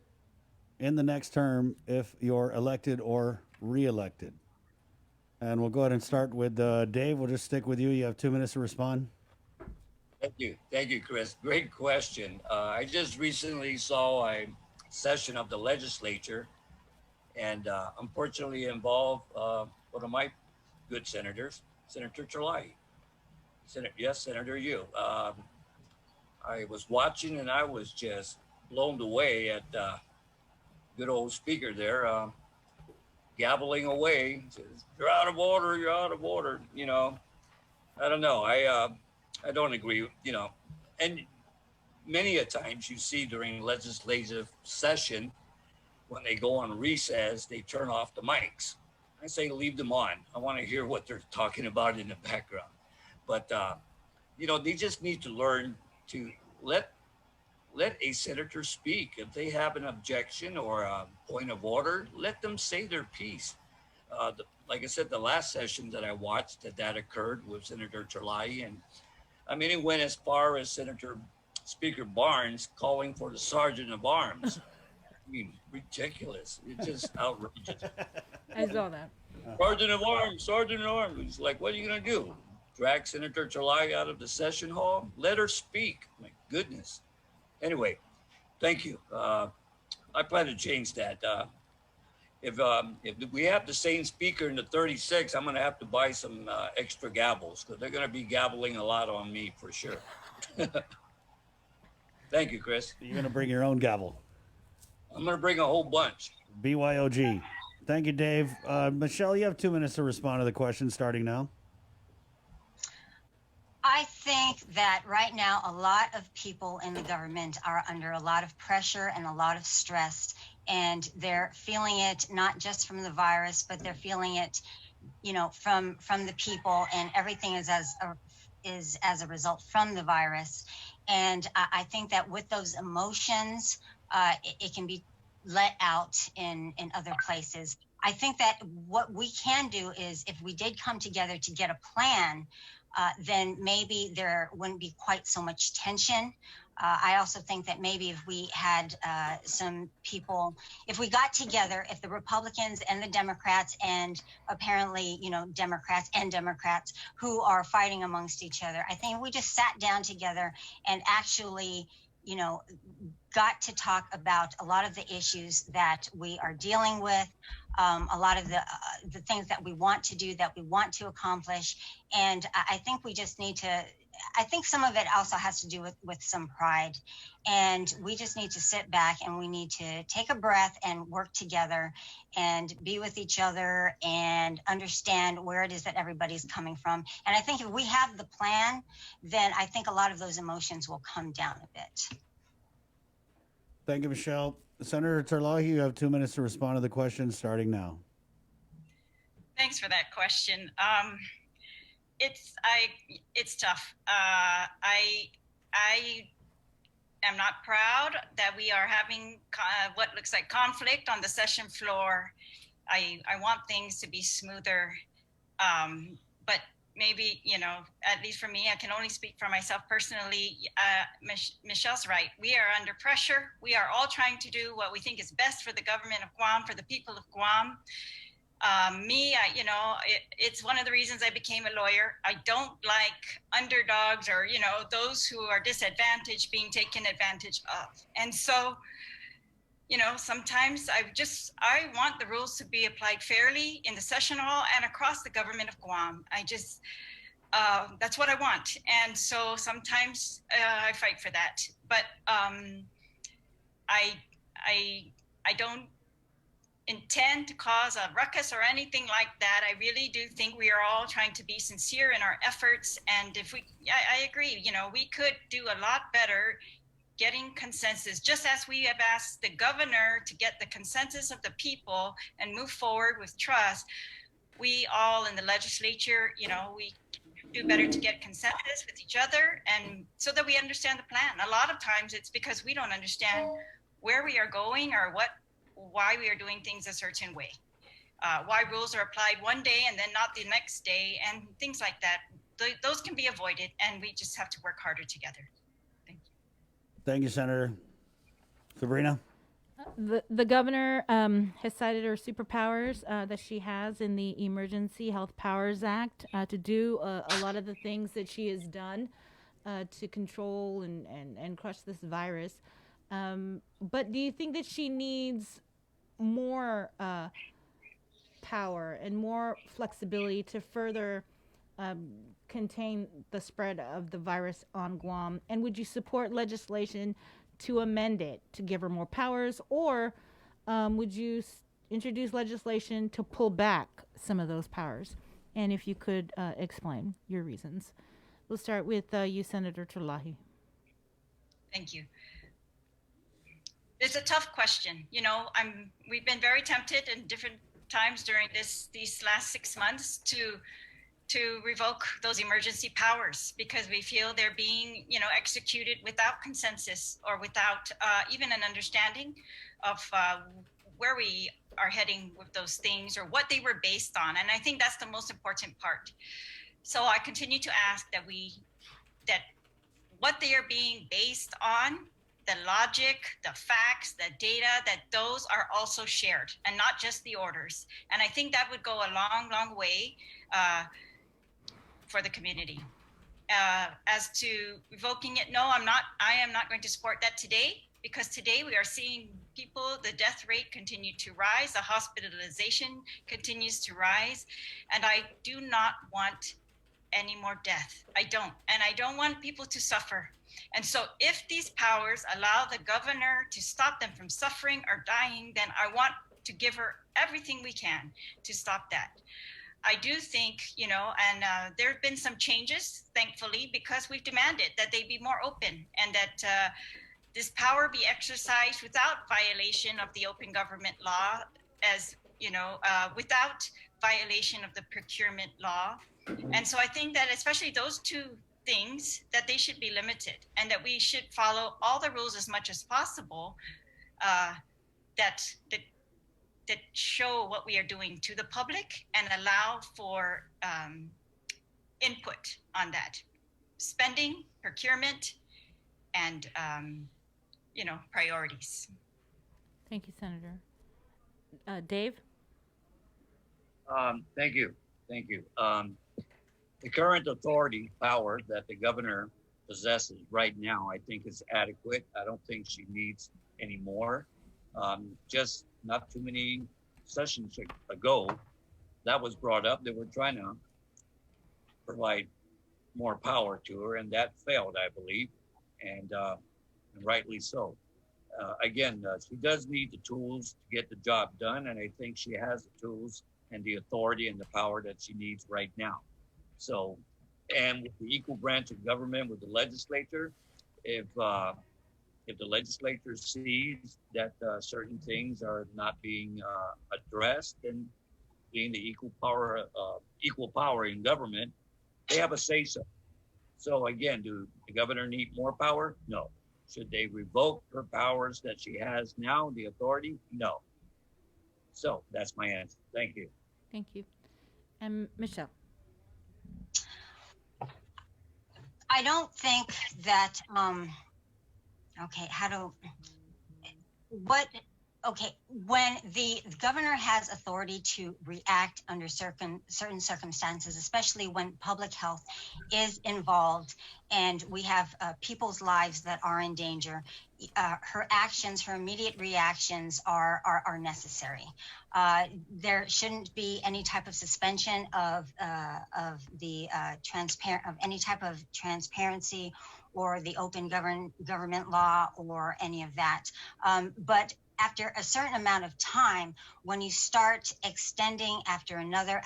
in the next term if you're elected or reelected? And we'll go ahead and start with Dave. We'll just stick with you. You have 2 minutes to respond. Thank you, Chris. Great question. I just recently saw a session of the legislature, and unfortunately involved one of my good senators, Senator Chalahi. Senator Yu. I was watching, and I was just blown away at good old speaker there, gabbling away. Says, "You're out of order. You're out of order." You know, I don't know. I don't agree. You know, and many a times you see during legislative session when they go on recess, they turn off the mics. I say leave them on. I want to hear what they're talking about in the background. But you know, they just need to learn to let a senator speak. If they have an objection or a point of order, let them say their piece. Like I said, the last session that I watched that occurred with Senator Chalahi, and I mean, it went as far as Speaker Barnes calling for the Sergeant of Arms. I mean, ridiculous. It's just outrageous. I saw that. Sergeant of Arms, Sergeant of Arms. It's like, what are you going to do? Drag Senator Chalahi out of the session hall? Let her speak. My goodness. Anyway, thank you. I plan to change that. If we have the same speaker in the 36, I'm going to have to buy some extra gavels because they're going to be gabbling a lot on me for sure. Thank you, Chris. You're going to bring your own gavel. I'm going to bring a whole bunch. BYOG. Thank you, Dave. Michelle, you have 2 minutes to respond to the question starting now. I think that right now a lot of people in the government are under a lot of pressure and a lot of stress, and they're feeling it not just from the virus, but they're feeling it, from the people, and everything is as a result from the virus. And I think that with those emotions, it can be let out in other places. I think that what we can do is, if we did come together to get a plan, then maybe there wouldn't be quite so much tension. I also think that maybe if we had some people, if we got together, if the Republicans and the Democrats, and apparently, Democrats who are fighting amongst each other, I think we just sat down together and actually, got to talk about a lot of the issues that we are dealing with, a lot of the things that we want to do, that we want to accomplish. And I think we just need to, I think some of it also has to do with some pride. And we just need to sit back and we need to take a breath and work together and be with each other and understand where it is that everybody's coming from. And I think if we have the plan, then I think a lot of those emotions will come down a bit. Thank you, Michelle. Senator Terlahi, you have 2 minutes to respond to the question starting now. Thanks for that question. It's tough. I am not proud that we are having what looks like conflict on the session floor. I want things to be smoother, but maybe, at least for me, I can only speak for myself personally. Michelle's right. We are under pressure. We are all trying to do what we think is best for the government of Guam, for the people of Guam. It's one of the reasons I became a lawyer. I don't like underdogs or, those who are disadvantaged being taken advantage of. And so, sometimes I want the rules to be applied fairly in the session hall and across the government of Guam. That's what I want. And so sometimes I fight for that. But I don't intend to cause a ruckus or anything like that. I really do think we are all trying to be sincere in our efforts. And I agree, we could do a lot better getting consensus, just as we have asked the governor to get the consensus of the people and move forward with trust. We all in the legislature, we do better to get consensus with each other, and so that we understand the plan. A lot of times it's because we don't understand where we are going or why we are doing things a certain way, why rules are applied one day and then not the next day, and things like that. Those can be avoided, and we just have to work harder together. Thank you, Senator. Sabrina? The governor has cited her superpowers that she has in the Emergency Health Powers Act to do a lot of the things that she has done to control and crush this virus. But do you think that she needs more power and more flexibility to further contain the spread of the virus on Guam? And would you support legislation to amend it to give her more powers, or would you introduce legislation to pull back some of those powers? And if you could explain your reasons. We'll start with you, Senator Terlahi. Thank you. It's a tough question. We've been very tempted in different times during these last 6 months to revoke those emergency powers, because we feel they're being, executed without consensus or without even an understanding of where we are heading with those things or what they were based on. And I think that's the most important part. So I continue to ask that what they are being based on, the logic, the facts, the data, that those are also shared and not just the orders. And I think that would go a long, long way for the community. As to revoking it, no, I am not going to support that today, because today we are seeing the death rate continue to rise, the hospitalization continues to rise, and I do not want any more death. I don't, and I don't want people to suffer. And so if these powers allow the governor to stop them from suffering or dying, then I want to give her everything we can to stop that. I do think, and there have been some changes, thankfully, because we've demanded that they be more open and that this power be exercised without violation of the open government law, as without violation of the procurement law. And so I think that especially those two things, that they should be limited and that we should follow all the rules as much as possible that show what we are doing to the public and allow for input on that spending, procurement, and priorities. Thank you, Senator. Dave? Thank you. The current authority power that the governor possesses right now, I think, is adequate. I don't think she needs any more. Just not too many sessions ago, that was brought up. They were trying to provide more power to her, and that failed, I believe, and rightly so. Again, she does need the tools to get the job done, and I think she has the tools and the authority and the power that she needs right now. So, and with the equal branch of government, with the legislature, if the legislature sees that certain things are not being addressed, then being the equal power in government, they have a say-so. So again, do the governor need more power? No. Should they revoke her powers that she has now, the authority? No. So that's my answer. Thank you. Thank you. And Michelle? I don't think that, when the governor has authority to react under certain circumstances, especially when public health is involved and we have people's lives that are in danger, her actions, her immediate reactions are necessary. There shouldn't be any type of suspension of any type of transparency or the open government law or any of that. But after a certain amount of time, when you start extending after another,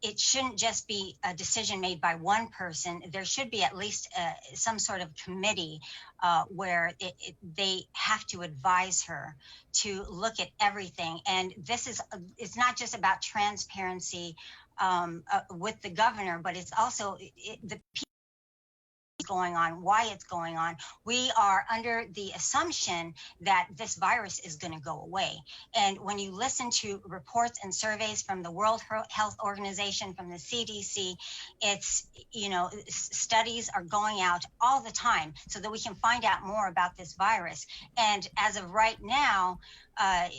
it shouldn't just be a decision made by one person. There should be at least some sort of committee where they have to advise her to look at everything. And it's not just about transparency with the governor, but it's also the people going on, why it's going on. We are under the assumption that this virus is going to go away. And when you listen to reports and surveys from the World Health Organization, from the CDC, it's, studies are going out all the time so that we can find out more about this virus. And as of right now, a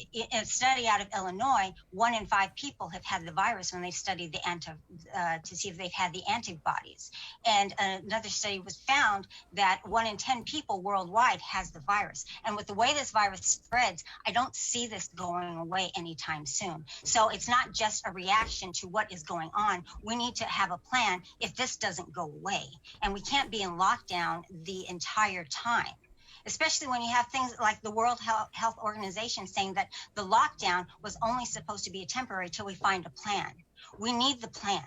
study out of Illinois, 1 in 5 people have had the virus when they studied to see if they've had the antibodies. And another study was found that 1 in 10 people worldwide has the virus. And with the way this virus spreads, I don't see this going away anytime soon. So it's not just a reaction to what is going on. We need to have a plan if this doesn't go away. And we can't be in lockdown the entire time, especially when you have things like the World Health Organization saying that the lockdown was only supposed to be a temporary till we find a plan. We need the plan.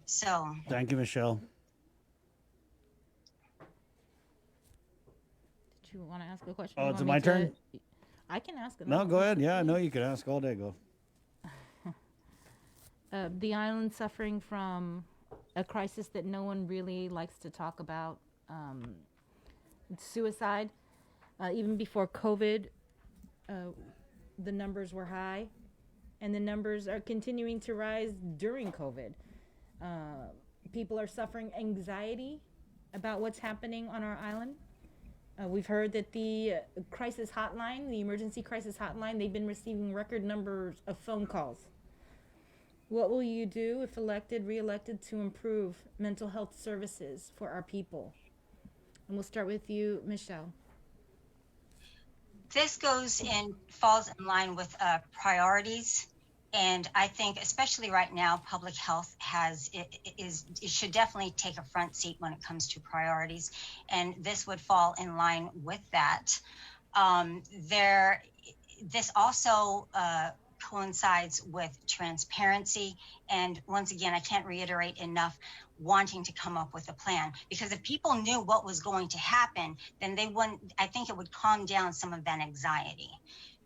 So. Thank you, Michelle. Did you want to ask a question? Oh, is it my turn? I can ask it. No, go ahead. Yeah, I know you can ask all day. Go. The island suffering from a crisis that no one really likes to talk about. Suicide. Even before COVID, the numbers were high, and the numbers are continuing to rise during COVID. People are suffering anxiety about what's happening on our island. We've heard that the crisis hotline, the emergency crisis hotline, they've been receiving record numbers of phone calls. What will you do if re-elected to improve mental health services for our people? And we'll start with you, Michelle. This falls in line with priorities. And I think, especially right now, public health it should definitely take a front seat when it comes to priorities. And this would fall in line with that. This also coincides with transparency. And once again, I can't reiterate enough wanting to come up with a plan, because if people knew what was going to happen, then they wouldn't, I think it would calm down some of that anxiety.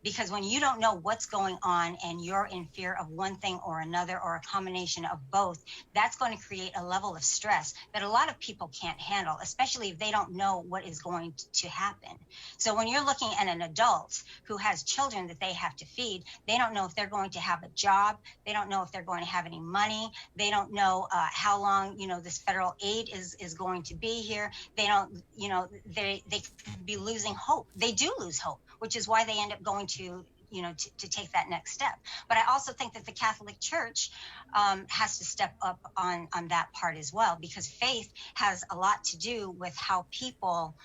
Because when you don't know what's going on and you're in fear of one thing or another or a combination of both, that's going to create a level of stress that a lot of people can't handle, especially if they don't know what is going to happen. So when you're looking at an adult who has children that they have to feed, they don't know if they're going to have a job. They don't know if they're going to have any money. They don't know how long, this federal aid is going to be here. They don't, they could be losing hope. They do lose hope, which is why they end up going to take that next step. But I also think that the Catholic Church has to step up on that part as well, because faith has a lot to do with how people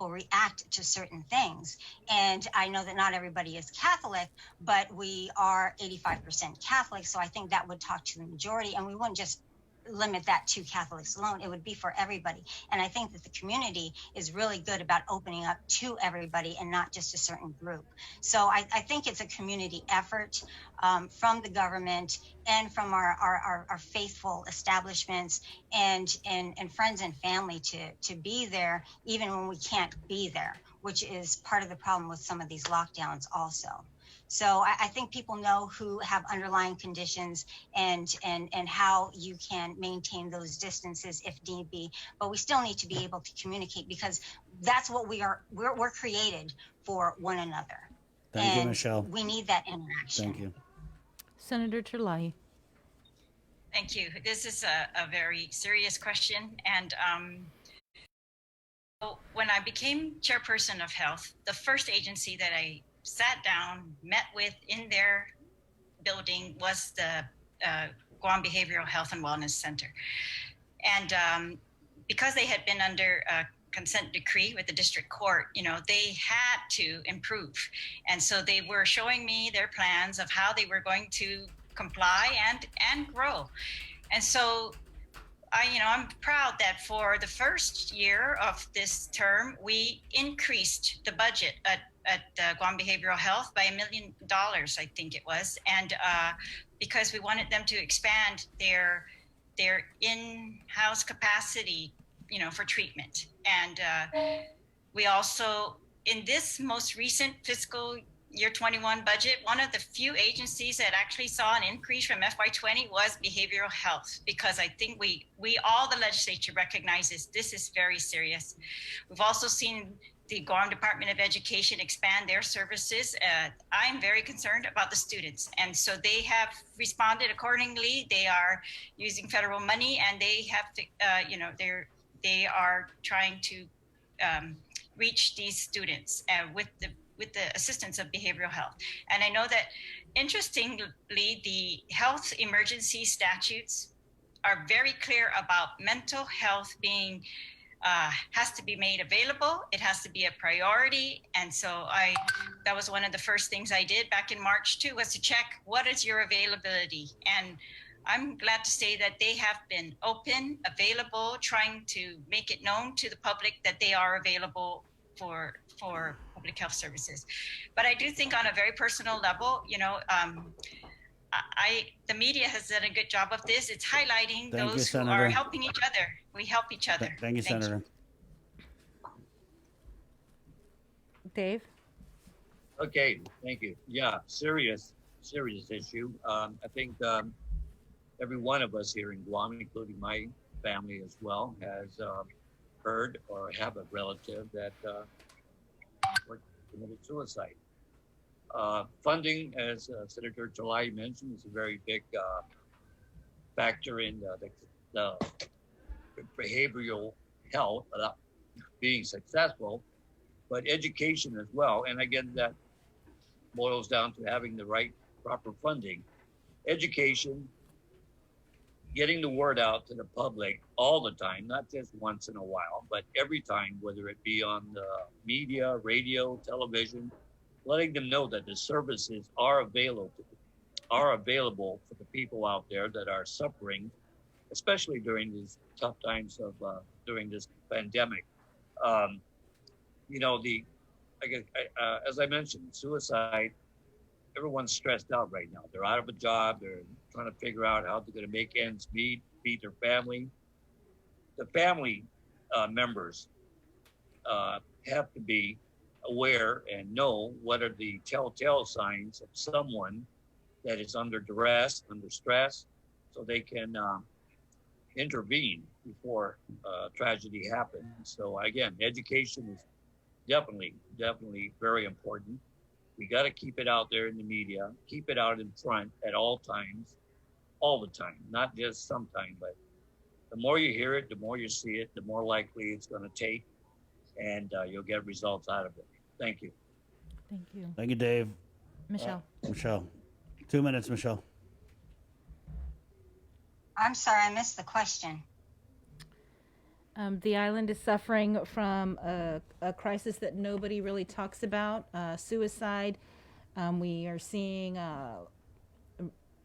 react to certain things. And I know that not everybody is Catholic, but we are 85% Catholic, so I think that would talk to the majority, and we wouldn't just limit that to Catholics alone. It would be for everybody. And I think that the community is really good about opening up to everybody and not just a certain group. So I think it's a community effort from the government and from our faithful establishments and friends and family to be there even when we can't be there, which is part of the problem with some of these lockdowns also. So I think people know who have underlying conditions and how you can maintain those distances if need be. But we still need to be able to communicate, because that's what we're created for one another. Thank you, Michelle. We need that interaction. Thank you. Senator Terlahi. Thank you. This is a very serious question. And when I became chairperson of health, the first agency that I sat down, met with in their building was the Guam Behavioral Health and Wellness Center. And because they had been under a consent decree with the district court, they had to improve. And so they were showing me their plans of how they were going to comply and grow. And so I'm proud that for the first year of this term, we increased the budget at Guam Behavioral Health by $1 million, I think it was. And because we wanted them to expand their in-house capacity, for treatment. And we also, in this most recent fiscal year 21 budget, one of the few agencies that actually saw an increase from FY20 was behavioral health, because I think we all, the legislature, recognizes this is very serious. We've also seen the Guam Department of Education expand their services. I'm very concerned about the students, and so they have responded accordingly. They are using federal money, and they have to, they are trying to reach these students with the assistance of behavioral health. And I know that, interestingly, the health emergency statutes are very clear about mental health being has to be made available. It has to be a priority. And so that was one of the first things I did back in March too, was to check what is your availability. And I'm glad to say that they have been open, available, trying to make it known to the public that they are available for public health services. But I do think on a very personal level, the media has done a good job of this. It's highlighting those who are helping each other. We help each other. Thank you, Senator. Dave? Okay, thank you. Yeah, serious issue. I think every one of us here in Guam, including my family as well, has heard or have a relative that committed suicide. Funding, as Senator Talai mentioned, is a very big factor in the behavioral health being successful, but education as well. And again, that boils down to having the right proper funding. Education, getting the word out to the public all the time, not just once in a while, but every time, whether it be on the media, radio, television, letting them know that the services are available for the people out there that are suffering, especially during these tough times of during this pandemic. As I mentioned, suicide everyone's stressed out right now. They're out of a job. They're trying to figure out how they're going to make ends meet, feed their family. The family members have to be aware and know what are the telltale signs of someone that is under duress, under stress, so they can intervene before tragedy happens. So again, education is definitely very important. We got to keep it out there in the media, keep it out in front at all times, all the time, not just sometime, but the more you hear it, the more you see it, the more likely it's going to take, and you'll get results out of it. Thank you. Thank you. Thank you, Dave. Michelle. Michelle. 2 minutes, Michelle. I'm sorry, I missed the question. The island is suffering from a crisis that nobody really talks about, suicide. We are seeing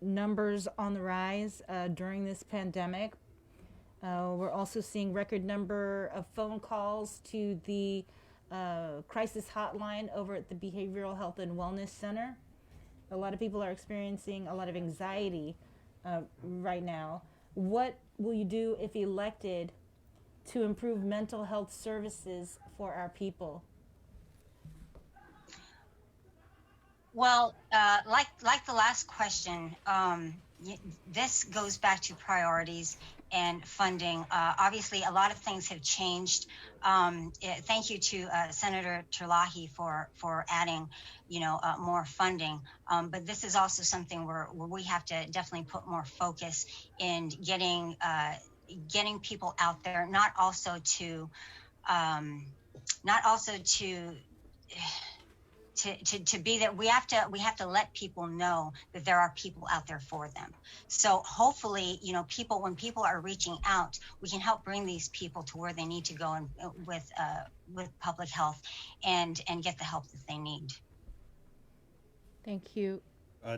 numbers on the rise during this pandemic. We're also seeing record number of phone calls to the crisis hotline over at the Behavioral Health and Wellness Center. A lot of people are experiencing a lot of anxiety right now. What will you do if elected to improve mental health services for our people? Well, like the last question, this goes back to priorities and funding. Obviously, a lot of things have changed. Thank you to Senator Terlahi for adding, more funding. But this is also something where we have to definitely put more focus in getting people out there, not also to be there. We have to let people know that there are people out there for them. So hopefully, when people are reaching out, we can help bring these people to where they need to go and with public health and get the help that they need. Thank you.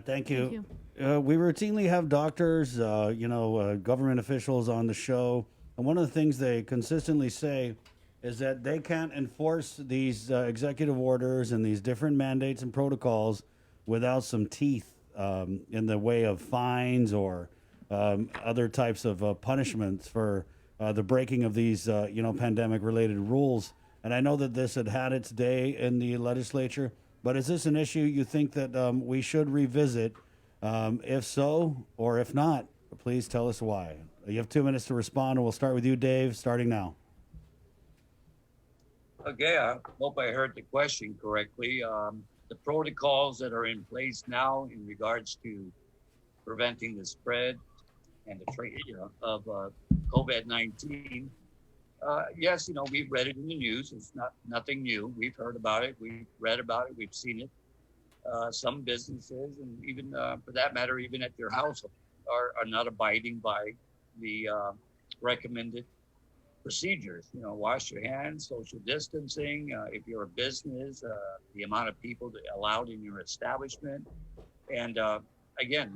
Thank you. We routinely have doctors, government officials on the show. And one of the things they consistently say is that they can't enforce these executive orders and these different mandates and protocols without some teeth in the way of fines or other types of punishments for the breaking of these, pandemic-related rules. And I know that this had its day in the legislature, but is this an issue you think that we should revisit? If so, or if not, please tell us why. You have 2 minutes to respond, and we'll start with you, Dave, starting now. Okay, I hope I heard the question correctly. The protocols that are in place now in regards to preventing the spread and the trade of COVID-19. Yes, we've read it in the news. It's nothing new. We've heard about it. We've read about it. We've seen it. Some businesses, and even for that matter, even at your house, are not abiding by the recommended procedures. Wash your hands, social distancing. If you're a business, the amount of people allowed in your establishment, and again,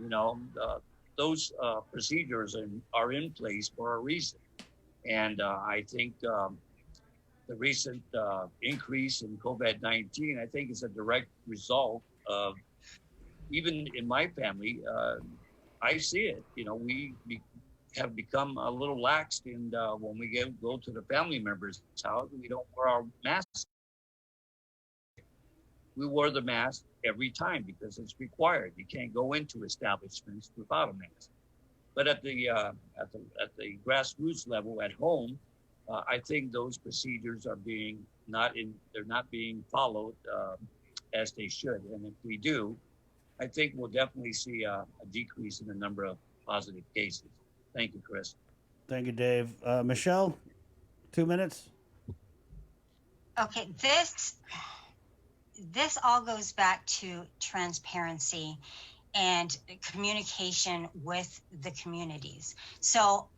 those procedures are in place for a reason. And I think the recent increase in COVID-19, I think, is a direct result of, even in my family, I see it. We have become a little lax, and when we go to the family members' house, we don't wear our masks. We wear the mask every time because it's required. You can't go into establishments without a mask. But at the grassroots level at home, I think those procedures are they're not being followed as they should. And if we do, I think we'll definitely see a decrease in the number of positive cases. Thank you, Chris. Thank you, Dave. Michelle, 2 minutes. Okay, this all goes back to transparency and communication with the communities. So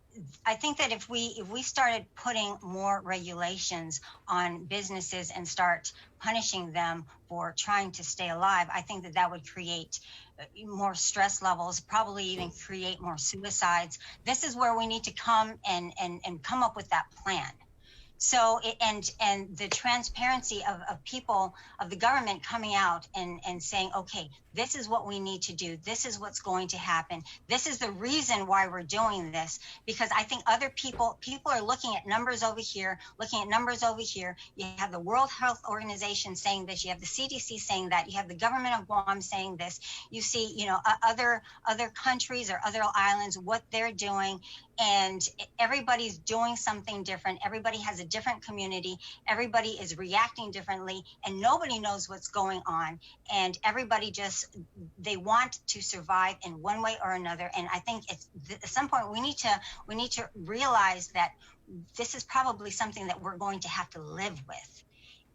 I think that if we started putting more regulations on businesses and start punishing them for trying to stay alive, I think that would create more stress levels, probably even create more suicides. This is where we need to come and come up with that plan. So, and the transparency of people, of the government coming out and saying, okay, this is what we need to do. This is what's going to happen. This is the reason why we're doing this. Because I think other people are looking at numbers over here, looking at numbers over here. You have the World Health Organization saying this. You have the CDC saying that. You have the government of Guam saying this. You see, you know, other countries or other islands, what they're doing. And everybody's doing something different. Everybody has a different community. Everybody is reacting differently, and nobody knows what's going on. And everybody they want to survive in one way or another. And I think at some point we need to realize that this is probably something that we're going to have to live with.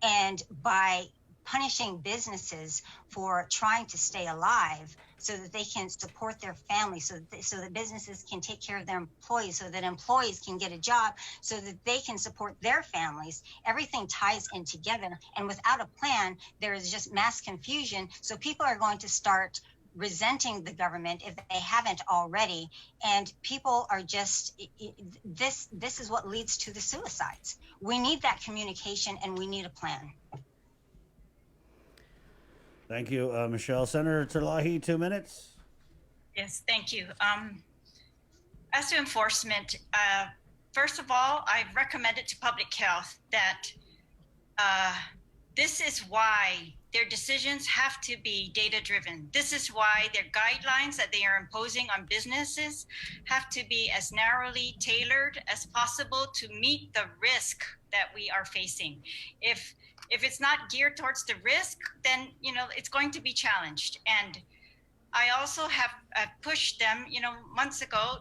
And by punishing businesses for trying to stay alive so that they can support their families, so that businesses can take care of their employees, so that employees can get a job, so that they can support their families. Everything ties in together. And without a plan, there is just mass confusion. So people are going to start resenting the government if they haven't already. And people are just, this is what leads to the suicides. We need that communication, and we need a plan. Thank you, Michelle. Senator Terlahi, 2 minutes. Yes, thank you. As to enforcement, first of all, I've recommended to public health that this is why their decisions have to be data-driven. This is why their guidelines that they are imposing on businesses have to be as narrowly tailored as possible to meet the risk that we are facing. If it's not geared towards the risk, then, you know, it's going to be challenged. And I also have pushed them, you know, months ago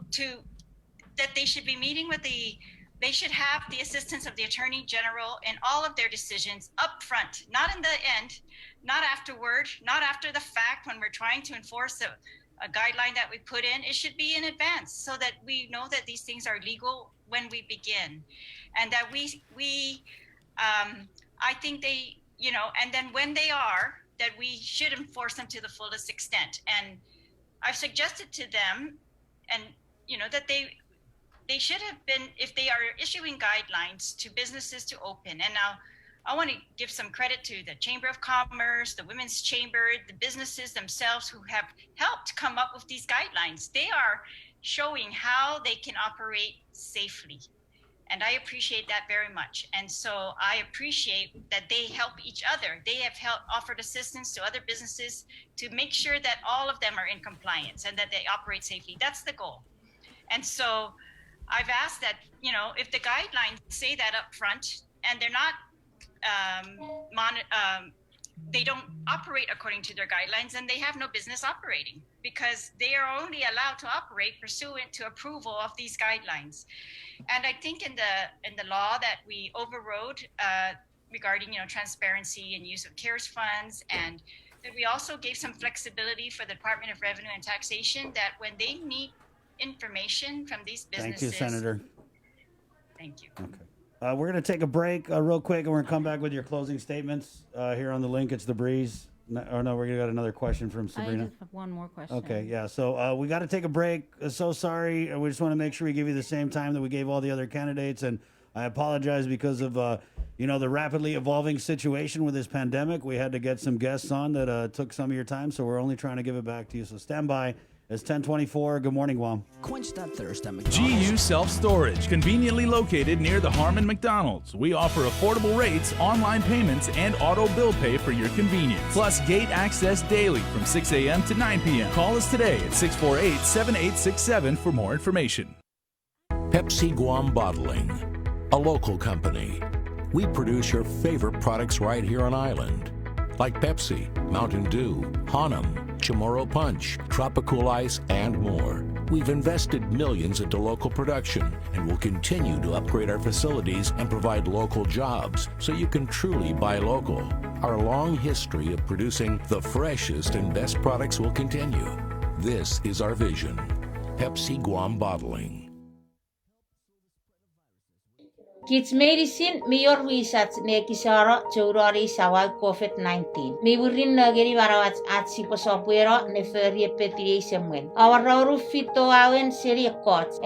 that they should be meeting with they should have the assistance of the Attorney General in all of their decisions up front, not in the end, not afterward, not after the fact when we're trying to enforce a guideline that we put in. It should be in advance so that we know that these things are legal when we begin. And that I think they, you know, and then when they are, that we should enforce them to the fullest extent. And I've suggested to them, and, you know, that they should have been, if they are issuing guidelines to businesses to open. And now I want to give some credit to the Chamber of Commerce, the Women's Chamber, the businesses themselves who have helped come up with these guidelines. They are showing how they can operate safely. And I appreciate that very much. And so I appreciate that they help each other. They have offered assistance to other businesses to make sure that all of them are in compliance and that they operate safely. That's the goal. And so I've asked that, you know, if the guidelines say that up front and they're not, they don't operate according to their guidelines, and they have no business operating, because they are only allowed to operate pursuant to approval of these guidelines. And I think in the law that we overrode regarding, you know, transparency and use of CARES funds, and that we also gave some flexibility for the Department of Revenue and Taxation that when they need information from these businesses. Thank you, Senator. Thank you. Okay. We're going to take a break real quick, and we're going to come back with your closing statements here on the link. It's the Breeze. No, we're going to get another question from Sabrina. I just have one more question. Okay, yeah. So we got to take a break. So sorry. We just want to make sure we give you the same time that we gave all the other candidates. And I apologize because of, you know, the rapidly evolving situation with this pandemic. We had to get some guests on that took some of your time. So we're only trying to give it back to you. So stand by. It's 10:24. Good morning, Guam. Quench that thirst at McDonald's. GU Self-Storage, conveniently located near the Harmon McDonald's. We offer affordable rates, online payments, and auto bill pay for your convenience. Plus gate access daily from 6 a.m. to 9 p.m. Call us today at 648-7867 for more information. Pepsi Guam Bottling, a local company. We produce your favorite products right here on island, like Pepsi, Mountain Dew, Hanum, Chamorro Punch, Tropical Ice, and more. We've invested millions into local production and will continue to upgrade our facilities and provide local jobs so you can truly buy local. Our long history of producing the freshest and best products will continue. This is our vision. Pepsi Guam Bottling. Kids medicine mayor wisat ne kisara churari sawal COVID-19. Mi burin nageri warawat at si posopuero ne ferie petri semwen. Awarauru fito awen seri kots.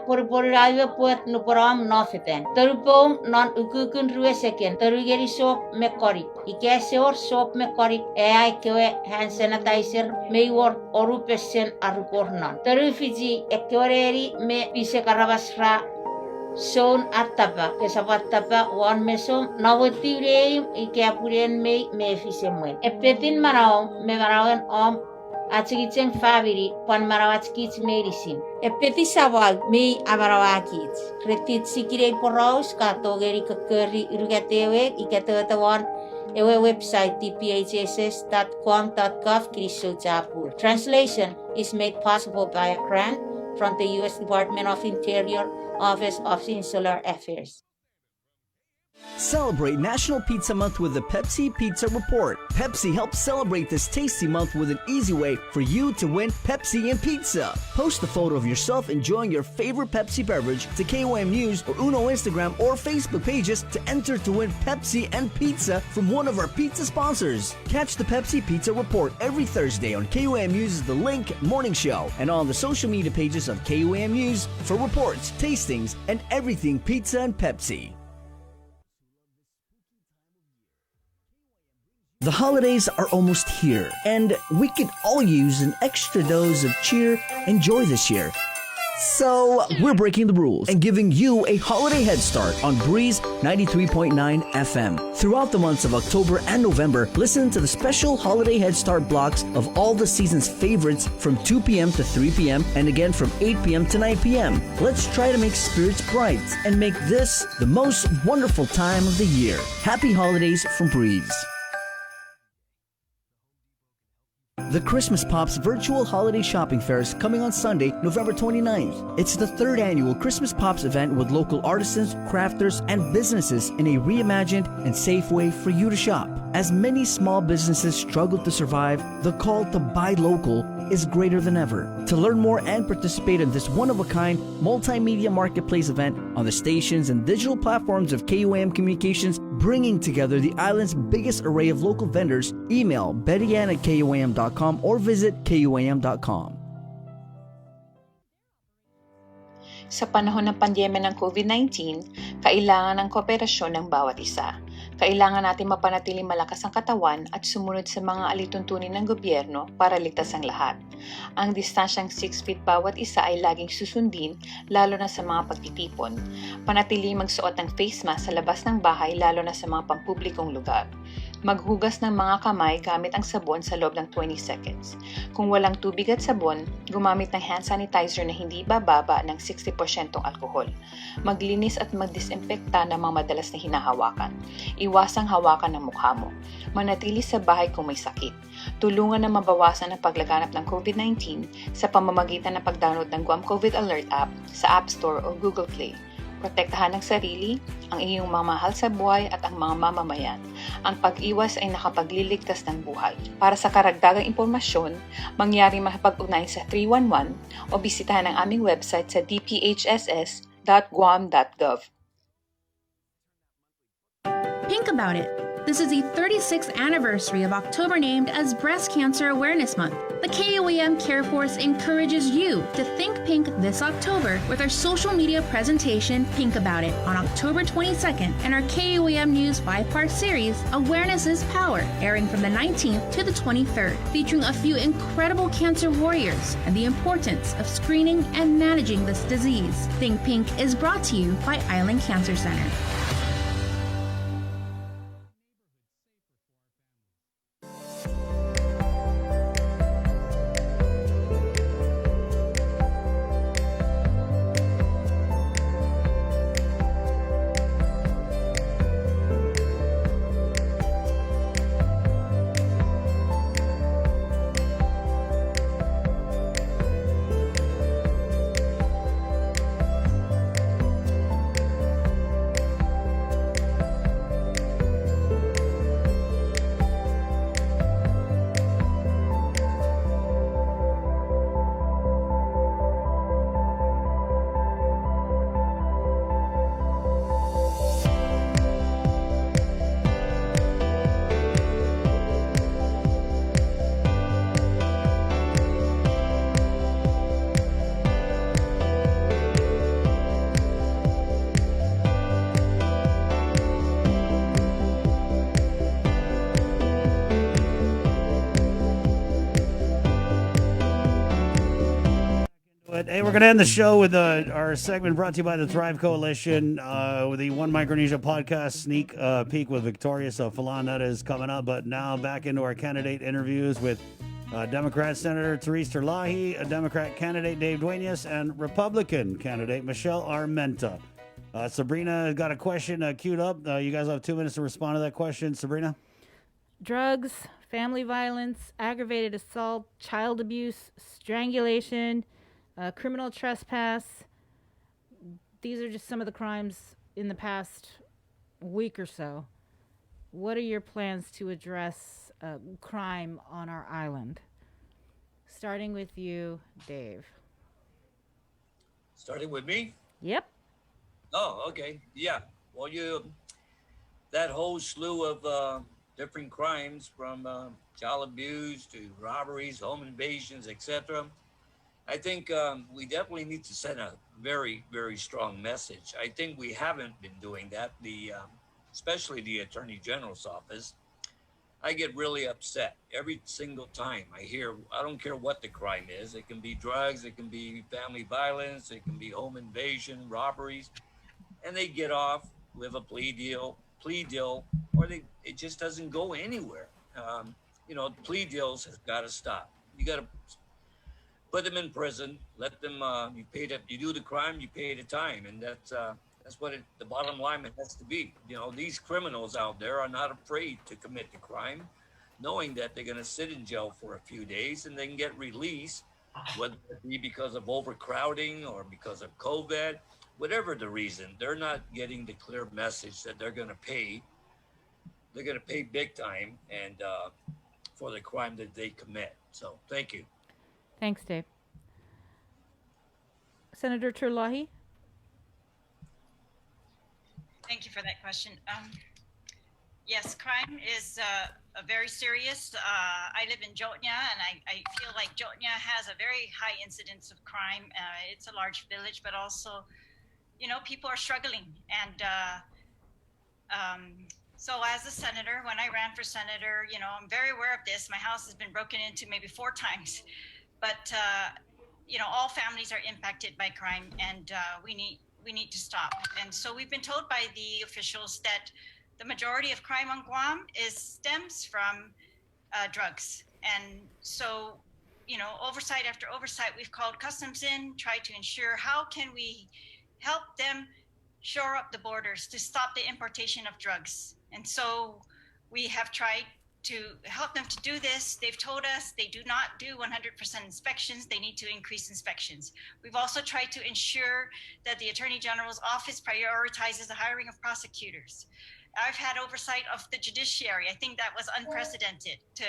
Purpurayo puet nuporam nofeten. Terupom non ukukun rueseken. Terugeri soap mekorik. Ikeseor soap mekorik. Ikewe hand sanitizer mayor orupesen arupornan. Terufiji ekoreri me bisekarabasra Son atapa, que sapatapa, one mesom, nawatireim, ikeapuren me fisemwen. Epetin maraom, me marawen atsigitseng fabiri, pan marawatskits medicine. Epeti sawag, me amarawakits. Retit sikire poros, katogeri kakeri irugatewe, ikatawan, ewe website tphss.com.gov/Chapter. Translation is made possible by a grant from the U.S. Department of Interior, Office of Insular Affairs. Celebrate National Pizza Month with the Pepsi Pizza Report. Pepsi helps celebrate this tasty month with an easy way for you to win Pepsi and pizza. Post a photo of yourself enjoying your favorite Pepsi beverage to KOM News or Uno Instagram or Facebook pages to enter to win Pepsi and pizza from one of our pizza sponsors. Catch the Pepsi Pizza Report every Thursday on KOM News' The Link Morning Show and on the social media pages of KOM News for reports, tastings, and everything pizza and Pepsi. The holidays are almost here, and we could all use an extra dose of cheer and joy this year. So, we're breaking the rules and giving you a holiday head start on Breeze 93.9 FM. Throughout the months of October and November, listen to the special holiday head start blocks of all the season's favorites from 2 p.m. to 3 p.m. and again from 8 p.m. to 9 p.m. Let's try to make spirits bright and make this the most wonderful time of the year. Happy holidays from Breeze. The Christmas Pops virtual holiday shopping fair is coming on Sunday, November 29th. It's the third annual Christmas Pops event with local artisans, crafters, and businesses in a reimagined and safe way for you to shop. As many small businesses struggle to survive, the call to buy local is greater than ever. To learn more and participate in this one-of-a-kind multimedia marketplace event on the stations and digital platforms of KOAM Communications, bringing together the island's biggest array of local vendors, email bettyann@koam.com or visit koam.com. Sa panahon ng pandemya ng COVID-19, kailangan ng kooperasyon ng bawat isa. Kailangan natin mapanatiling malakas ang katawan at sumunod sa mga alituntunin ng gobyerno para ligtas ang lahat. Ang distansyang 6 feet bawat isa ay laging susundin, lalo na sa mga pagtitipon. Panatiling magsuot ng face mask sa labas ng bahay, lalo na sa mga pampublikong lugar. Maghugas ng mga kamay gamit ang sabon sa loob ng 20 seconds. Kung walang tubig at sabon, gumamit ng hand sanitizer na hindi bababa ng 60% alkohol. Maglinis at magdisinfekta ng mga madalas na hinahawakan. Iwasang hawakan ng mukha mo. Manatili sa bahay kung may sakit. Tulungan na mabawasan ang paglaganap ng COVID-19 sa pamamagitan ng pag-download ng Guam COVID Alert app sa App Store o Google Play. Protektahan ang sarili, ang iyong mga mahal sa buhay at ang mga mamamayan. Ang pag-iwas ay nakapagliligtas ng buhay. Para sa karagdagang impormasyon, mangyari makipag-ugnayan sa 311 o bisitahan ang aming website sa dphss.guam.gov. Think about it. This is the 36th anniversary of October named as Breast Cancer Awareness Month. The KOAM Care Force encourages you to think pink this October with our social media presentation, Pink About It, on October 22nd, and our KOAM News 5-part series, Awareness is Power, airing from the 19th to the 23rd, featuring a few incredible cancer warriors and the importance of screening and managing this disease. Think Pink is brought to you by Island Cancer Center. But hey, we're going to end the show with our segment brought to you by the Thrive Coalition with the One Micronesia podcast sneak peek with Victoria. So, Falan, that is coming up. But now back into our candidate interviews with Democrat Senator Theresa Lahi, a Democrat candidate Dave Duenas, and Republican candidate Michelle Armenta. Sabrina got a question queued up. You guys have 2 minutes to respond to that question. Sabrina? Drugs, family violence, aggravated assault, child abuse, strangulation, criminal trespass. These are just some of the crimes in the past week or so. What are your plans to address crime on our island? Starting with you, Dave. Starting with me? Yep. Oh, okay. Yeah. Well, that whole slew of different crimes from child abuse to robberies, home invasions, etc. I think we definitely need to send a very, very strong message. I think we haven't been doing that. Especially the Attorney General's office. I get really upset every single time I hear. I don't care what the crime is. It can be drugs. It can be family violence. It can be home invasion, robberies, and they get off with a plea deal, or it just doesn't go anywhere. Plea deals has got to stop. You got to put them in prison, let them, you do the crime, you pay the time. And that's what the bottom line has to be. These criminals out there are not afraid to commit the crime, knowing that they're going to sit in jail for a few days and then get released, whether it be because of overcrowding or because of COVID, whatever the reason. They're not getting the clear message that they're going to pay. They're going to pay big time and for the crime that they commit. So thank you. Thanks, Dave. Senator Terlahi? Thank you for that question. Yes, crime is a very serious. I live in Jotnya, and I feel like Jotnya has a very high incidence of crime. It's a large village, but also, people are struggling. And so as a senator, when I ran for senator, I'm very aware of this. My house has been broken into maybe 4 times. But, all families are impacted by crime, and we need to stop. And so we've been told by the officials that the majority of crime on Guam stems from drugs. And so, oversight after oversight, we've called customs in, tried to ensure how can we help them shore up the borders to stop the importation of drugs. And so we have tried to help them to do this. They've told us they do not do 100% inspections. They need to increase inspections. We've also tried to ensure that the Attorney General's office prioritizes the hiring of prosecutors. I've had oversight of the judiciary. I think that was unprecedented, to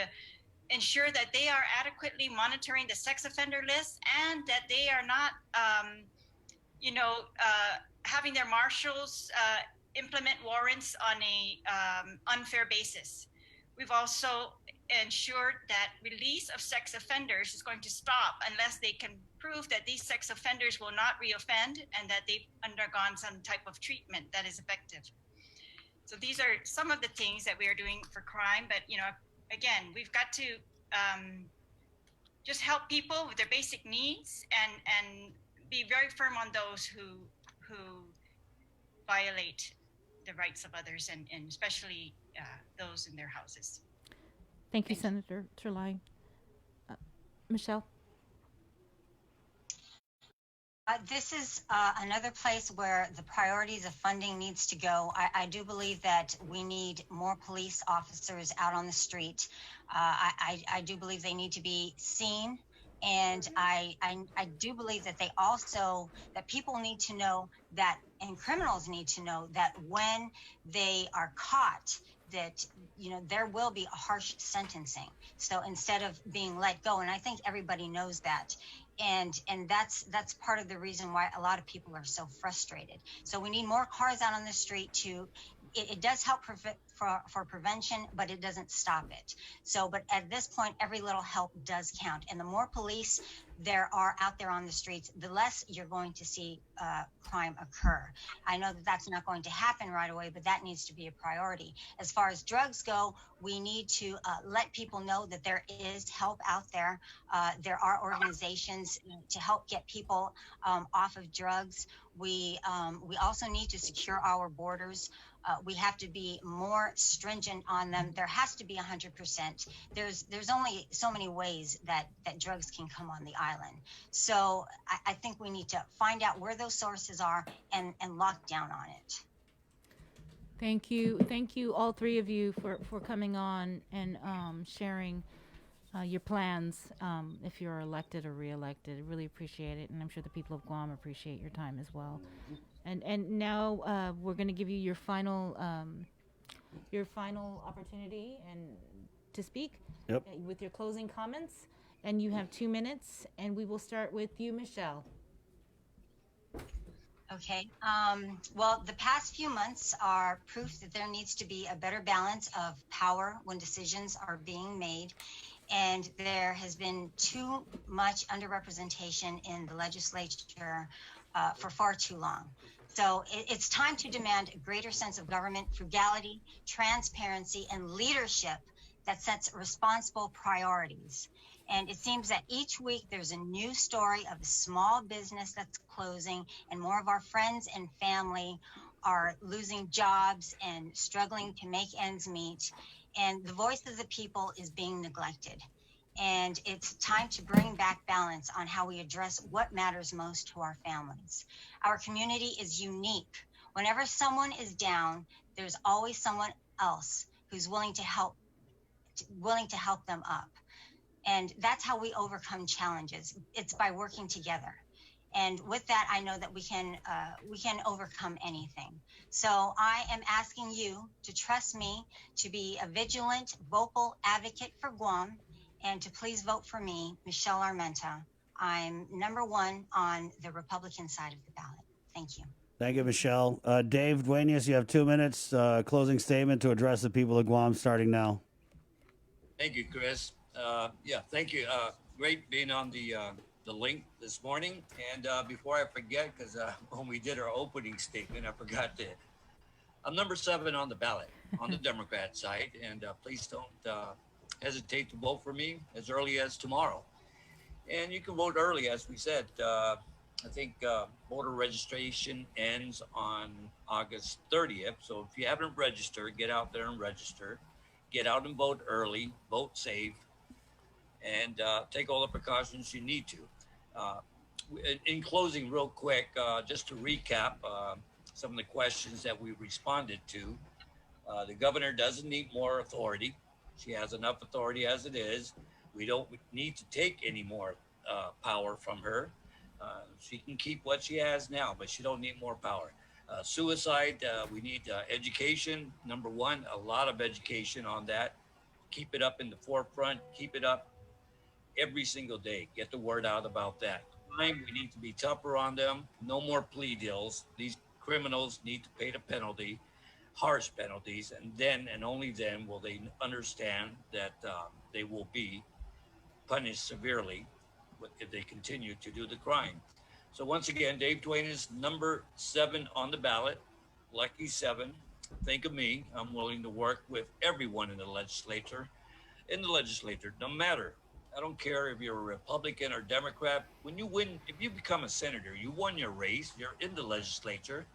ensure that they are adequately monitoring the sex offender list and that they are not, having their marshals implement warrants on a unfair basis. We've also ensured that release of sex offenders is going to stop unless they can prove that these sex offenders will not reoffend and that they've undergone some type of treatment that is effective. So these are some of the things that we are doing for crime. But, again, we've got to just help people with their basic needs and be very firm on those who violate the rights of others and especially those in their houses. Thank you, Senator Terlahi. Michelle? This is another place where the priorities of funding needs to go. I do believe that we need more police officers out on the street. I do believe they need to be seen. And I do believe that that people need to know that, and criminals need to know that when they are caught, that, there will be a harsh sentencing. So instead of being let go, and I think everybody knows that. And that's part of the reason why a lot of people are so frustrated. So we need more cars out on the street to it does help for prevention, but it doesn't stop it. So, but at this point, every little help does count. And the more police there are out there on the streets, the less you're going to see crime occur. I know that that's not going to happen right away, but that needs to be a priority. As far as drugs go, we need to let people know that there is help out there. There are organizations to help get people off of drugs. We also need to secure our borders. We have to be more stringent on them. There has to be 100%. There's only so many ways that drugs can come on the island. So I think we need to find out where those sources are and lock down on it. Thank you, all three of you, for coming on and sharing your plans if you're elected or reelected. I really appreciate it, and I'm sure the people of Guam appreciate your time as well. And now we're going to give you your final opportunity and to speak with your closing comments. And you have 2 minutes, and we will start with you, Michelle. Okay. Well, the past few months are proof that there needs to be a better balance of power when decisions are being made. And there has been too much underrepresentation in the legislature for far too long. So it's time to demand a greater sense of government frugality, transparency, and leadership that sets responsible priorities. And it seems that each week there's a new story of a small business that's closing, and more of our friends and family are losing jobs and struggling to make ends meet. And the voice of the people is being neglected. And it's time to bring back balance on how we address what matters most to our families. Our community is unique. Whenever someone is down, there's always someone else who's willing to help them up. And that's how we overcome challenges. It's by working together. And with that, I know that we can overcome anything. So I am asking you to trust me to be a vigilant, vocal advocate for Guam, and to please vote for me, Michelle Armenta. I'm #1 on the Republican side of the ballot. Thank you. Thank you, Michelle. Dave Duenas, you have 2 minutes. Closing statement to address the people of Guam starting now. Thank you, Chris. Thank you. Great being on the link this morning. And before I forget, because when we did our opening statement, I forgot that I'm #7 on the ballot on the Democrat side. And please don't hesitate to vote for me as early as tomorrow. And you can vote early, as we said. I think voter registration ends on August 30th. So if you haven't registered, get out there and register. Get out and vote early, vote safe, and take all the precautions you need to. In closing, real quick, just to recap some of the questions that we responded to, the governor doesn't need more authority. She has enough authority as it is. We don't need to take any more power from her. She can keep what she has now, but she don't need more power. Suicide, we need education. #1, a lot of education on that. Keep it up in the forefront. Keep it up every single day. Get the word out about that. Crime, we need to be tougher on them. No more plea deals. These criminals need to pay the penalty, harsh penalties, and then and only then will they understand that they will be punished severely if they continue to do the crime. So once again, Dave Duenas is #7 on the ballot. Lucky 7. Think of me. I'm willing to work with everyone in the legislature. No matter. I don't care if you're a Republican or Democrat. When you win, if you become a senator, you won your race, you're in the legislature.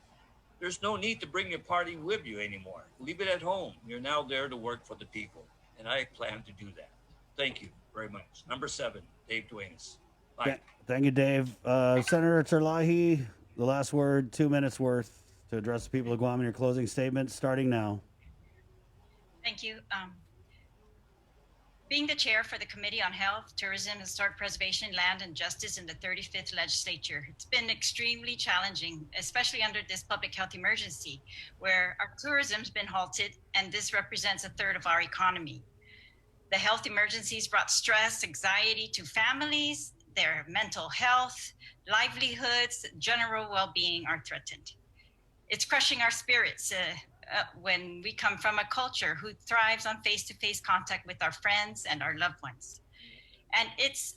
There's no need to bring your party with you anymore. Leave it at home. You're now there to work for the people. And I plan to do that. Thank you very much. #7, Dave Duenas. Bye. Thank you, Dave. Senator Terlahi, the last word, 2 minutes worth to address the people of Guam in your closing statement, starting now. Thank you. Being the chair for the Committee on Health, Tourism, Historic Preservation, Land, and Justice in the 35th Legislature, it's been extremely challenging, especially under this public health emergency, where our tourism's been halted, and this represents 1/3 of our economy. The health emergencies brought stress, anxiety to families, their mental health, livelihoods, general well-being are threatened. It's crushing our spirits when we come from a culture who thrives on face-to-face contact with our friends and our loved ones. And it's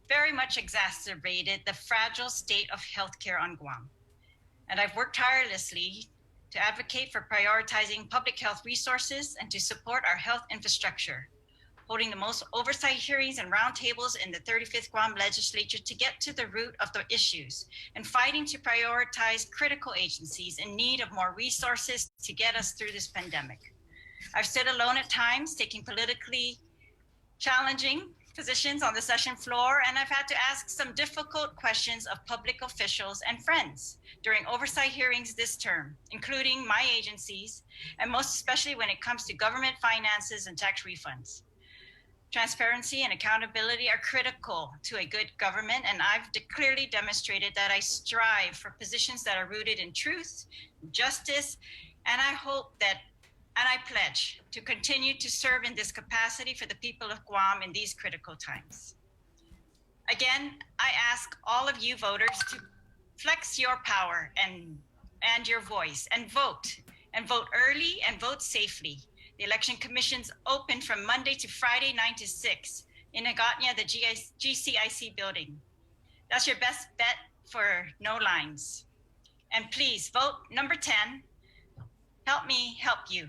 very much exacerbated the fragile state of healthcare on Guam. And I've worked tirelessly to advocate for prioritizing public health resources and to support our health infrastructure, holding the most oversight hearings and roundtables in the 35th Guam legislature to get to the root of the issues, and fighting to prioritize critical agencies in need of more resources to get us through this pandemic. I've stood alone at times, taking politically challenging positions on the session floor, and I've had to ask some difficult questions of public officials and friends during oversight hearings this term, including my agencies, and most especially when it comes to government finances and tax refunds. Transparency and accountability are critical to a good government, and I've clearly demonstrated that I strive for positions that are rooted in truth, justice, and I hope that, and I pledge to continue to serve in this capacity for the people of Guam in these critical times. Again, I ask all of you voters to flex your power and your voice and vote early and vote safely. The Election Commission's open from Monday to Friday, 9 to 6 in Aguon, the GCIC building. That's your best bet for no lines. And please vote number 10. Help me help you.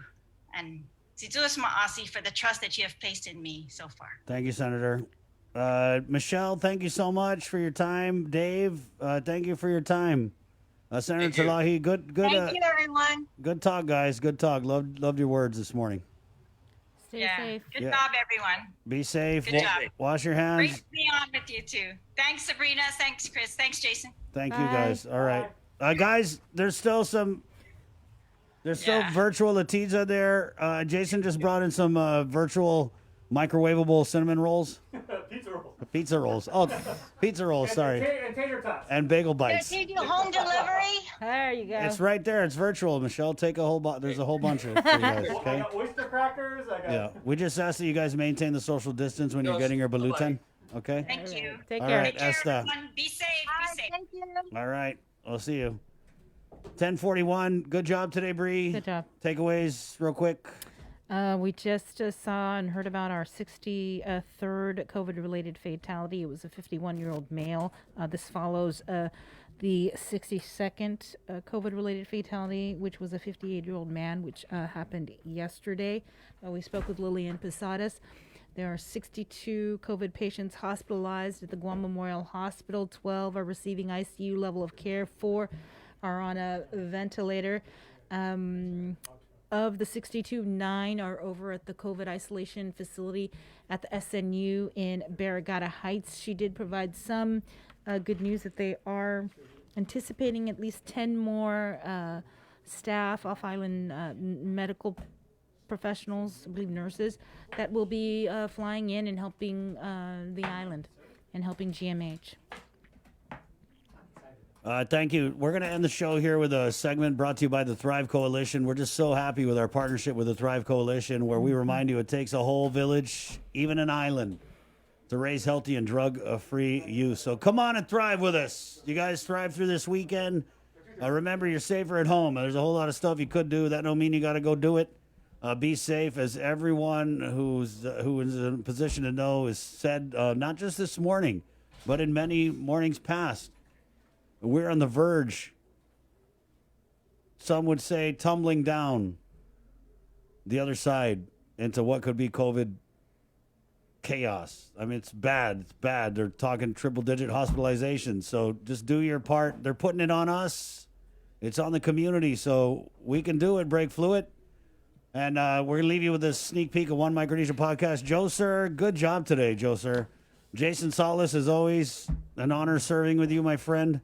And Neetzz Mani Ari for the trust that you have placed in me so far. Thank you, Senator. Michelle, thank you so much for your time. Dave, thank you for your time. Senator Talahi, good. Thank you, everyone. Good talk, guys. Good talk. Loved your words this morning. Stay safe. Good job, everyone. Be safe. Good job. Wash your hands. Great to be on with you too. Thanks, Sabrina. Thanks, Chris. Thanks, Jason. Thank you, guys. All right, guys. There's still virtual Latinza there. Jason just brought in some virtual microwavable cinnamon rolls. Pizza rolls. Oh, pizza rolls. Sorry. And tater tots. And bagel bites. Did you do home delivery? There you go. It's right there. It's virtual. Michelle, take a whole there's a whole bunch of it for you guys. I Okay. got oyster crackers. Yeah. We just ask that you guys maintain the social distance when you're getting your balutan. Okay. Thank you. Take All care. right, Esta. Everyone. Be safe. Be safe. Thank you. All right. We'll see you. 10:41. Good job today, Bree. Good job. Takeaways, real quick. We just saw and heard about our 63rd COVID-related fatality. It was a 51-year-old male. This follows the 62nd COVID-related fatality, which was a 58-year-old man, which happened yesterday. We spoke with Lillian Cruz. There are 62 COVID patients hospitalized at the Guam Memorial Hospital. 12 are receiving ICU level of care. 4 are on a ventilator. Of the 62, 9 are over at the COVID isolation facility at the SNU in Barragata Heights. She did provide some good news that they are anticipating at least 10 more staff, off-island medical professionals, I believe nurses, that will be flying in and helping the island and helping GMH. Thank you. We're going to end the show here with a segment brought to you by the Thrive Coalition. We're just so happy with our partnership with the Thrive Coalition, where we remind you it takes a whole village, even an island, to raise healthy and drug-free youth. So come on and thrive with us. You guys thrive through this weekend. Remember, you're safer at home. There's a whole lot of stuff you could do. That don't mean you got to go do it. Be safe, as everyone who is in a position to know has said, not just this morning, but in many mornings past. We're on the verge, some would say, tumbling down the other side into what could be COVID chaos. I mean, it's bad. It's bad. They're talking triple-digit hospitalizations. So just do your part. They're putting it on us. It's on the community. So we can do it. Break fluid. And we're going to leave you with this sneak peek of One Micronesia podcast. Joe, sir, good job today, Joe, sir. Jason Salas, as always, an honor serving with you, my friend.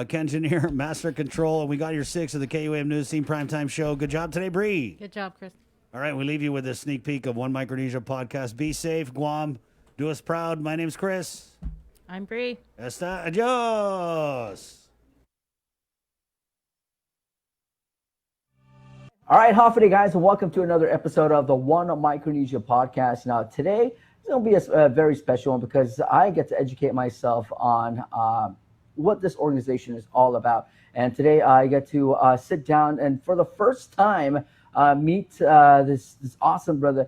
Ken Janier, Master Control. And we got your 6 of the KUAM News Team Primetime Show. Good job today, Bree. Good job, Chris. All right, we leave you with a sneak peek of One Micronesia podcast. Be safe, Guam. Do us proud. My name's Chris. I'm Bree. Esta, adios. All right, Hoffa guys, and welcome to another episode of the One Micronesia podcast. Now, today is going to be a very special one because I get to educate myself on what this organization is all about. And today I get to sit down and for the first time meet this awesome brother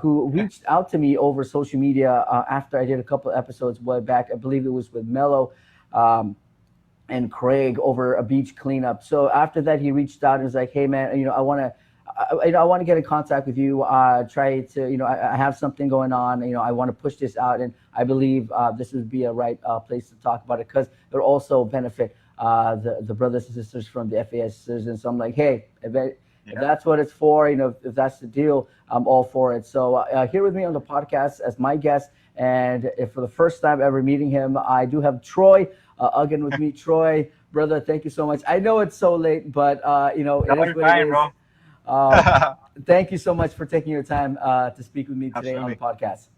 who reached out to me over social media after I did a couple of episodes way back. I believe it was with Mello and Craig over a beach cleanup. So after that, he reached out and was like, "Hey, man, I want to get in contact with you. Try to, I have something going on. I want to push this out, and I believe this would be a right place to talk about it because it'll also benefit the brothers and sisters from the FAS citizens." So I'm like, "Hey, if that's what it's for, if that's the deal, I'm all for it." So here with me on the podcast as my guest, and if for the first time ever meeting him, I do have Troy Aguon with me. Troy, brother, thank you so much. I know it's so late, but it is what it is. Thank you so much for taking your time to speak with me today on the podcast.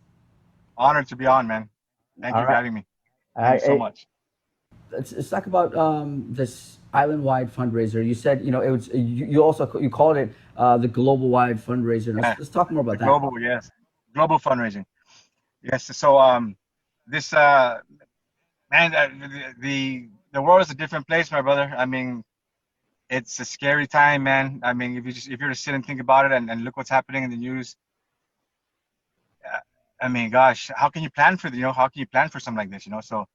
Honored to be on, man. Thank you for having me. Thank you so much. Let's talk about this island-wide fundraiser. You said it was you called it the global-wide fundraiser. Let's talk more about that. Global fundraising. Yes. So this man, the world is a different place, my brother. I mean, it's a scary time, man. I mean, if you were to sit and think about it and look what's happening in the news, I mean, gosh, how can you plan for something like this? So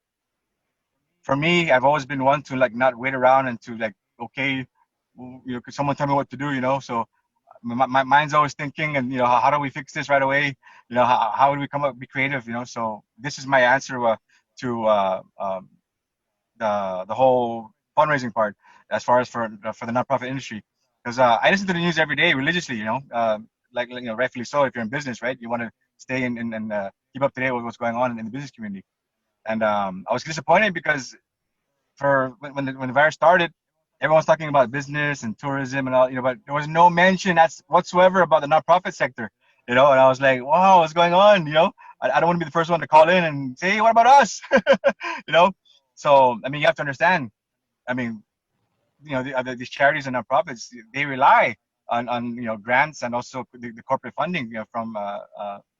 for me, I've always been one to not wait around and to okay, could someone tell me what to do? So my mind's always thinking, and how do we fix this right away? How do we come up, be creative? So this is my answer to the whole fundraising part as far as for the nonprofit industry, because I listen to the news every day religiously. Rightfully so. If you're in business, right, you want to stay and keep up to date with what's going on in the business community. And I was disappointed because when the virus started, everyone's talking about business and tourism and all, but there was no mention whatsoever about the nonprofit sector, and I was like, wow, what's going on? I don't want to be the first one to call in and say, hey, what about us? So I mean, you have to understand. I mean, these charities and nonprofits, they rely on grants and also the corporate funding from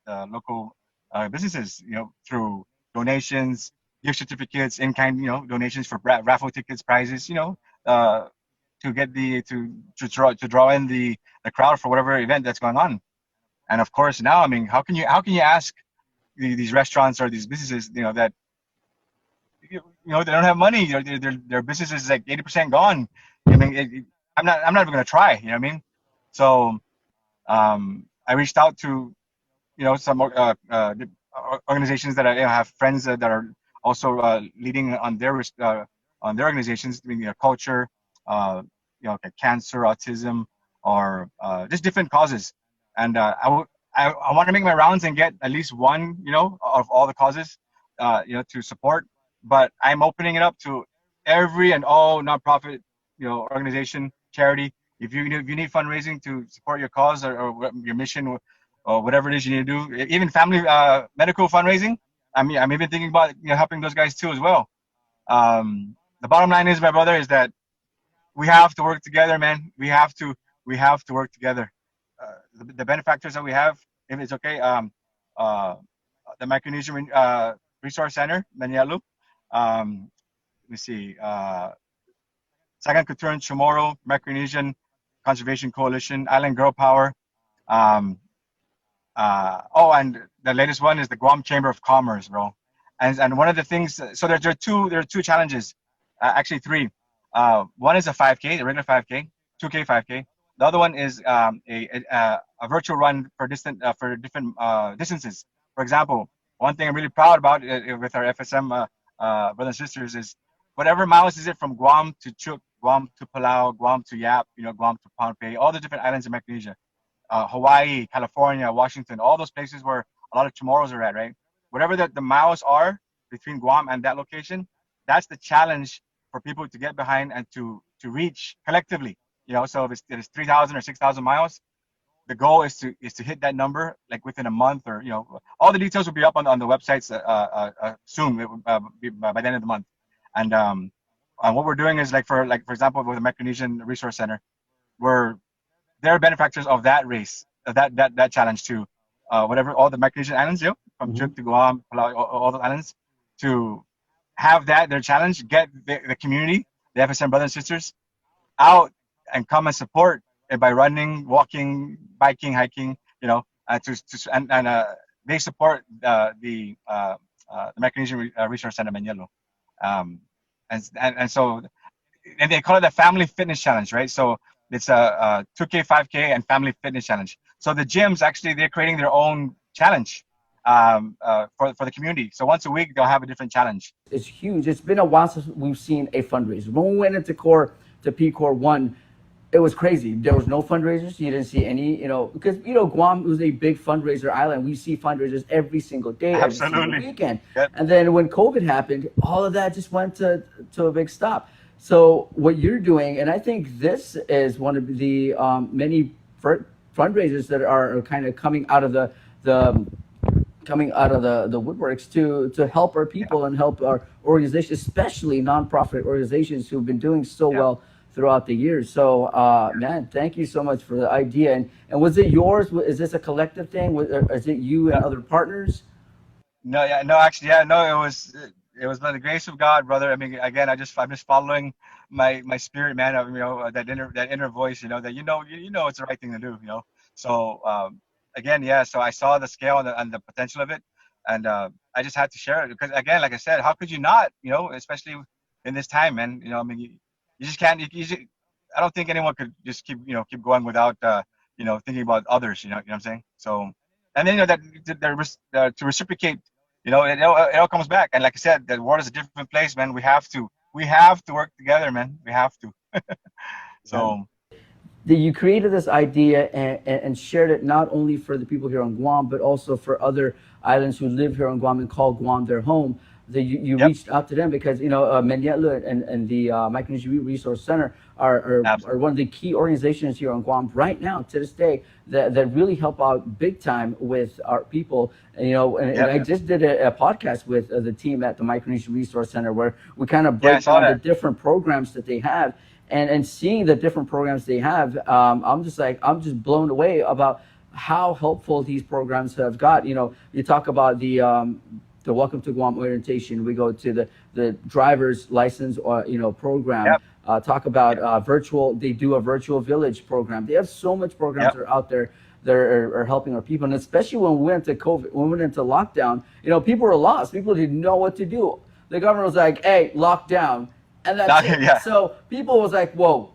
the local businesses, through donations, gift certificates, in-kind donations for raffle tickets, prizes, to get to draw in the crowd for whatever event that's going on. And of course now, I mean, how can you ask these restaurants or these businesses that they don't have money, their business is like 80% gone? I mean, I'm not even gonna try, what I mean? So I reached out to some organizations that I have friends that are also leading on their organizations, doing culture, cancer, autism, or just different causes. And I want to make my rounds and get at least one, of all the causes, to support. But I'm opening it up to every and all nonprofit, organization, charity. If you need fundraising to support your cause or your mission, or whatever it is you need to do, even family medical fundraising, I'm even thinking about helping those guys too as well. The bottom line is, my brother, is that we have to work together, man. We have to work together. The benefactors that we have, if it's okay, the Micronesian Resource Center, Manialu. Let me see. Sagan Couture Chamorro, Micronesian Conservation Coalition, Island Girl Power. And the latest one is the Guam Chamber of Commerce, bro. And one of the things, so there are two challenges, actually three. One is a 5K, the regular 5K, 2K 5K. The other one is a virtual run for different distances. For example, one thing I'm really proud about with our FSM brothers and sisters is whatever miles is it from Guam to Chuuk, Guam to Palau, Guam to Yap, Guam to Pohnpei, all the different islands in Micronesia. Hawaii, California, Washington, all those places where a lot of Chamorros are at, right? Whatever the miles are between Guam and that location, that's the challenge for people to get behind and to reach collectively. So if it's 3,000 or 6,000 miles, the goal is to hit that number like within a month, or all the details will be up on the websites soon, by the end of the month. And what we're doing is for example, with the Micronesian Resource Center, they're benefactors of that race, that challenge too. Whatever, all the Micronesian islands, from Chuuk to Guam, Palau, all the islands, to have their challenge, get the community, the FSM brothers and sisters, out and come and support by running, walking, biking, hiking. They support the Mechanism Resource Center Manilo. So they call it a family fitness challenge, right? So it's a 2K, 5K, and family fitness challenge. So the gyms actually they're creating their own challenge for the community. So once a week they'll have a different challenge. It's huge. It's been a while since we've seen a fundraiser. When we went into P-Core 1, it was crazy. There was no fundraisers. You didn't see any, because, Guam was a big fundraiser island. We see fundraisers every single day, every single weekend. Yep. And then when COVID happened, all of that just went to a big stop. So what you're doing, and I think this is one of the many fundraisers that are kind of coming out of the woodworks to help our people and help our organizations, especially nonprofit organizations who've been doing so well throughout the years. So, man, thank you so much for the idea. And was it yours? Is this a collective thing? Is it you and other partners? No, actually, it was by the grace of God, brother. I mean, again, I'm just following my spirit, man. That inner voice, that it's the right thing to do, So again, so I saw the scale and the potential of it, and I just had to share it because, again, like I said, how could you not, especially in this time, man? You just can't. I don't think anyone could just keep going without thinking about others. You know what I'm saying? So, and then to reciprocate, it all comes back. And like I said, the world is a different place, man. We have to work together, man. We have to. So. You created this idea and shared it not only for the people here on Guam, but also for other islands who live here on Guam and call Guam their home. That you reached out to them because Manglona and the Micronesian Resource Center are one of the key organizations here on Guam right now to this day that really help out big time with our people. And I just did a podcast with the team at the Micronesian Resource Center where we kind of break down the different programs that they have. And seeing the different programs they have, I'm just blown away about how helpful these programs have got. You talk about the Welcome to Guam orientation. We go to the driver's license program. Talk about virtual. They do a virtual village program. They have so much programs that are out there that are helping our people. And especially when we went to COVID, when we went into lockdown, people were lost. People didn't know what to do. The government was like, "Hey, lockdown." And that's it. So people was like, whoa,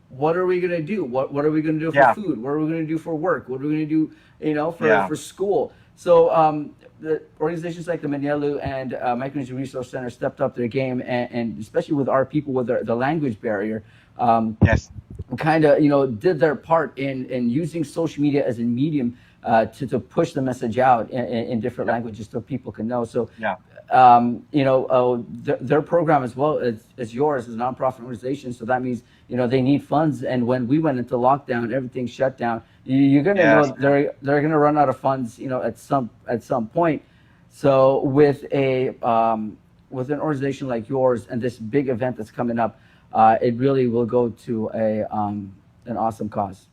what are we going to do? What are we going to do for food? What are we going to do for work? What are we going to do, for school? So the organizations like the Manglona and Micronesian Resource Center stepped up their game, and especially with our people with the language barrier, kind of, did their part in using social media as a medium to push the message out in different languages so people can know. So their program as well as yours is a nonprofit organization. So that means, they need funds. And when we went into lockdown, everything shut down. You're going to know they're going to run out of funds, at some point. So with an organization like yours and this big event that's coming up, it really will go to an awesome cause.